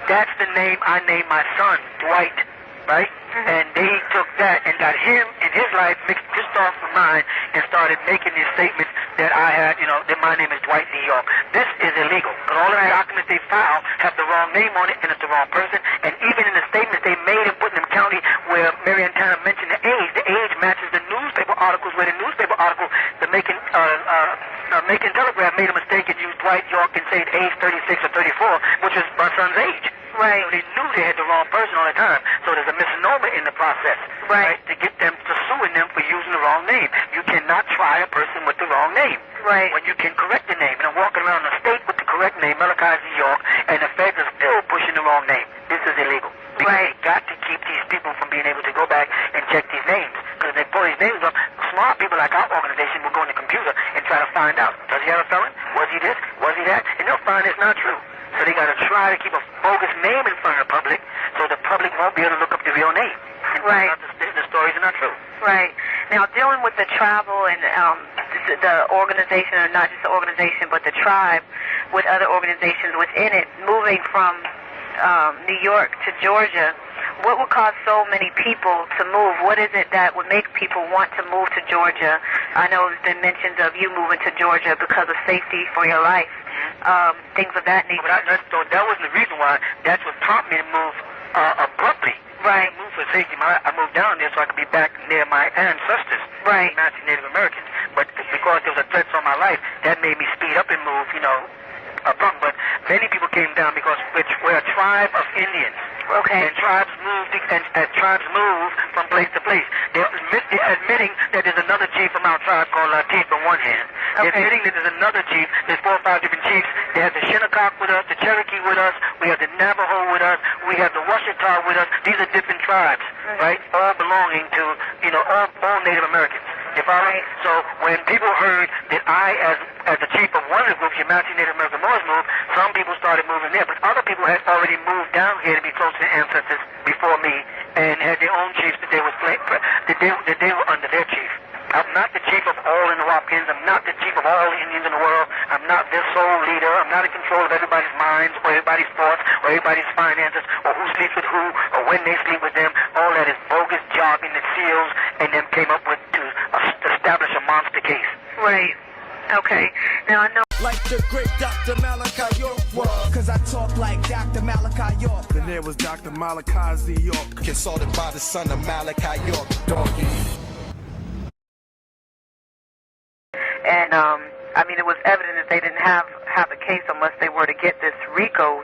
that's the name I named my son, Dwight, right? And they took that and got him and his life mixed off with mine and started making these statements that I had, that my name is Dwight Lee York. This is illegal. Because all of the documents they file have the wrong name on it and it's the wrong person. And even in the statements they made in Putnam County where Mary Ann Tanner mentioned the age matches the newspaper articles where the newspaper article, the Macon Telegraph made a mistake and used Dwight York and said age 36 or 34, which was my son's age. Right. So they knew they had the wrong person all the time. So there's a misnomer in the process. Right. To get them to suing them for using the wrong name. You cannot try a person with the wrong name. Right. When you can correct the name. And I'm walking around the state with the correct name, Malachi Z. York, and the feds are still pushing the wrong name. This is illegal. Because they got to keep these people from being able to go back and check these names. Because if they pull these names up, smart people like our organization will go in the computer and try to find out. Does he have a felon? Was he this? Was he that? And they'll find it's not true. So they got to try to keep a bogus name in front of the public so the public won't be able to look up the real name. And right. The stories are not true. Right. Now, dealing with the tribal and the organization, or not just the organization, but the tribe with other organizations within it, moving from New York to Georgia, what would cause so many people to move? What is it that would make people want to move to Georgia? I know there's been mentions of you moving to Georgia because of safety for your life. Things of that nature. But that wasn't the reason why. That's what prompted me to move abruptly. Right. I moved for safety. I moved down there so I could be back near my ancestors. Right. Native Americans. But because there was a threat on my life, that made me speed up and move, abruptly. But many people came down because we're a tribe of Indians. Okay. And tribes move from place to place. They're admitting that there's another chief from our tribe called Latif on one hand. They're admitting that there's another chief. There's 4 or 5 different chiefs. They have the Shinnecock with us, the Cherokee with us. We have the Navajo with us. We have the Washita with us. These are different tribes, right? All belonging to, all Native Americans. You follow me? So when people heard that I, as the chief of one of the groups, your Mountain Native American Boys moved, some people started moving there, but other people had already moved down here to be close to their ancestors before me and had their own chiefs that they were under their chief. I'm not the chief of all the Watkins. I'm not the chief of all the Indians in the world. I'm not their sole leader. I'm not in control of everybody's minds or everybody's thoughts or everybody's finances or who sleeps with who or when they sleep with them. All that is bogus jargon that SEALs and them came up with to establish a monster case. Right. Okay. Now I know. Like the great Dr. Malachi York was, cause I talk like Dr. Malachi York. Then there was Dr. Malachi Z. York, consulted by the son of Malachi York, Doggy. And it was evident that they didn't have a case unless they were to get this RICO,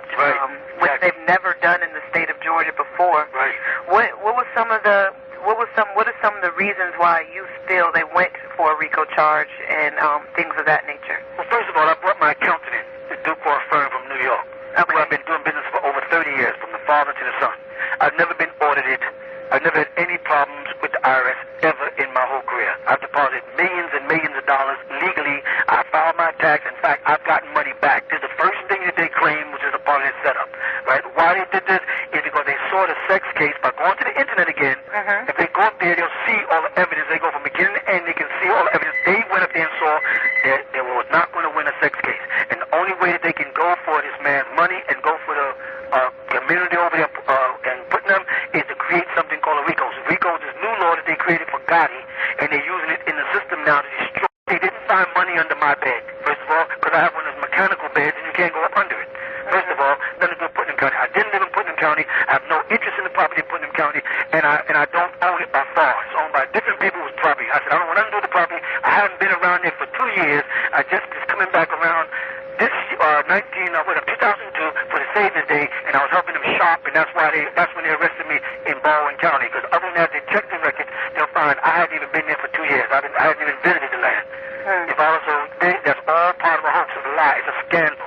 which they've never done in the state of Georgia before. Right. What are some of the reasons why you feel they went for a RICO charge and things of that nature? Well, first of all, I brought my accountant in, the Duke firm from New York. Okay. Who I've been doing business for over 30 years, from the father to the son. I've never been audited. I've never had any problems with the IRS ever in my whole career. I've deposited millions and millions of dollars legally. I filed my tax. In fact, I've gotten money back. This is the first thing that they claimed, which is a part of this setup. Right? Why they did this is because they saw the sex case by going to the see all the evidence. They go from beginning to end. They can see all the evidence. They went up there and saw that they were not going to win a sex case. And the only way that they can go for this man's money and go for the community over there and putting them is to create something called a RICO. So RICO is this new law that they created for Gotti, and they're using it in the system now to destroy. They didn't find money under my bed, first of all, because I have one of those mechanical beds and you can't go up under it. First of all, nothing to do with Putnam County. I didn't live in Putnam County. I have no interest in the property in Putnam County, and I don't own it by far. It's owned by different people's property. I said, I don't want nothing to do with the property. I haven't been around there for 2 years. I just coming back around this 2002 for the Savior's Day, and I was helping them shop, and that's when they arrested me in Baldwin County. Because other than that, they check the records, they'll find I hadn't even been there for 2 years. I hadn't even visited the land. If I was that's all part of a hoax, of a lie. It's a scandal.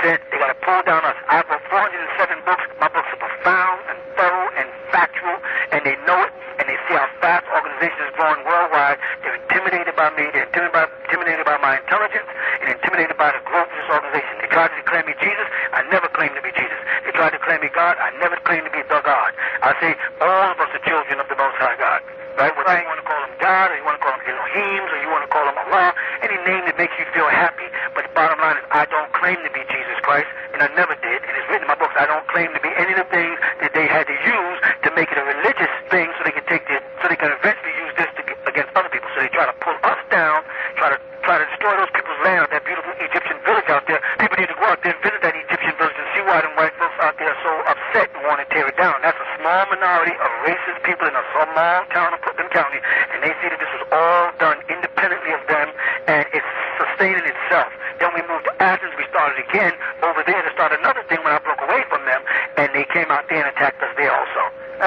They got to pull down us. I have 407 books. My books are profound and thorough and factual, and they know it, and they see how fast organizations is growing worldwide. They're intimidated by me. They're intimidated by my intelligence, and intimidated by the growth of this organization. They tried to declare me Jesus. I never claimed to be Jesus. They tried to declare me God. I never claimed to be the God. I say all of us are children of the Most High God. Right? Whether you want to call him God, or you want to call him Elohim, or you want to call him Allah, any name that makes you feel happy. But the bottom line is, I don't claim to be Jesus Christ, and I never did. And it's written in my books. I don't claim to be any of the things that they had to use to make it a religious thing, so they can so they can eventually use this against other people. So they try to pull us down, try to destroy those people's land, that beautiful Egyptian village out there. People need to go out there and visit that Egyptian village and see why them white folks out there are so upset and want to tear it down. That's a small minority of racist people in a small town of Putnam County, and they see that this was all done independently of them, and it's sustaining itself. Then we moved to Athens. We started again over there to start another thing when I broke away from them, and they came out there and attacked us there also.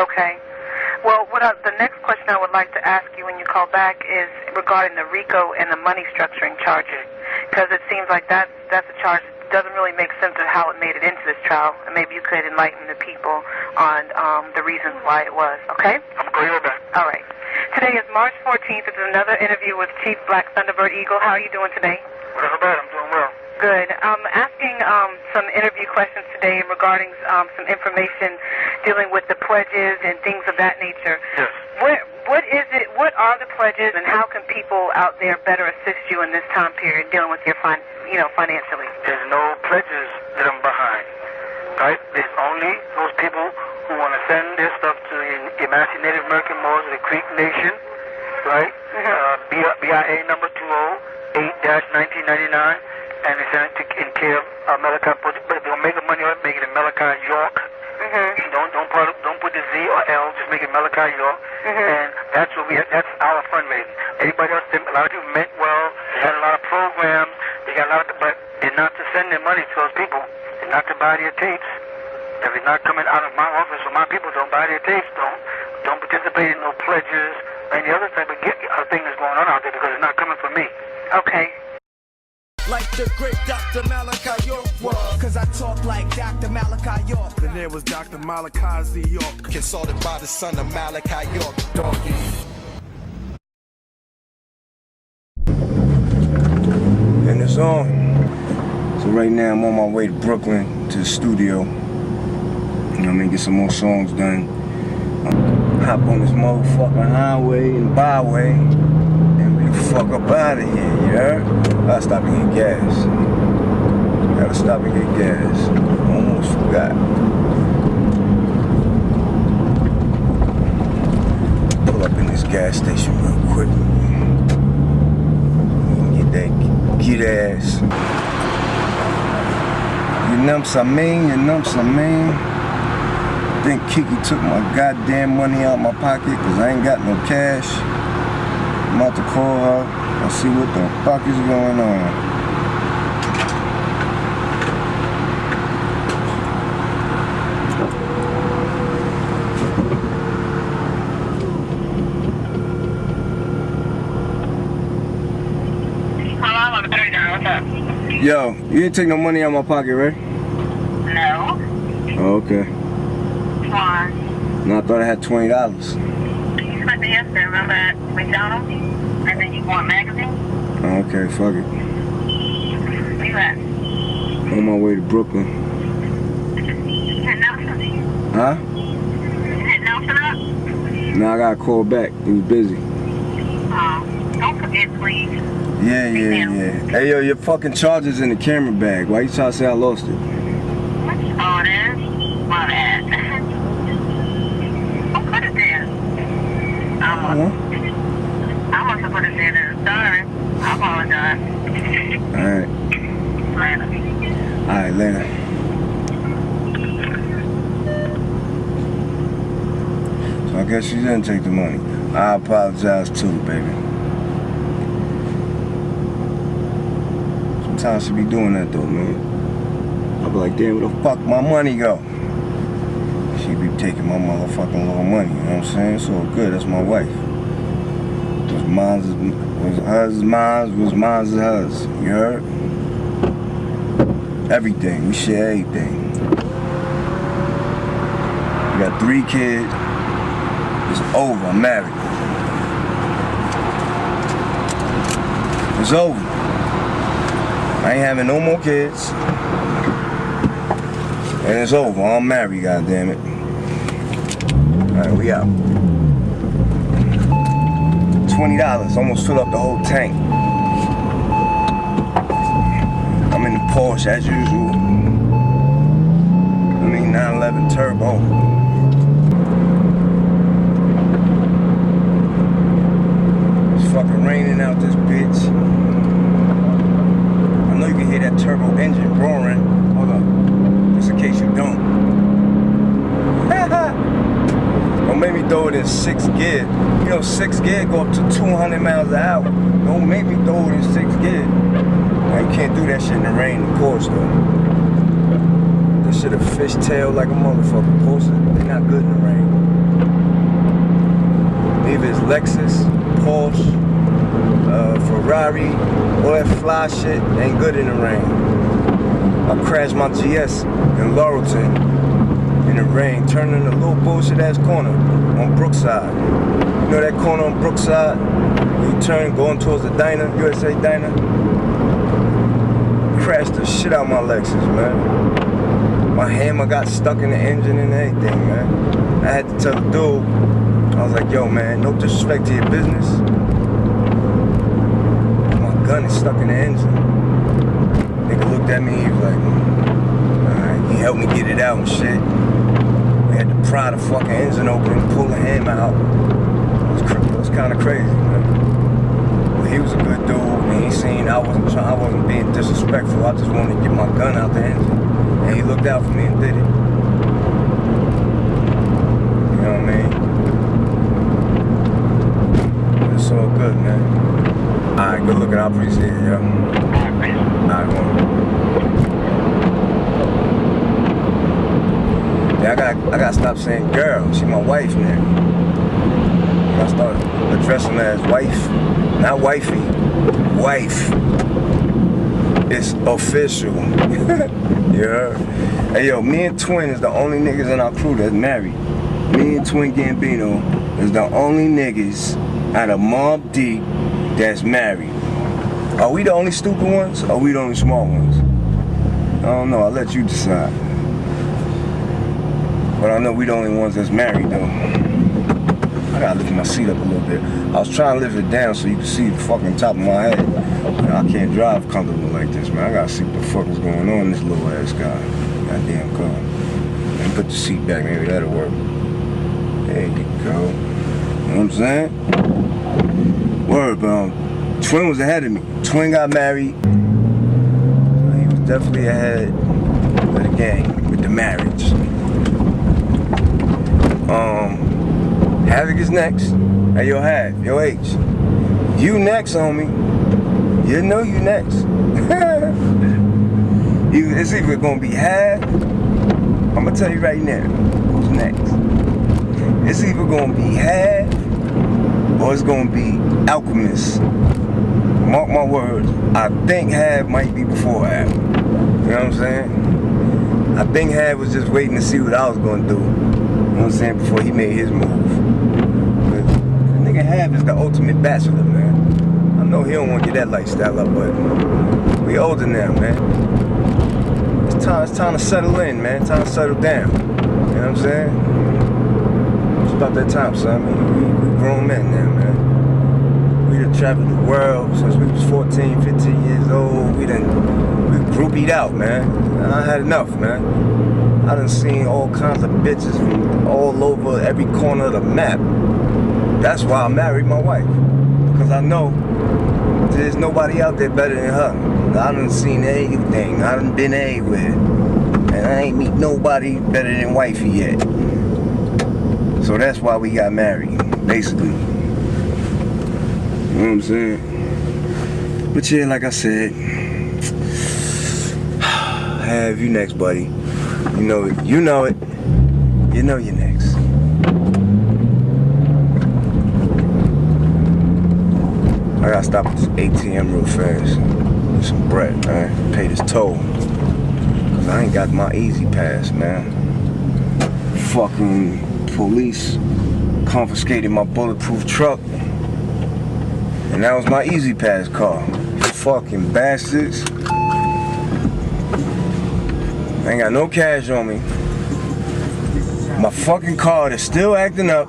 Okay. Well, the next question I would like to ask you when you call back is regarding the RICO and the money structuring charges, because it seems like that's a charge that doesn't really make sense of how it made it into this trial, and maybe you could enlighten the people on the reasons why it was. Okay? I'm going to go back. All right. Today is March 14th. It's another interview with Chief Black Thunderbird Eagle. How are you doing today? Whatever bad. I'm doing well. Good. I'm asking some interview questions today regarding some information dealing with the pledges and things of that nature. Yes. What is it? What are the pledges, and how can people out there better assist you in this time period dealing with your financially? There's no pledges that I'm behind. Right? There's only those people who want to send their stuff to the Emancipate Native American Moors of the Creek Nation, right? BIA number 208-1999, and they send it in care of Malachi. But they'll make the money on it, make it in Malachi, York. Don't put the Z or L, just make it Malachi, York. And that's what that's our fundraising. Everybody else, a lot of people meant well. They had a lot of programs. They got a lot of, but they're not to send their money to those people. They're not to buy their tapes. If it's not coming out of my office or my people, don't buy their tapes. Don't participate in no pledges or any other type of thing that's going on out there, because it's not coming from me. Okay. Like the great Dr. Malachi York was, cause I talk like Dr. Malachi York. Then there was Dr. Malachi Z. York, consulted by the son of Malachi York, doggy. And it's on. So right now I'm on my way to Brooklyn to the studio. You know what I mean, get some more songs done. Hop on this motherfucking highway and byway and be the fuck up out of here, you heard? Gotta stop and get gas. Gotta stop and get gas. Almost forgot. Pull up in this gas station real quick. Get that cute ass. You know what I mean? Think Kiki took my goddamn money out of my pocket because I ain't got no cash. I'm about to call her and see what the fuck is going on. Yo, you didn't take no money out of my pocket, right? No. Oh, okay. Why? No, I thought I had $20. You spent the yesterday, remember at McDonald's? And then you bought a magazine? Oh, okay, fuck it. Where you at? On my way to Brooklyn. Heading out for that? Huh? Heading out for that? Now I gotta call back. He was busy. Don't forget, please. Yeah. Hey, yo, your fucking charger's in the camera bag. Why you trying to say I lost it? Oh, that's my bad. I'll put it there. I must have put it there. Sorry. I apologize. Alright. Later. Alright, later. So I guess she didn't take the money. I apologize too, baby. Sometimes she be doing that though, man. I be like, damn, where the fuck my money go? She be taking my motherfucking little money, you know what I'm saying? It's all good, that's my wife. What's mine's is hers is mine, what's mine's is hers. You heard? Everything, we share everything. We got 3 kids. It's over, I'm married. It's over. I ain't having no more kids. And it's over, I'm married, goddammit. Alright, we out. $20, almost filled up the whole tank. I'm in the Porsche as usual. I mean 911 Turbo. It's fucking raining out this bitch. I know you can hear that turbo engine roaring. Hold up, just in case you don't. Don't make me throw it in 6th gear. You know, 6th gear go up to 200 miles an hour. Don't make me throw it in 6th gear. Now, you can't do that shit in the rain, of course, though. This shit a fishtail like a motherfucker. Porsche, they're not good in the rain. Neither is Lexus, Porsche, Ferrari, all that fly shit ain't good in the rain. I crashed my GS in Laurelton in the rain, turning a little bullshit ass corner on Brookside. You know that corner on Brookside? You turn going towards the diner, USA diner? Crashed the shit out of my Lexus, man. My hammer got stuck in the engine and everything, man. I had to tell the dude, I was like, yo, man, no disrespect to your business. My gun is stuck in the engine. Nigga looked at me, he was like, alright, he helped me get it out and shit. We had to pry the fucking engine open and pull the hammer out. It was kind of crazy, man. But he was a good dude, and he seen I wasn't being disrespectful. I just wanted to get my gun out the engine. And he looked out for me and did it. You know what I mean? It's all good, man. Alright, good looking. I appreciate it, yo. Alright, go on. Yeah, I gotta stop saying girl. She my wife now. I start addressing her as wife. Not wifey. Wife. It's official. You heard? Hey, yo, me and Twin is the only niggas in our crew that's married. Me and Twin Gambino is the only niggas out of Mobb Deep that's married. Are we the only stupid ones, or are we the only smart ones? I don't know, I'll let you decide. But I know we the only ones that's married, though. I gotta lift my seat up a little bit. I was trying to lift it down so you can see the fucking top of my head. Man, I can't drive comfortable like this, man. I gotta see what the fuck is going on in this little ass car. Goddamn car. Let me put the seat back, maybe that'll work. There you go. You know what I'm saying? Word, but Twin was ahead of me. Twin got married. So he was definitely ahead of the game with the marriage. Havoc is next. Hey, yo, Hav, yo, H. You next, homie. You know you next. It's either gonna be Hav. I'm gonna tell you right now who's next. It's either gonna be Hav or it's gonna be Alchemist. Mark my words. I think Hav might be before Hav. You know what I'm saying? I think Hav was just waiting to see what I was gonna do. You know what I'm saying? Before he made his move. But the nigga Hav is the ultimate bachelor, man. I know he don't want to get that lifestyle up, but we older now, man. It's time to settle in, man. Time to settle down. You know what I'm saying? So about that time, son. I mean, we grown men now, man. We done traveled the world since we was 14, 15 years old. We groupied out, man. I had enough, man. I done seen all kinds of bitches from all over every corner of the map. That's why I married my wife. Because I know there's nobody out there better than her. I done seen everything. I done been everywhere. And I ain't meet nobody better than wifey yet. So that's why we got married, basically. You know what I'm saying? But yeah, like I said, have you next, buddy. You know it. You know it. You know you're next. I gotta stop at this ATM real fast. Get some bread, man. Pay this toll. Cause I ain't got my easy pass, man. Fucking police confiscated my bulletproof truck. And that was my easy pass car. Fucking bastards. I ain't got no cash on me. My fucking card is still acting up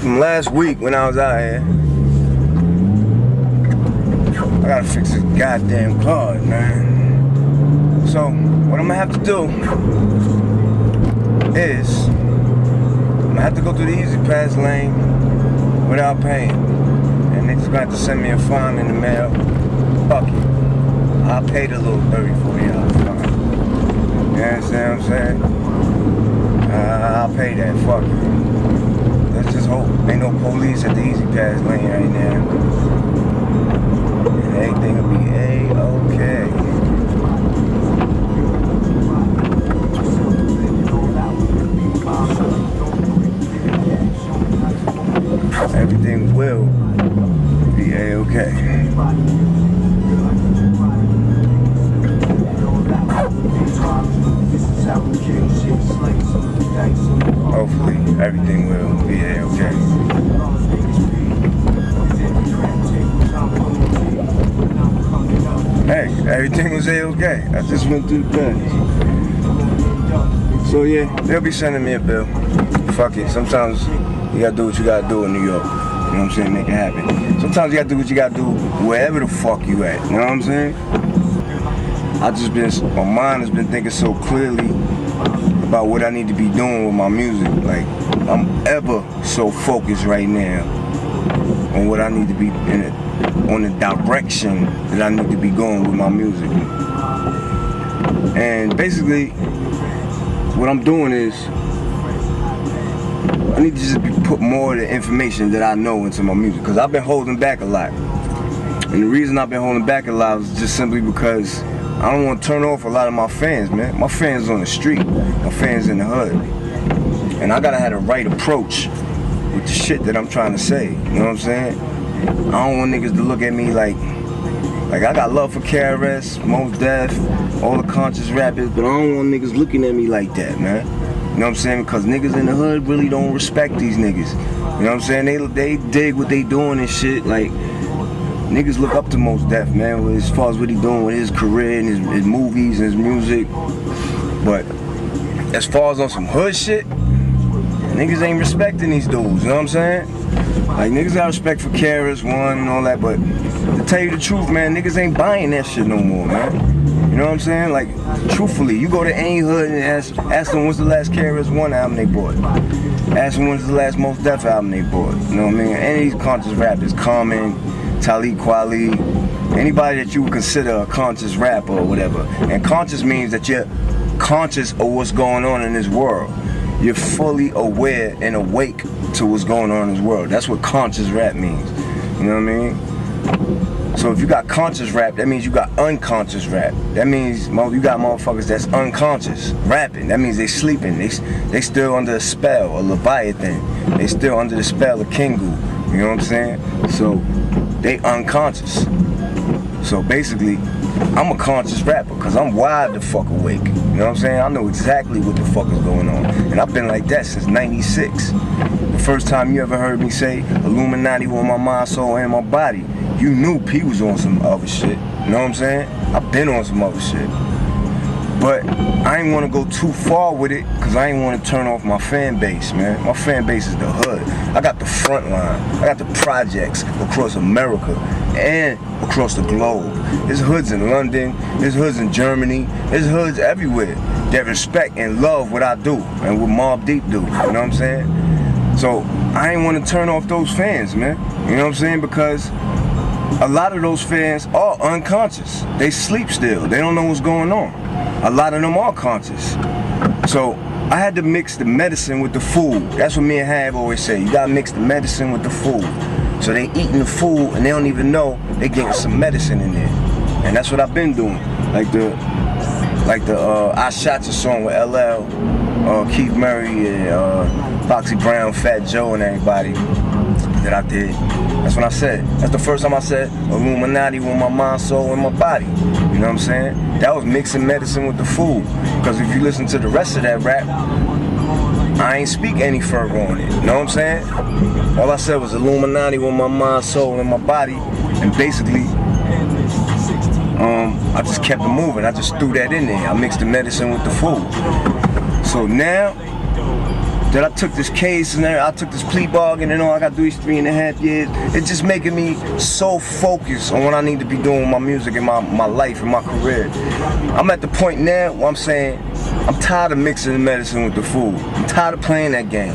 from last week when I was out here. I gotta fix this goddamn card, man. So, what I'm gonna have to do is I'm gonna have to go through the easy pass lane without paying. And they just got to send me a fine in the mail. Fuck it. I'll pay the little $30-40 fine. You understand what I'm saying? I'll pay that. Fuck it. Let's just hope ain't no police at the easy pass lane right now. And everything will be A-okay. Everything will be A-okay. Hopefully, everything will be A-okay. Hey, everything was A-okay. I just went through the pass. So yeah, they'll be sending me a bill. Fuck it. Sometimes you gotta do what you gotta do in New York. You know what I'm saying? Make it happen. Sometimes you gotta do what you gotta do wherever the fuck you at. You know what I'm saying? My mind has been thinking so clearly about what I need to be doing with my music. Like, I'm ever so focused right now on what I need to be in it, on the direction that I need to be going with my music. And basically, what I'm doing is I need to just put more of the information that I know into my music, because I've been holding back a lot. And the reason I've been holding back a lot is just simply because I don't want to turn off a lot of my fans, man. My fans on the street, my fans in the hood. And I gotta have the right approach with the shit that I'm trying to say. You know what I'm saying? I don't want niggas to look at me like I got love for KRS, Mos Def, all the conscious rappers, but I don't want niggas looking at me like that, man. You know what I'm saying? Because niggas in the hood really don't respect these niggas. You know what I'm saying? They dig what they doing and shit. Like, niggas look up to Mos Def, man, as far as what he doing with his career and his movies and his music. But as far as on some hood shit, niggas ain't respecting these dudes, you know what I'm saying? Like, niggas got respect for KRS-One and all that, but to tell you the truth, man, niggas ain't buying that shit no more, man. You know what I'm saying? Like, truthfully, you go to any hood and ask them when's the last KRS-One album they bought. Ask them when's the last Mos Def album they bought. You know what I mean? Any of these conscious rappers, Common, Talib Kweli, anybody that you would consider a conscious rapper or whatever. And conscious means that you're conscious of what's going on in this world. You're fully aware and awake to what's going on in this world. That's what conscious rap means. You know what I mean? So if you got conscious rap, that means you got unconscious rap. That means you got motherfuckers that's unconscious rapping. That means they sleeping. They still under a spell of Leviathan. They still under the spell of Kingu. You know what I'm saying? So they unconscious. So basically, I'm a conscious rapper because I'm wide the fuck awake. You know what I'm saying? I know exactly what the fuck is going on. And I've been like that since 96. The first time you ever heard me say Illuminati on my mind, soul, and my body, you knew P was on some other shit. You know what I'm saying? I've been on some other shit. But I ain't want to go too far with it because I ain't want to turn off my fan base, man. My fan base is the hood. I got the front line. I got the projects across America and across the globe. There's hoods in London. There's hoods in Germany. There's hoods everywhere that respect and love what I do and what Mobb Deep do. You know what I'm saying? So I ain't want to turn off those fans, man. You know what I'm saying? Because a lot of those fans are unconscious. They sleep still. They don't know what's going on. A lot of them are conscious. So I had to mix the medicine with the food. That's what me and Have always say. You gotta mix the medicine with the food. So they eating the food and they don't even know they getting some medicine in there. And that's what I've been doing. Like the I Shot Your song with LL, Keith Murray, and Foxy Brown, Fat Joe, and everybody that I did. That's what I said. That's the first time I said Illuminati with my mind, soul, and my body. You know what I'm saying? That was mixing medicine with the food. Because if you listen to the rest of that rap, I ain't speak any further on it. You know what I'm saying? All I said was Illuminati with my mind, soul, and my body. And basically, I just kept it moving. I just threw that in there. I mixed the medicine with the food. So now that I took this case and I took this plea bargain and all, I got to do these 3.5 years, it's just making me so focused on what I need to be doing with my music and my life and my career. I'm at the point now where I'm saying, I'm tired of mixing the medicine with the food. I'm tired of playing that game.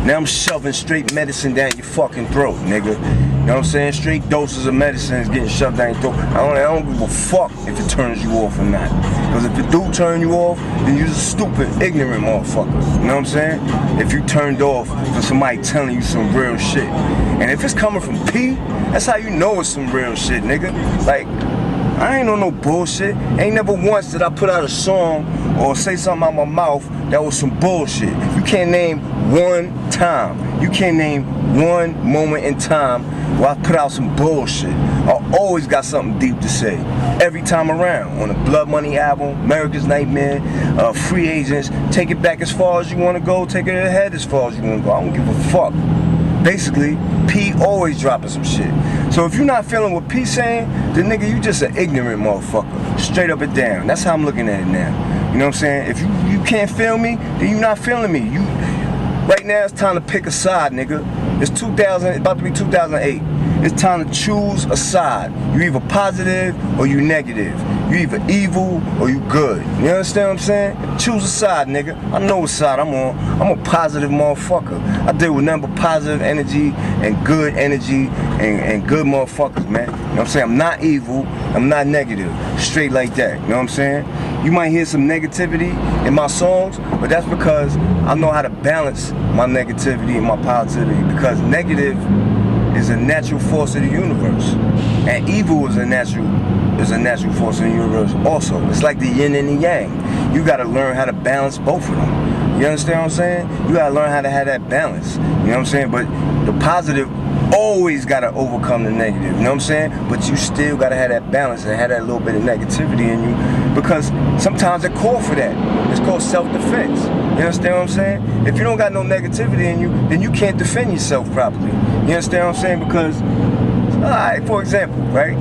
Now I'm shoving straight medicine down your fucking throat, nigga. You know what I'm saying? Straight doses of medicine is getting shoved down your throat. I don't give a fuck if it turns you off or not. Because if it do turn you off, then you're just stupid, ignorant motherfucker. You know what I'm saying? If you turned off for somebody telling you some real shit. And if it's coming from P, that's how you know it's some real shit, nigga. Like, I ain't on no bullshit. Ain't never once did I put out a song or say something out my mouth that was some bullshit. You can't name one time. You can't name one moment in time where I put out some bullshit. I always got something deep to say. Every time around. On the Blood Money album, America's Nightmare, Free Agents, take it back as far as you want to go, take it ahead as far as you want to go. I don't give a fuck. Basically, P always dropping some shit. So if you're not feeling what P saying, then nigga, you just an ignorant motherfucker. Straight up and down. That's how I'm looking at it now. You know what I'm saying? If you can't feel me, then you not feeling me. Right now it's time to pick a side, nigga. It's about to be 2008. It's time to choose a side. You either positive or you negative. You either evil or you good. You understand what I'm saying? Choose a side, nigga. I know what side I'm on. I'm a positive motherfucker. I deal with nothing but positive energy and good motherfuckers, man. You know what I'm saying? I'm not evil. I'm not negative. Straight like that. You know what I'm saying? You might hear some negativity in my songs, but that's because I know how to balance my negativity and my positivity, because negative is a natural force of the universe, and evil is a natural force in the universe also. It's like the yin and the yang. You gotta learn how to balance both of them. You understand what I'm saying? You gotta learn how to have that balance. You know what I'm saying? But the positive always gotta overcome the negative. You know what I'm saying? But you still gotta have that balance and have that little bit of negativity in you, because sometimes they call for that. It's called self-defense. You understand what I'm saying? If you don't got no negativity in you, then you can't defend yourself properly. You understand what I'm saying? Because, alright, for example, right?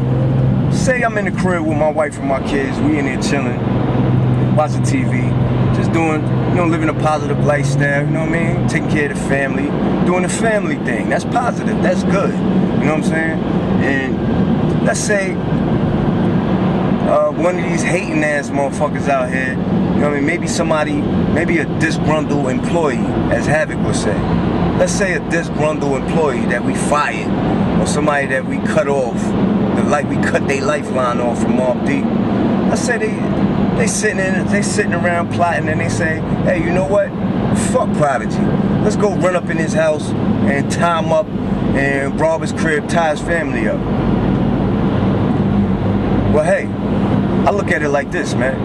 Say I'm in the crib with my wife and my kids. We in there chilling, watching TV, just doing, living a positive lifestyle, you know what I mean? Taking care of the family, doing the family thing. That's positive, that's good. You know what I'm saying? And let's say one of these hating ass motherfuckers out here, you know what I mean? Maybe a disgruntled employee, as Havoc would say. Let's say a disgruntled employee that we fired, or somebody that we cut off, we cut their lifeline off from Mobb Deep. Let's say they sitting around plotting, and they say, hey, you know what? Fuck Prodigy. Let's go run up in his house and tie him up and rob his crib, tie his family up. Well, hey, I look at it like this, man.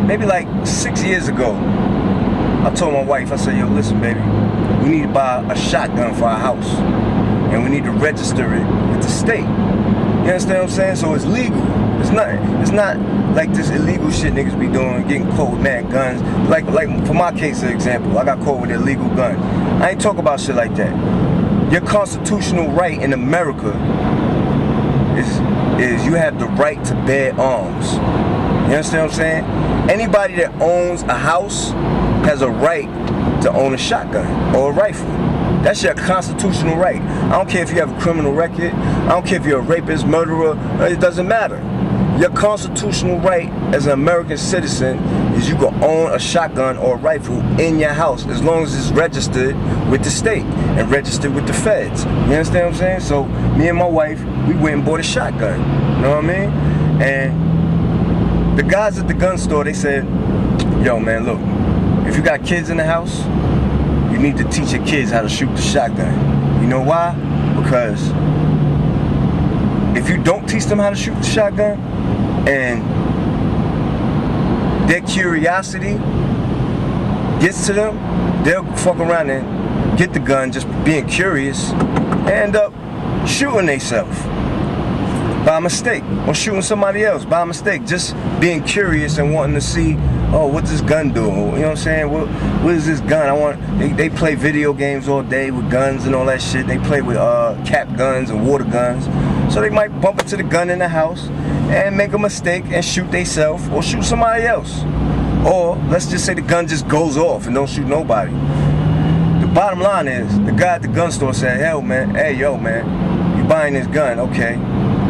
Maybe like 6 years ago, I told my wife, I said, yo, listen, baby, we need to buy a shotgun for our house, and we need to register it with the state. You understand what I'm saying? So it's legal. It's not like this illegal shit niggas be doing, getting caught with mad guns. Like for my case, for example, I got caught with an illegal gun. I ain't talk about shit like that. Your constitutional right in America is you have the right to bear arms. You understand what I'm saying? Anybody that owns a house has a right to own a shotgun or a rifle. That's your constitutional right. I don't care if you have a criminal record. I don't care if you're a rapist, murderer. It doesn't matter. Your constitutional right as an American citizen is you can own a shotgun or a rifle in your house as long as it's registered with the state and registered with the feds. You understand what I'm saying? So me and my wife, we went and bought a shotgun. You know what I mean? And the guys at the gun store, they said, yo man, look, if you got kids in the house, you need to teach your kids how to shoot the shotgun. You know why? Because if you don't teach them how to shoot the shotgun, and their curiosity gets to them, they'll fuck around and get the gun just being curious and end up shooting themselves by mistake, or shooting somebody else by mistake, just being curious and wanting to see, oh, what's this gun do? You know what I'm saying? What is this gun? They play video games all day with guns and all that shit. They play with cap guns and water guns. So they might bump into the gun in the house and make a mistake and shoot themselves or shoot somebody else. Or let's just say the gun just goes off and don't shoot nobody. The bottom line is, the guy at the gun store said, hey yo man, you buying this gun, okay.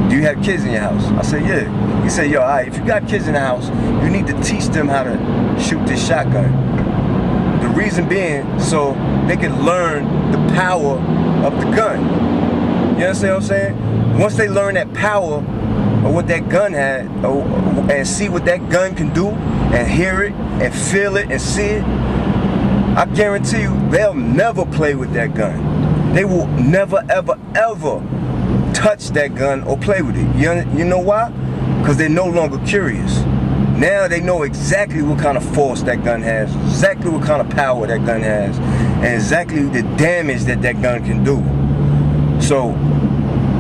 Do you have kids in your house? I said, yeah. He said, yo, all right, if you got kids in the house, you need to teach them how to shoot this shotgun. The reason being, so they can learn the power of the gun. You understand what I'm saying? Once they learn that power of what that gun had, and see what that gun can do, and hear it, and feel it, and see it, I guarantee you, they'll never play with that gun. They will never, ever, ever touch that gun or play with it. You know why? Because they're no longer curious. Now they know exactly what kind of force that gun has, exactly what kind of power that gun has, and exactly the damage that that gun can do. So,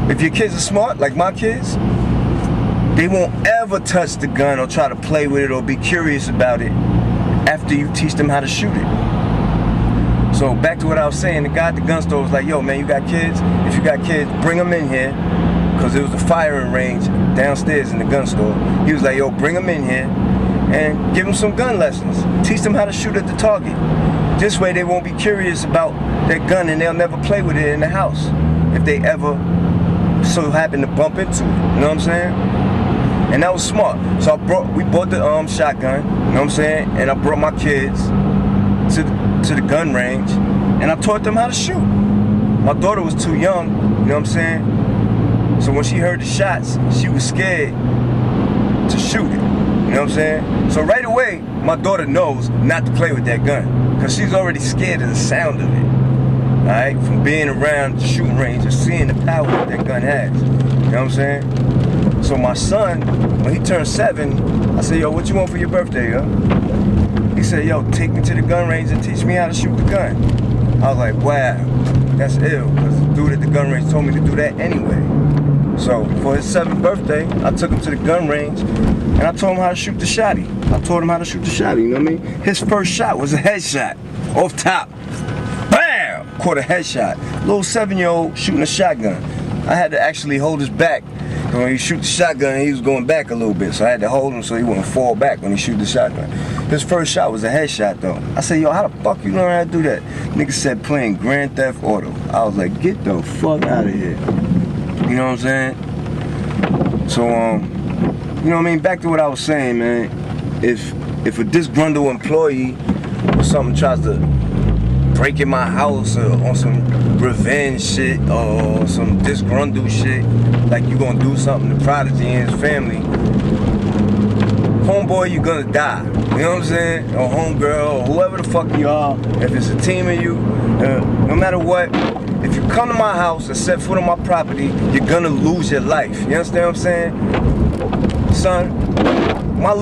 if your kids are smart, like my kids, they won't ever touch the gun or try to play with it or be curious about it after you teach them how to shoot it. So back to what I was saying, the guy at the gun store was like, yo man, you got kids? If you got kids, bring them in here, because it was a firing range downstairs in the gun store. He was like, yo, bring them in here and give them some gun lessons. Teach them how to shoot at the target. This way they won't be curious about their gun and they'll never play with it in the house if they ever so happen to bump into it. You know what I'm saying? And that was smart. So we bought the shotgun, you know what I'm saying? And I brought my kids to the gun range and I taught them how to shoot. My daughter was too young, you know what I'm saying? So when she heard the shots, she was scared to shoot it. You know what I'm saying? So right away, my daughter knows not to play with that gun because she's already scared of the sound of it. Alright? From being around the shooting range and seeing the power that gun has. You know what I'm saying? So my son, when he turned 7, I said, yo, what you want for your birthday, yo? He said, yo, take me to the gun range and teach me how to shoot the gun. I was like, wow, that's ill, because the dude at the gun range told me to do that anyway. So for his 7th birthday, I took him to the gun range and I told him how to shoot the shotty. I taught him how to shoot the shotty, you know what I mean? His first shot was a headshot, off top. Bam! Caught a headshot. Little 7-year-old shooting a shotgun. I had to actually hold his back. When he shoot the shotgun, he was going back a little bit, so I had to hold him so he wouldn't fall back when he shoot the shotgun. His first shot was a headshot though. I said, yo, how the fuck you learn how to do that? Nigga said playing Grand Theft Auto. I was like, get the fuck out of here. You know what I'm saying? So, you know what I mean? Back to what I was saying, man. If a disgruntled employee or something tries to break in my house or on some revenge shit or some disgruntled shit, like you gonna do something to Prodigy and his family, homeboy, you gonna die. You know what I'm saying? Or homegirl, or whoever the fuck you are. If it's a team of you, no matter what, if you come to my house and set foot on my property, you're gonna lose your life. You understand what I'm saying? Son, my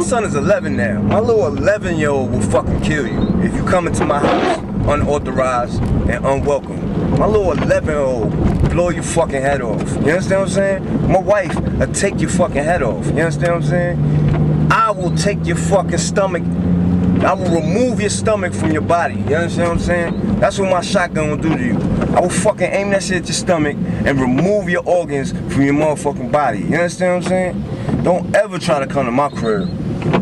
son is 11 now. My little 11-year-old will fucking kill you if you come into my house unauthorized and unwelcome. My little 11-year-old blow your fucking head off. You understand what I'm saying? My wife will take your fucking head off. You understand what I'm saying? I will take your fucking stomach I will remove your stomach from your body. You understand what I'm saying? That's what my shotgun will do to you. I will fucking aim that shit at your stomach and remove your organs from your motherfucking body. You understand what I'm saying? Don't ever try to come to my crib,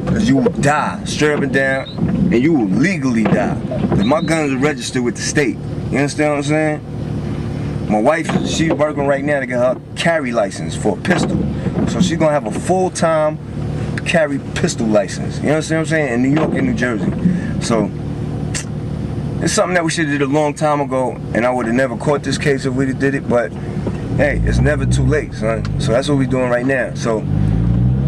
because you will die, straight up and down, and you will legally die. Because my guns are registered with the state. You understand what I'm saying? My wife, she's working right now to get her carry license for a pistol. So she's gonna have a full-time carry pistol license. You understand what I'm saying? In New York and New Jersey. So it's something that we should have did a long time ago, and I would have never caught this case if we did it, but hey, it's never too late, son. So that's what we're doing right now. So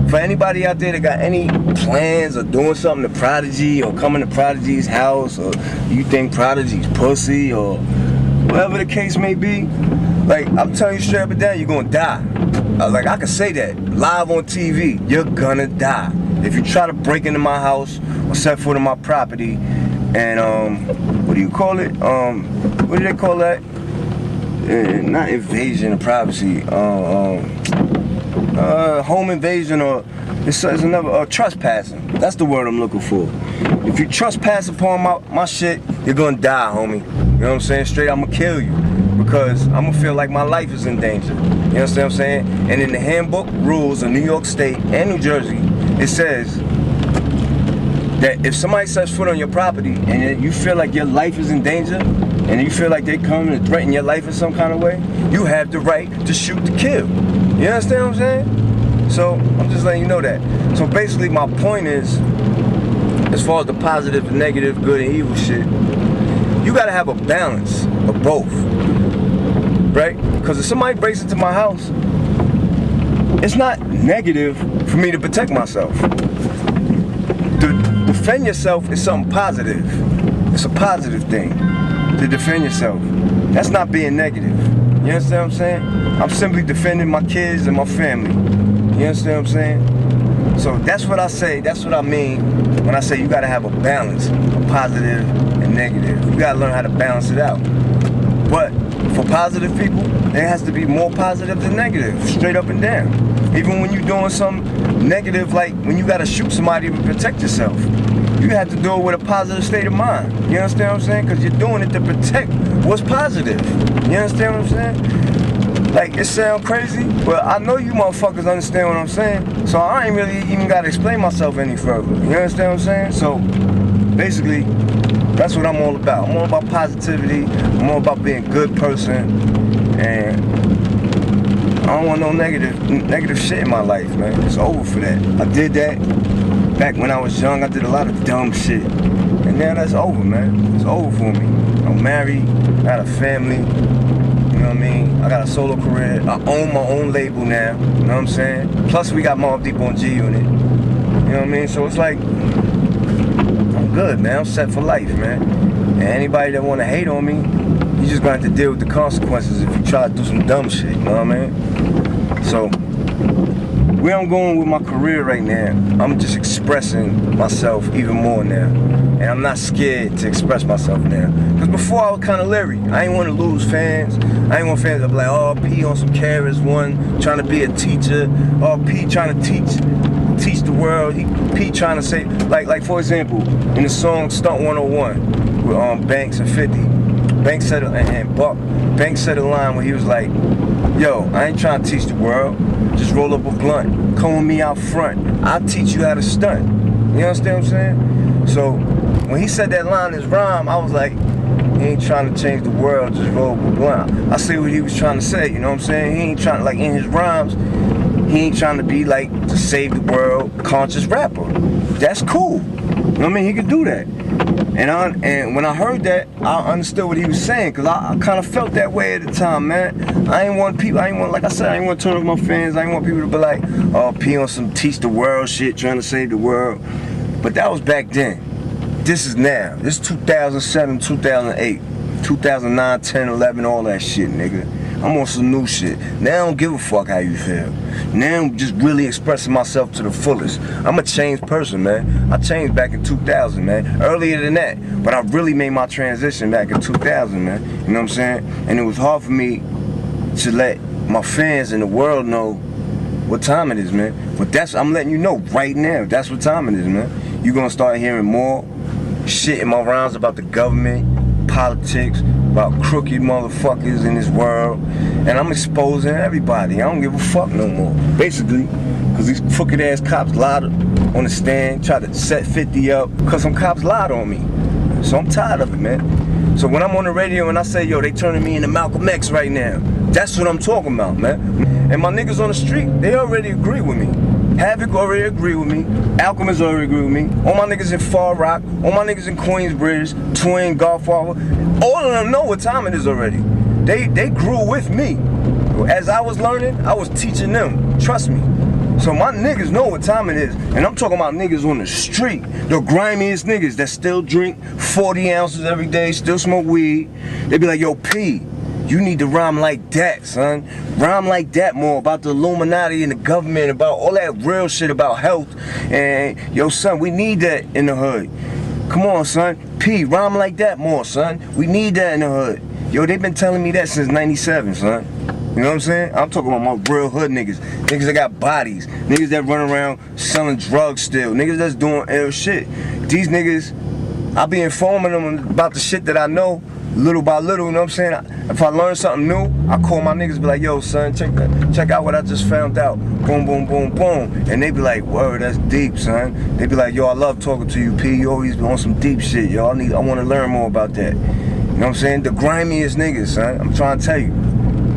for anybody out there that got any plans of doing something to Prodigy, or coming to Prodigy's house, or you think Prodigy's pussy, or whatever the case may be, like, I'm telling you straight up and down, you're gonna die. Like, I can say that live on TV, you're gonna die if you try to break into my house or set foot on my property. And what do you call it? What do they call that? Not invasion of privacy. Home invasion, or it's another trespassing. That's the word I'm looking for. If you trespass upon my shit, you're gonna die, homie. You know what I'm saying? Straight, I'm gonna kill you, because I'm gonna feel like my life is in danger. You understand what I'm saying? And in the handbook rules of New York State and New Jersey, it says that if somebody sets foot on your property and you feel like your life is in danger, and you feel like they come and threaten your life in some kind of way, you have the right to shoot to kill. You understand what I'm saying? So I'm just letting you know that. So basically my point is, as far as the positive and negative, good and evil shit, you gotta have a balance of both, right? Because if somebody breaks into my house, it's not negative for me to protect myself. To defend yourself is something positive. It's a positive thing to defend yourself. That's not being negative. You understand what I'm saying? I'm simply defending my kids and my family. You understand what I'm saying? So that's what I say, that's what I mean when I say you gotta have a balance of positive and negative. You gotta learn how to balance it out. But for positive people, there has to be more positive than negative, straight up and down. Even when you're doing something negative, like when you gotta shoot somebody to protect yourself, you have to do it with a positive state of mind. You understand what I'm saying? Because you're doing it to protect what's positive. You understand what I'm saying? Like, it sounds crazy, but I know you motherfuckers understand what I'm saying. So I ain't really even gotta explain myself any further. You understand what I'm saying? So basically, that's what I'm all about. I'm all about positivity. I'm all about being a good person. And I don't want no negative shit in my life, man. It's over for that. I did that back when I was young. I did a lot of dumb shit. And now that's over, man. It's over for me. I'm married. I got a family. You know what I mean? I got a solo career. I own my own label now. You know what I'm saying? Plus we got Mobb Deep on G Unit. You know what I mean? So it's like, I'm good, man. I'm set for life, man. And anybody that want to hate on me, you just gonna have to deal with the consequences if you try to do some dumb shit, you know what I mean? So, where I'm going with my career right now, I'm just expressing myself even more now. And I'm not scared to express myself now. Because before I was kind of leery. I ain't want to lose fans. I ain't want fans to be like, oh, P on some KRS-One, trying to be a teacher. Oh, P trying to teach the world. P trying to say, like for example, in the song Stunt 101 with Banks and 50, Banks said Banks said a line where he was like, yo, I ain't trying to teach the world. Just roll up a blunt, come with me out front. I'll teach you how to stunt. You understand what I'm saying? So when he said that line in his rhyme, I was like, he ain't trying to change the world, just roll up a blunt. I see what he was trying to say, you know what I'm saying? He ain't trying to, like, in his rhymes, he ain't trying to be like to save the world conscious rapper. That's cool. You know what I mean? He could do that. And when I heard that, I understood what he was saying, because I kind of felt that way at the time, man. I ain't want, like I said, I ain't want to turn off my fans. I ain't want people to be like, oh, P on some teach the world shit, trying to save the world. But that was back then. This is now. This is 2007, 2008, 2009, 10, 11, all that shit, nigga. I'm on some new shit. Now I don't give a fuck how you feel. Now I'm just really expressing myself to the fullest. I'm a changed person, man. I changed back in 2000, man. Earlier than that. But I really made my transition back in 2000, man. You know what I'm saying? And it was hard for me to let my fans in the world know what time it is, man. But I'm letting you know right now, that's what time it is, man. You're gonna start hearing more shit in my rhymes about the government, politics, about crooked motherfuckers in this world, and I'm exposing everybody. I don't give a fuck no more. Basically, because these crooked ass cops lied on the stand, tried to set 50 up, because some cops lied on me. So I'm tired of it, man. So when I'm on the radio and I say, yo, they turning me into Malcolm X right now, that's what I'm talking about, man. And my niggas on the street, they already agree with me. Havoc already agree with me. Alchemist already agree with me. All my niggas in Far Rock, all my niggas in Queensbridge, Twin, Godfather, all of them know what time it is already. They grew with me. As I was learning, I was teaching them. Trust me. So my niggas know what time it is. And I'm talking about niggas on the street. The grimiest niggas that still drink 40 ounces every day, still smoke weed. They be like, yo, P, you need to rhyme like that, son. Rhyme like that more about the Illuminati and the government, about all that real shit about health. And yo, son, we need that in the hood. Come on, son. P, rhyme like that more, son. We need that in the hood. Yo, they've been telling me that since 97, son. You know what I'm saying? I'm talking about my real hood niggas. Niggas that got bodies. Niggas that run around selling drugs still. Niggas that's doing ill shit. These niggas, I be informing them about the shit that I know, little by little, you know what I'm saying? If I learn something new, I call my niggas, be like, yo, son, check out what I just found out. Boom, boom, boom, boom. And they be like, word, that's deep, son. They be like, yo, I love talking to you, P. You always on some deep shit, yo. I want to learn more about that. You know what I'm saying? The grimiest niggas, son. I'm trying to tell you.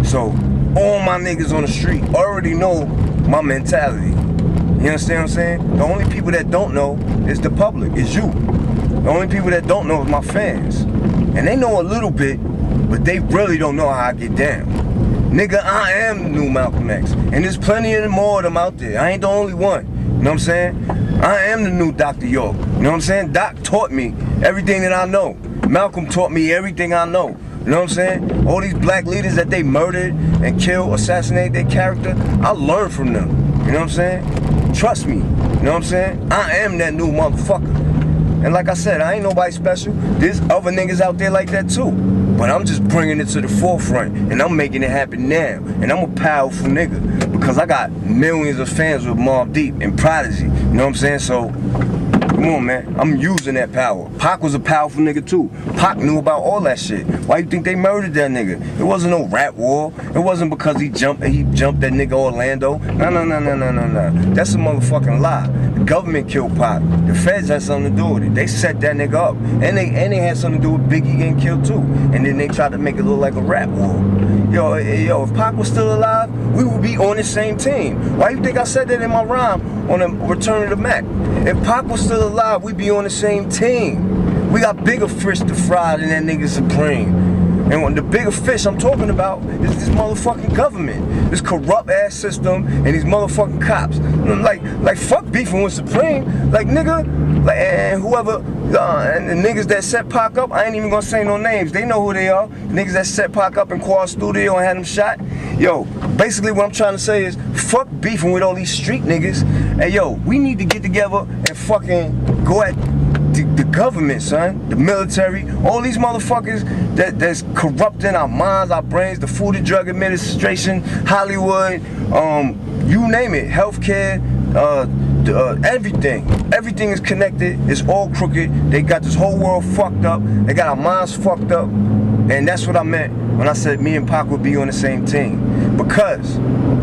So, all my niggas on the street already know my mentality. You understand what I'm saying? The only people that don't know is the public, is you. The only people that don't know is my fans. And they know a little bit, but they really don't know how I get down. Nigga, I am the new Malcolm X. And there's plenty of more of them out there. I ain't the only one. You know what I'm saying? I am the new Dr. York. You know what I'm saying? Doc taught me everything that I know. Malcolm taught me everything I know. You know what I'm saying? All these black leaders that they murdered and killed, assassinated their character, I learned from them. You know what I'm saying? Trust me. You know what I'm saying? I am that new motherfucker. And like I said, I ain't nobody special. There's other niggas out there like that too. But I'm just bringing it to the forefront. And I'm making it happen now. And I'm a powerful nigga. Because I got millions of fans with Mobb Deep and Prodigy. You know what I'm saying? So, come on, man. I'm using that power. Pac was a powerful nigga too. Pac knew about all that shit. Why you think they murdered that nigga? It wasn't no rap war. It wasn't because he jumped that nigga Orlando. No. That's a motherfucking lie. The government killed Pac. The feds had something to do with it. They set that nigga up. And they had something to do with Biggie getting killed too. And then they tried to make it look like a rap war. Yo, if Pac was still alive, we would be on the same team. Why you think I said that in my rhyme on the Return of the Mac? If Pac was still alive, we'd be on the same team. We got bigger fish to fry than that nigga Supreme. And when the bigger fish I'm talking about is this motherfucking government, this corrupt ass system, and these motherfucking cops. Like fuck beefing with Supreme, like nigga, like and whoever, and the niggas that set Pac up, I ain't even gonna say no names. They know who they are. The niggas that set Pac up in Quad Studio and had him shot. Yo, basically what I'm trying to say is fuck beefing with all these street niggas. Hey yo, we need to get together and fucking go at the government, son, the military, all these motherfuckers that's corrupting our minds, our brains, the Food and Drug Administration, Hollywood, you name it, healthcare, everything is connected. It's all crooked. They got this whole world fucked up. They got our minds fucked up. And that's what I meant when I said me and Pac would be on the same team. Because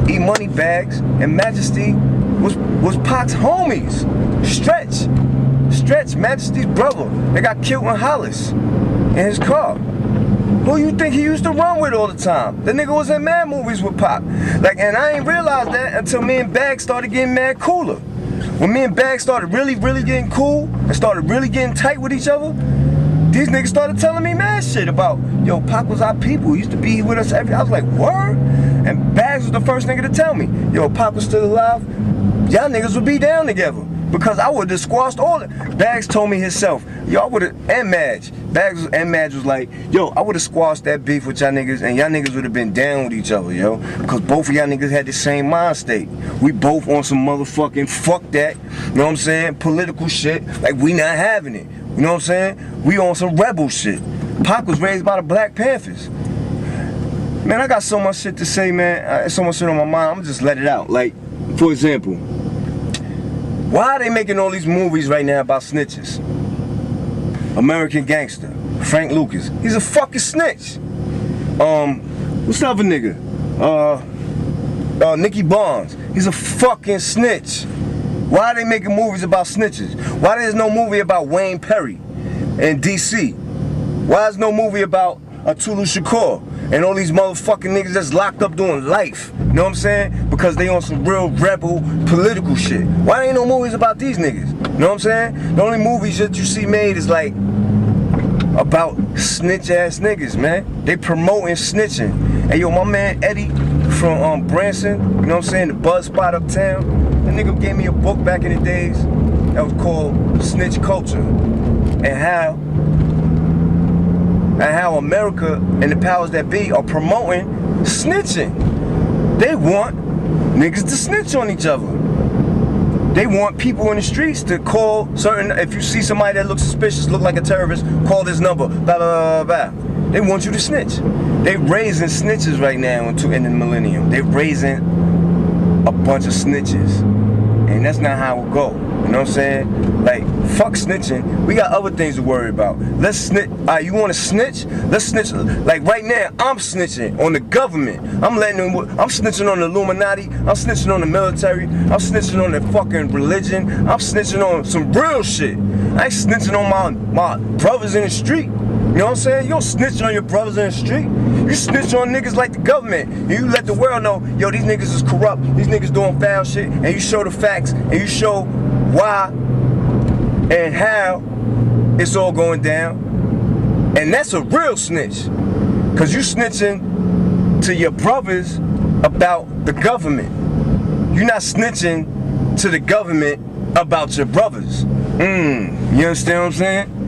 E-Money Bags and Majesty was Pac's homies. Stretch, Majesty's brother. They got killed in Hollis in his car. Who you think he used to run with all the time? The nigga was in mad movies with Pac. And I ain't realized that until me and Bags started getting mad cooler. When me and Bags started really getting cool and started really getting tight with each other, these niggas started telling me mad shit about, yo, Pac was our people. He used to be with us every. I was like, word? And Bags was the first nigga to tell me, yo, Pac was still alive, y'all niggas would be down together. Because I would have squashed all it. Bags told me himself, yo, I would have, and Madge was like, yo, I would have squashed that beef with y'all niggas, and y'all niggas would have been down with each other, yo. Because both of y'all niggas had the same mind state. We both on some motherfucking fuck that, you know what I'm saying, political shit, like we not having it. You know what I'm saying? We on some rebel shit. Pac was raised by the Black Panthers. Man, I got so much shit to say, man. So much shit on my mind, I'm gonna just let it out. Like, for example, why are they making all these movies right now about snitches? American Gangster, Frank Lucas. He's a fucking snitch. What's the other nigga? Nicky Barnes. He's a fucking snitch. Why are they making movies about snitches? Why there's no movie about Wayne Perry in DC? Why is no movie about Tulu Shakur and all these motherfucking niggas that's locked up doing life? You know what I'm saying? Because they on some real rebel political shit. Why ain't no movies about these niggas? You know what I'm saying? The only movies that you see made is like about snitch ass niggas, man. They promoting snitching. Hey yo, my man Eddie from Branson, you know what I'm saying, the buzz spot uptown, that nigga gave me a book back in the days that was called Snitch Culture, and how America and the powers that be are promoting snitching. They want niggas to snitch on each other. They want people in the streets to call certain, if you see somebody that looks suspicious, look like a terrorist, call this number, blah, blah, blah, blah. They want you to snitch. They raising snitches right now in the millennium. They raising a bunch of snitches. And that's not how it go. You know what I'm saying? Like, fuck snitching. We got other things to worry about. Let's snitch. You want to snitch? Let's snitch. Like right now, I'm snitching on the government. I'm snitching on the Illuminati. I'm snitching on the military. I'm snitching on the fucking religion. I'm snitching on some real shit. I ain't snitching on my brothers in the street. You know what I'm saying? You don't snitch on your brothers in the street. You snitch on niggas like the government. And you let the world know, yo, these niggas is corrupt. These niggas doing foul shit. And you show the facts. And you show why and how it's all going down. And that's a real snitch. Because you snitching to your brothers about the government. You're not snitching to the government about your brothers. You understand what I'm saying?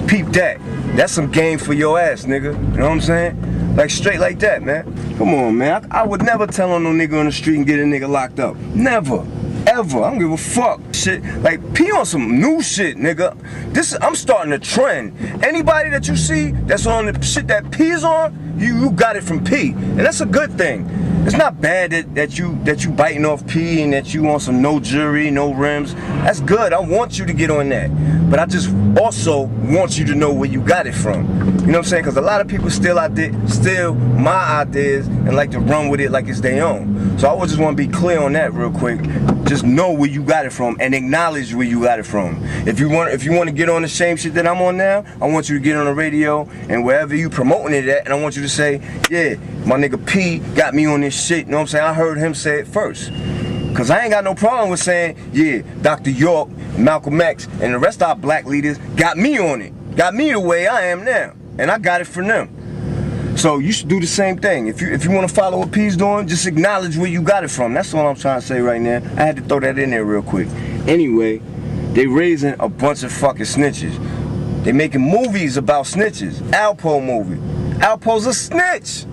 Peep that. That's some game for your ass, nigga. You know what I'm saying? Like straight like that, man. Come on, man. I would never tell on no nigga on the street and get a nigga locked up. Never. Ever. I don't give a fuck. Shit. Like, pee on some new shit, nigga. I'm starting a trend. Anybody that you see that's on the shit that P's on, you got it from P. And that's a good thing. It's not bad that you biting off P and that you on some no jury, no rims. That's good. I want you to get on that. But I just also want you to know where you got it from. You know what I'm saying? Because a lot of people steal my ideas and like to run with it like it's their own. So I just want to be clear on that real quick. Just know where you got it from and acknowledge where you got it from. If you want to get on the same shit that I'm on now, I want you to get on the radio and wherever you promoting it at, and I want you to say, yeah, my nigga P got me on this shit. You know what I'm saying? I heard him say it first. Cause I ain't got no problem with saying, yeah, Dr. York, Malcolm X, and the rest of our black leaders got me on it. Got me the way I am now. And I got it from them. So you should do the same thing. If you want to follow what P's doing, just acknowledge where you got it from. That's all I'm trying to say right now. I had to throw that in there real quick. Anyway, they raising a bunch of fucking snitches. They making movies about snitches. Alpo movie. Alpo's a snitch.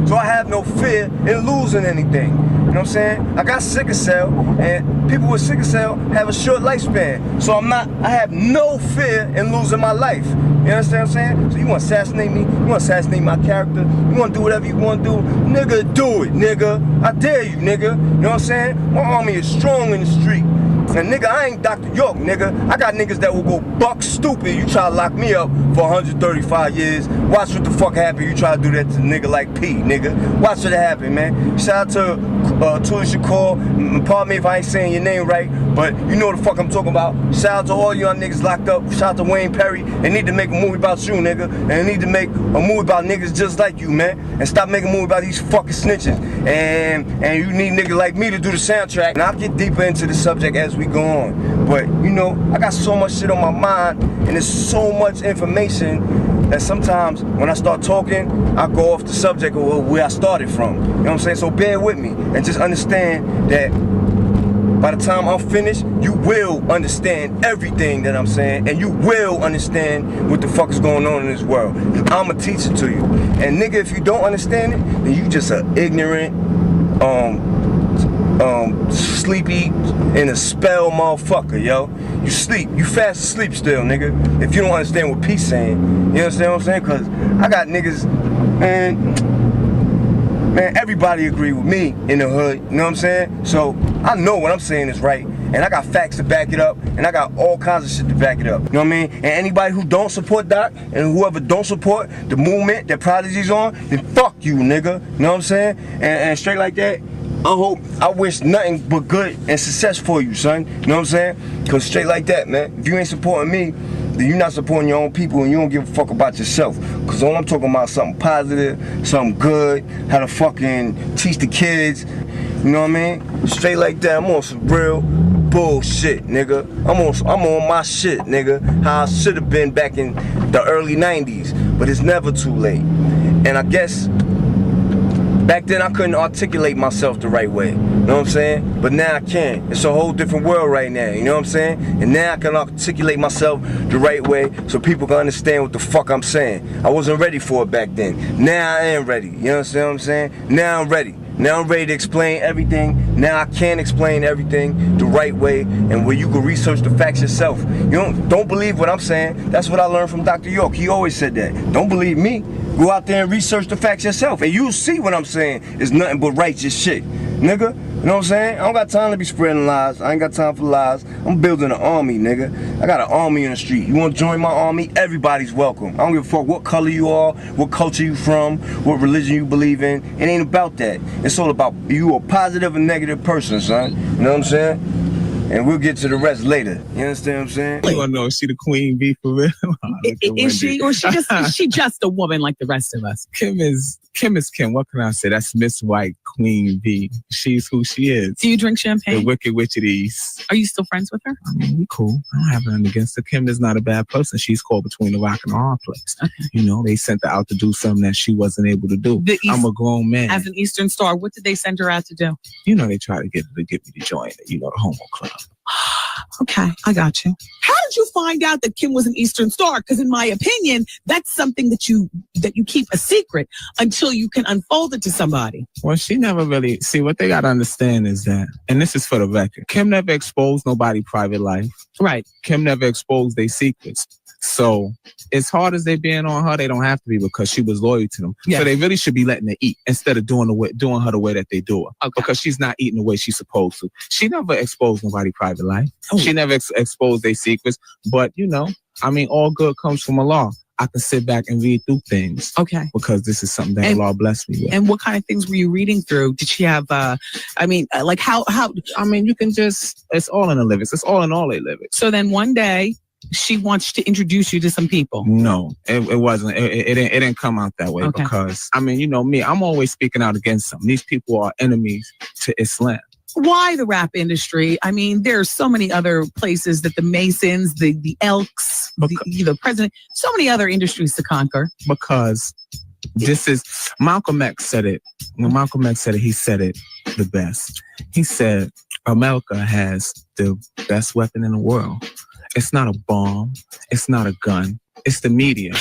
So I have no fear in losing anything. You know what I'm saying? I got sickle cell, and people with sickle cell have a short lifespan. So I have no fear in losing my life. You understand what I'm saying? So you want to assassinate me? You want to assassinate my character? You want to do whatever you want to do? Nigga, do it, nigga. I dare you, nigga. You know what I'm saying? My army is strong in the street. And nigga, I ain't Dr. York, nigga. I got niggas that will go buck stupid. You try to lock me up for 135 years. Watch what the fuck happen. You try to do that to a nigga like P, nigga. Watch what happen, man. Shout out to Tulu Shakur. Pardon me if I ain't saying your name right, but you know what the fuck I'm talking about. Shout out to all y'all niggas locked up. Shout out to Wayne Perry. They need to make a movie about you, nigga. And they need to make a movie about niggas just like you, man. And stop making a movie about these fucking snitches. And you need niggas like me to do the soundtrack. And I'll get deeper into the subject as we go on. But, you know, I got so much shit on my mind, and there's so much information that sometimes when I start talking, I go off the subject of where I started from. You know what I'm saying? So bear with me and just understand that by the time I'm finished, you will understand everything that I'm saying, and you will understand what the fuck is going on in this world. I'ma teach it to you. And nigga, if you don't understand it, then you just an ignorant, sleepy in a spell motherfucker, yo. You sleep. You fast asleep still, nigga. If you don't understand what P's saying. You understand what I'm saying? Cause I got niggas, man, everybody agree with me in the hood. You know what I'm saying? So I know what I'm saying is right. And I got facts to back it up, and I got all kinds of shit to back it up. You know what I mean? And anybody who don't support Doc, and whoever don't support the movement that Prodigy's on, then fuck you, nigga. You know what I'm saying? And straight like that, I wish nothing but good and success for you, son. You know what I'm saying? Cause straight like that, man, if you ain't supporting me, then you're not supporting your own people and you don't give a fuck about yourself. Cause all I'm talking about is something positive, something good, how to fucking teach the kids. You know what I mean? Straight like that, I'm on some real bullshit, nigga. I'm on my shit, nigga. How I should have been back in the early 90s. But it's never too late. And I guess back then I couldn't articulate myself the right way. You know what I'm saying? But now I can. It's a whole different world right now. You know what I'm saying? And now I can articulate myself the right way so people can understand what the fuck I'm saying. I wasn't ready for it back then. Now I am ready. You understand what I'm saying? Now I'm ready. Now I'm ready to explain everything. Now I can explain everything the right way and where you can research the facts yourself. You don't believe what I'm saying. That's what I learned from Dr. York. He always said that. Don't believe me. Go out there and research the facts yourself, and you'll see what I'm saying is nothing but righteous shit, nigga. You know what I'm saying? I don't got time to be spreading lies. I ain't got time for lies. I'm building an army, nigga. I got an army in the street. You want to join my army? Everybody's welcome. I don't give a fuck what color you are, what culture you from, what religion you believe in. It ain't about that. It's all about you a positive and negative person, son. You know what I'm saying? And we'll get to the rest later. You understand what I'm saying? You wanna know if she the queen bee for real? Is she, or is she just a woman like the rest of us? Kim is Kim. What can I say? That's Miss White Queen Bee. She's who she is. Do you drink champagne? The Wicked Witch of the East. Are you still friends with her? I mean, we cool. I don't have nothing against her. Kim is not a bad person. She's caught between the rock and the hard place. Okay. You know, they sent her out to do something that she wasn't able to do. I'm a grown man. As an Eastern Star, what did they send her out to do? You know, they try to get her to get me to join it. You know, the homo club. Okay, I got you. How did you find out that Kim was an Eastern Star? Because in my opinion, that's something that you keep a secret until you can unfold it to somebody. Well, she never really, see, what they got to understand is that, and this is for the record, Kim never exposed nobody's private life. Right. Kim never exposed their secrets. So as hard as they being on her, they don't have to be because she was loyal to them. Yeah. So they really should be letting her eat instead of doing her the way that they do her. Okay. Because she's not eating the way she's supposed to. She never exposed nobody's private life. Oh. She never exposed their secrets. But, you know, I mean, all good comes from Allah. I can sit back and read through things. Okay. Because this is something that Allah blessed me with. And what kind of things were you reading through? Did she have, like how? I mean, you can just, it's all in the lyrics. It's all in all they lyrics. So then one day, she wants to introduce you to some people. No, it wasn't. It didn't come out that way. Okay. Because, I mean, you know me, I'm always speaking out against them. These people are enemies to Islam. Why the rap industry? I mean, there are so many other places that the Masons, the Elks, the president, so many other industries to conquer. Because this is, Malcolm X said it. When Malcolm X said it, he said it the best. He said, America has the best weapon in the world. It's not a bomb. It's not a gun. It's the media.